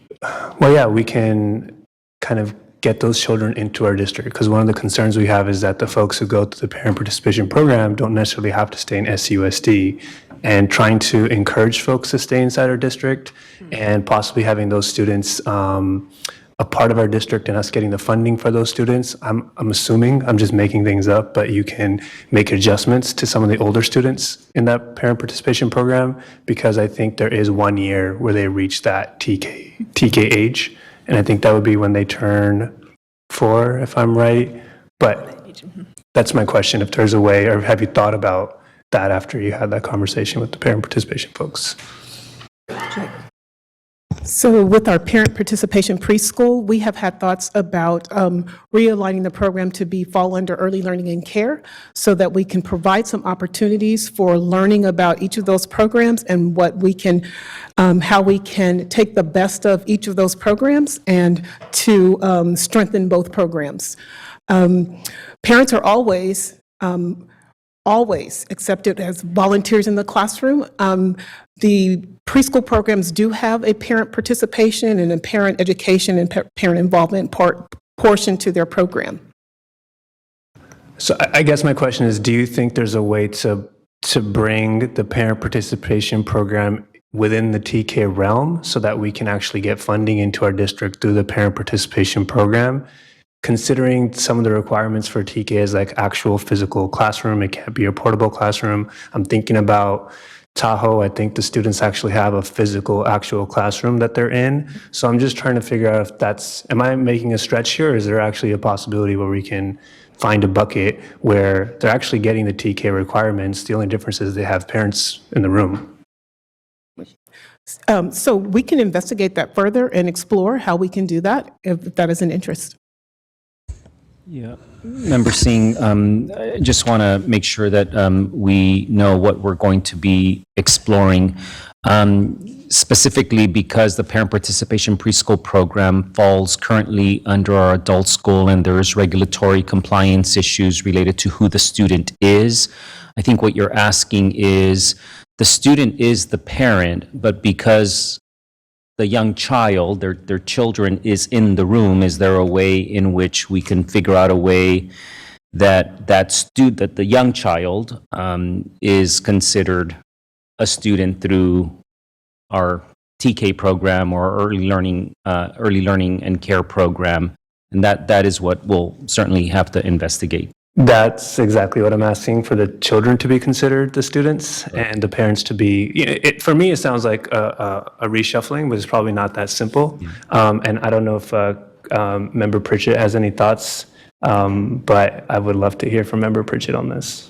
well, yeah, we can kind of get those children into our district, because one of the concerns we have is that the folks who go through the parent participation program don't necessarily have to stay in SUSD, and trying to encourage folks to stay inside our district and possibly having those students a part of our district and us getting the funding for those students. I'm assuming, I'm just making things up, but you can make adjustments to some of the older students in that parent participation program, because I think there is 1 year where they reach that TK age. And I think that would be when they turn 4, if I'm right. But that's my question, if there's a way, or have you thought about that after you had that conversation with the parent participation folks? So with our parent participation preschool, we have had thoughts about realigning the program to fall under early learning and care, so that we can provide some opportunities for learning about each of those programs and what we can, how we can take the best of each of those programs and to strengthen both programs. Parents are always accepted as volunteers in the classroom. The preschool programs do have a parent participation and a parent education and parent involvement portion to their program. So I guess my question is, do you think there's a way to bring the parent participation program within the TK realm so that we can actually get funding into our district through the parent participation program? Considering some of the requirements for TK is like actual physical classroom, it can't be a portable classroom. I'm thinking about Tahoe. I think the students actually have a physical, actual classroom that they're in. So I'm just trying to figure out if that's, am I making a stretch here, or is there actually a possibility where we can find a bucket where they're actually getting the TK requirements? The only difference is they have parents in the room. So we can investigate that further and explore how we can do that, if that is an interest. Yeah, Member Singh, I just want to make sure that we know what we're going to be exploring, specifically because the parent participation preschool program falls currently under our adult school, and there is regulatory compliance issues related to who the student is. I think what you're asking is, the student is the parent, but because the young child, their children is in the room, is there a way in which we can figure out a way that the young child is considered a student through our TK program or early learning and care program? And that is what we'll certainly have to investigate. That's exactly what I'm asking, for the children to be considered the students and the parents to be, for me, it sounds like a reshuffling, but it's probably not that simple. And I don't know if Member Pritchett has any thoughts, but I would love to hear from Member Pritchett on this.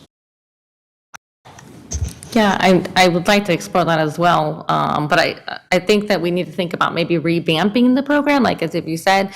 Yeah, I would like to explore that as well. But I think that we need to think about maybe revamping the program, like as if you said,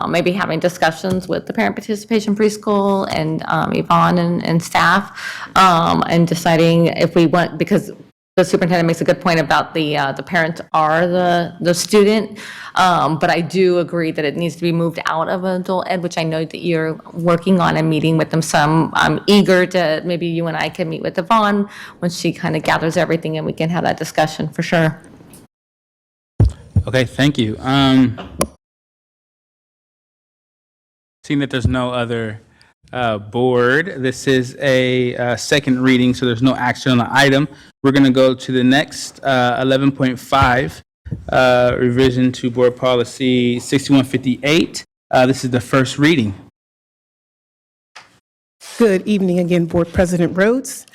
maybe having discussions with the parent participation preschool and Yvonne and staff, and deciding if we want, because the superintendent makes a good point about the parents are the student, but I do agree that it needs to be moved out of adult ed, which I know that you're working on and meeting with them some. I'm eager to, maybe you and I can meet with Yvonne when she kind of gathers everything and we can have that discussion for sure. Okay, thank you. Seeing that there's no other board, this is a second reading, so there's no action on the item. We're going to go to the next 11.5 revision to Board Policy 6158. This is the first reading. Good evening again, Board President Rhodes,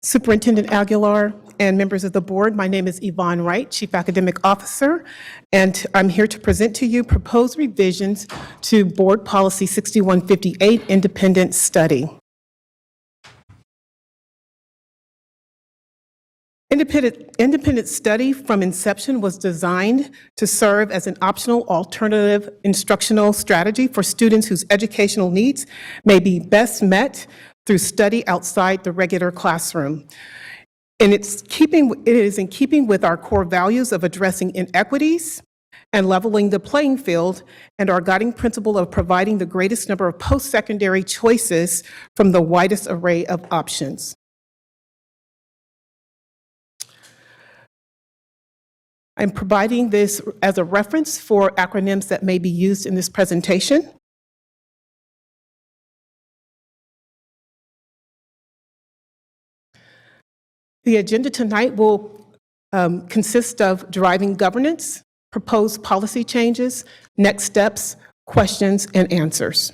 Superintendent Aguilar and members of the board, my name is Yvonne Wright, Chief Academic Officer, and I'm here to present to you proposed revisions to Board Policy 6158, Independent Study. Independent study from inception was designed to serve as an optional alternative instructional strategy for students whose educational needs may be best met through study outside the regular classroom. And it is in keeping with our core values of addressing inequities and leveling the playing field, and our guiding principle of providing the greatest number of post-secondary choices from the widest array of options. I'm providing this as a reference for acronyms that may be used in this presentation. The agenda tonight will consist of driving governance, proposed policy changes, next steps, questions, and answers.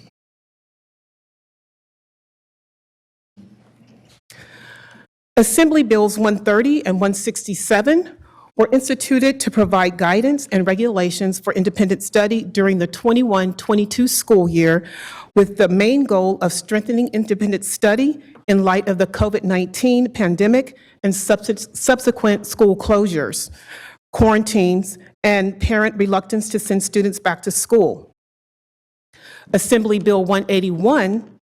Assembly Bills 130 and 167 were instituted to provide guidance and regulations for independent study during the 21-22 school year, with the main goal of strengthening independent study in light of the COVID-19 pandemic and subsequent school closures, quarantines, and parent reluctance to send students back to school. Assembly Bill 181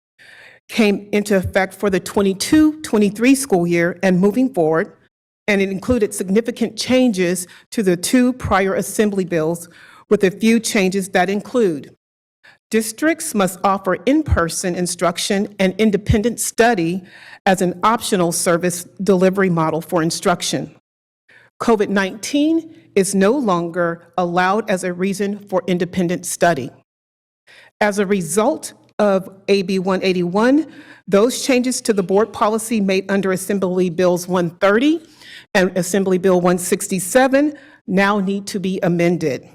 came into effect for the 22-23 school year and moving forward, and it included significant changes to the two prior assembly bills, with a few changes that include: districts must offer in-person instruction and independent study as an optional service delivery model for instruction. COVID-19 is no longer allowed as a reason for independent study. As a result of AB 181, those changes to the board policy made under Assembly Bills 130 and Assembly Bill 167 now need to be amended.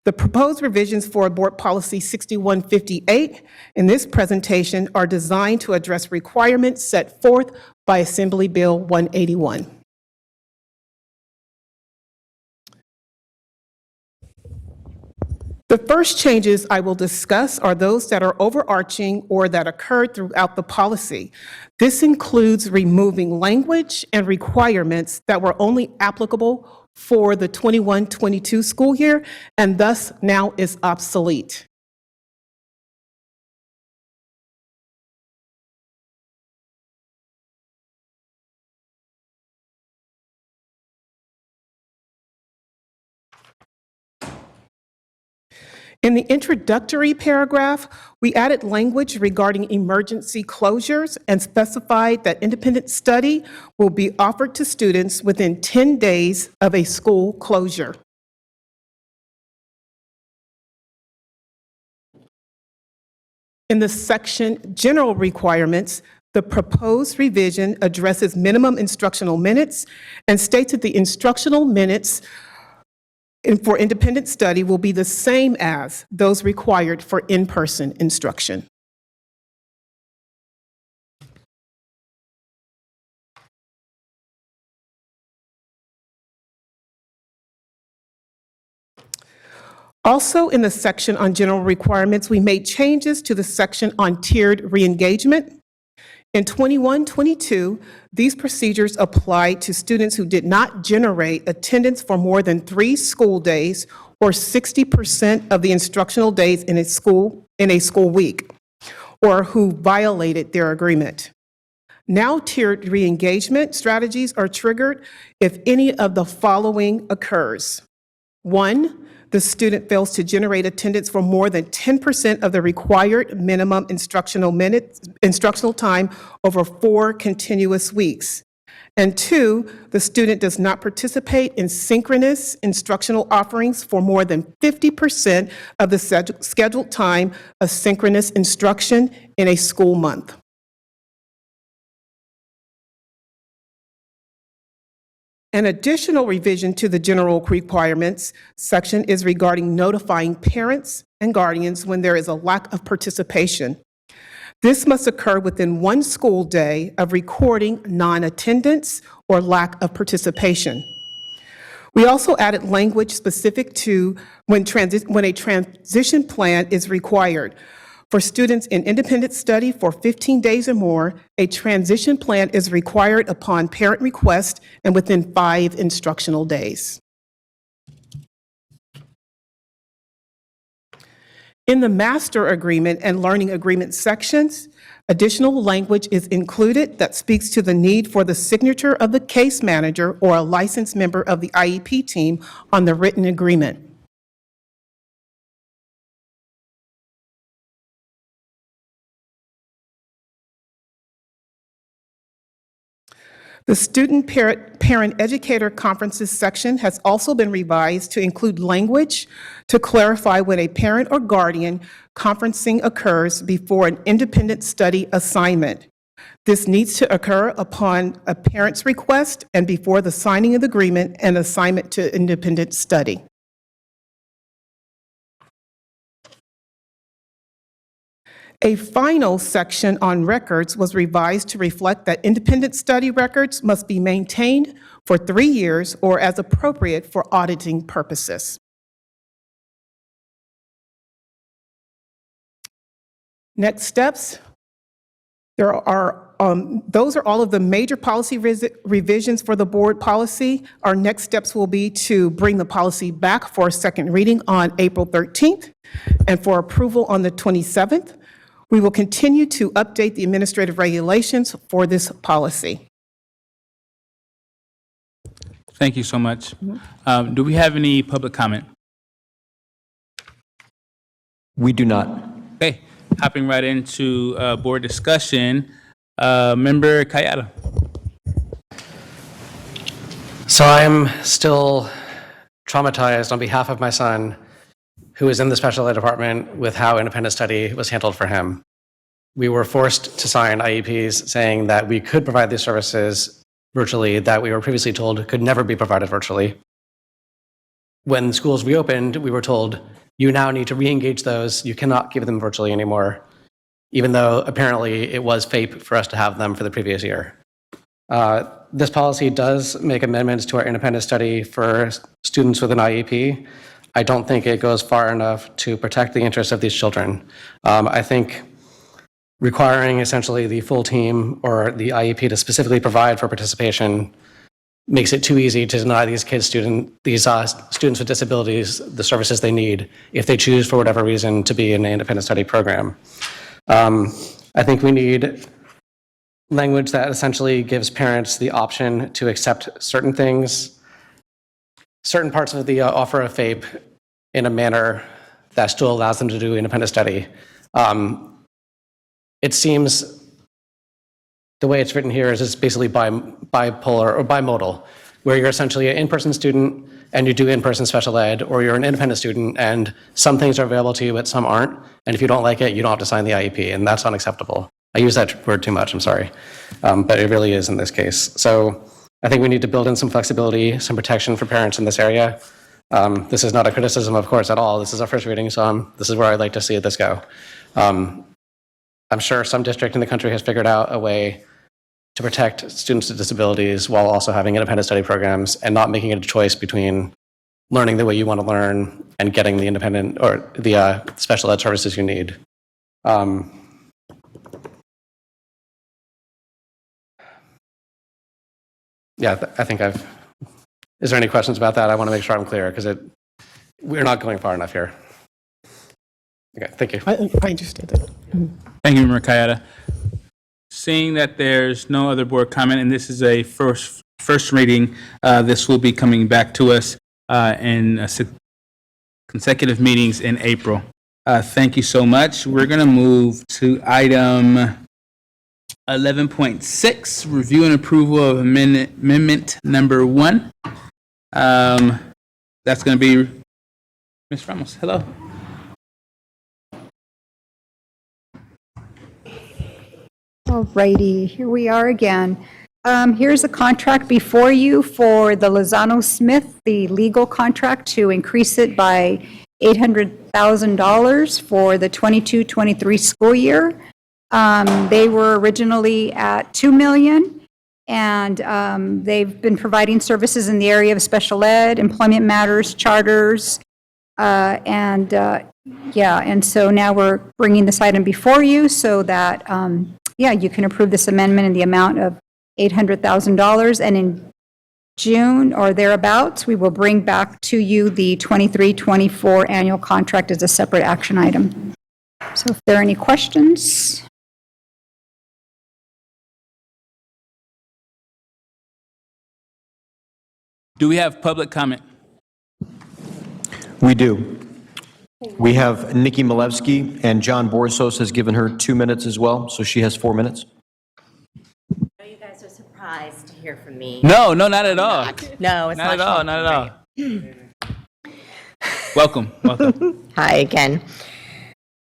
The proposed revisions for Board Policy 6158 in this presentation are designed to address requirements set forth by Assembly Bill 181. The first changes I will discuss are those that are overarching or that occurred throughout the policy. This includes removing language and requirements that were only applicable for the 21-22 school year and thus now is obsolete. In the introductory paragraph, we added language regarding emergency closures and specified that independent study will be offered to students within 10 days of a school closure. In the section General Requirements, the proposed revision addresses minimum instructional minutes and states that the instructional minutes for independent study will be the same as those required for in-person instruction. Also, in the section on general requirements, we made changes to the section on tiered re-engagement. In 21-22, these procedures apply to students who did not generate attendance for more than 3 school days or 60% of the instructional days in a school week, or who violated their agreement. Now, tiered re-engagement strategies are triggered if any of the following occurs. 1, the student fails to generate attendance for more than 10% of the required minimum instructional time over 4 continuous weeks. And 2, the student does not participate in synchronous instructional offerings for more than 50% of the scheduled time of synchronous instruction in a school month. An additional revision to the general requirements section is regarding notifying parents and guardians when there is a lack of participation. This must occur within one school day of recording non-attendance or lack of participation. We also added language specific to when a transition plan is required. For students in independent study for 15 days or more, a transition plan is required upon parent request and within 5 instructional days. In the master agreement and learning agreement sections, additional language is included that speaks to the need for the signature of the case manager or a licensed member of the IEP team on the written agreement. The student parent educator conferences section has also been revised to include language to clarify when a parent or guardian conferencing occurs before an independent study assignment. This needs to occur upon a parent's request and before the signing of the agreement and assignment to independent study. A final section on records was revised to reflect that independent study records must be maintained for 3 years or as appropriate for auditing purposes. Next steps. Those are all of the major policy revisions for the board policy. Our next steps will be to bring the policy back for a second reading on April 13th and for approval on the 27th. We will continue to update the administrative regulations for this policy. Thank you so much. Do we have any public comment? We do not. Okay, hopping right into board discussion. Member Kayada. So I'm still traumatized on behalf of my son, who is in the special ed department, with how independent study was handled for him. We were forced to sign IEPs saying that we could provide these services virtually that we were previously told could never be provided virtually. When schools reopened, we were told, you now need to re-engage those. You cannot give them virtually anymore, even though apparently it was FAPE for us to have them for the previous year. This policy does make amendments to our independent study for students with an IEP. I don't think it goes far enough to protect the interests of these children. I think requiring essentially the full team or the IEP to specifically provide for participation makes it too easy to deny these students with disabilities the services they need if they choose for whatever reason to be in an independent study program. I think we need language that essentially gives parents the option to accept certain things, certain parts of the offer of FAPE in a manner that still allows them to do independent study. It seems the way it's written here is it's basically bipolar or bimodal, where you're essentially an in-person student and you do in-person special ed, or you're an independent student and some things are available to you but some aren't, and if you don't like it, you don't have to sign the IEP, and that's unacceptable. I use that word too much, I'm sorry, but it really is in this case. So I think we need to build in some flexibility, some protection for parents in this area. This is not a criticism, of course, at all. This is our first reading, so this is where I'd like to see this go. I'm sure some district in the country has figured out a way to protect students with disabilities while also having independent study programs and not making it a choice between learning the way you want to learn and getting the independent or the special ed services you need. Yeah, I think is there any questions about that? I want to make sure I'm clear because we're not going far enough here. Okay, thank you. I understood that. Thank you, Member Kayada. Seeing that there's no other board comment, and this is a first reading, this will be coming back to us in consecutive meetings in April. Thank you so much. We're going to move to item 11.6, review and approval of amendment number 1. That's going to be Ms. Ramos. Hello. All righty, here we are again. Here's a contract before you for the Lozano Smith, the legal contract to increase it by $800,000 for the 22-23 school year. They were originally at 2 million, and they've been providing services in the area of special ed, employment matters, charters, and so now we're bringing this item before you so that, you can approve this amendment in the amount of $800,000, and in June or thereabouts, we will bring back to you the 23-24 annual contract as a separate action item. So if there are any questions? Do we have public comment? We do. We have Nikki Malevsky, and John Borsos has given her 2 minutes as well, so she has 4 minutes. I know you guys are surprised to hear from me. No, not at all. No, it's Not not. at all, not at all. Welcome. Hi again.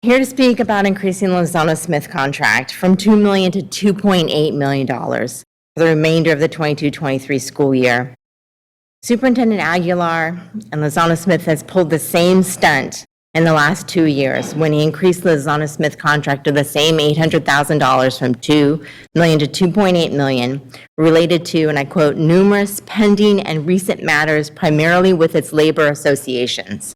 Here to speak about increasing Lozano Smith contract from $2 million to $2.8 million for the remainder of the 22-23 school year. Superintendent Aguilar and Lozano Smith has pulled the same stunt in the last 2 years when he increased the Lozano Smith contract to the same $800,000 from $2 million to $2.8 million related to, and I quote, numerous pending and recent matters primarily with its labor associations.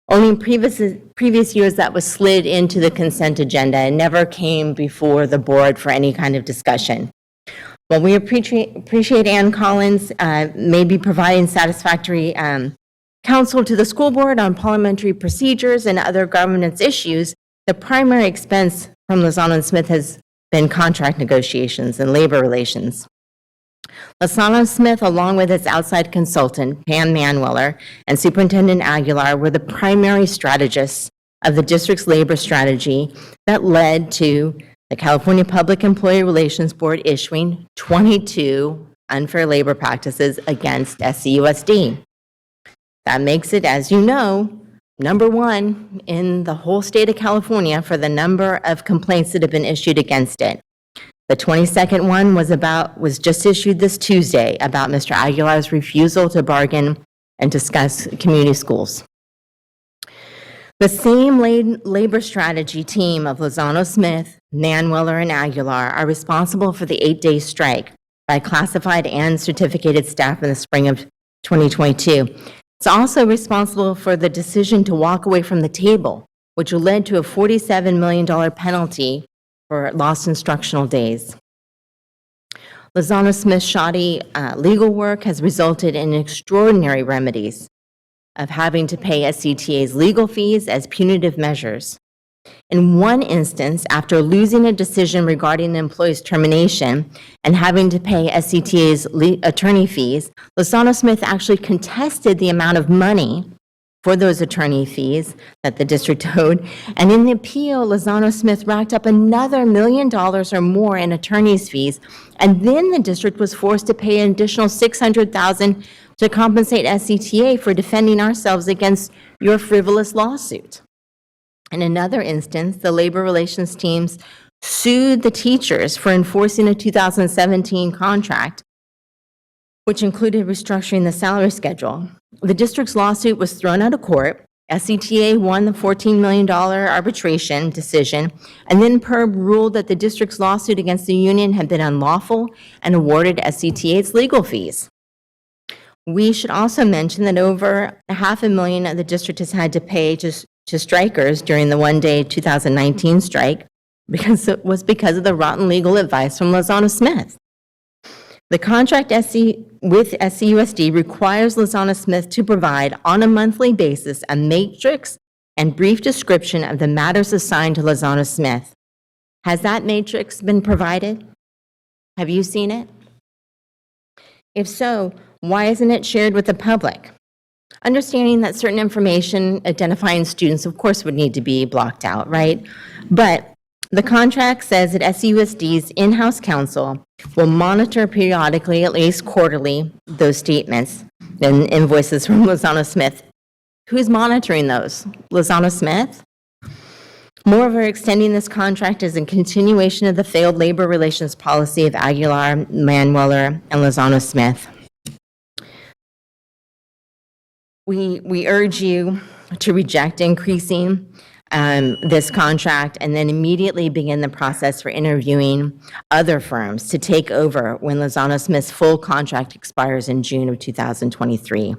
Only in previous years that was slid into the consent agenda and never came before the board for any kind of discussion. While we appreciate Ann Collins maybe providing satisfactory counsel to the school board on parliamentary procedures and other governance issues, the primary expense from Lozano Smith has been contract negotiations and labor relations. Lozano Smith, along with its outside consultant, Pam Manweller, and Superintendent Aguilar, were the primary strategists of the district's labor strategy that led to the California Public Employee Relations Board issuing 22 unfair labor practices against SCUSD. That makes it, as you know, number one in the whole state of California for the number of complaints that have been issued against it. The 22nd one was just issued this Tuesday about Mr. Aguilar's refusal to bargain and discuss community schools. The same labor strategy team of Lozano Smith, Manweller, and Aguilar are responsible for the 8-day strike by classified and certificated staff in the spring of 2022. It's also responsible for the decision to walk away from the table, which led to a $47 million penalty for lost instructional days. Lozano Smith's shoddy legal work has resulted in extraordinary remedies of having to pay SCTA's legal fees as punitive measures. In one instance, after losing a decision regarding the employee's termination and having to pay SCTA's attorney fees, Lozano Smith actually contested the amount of money for those attorney fees that the district owed, and in the appeal, Lozano Smith racked up another $1 million or more in attorney's fees, and then the district was forced to pay an additional $600,000 to compensate SCTA for defending ourselves against your frivolous lawsuit. In another instance, the labor relations teams sued the teachers for enforcing a 2017 contract, which included restructuring the salary schedule. The district's lawsuit was thrown out of court. SCTA won the $14 million arbitration decision, and then PERB ruled that the district's lawsuit against the union had been unlawful and awarded SCTA legal fees. We should also mention that over $500,000 the district has had to pay to strikers during the one-day 2019 strike because of the rotten legal advice from Lozano Smith. The contract with SCUSD requires Lozano Smith to provide on a monthly basis a matrix and brief description of the matters assigned to Lozano Smith. Has that matrix been provided? Have you seen it? If so, why isn't it shared with the public? Understanding that certain information identifying students, of course, would need to be blocked out, right? But the contract says that SCUSD's in-house counsel will monitor periodically, at least quarterly, those statements and invoices from Lozano Smith. Who's monitoring those? Lozano Smith? Moreover, extending this contract is a continuation of the failed labor relations policy of Aguilar, Manweller, and Lozano Smith. We urge you to reject increasing this contract and then immediately begin the process for interviewing other firms to take over when Lozano Smith's full contract expires in June of 2023.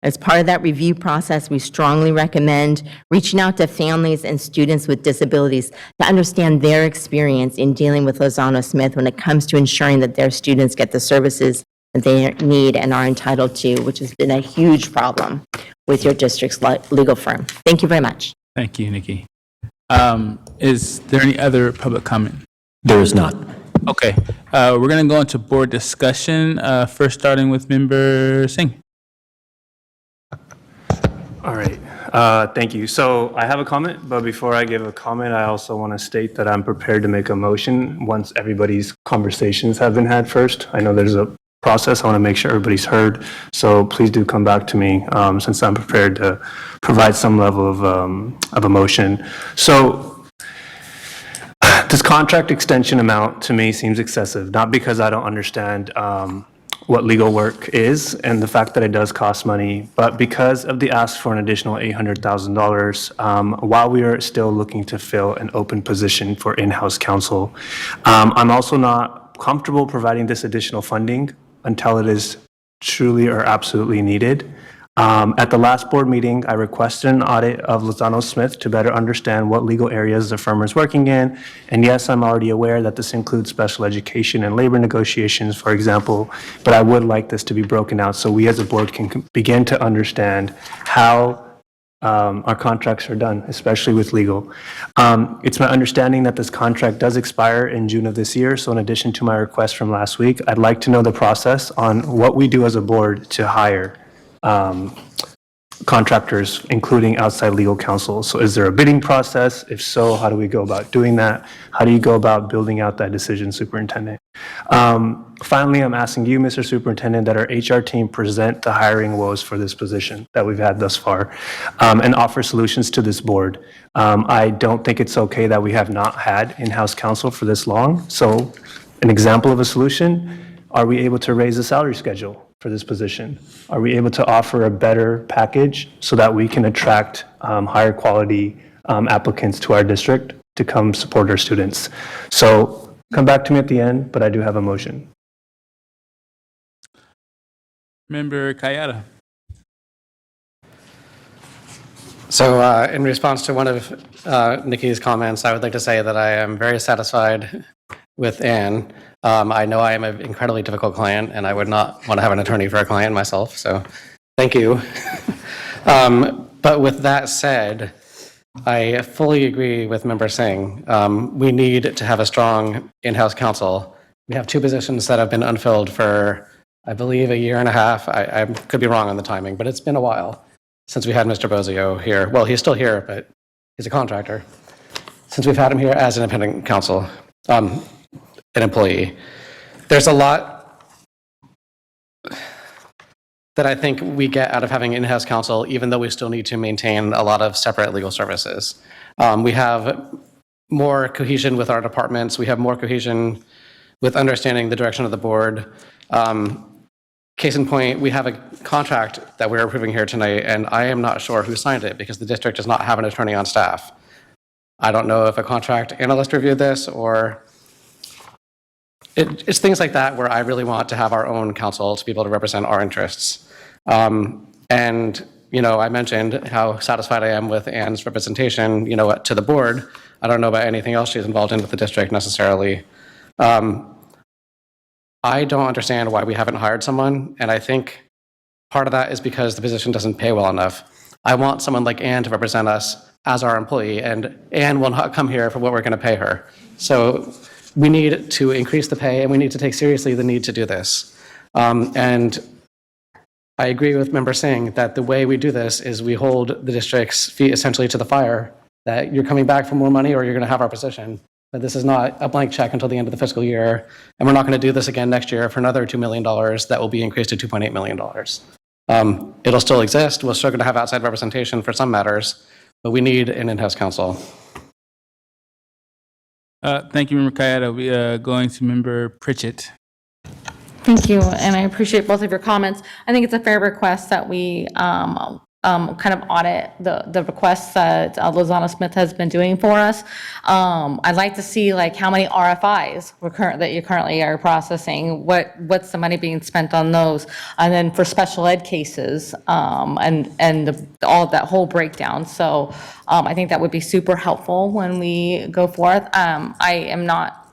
As part of that review process, we strongly recommend reaching out to families and students with disabilities to understand their experience in dealing with Lozano Smith when it comes to ensuring that their students get the services that they need and are entitled to, which has been a huge problem with your district's legal firm. Thank you very much. Thank you, Nikki. Is there any other public comment? There is not. Okay, we're going to go into board discussion, first starting with Member Singh. All right, thank you. So I have a comment, but before I give a comment, I also want to state that I'm prepared to make a motion once everybody's conversations have been had first. I know there's a process. I want to make sure everybody's heard. So please do come back to me since I'm prepared to provide some level of a motion. So this contract extension amount to me seems excessive, not because I don't understand what legal work is and the fact that it does cost money, but because of the ask for an additional $800,000 while we are still looking to fill an open position for in-house counsel. I'm also not comfortable providing this additional funding until it is truly or absolutely needed. At the last board meeting, I requested an audit of Lozano Smith to better understand what legal areas the firm is working in. And yes, I'm already aware that this includes special education and labor negotiations, for example, but I would like this to be broken out so we as a board can begin to understand how our contracts are done, especially with legal. It's my understanding that this contract does expire in June of this year. So in addition to my request from last week, I'd like to know the process on what we do as a board to hire contractors, including outside legal counsel. So is there a bidding process? If so, how do we go about doing that? How do you go about building out that decision, Superintendent? Finally, I'm asking you, Mr. Superintendent, that our HR team present the hiring woes for this position that we've had thus far and offer solutions to this board. I don't think it's okay that we have not had in-house counsel for this long. So an example of a solution, are we able to raise the salary schedule for this position? Are we able to offer a better package so that we can attract higher quality applicants to our district to come support our students? So come back to me at the end, but I do have a motion. Member Kayada. So in response to one of Nikki's comments, I would like to say that I am very satisfied with Anne. I know I am an incredibly difficult client, and I would not want to have an attorney for a client myself, so thank you. But with that said, I fully agree with Member Singh. We need to have a strong in-house counsel. We have two positions that have been unfilled for, I believe, a year and a half. I could be wrong on the timing, but it's been a while since we had Mr. Bozio here. Well, he's still here, but he's a contractor. Since we've had him here as an independent counsel, an employee. There's a lot that I think we get out of having in-house counsel, even though we still need to maintain a lot of separate legal services. We have more cohesion with our departments. We have more cohesion with understanding the direction of the board. Case in point, we have a contract that we're approving here tonight, and I am not sure who signed it because the district does not have an attorney on staff. I don't know if a contract analyst reviewed this or it's things like that where I really want to have our own counsel to be able to represent our interests. And, you know, I mentioned how satisfied I am with Anne's representation, you know, to the board. I don't know about anything else she's involved in with the district necessarily. I don't understand why we haven't hired someone, and I think part of that is because the position doesn't pay well enough. I want someone like Anne to represent us as our employee, and Anne will not come here for what we're going to pay her. So we need to increase the pay, and we need to take seriously the need to do this. And I agree with Member Singh that the way we do this is we hold the district's feet essentially to the fire, that you're coming back for more money or you're going to have our position. But this is not a blank check until the end of the fiscal year, and we're not going to do this again next year for another $2 million that will be increased to $2.8 million. It'll still exist. We're still going to have outside representation for some matters, but we need an in-house counsel. Thank you, Member Kayada. We are going to Member Pritchett. Thank you, and I appreciate both of your comments. I think it's a fair request that we kind of audit the requests that Lozana Smith has been doing for us. I'd like to see like how many RFIs that you currently are processing, what's the money being spent on those, and then for special ed cases, all of that whole breakdown. So I think that would be super helpful when we go forth. I am not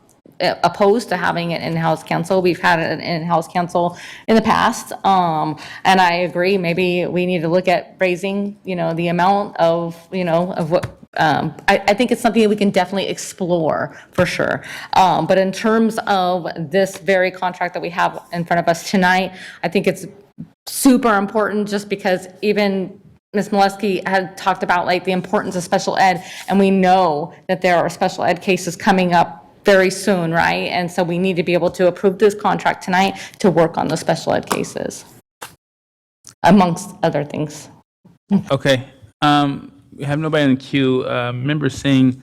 opposed to having an in-house counsel. We've had an in-house counsel in the past. And I agree, maybe we need to look at raising, the amount of, of what, I think it's something that we can definitely explore for sure. But in terms of this very contract that we have in front of us tonight, I think it's super important just because even Ms. Molesky had talked about like the importance of special ed, and we know that there are special ed cases coming up very soon, right? And so we need to be able to approve this contract tonight to work on the special ed cases, amongst other things. Okay. We have nobody in the queue. Member Singh,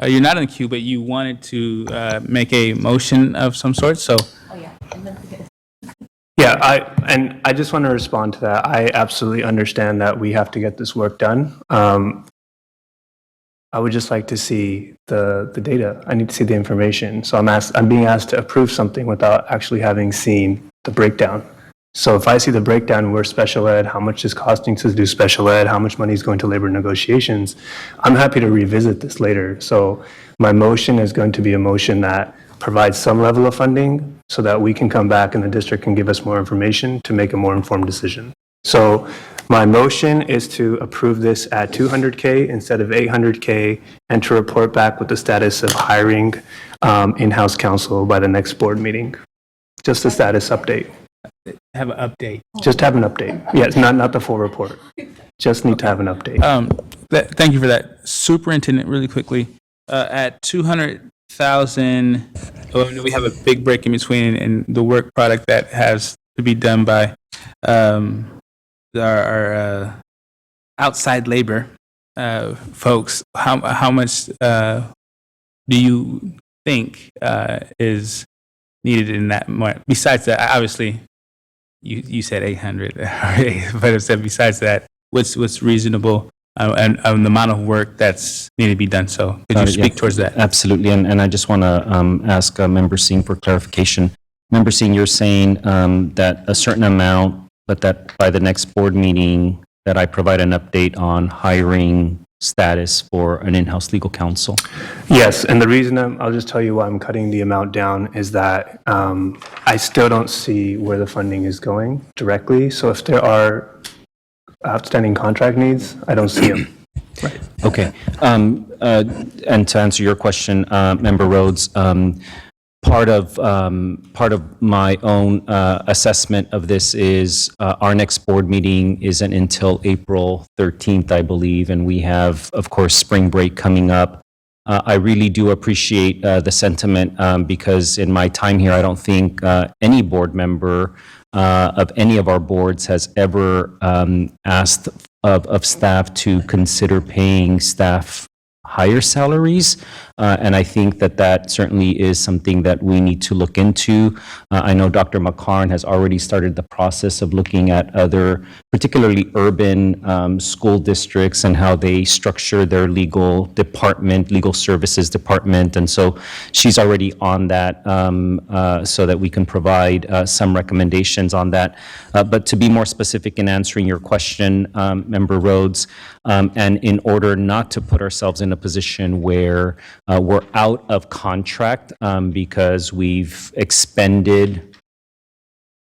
you're not in the queue, but you wanted to make a motion of some sort, so. Oh, yeah. Yeah, I just want to respond to that. I absolutely understand that we have to get this work done. I would just like to see the data. I need to see the information. So I'm being asked to approve something without actually having seen the breakdown. So if I see the breakdown where special ed, how much is costing to do special ed, how much money is going to labor negotiations, I'm happy to revisit this later. So my motion is going to be a motion that provides some level of funding so that we can come back and the district can give us more information to make a more informed decision. So my motion is to approve this at $200K instead of $800K and to report back with the status of hiring in-house counsel by the next board meeting. Just a status update. Have an update. Just have an update. Yes, not the full report. Just need to have an update. Thank you for that. Superintendent, really quickly, at 200,000, we have a big break in between and the work product that has to be done by our outside labor folks. How much do you think is needed in that? Besides that, obviously, you said 800, but I said besides that, what's reasonable and the amount of work that's needed to be done. So could you speak towards that? Absolutely, and I just want to ask Member Singh for clarification. Member Singh, you're saying that a certain amount, but that by the next board meeting, that I provide an update on hiring status for an in-house legal counsel? Yes, and the reason I'll just tell you why I'm cutting the amount down is that I still don't see where the funding is going directly. So if there are outstanding contract needs, I don't see them. Right. Okay. And to answer your question, Member Rhodes, part of my own assessment of this is our next board meeting isn't until April 13th, I believe, and we have, of course, spring break coming up. I really do appreciate the sentiment because in my time here, I don't think any board member of any of our boards has ever asked of staff to consider paying staff higher salaries, and I think that certainly is something that we need to look into. I know Dr. McCarn has already started the process of looking at other, particularly urban school districts and how they structure their legal department, legal services department, and so she's already on that so that we can provide some recommendations on that. But to be more specific in answering your question, Member Rhodes, and in order not to put ourselves in a position where we're out of contract because we've expended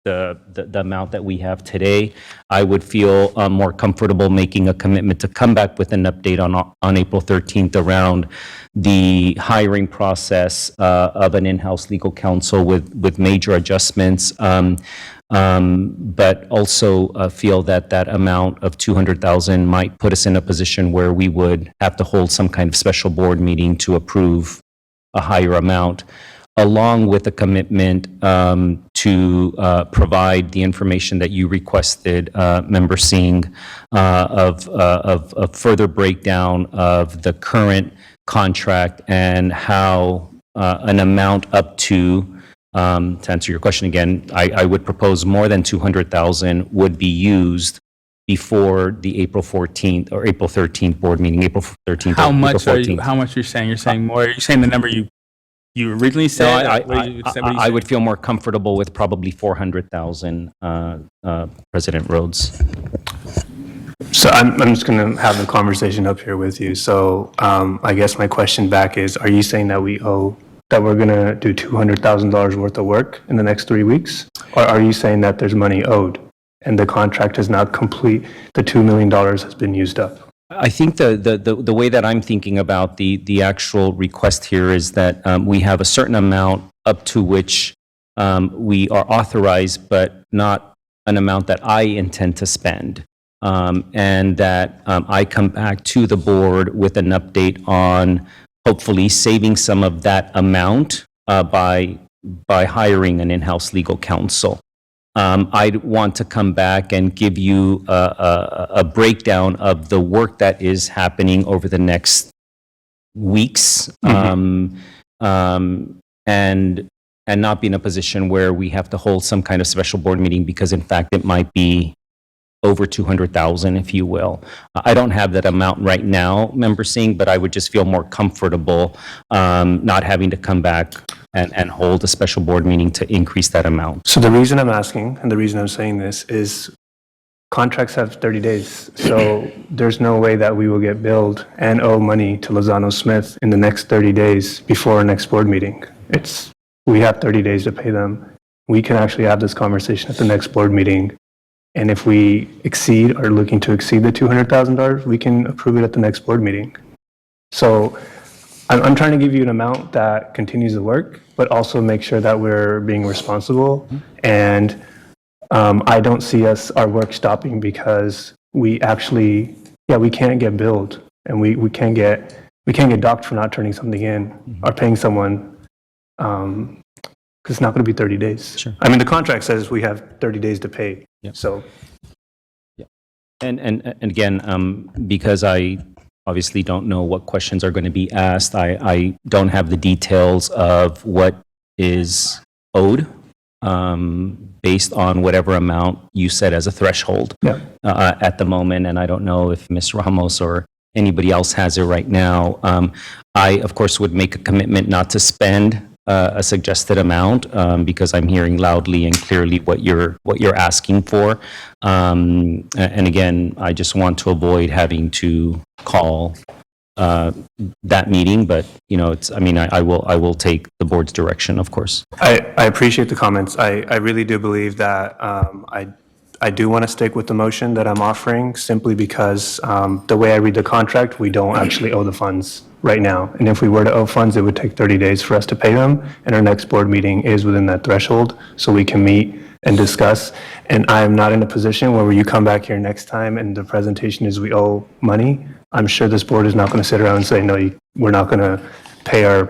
the amount that we have today, I would feel more comfortable making a commitment to come back with an update on April 13th around the hiring process of an in-house legal counsel with major adjustments. But also feel that amount of 200,000 might put us in a position where we would have to hold some kind of special board meeting to approve a higher amount, along with a commitment to provide the information that you requested, Member Singh, of further breakdown of the current contract and how an amount up to answer your question again, I would propose more than 200,000 would be used before the April 14th or April 13th board meeting, April 13th. How or much April are you, 14th. how much you're saying? You're saying more? You're saying the number you originally No, said? I would feel more comfortable with probably 400,000, President Rhodes. So I'm just going to have the conversation up here with you. So I guess my question back is, are you saying that we're going to do $200,000 worth of work in the next 3 weeks? Or are you saying that there's money owed and the contract is not complete, the $2 million has been used up? I think the way that I'm thinking about the actual request here is that we have a certain amount up to which we are authorized, but not an amount that I intend to spend. And that I come back to the board with an update on hopefully saving some of that amount by hiring an in-house legal counsel. I'd want to come back and give you a breakdown of the work that is happening over the next weeks, and not be in a position where we have to hold some kind of special board meeting because in fact it might be over 200,000, if you will. I don't have that amount right now, Member Singh, but I would just feel more comfortable not having to come back and hold a special board meeting to increase that amount. So the reason I'm asking and the reason I'm saying this is contracts have 30 days. So there's no way that we will get billed and owe money to Lozano Smith in the next 30 days before our next board meeting. We have 30 days to pay them. We can actually have this conversation at the next board meeting. And if we exceed or looking to exceed the $200,000, we can approve it at the next board meeting. So I'm trying to give you an amount that continues the work, but also make sure that we're being responsible. And I don't see our work stopping because we actually, we can't get billed and we can't get docked for not turning something in or paying someone. Because it's not going to be 30 days. Sure. I mean, the contract says we have 30 days to pay. Yep. So, And again, because I obviously don't know what questions are going to be asked, I don't have the details of what is owed based on whatever amount you set as a threshold at the moment. And I don't know if Ms. Ramos or anybody else has it right now. I, of course, would make a commitment not to spend a suggested amount because I'm hearing loudly and clearly what you're asking for. And again, I just want to avoid having to call that meeting, but I will take the board's direction, of course. I appreciate the comments. I really do believe that I do want to stick with the motion that I'm offering simply because the way I read the contract, we don't actually owe the funds right now. And if we were to owe funds, it would take 30 days for us to pay them. And our next board meeting is within that threshold, so we can meet and discuss. And I am not in a position where you come back here next time and the presentation is we owe money. I'm sure this board is not going to sit around and say, no, we're not going to pay our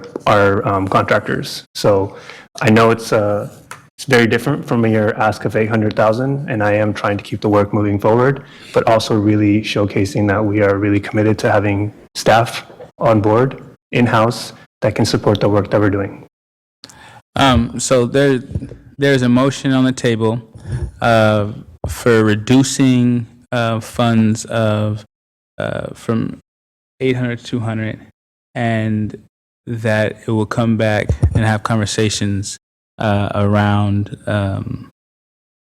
contractors. So I know it's very different from your ask of 800,000, and I am trying to keep the work moving forward, but also really showcasing that we are really committed to having staff on board, in-house, that can support the work that we're doing. So there's a motion on the table for reducing funds of from 800 to 200, and that it will come back and have conversations around a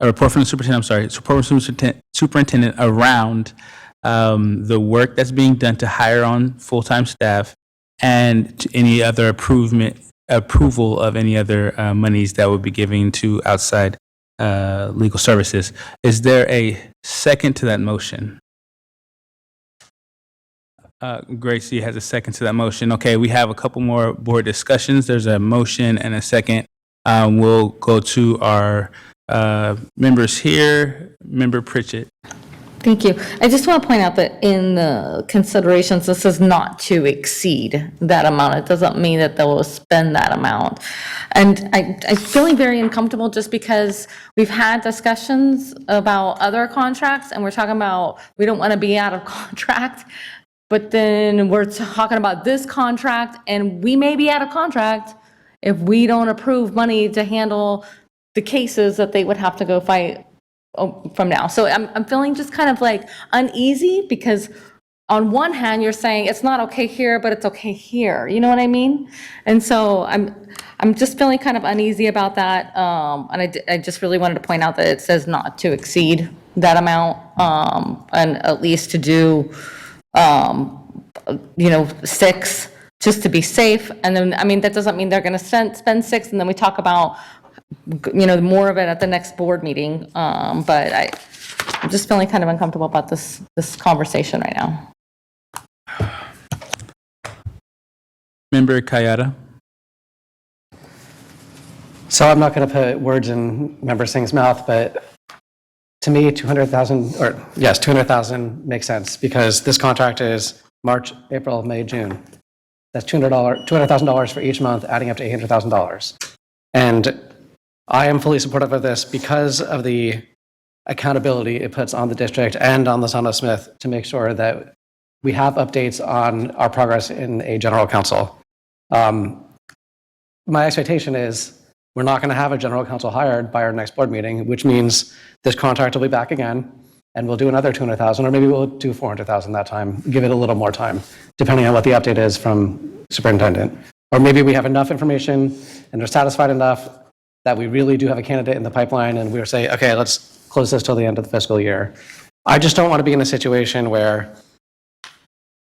report from the superintendent. Report from the superintendent around the work that's being done to hire on full-time staff and to any other approval of any other monies that would be given to outside legal services. Is there a second to that motion? Gracie has a second to that motion. Okay, we have a couple more board discussions. There's a motion and a second. We'll go to our members here. Member Pritchett. Thank you. I just want to point out that in the considerations, this is not to exceed that amount. It doesn't mean that they will spend that amount. And I'm feeling very uncomfortable just because we've had discussions about other contracts and we're talking about we don't want to be out of contract, but then we're talking about this contract and we may be out of contract if we don't approve money to handle the cases that they would have to go fight from now. So I'm feeling just kind of like uneasy because on one hand, you're saying it's not okay here, but it's okay here. You know what I mean? And so I'm just feeling kind of uneasy about that. And I just really wanted to point out that it says not to exceed that amount, and at least to do, 6, just to be safe. And then, I mean, that doesn't mean they're going to spend 6, and then we talk about, more of it at the next board meeting. But I'm just feeling kind of uncomfortable about this conversation right now. Member Kayada. So I'm not going to put words in Member Singh's mouth, but to me, 200,000 makes sense because this contract is March, April, May, June. That's $200,000 for each month, adding up to $800,000. And I am fully supportive of this because of the accountability it puts on the district and on Lizana Smith to make sure that we have updates on our progress in a general counsel. My expectation is we're not going to have a general counsel hired by our next board meeting, which means this contract will be back again, and we'll do another 200,000, or maybe we'll do 400,000 that time, give it a little more time, depending on what the update is from superintendent. Or maybe we have enough information and they're satisfied enough that we really do have a candidate in the pipeline and we'll say, okay, let's close this till the end of the fiscal year. I just don't want to be in a situation where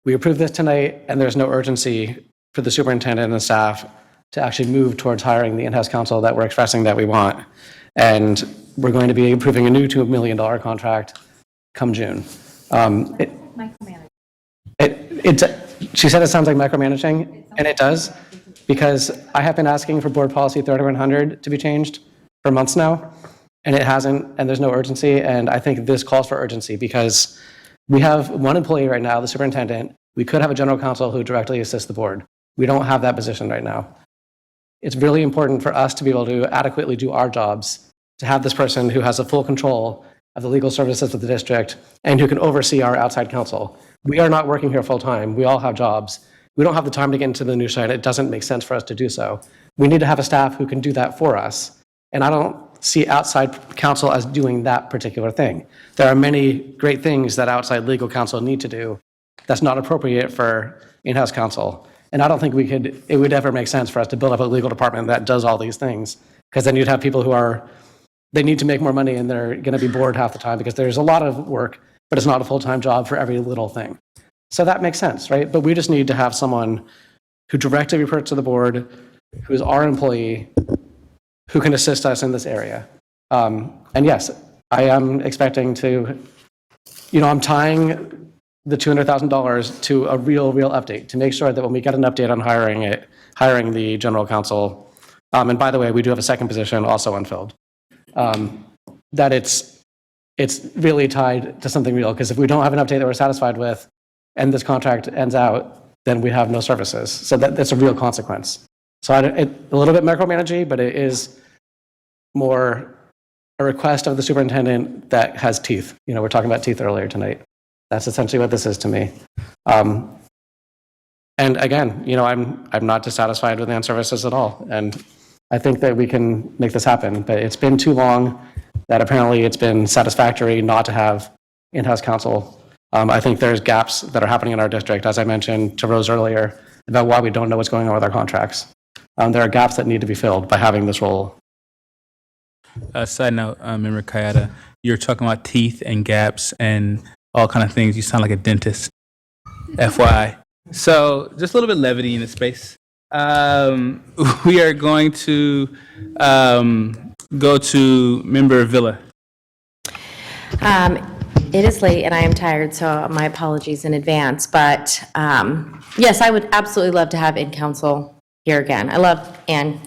we approve this tonight and there's no urgency for the superintendent and staff to actually move towards hiring the in-house counsel that we're expressing that we want. And we're going to be approving a new $2 million contract come June. She said it sounds like micromanaging, and it does, because I have been asking for board policy 3100 to be changed for months now, and it hasn't, and there's no urgency, and I think this calls for urgency because we have one employee right now, the superintendent. We could have a general counsel who directly assists the board. We don't have that position right now. It's really important for us to be able to adequately do our jobs, to have this person who has a full control of the legal services of the district and who can oversee our outside counsel. We are not working here full time. We all have jobs. We don't have the time to get into the news site. It doesn't make sense for us to do so. We need to have a staff who can do that for us. And I don't see outside counsel as doing that particular thing. There are many great things that outside legal counsel need to do that's not appropriate for in-house counsel. And I don't think it would ever make sense for us to build up a legal department that does all these things, because then you'd have people who they need to make more money and they're going to be bored half the time because there's a lot of work, but it's not a full-time job for every little thing. So that makes sense, right? But we just need to have someone who directly reports to the board, who is our employee, who can assist us in this area. And yes, I am expecting to, I'm tying the $200,000 to a real update to make sure that when we get an update on hiring the general counsel, and by the way, we do have a second position also unfilled, that it's really tied to something real. Because if we don't have an update that we're satisfied with, and this contract ends out, then we have no services. So that's a real consequence. So a little bit micromanaging, but it is more a request of the superintendent that has teeth. We're talking about teeth earlier tonight. That's essentially what this is to me. And again, I'm not dissatisfied with the services at all. And I think that we can make this happen, but it's been too long that apparently it's been satisfactory not to have in-house counsel. I think there's gaps that are happening in our district, as I mentioned to Rose earlier, about why we don't know what's going on with our contracts. There are gaps that need to be filled by having this role. Side note, Member Kayada, you're talking about teeth and gaps and all kind of things. You sound like a dentist, FYI. So just a little bit levity in the space. We are going to go to Member Villa. It is late and I am tired, so my apologies in advance. But yes, I would absolutely love to have in-counsel here again. I love Anne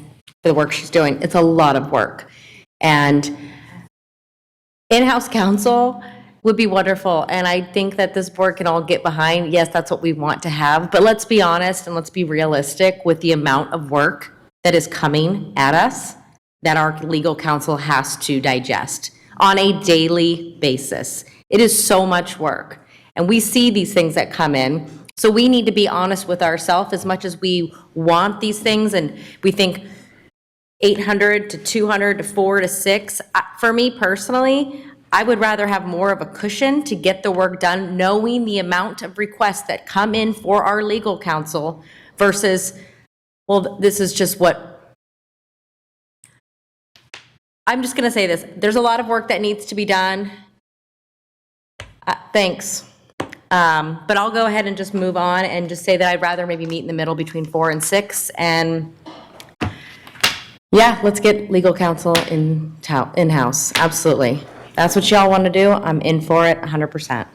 for the work she's doing. It's a lot of work. And in-house counsel would be wonderful. And I think that this board can all get behind, yes, that's what we want to have. But let's be honest and let's be realistic with the amount of work that is coming at us that our legal counsel has to digest on a daily basis. It is so much work. And we see these things that come in. So we need to be honest with ourselves as much as we want these things. And we think 800 to 200 to 4 to 6. For me personally, I would rather have more of a cushion to get the work done, knowing the amount of requests that come in for our legal counsel versus, well, this is just what, I'm just going to say this. There's a lot of work that needs to be done. Thanks. But I'll go ahead and just move on and just say that I'd rather maybe meet in the middle between 4 and 6. And yeah, let's get legal counsel in-house. Absolutely. That's what y'all want to do. I'm in for it 100%.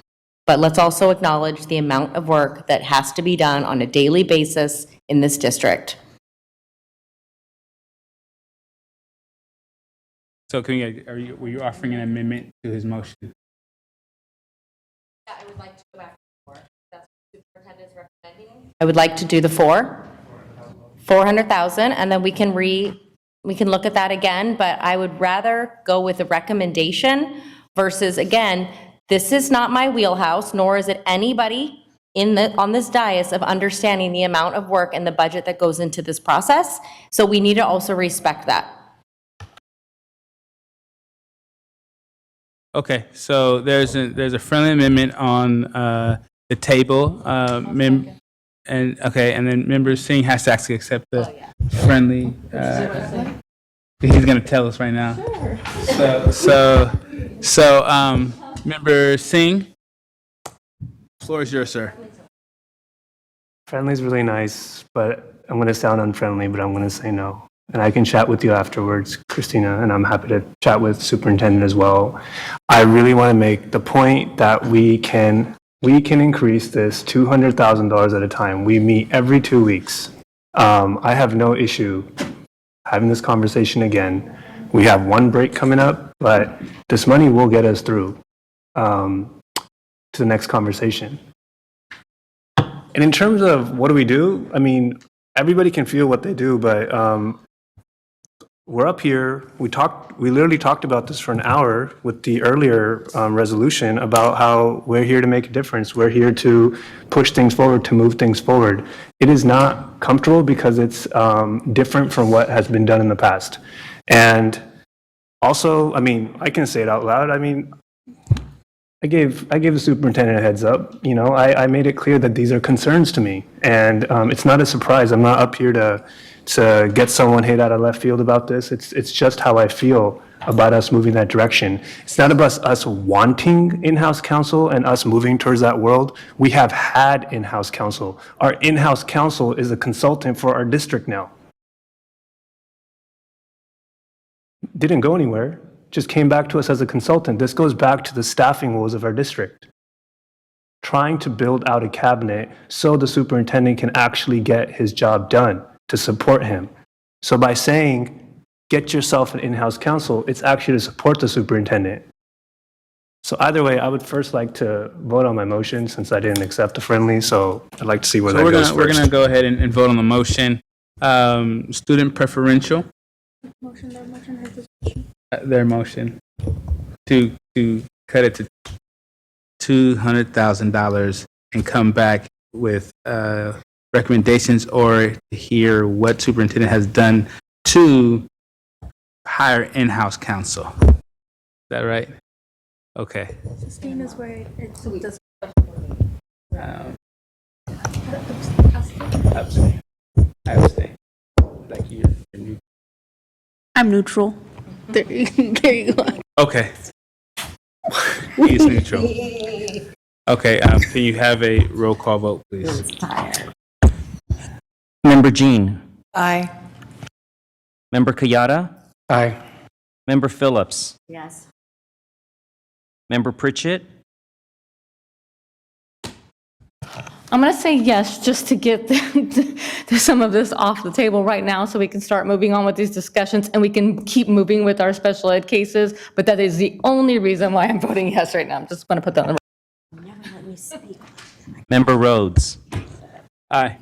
But let's also acknowledge the amount of work that has to be done on a daily basis in this district. So were you offering an amendment to his motion? Yeah, I would like to go back to 4. That's what the superintendent is recommending. I would like to do the 400,000, and then we can look at that again, but I would rather go with a recommendation versus, again, this is not my wheelhouse, nor is it anybody on this dais of understanding the amount of work and the budget that goes into this process. So we need to also respect that. Okay, so there's a friendly amendment on the table, and then member Singh has to actually accept the friendly. He's going to tell us right now. So, member Singh, floor is yours, sir. Friendly's really nice, but I'm going to sound unfriendly, but I'm going to say no. And I can chat with you afterwards, Christina, and I'm happy to chat with superintendent as well. I really want to make the point that we can increase this $200,000 at a time. We meet every 2 weeks. I have no issue having this conversation again. We have one break coming up, but this money will get us through to the next conversation. And in terms of what do we do, I mean, everybody can feel what they do, but we're up here, we literally talked about this for an hour with the earlier resolution about how we're here to make a difference. We're here to push things forward, to move things forward. It is not comfortable because it's different from what has been done in the past. And also, I mean, I can say it out loud. I mean, I gave the superintendent a heads up. You know, I made it clear that these are concerns to me. And it's not a surprise. I'm not up here to get someone hit out of left field about this. It's just how I feel about us moving that direction. It's not about us wanting in-house counsel and us moving towards that world. We have had in-house counsel. Our in-house counsel is a consultant for our district now. Didn't go anywhere, just came back to us as a consultant. This goes back to the staffing woes of our district. Trying to build out a cabinet so the superintendent can actually get his job done to support him. So by saying, get yourself an in-house counsel, it's actually to support the superintendent. So either way, I would first like to vote on my motion since I didn't accept the friendly, so I'd like to see where that goes first. We're going to go ahead and vote on the motion. Student preferential. Their motion to cut it to $200,000 and come back with recommendations or hear what superintendent has done to hire in-house counsel. Is that right? Okay. Sustain is where it's just. Abstain. I abstain. Like you're new. I'm neutral. There you go. Okay. He's neutral. Okay, can you have a roll call vote, please? Member Jean. Aye. Member Kayada. Aye. Member Phillips. Yes. Member Pritchett. I'm going to say yes, just to get some of this off the table right now so we can start moving on with these discussions and we can keep moving with our special ed cases. But that is the only reason why I'm voting yes right now. I'm just going to put that on the Member Rhodes. Aye.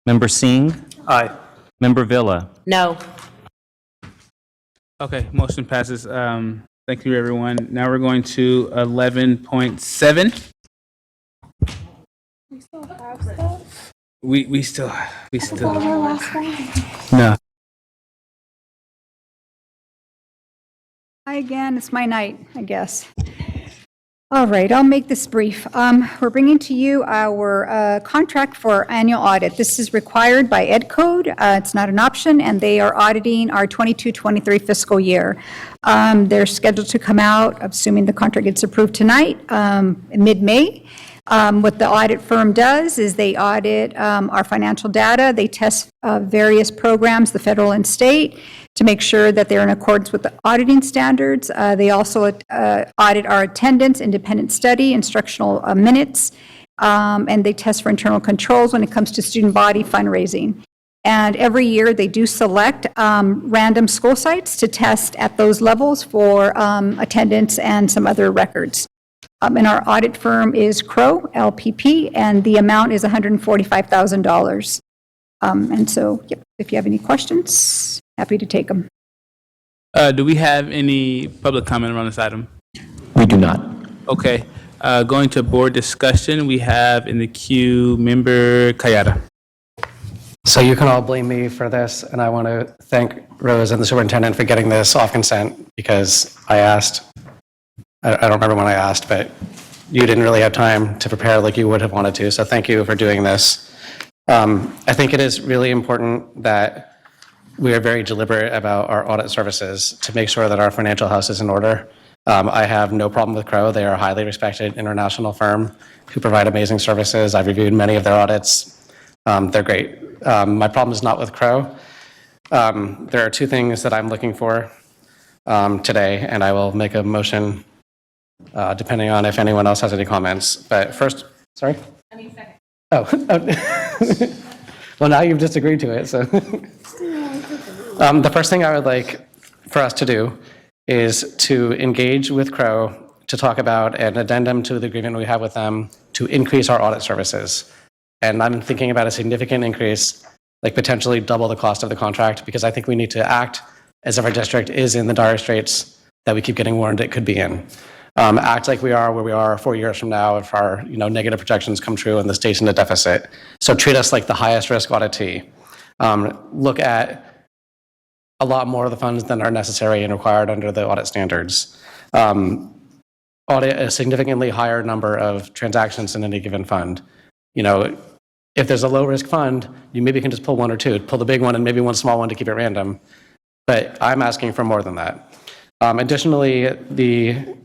Member Singh. Aye. Member Villa. No. Okay, motion passes. Thank you, everyone. Now we're going to 11.7. We still have stuff? We still. Last one. No. Hi again, it's my night, I guess. All right, I'll make this brief. We're bringing to you our contract for annual audit. This is required by Ed Code. It's not an option, and they are auditing our 22-23 fiscal year. They're scheduled to come out, assuming the contract gets approved tonight, mid-May. What the audit firm does is they audit our financial data. They test various programs, the federal and state, to make sure that they're in accordance with the auditing standards. They also audit our attendance, independent study, instructional minutes, and they test for internal controls when it comes to student body fundraising. And every year, they do select random school sites to test at those levels for attendance and some other records. And our audit firm is Crow, LPP, and the amount is $145,000. And so, yep, if you have any questions, happy to take them. Do we have any public comment around this item? We do not. Okay. Going to board discussion, we have in the queue Member Kayada. So you can all blame me for this, and I want to thank Rose and the superintendent for getting this off consent, because I asked, I don't remember when I asked, but you didn't really have time to prepare like you would have wanted to, so thank you for doing this. I think it is really important that we are very deliberate about our audit services to make sure that our financial house is in order. I have no problem with Crow. They are a highly respected international firm who provide amazing services. I've reviewed many of their audits. They're great. My problem is not with Crow. There are two things that I'm looking for today, and I will make a motion depending on if anyone else has any comments. But first, sorry? I mean, second. Oh, well, now you've just agreed to it, so. The first thing I would like for us to do is to engage with Crow to talk about an addendum to the agreement we have with them to increase our audit services. And I'm thinking about a significant increase, like potentially double the cost of the contract, because I think we need to act as if our district is in the dire straits that we keep getting warned it could be in. Act like we are where we are 4 years from now if our negative projections come true and the state's in a deficit. So treat us like the highest risk auditee. Look at a lot more of the funds than are necessary and required under the audit standards. Audit a significantly higher number of transactions in any given fund. If there's a low risk fund, you maybe can just pull one or two, pull the big one and maybe one small one to keep it random. But I'm asking for more than that. Additionally, the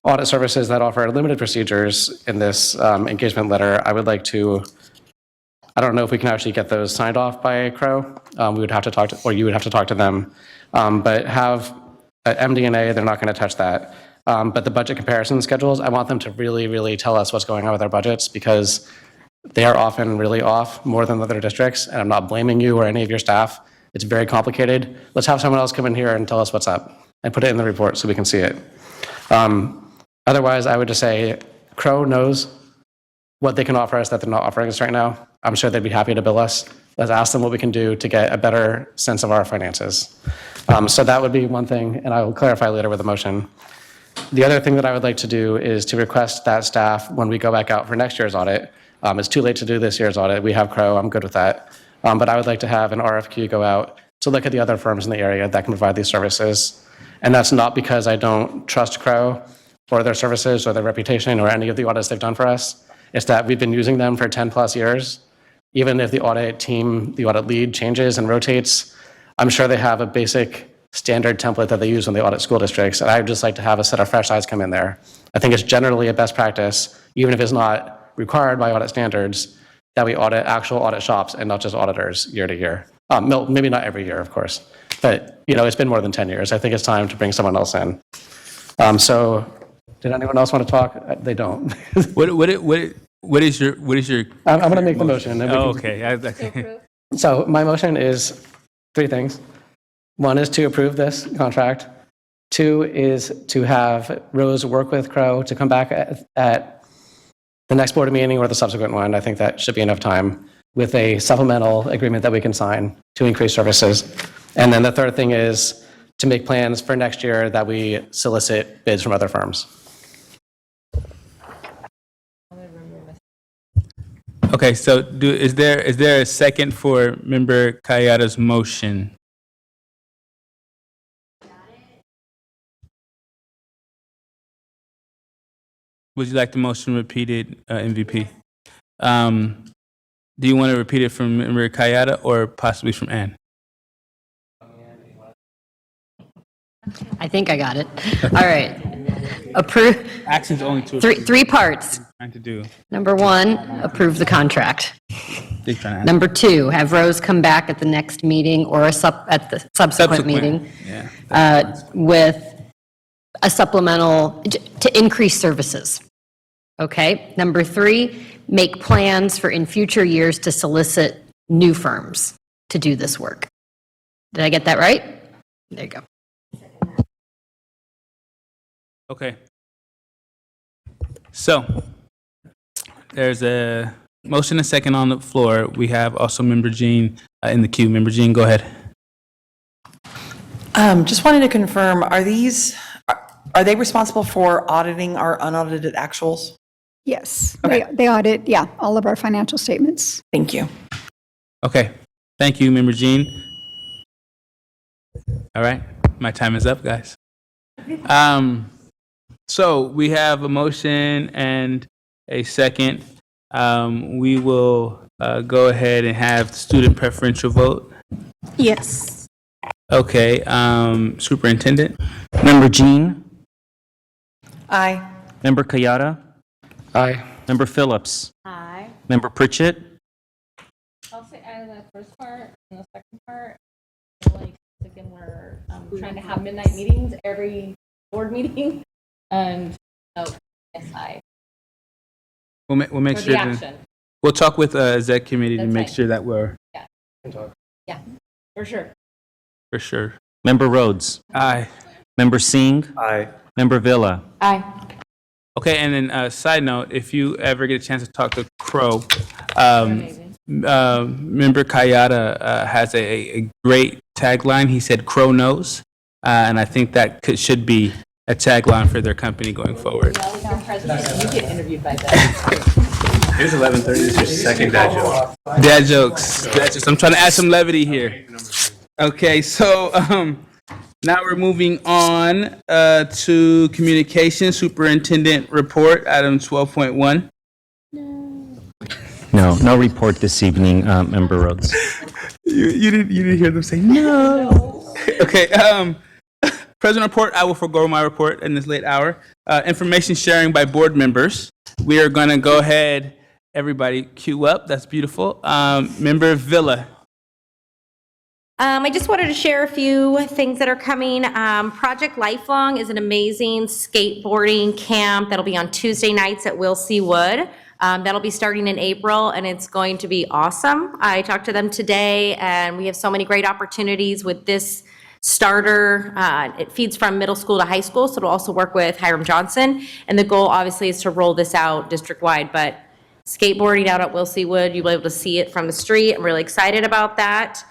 audit services that offer limited procedures in this engagement letter, I would like to, I don't know if we can actually get those signed off by Crow. We would have to talk to, or you would have to talk to them. But have MD&A, they're not going to touch that. But the budget comparison schedules, I want them to really, really tell us what's going on with our budgets, because they are often really off more than other districts. And I'm not blaming you or any of your staff. It's very complicated. Let's have someone else come in here and tell us what's up and put it in the report so we can see it. Otherwise, I would just say Crow knows what they can offer us that they're not offering us right now. I'm sure they'd be happy to bill us. Let's ask them what we can do to get a better sense of our finances. So that would be one thing, and I will clarify later with a motion. The other thing that I would like to do is to request that staff, when we go back out for next year's audit, it's too late to do this year's audit. We have Crow, I'm good with that. But I would like to have an RFQ go out to look at the other firms in the area that can provide these services. And that's not because I don't trust Crow or their services or their reputation or any of the audits they've done for us. It's that we've been using them for 10 plus years. Even if the audit team, the audit lead changes and rotates, I'm sure they have a basic standard template that they use when they audit school districts. And I'd just like to have a set of fresh eyes come in there. I think it's generally a best practice, even if it's not required by audit standards, that we audit actual audit shops and not just auditors year to year. Maybe not every year, of course, but it's been more than 10 years. I think it's time to bring someone else in. So did anyone else want to talk? They don't. What is your? I'm going to make the motion. Okay. So my motion is three things. One is to approve this contract. Two is to have Rose work with Crow to come back at the next board meeting or the subsequent one. I think that should be enough time, with a supplemental agreement that we can sign to increase services. And then the third thing is to make plans for next year that we solicit bids from other firms. Okay, so is there a second for Member Kayada's motion? Would you like the motion repeated, MVP? Do you want to repeat it from Member Kayada or possibly from Ann? I think I got it. All right. Approve, Actions only to three parts. trying to do. Number one, approve the contract. They trying to Number two, have Rose come back at the next meeting or at the subsequent meeting with a supplemental to increase services. Okay. Number three, make plans for in future years to solicit new firms to do this work. Did I get that right? There you go. Okay. So there's a motion and second on the floor. We have also Member Jean in the queue. Member Jean, go ahead. Just wanted to confirm, are they responsible for auditing our unaudited actuals? Yes, they audit, all of our financial statements. Thank you. Okay. Thank you, Member Jean. All right. My time is up, guys. So we have a motion and a second. We will go ahead and have student preferential vote. Yes. Okay. Superintendent? Member Jean? Aye. Member Kayada? Aye. Member Phillips? Aye. Member Pritchett? I'll say aye to that first part, and the second part, like, again, we're trying to have midnight meetings every board meeting, and, yes, aye. We'll make For sure the that action. we'll talk with exec committee to That's make fine. sure that we're Yeah, for sure. for sure. Member Rhodes? Aye. Member Singh? Aye. Member Villa? Aye. Okay, and then side note, if you ever get a chance to talk to Crow, Member Kayada has a great tagline. He said, "Crow knows," and I think that should be a tagline for their company going forward. You get interviewed by them. Here's 11:30. This is your second dad joke. Dad jokes. I'm trying to add some levity here. Okay, so now we're moving on to communication superintendent report, item 12.1. No report this evening, Member Rhodes. You didn't hear them say no. Okay. President report. I will forego my report in this late hour. Information sharing by board members. We are going to go ahead. Everybody, queue up. That's beautiful. Member Villa. I just wanted to share a few things that are coming. Project Lifelong is an amazing skateboarding camp that'll be on Tuesday nights at Will C. Wood. That'll be starting in April, and it's going to be awesome. I talked to them today, and we have so many great opportunities with this starter. It feeds from middle school to high school, so it'll also work with Hiram Johnson. And the goal, obviously, is to roll this out district-wide, but skateboarding out at Will C. Wood, you'll be able to see it from the street. I'm really excited about that.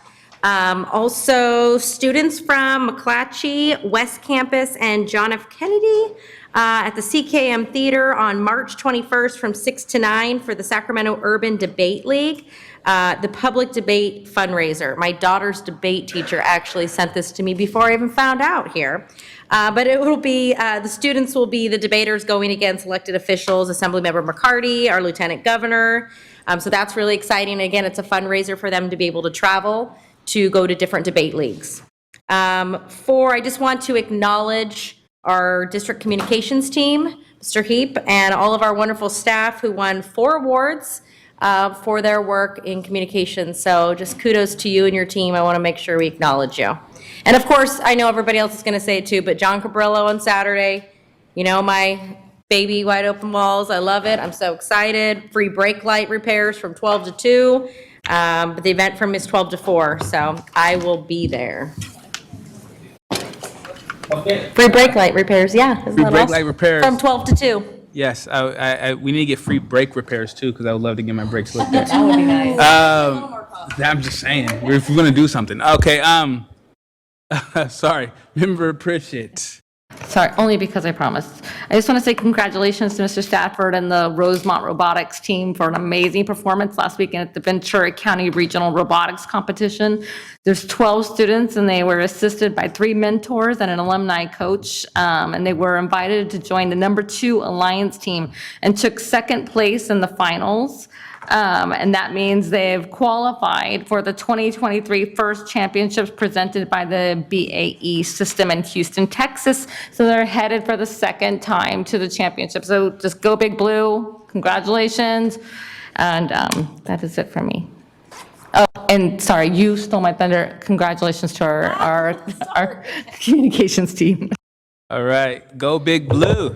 Also, students from McClatchy, West Campus, and John F. Kennedy at the CKM Theater on March 21st from 6 to 9 for the Sacramento Urban Debate League, the public debate fundraiser. My daughter's debate teacher actually sent this to me before I even found out here. But it will be, the students will be the debaters going against elected officials, Assemblymember McCarty, our Lieutenant Governor. So that's really exciting. Again, it's a fundraiser for them to be able to travel to go to different debate leagues. I just want to acknowledge our district communications team, Mr. Heap, and all of our wonderful staff who won 4 awards for their work in communications. So just kudos to you and your team. I want to make sure we acknowledge you. And of course, I know everybody else is going to say it too, but John Cabrillo on Saturday, you know, my baby wide open walls. I love it. I'm so excited. Free brake light repairs from 12 to 2. But the event from is 12 to 4, so I will be there. Okay. Free brake light repairs, yeah. Isn't Free that brake awesome? light repairs. From 12 to 2. Yes, we need to get free brake repairs too, because I would love to get my brakes looked at. That would be nice. I'm just saying, if we're gonna do something. Okay. Sorry, Member Pritchett. Sorry, only because I promised. I just want to say congratulations to Mr. Stafford and the Rosemont Robotics team for an amazing performance last weekend at the Ventura County Regional Robotics Competition. There's 12 students, and they were assisted by 3 mentors and an alumni coach, and they were invited to join the number 2 Alliance team and took second place in the finals. And that means they've qualified for the 2023 First Championships presented by the BAE system in Houston, Texas. So they're headed for the second time to the championship. So just go Big Blue. Congratulations. And that is it for me. Oh, and sorry, you stole my thunder. Congratulations to our communications team. All right, go Big Blue.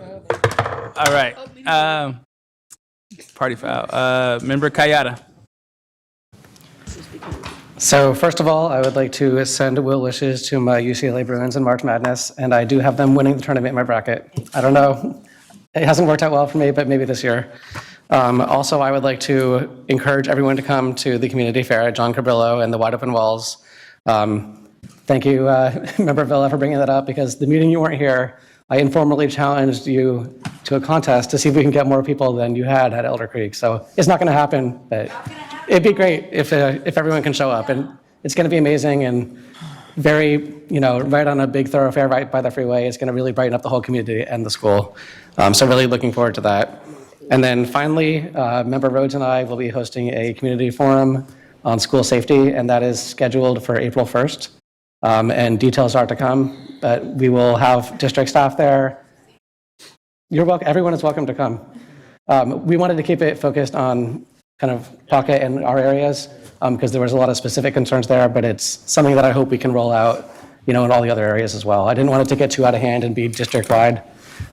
All right, party foul. Member Kayada. So first of all, I would like to send well wishes to my UCLA Bruins in March Madness, and I do have them winning the tournament in my bracket. I don't know, it hasn't worked out well for me, but maybe this year. Also, I would like to encourage everyone to come to the community fair at John Cabrillo and the Wide Open Walls. Thank you, Member Villa, for bringing that up, because the meeting you weren't here, I informally challenged you to a contest to see if we can get more people than you had at Elder Creek. So it's not going to happen, but it'd be great if everyone can show up. And it's going to be amazing and very, right on a big thoroughfare right by the freeway. It's going to really brighten up the whole community and the school. So really looking forward to that. And then finally, Member Rhodes and I will be hosting a community forum on school safety, and that is scheduled for April 1st. And details are to come, but we will have district staff there. You're welcome. Everyone is welcome to come. We wanted to keep it focused on kind of Pocket and our areas because there was a lot of specific concerns there, but it's something that I hope we can roll out, in all the other areas as well. I didn't want it to get too out of hand and be district-wide.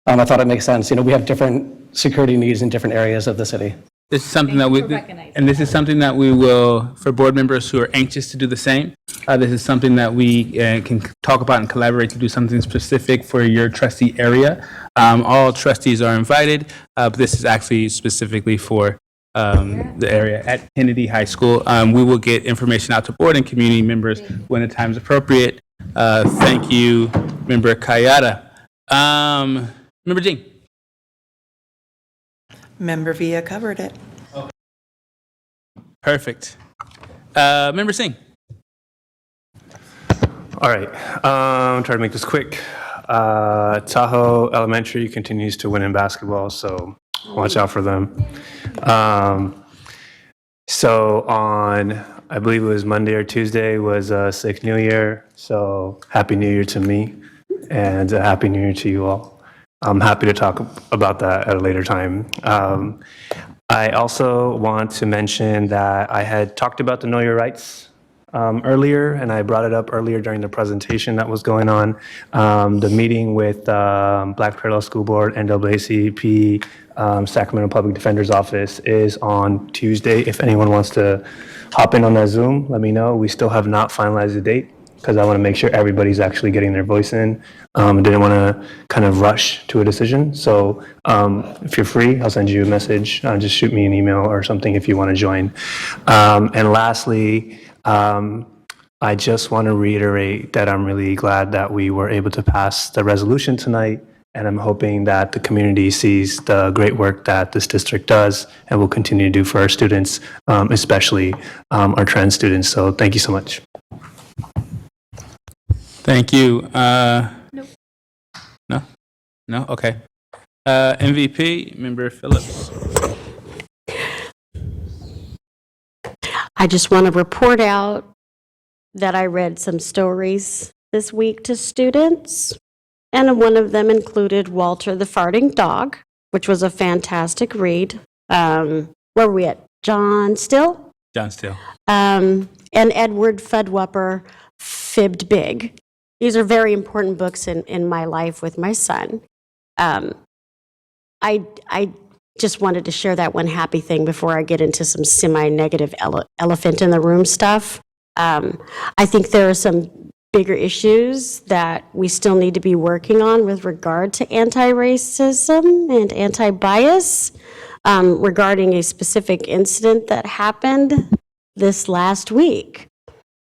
I thought it makes sense. We have different security needs in different areas of the city. This is something this is something that we will, for board members who are anxious to do the same, this is something that we can talk about and collaborate to do something specific for your trustee area. All trustees are invited, but this is actually specifically for the area at Kennedy High School. We will get information out to board and community members when the time is appropriate. Thank you, Member Kayada. Member Jean. Member Villa covered it. Perfect. Member Singh. All right, try to make this quick. Tahoe Elementary continues to win in basketball, so watch out for them. So on, I believe it was Monday or Tuesday, was Sikh New Year. So Happy New Year to me, and Happy New Year to you all. I'm happy to talk about that at a later time. I also want to mention that I had talked about the Know Your Rights earlier, and I brought it up earlier during the presentation that was going on. The meeting with Black Parallel School Board, NAACP, Sacramento Public Defender's Office is on Tuesday. If anyone wants to hop in on that Zoom, let me know. We still have not finalized the date because I want to make sure everybody's actually getting their voice in. I didn't want to kind of rush to a decision. So if you're free, I'll send you a message. Just shoot me an email or something if you want to join. And lastly, I just want to reiterate that I'm really glad that we were able to pass the resolution tonight. And I'm hoping that the community sees the great work that this district does and will continue to do for our students, especially our trans students. So thank you so much. Thank you. Nope. No? Okay. MVP, Member Phillips. I just want to report out that I read some stories this week to students, and one of them included Walter the Farting Dog, which was a fantastic read. Where were we at? John Still? John Still. And Edward Fuddwupper, Fibbed Big. These are very important books in my life with my son. I just wanted to share that one happy thing before I get into some semi-negative elephant in the room stuff. I think there are some bigger issues that we still need to be working on with regard to anti-racism and anti-bias regarding a specific incident that happened this last week.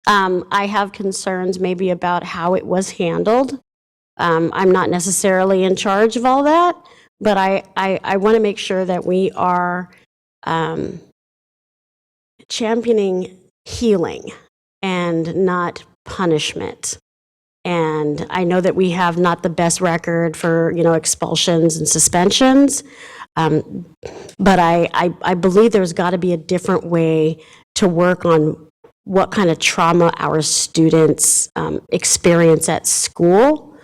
I have concerns maybe about how it was handled. I'm not necessarily in charge of all that, but I want to make sure that we are championing healing and not punishment. And I know that we have not the best record for, expulsions and suspensions, but I believe there's got to be a different way to work on what kind of trauma our students experience at school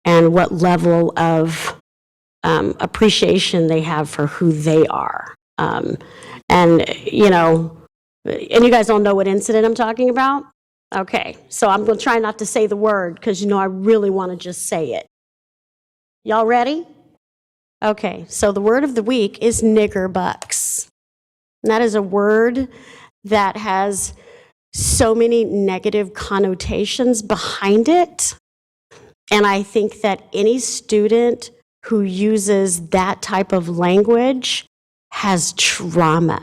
and what level of appreciation they have for who they are. And you guys don't know what incident I'm talking about? Okay, so I'm going to try not to say the word because, I really want to just say it. Y'all ready? Okay, so the word of the week is nigger bucks. And that is a word that has so many negative connotations behind it. And I think that any student who uses that type of language has trauma.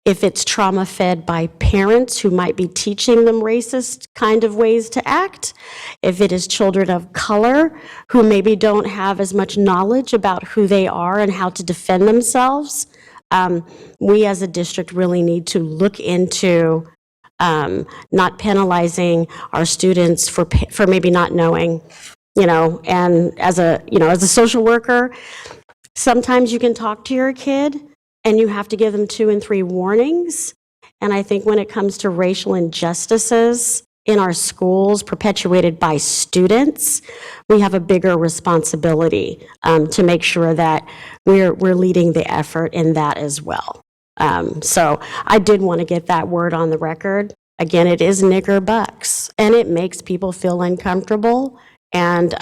If it's trauma fed by parents who might be teaching them racist kind of ways to act, if it is children of color who maybe don't have as much knowledge about who they are and how to defend themselves, we as a district really need to look into not penalizing our students for maybe not knowing, and as a social worker, sometimes you can talk to your kid and you have to give them 2 and 3 warnings. And I think when it comes to racial injustices in our schools perpetuated by students, we have a bigger responsibility to make sure that we're leading the effort in that as well. So I did want to get that word on the record. Again, it is nigger bucks, and it makes people feel uncomfortable. And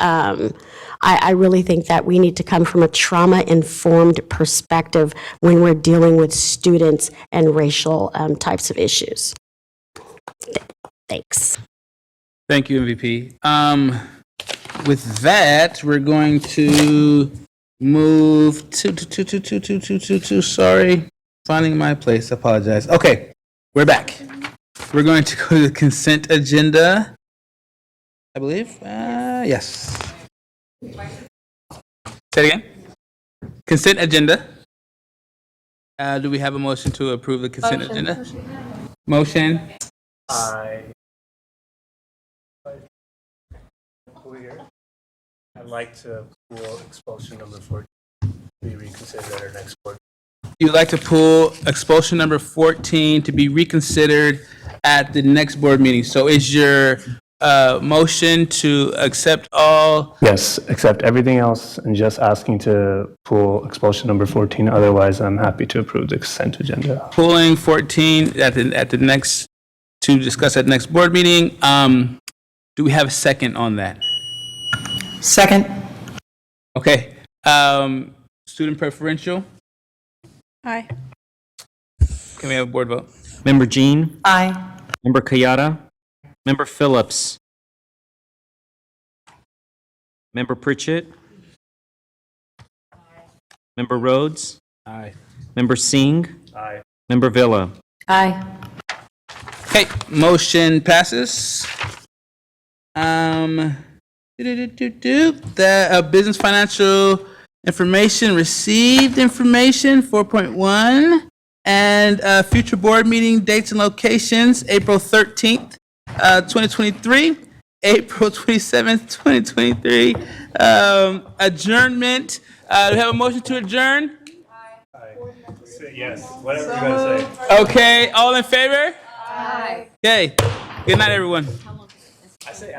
I really think that we need to come from a trauma-informed perspective when we're dealing with students and racial types of issues. Thanks. Thank you, MVP. With that, we're going to move to, sorry, finding my place, apologize. Okay, we're back. We're going to go to the consent agenda, I believe. Yes. Say it again. Consent agenda. Do we have a motion to approve the consent agenda? Motion. I'd like to pull expulsion number 14 to be reconsidered at our next board. You'd like to pull expulsion number 14 to be reconsidered at the next board meeting. So is your motion to accept all? Yes, accept everything else and just asking to pull expulsion number 14. Otherwise, I'm happy to approve the consent agenda. Pulling 14 at the next, to discuss at the next board meeting. Do we have a second on that? Second. Okay. Student preferential. Aye. Can we have a board vote? Member Jean? Aye. Member Kayada? Member Phillips? Member Pritchett? Member Rhodes? Aye. Member Singh? Aye. Member Villa? Aye. Okay, motion passes. The business financial information, received information, 4.1. And future board meeting dates and locations, April 13th, 2023, April 27th, 2023. Adjournment. Do we have a motion to adjourn? Yes, whatever you're going to say. Okay, all in favor? Aye. Okay, good night, everyone. I say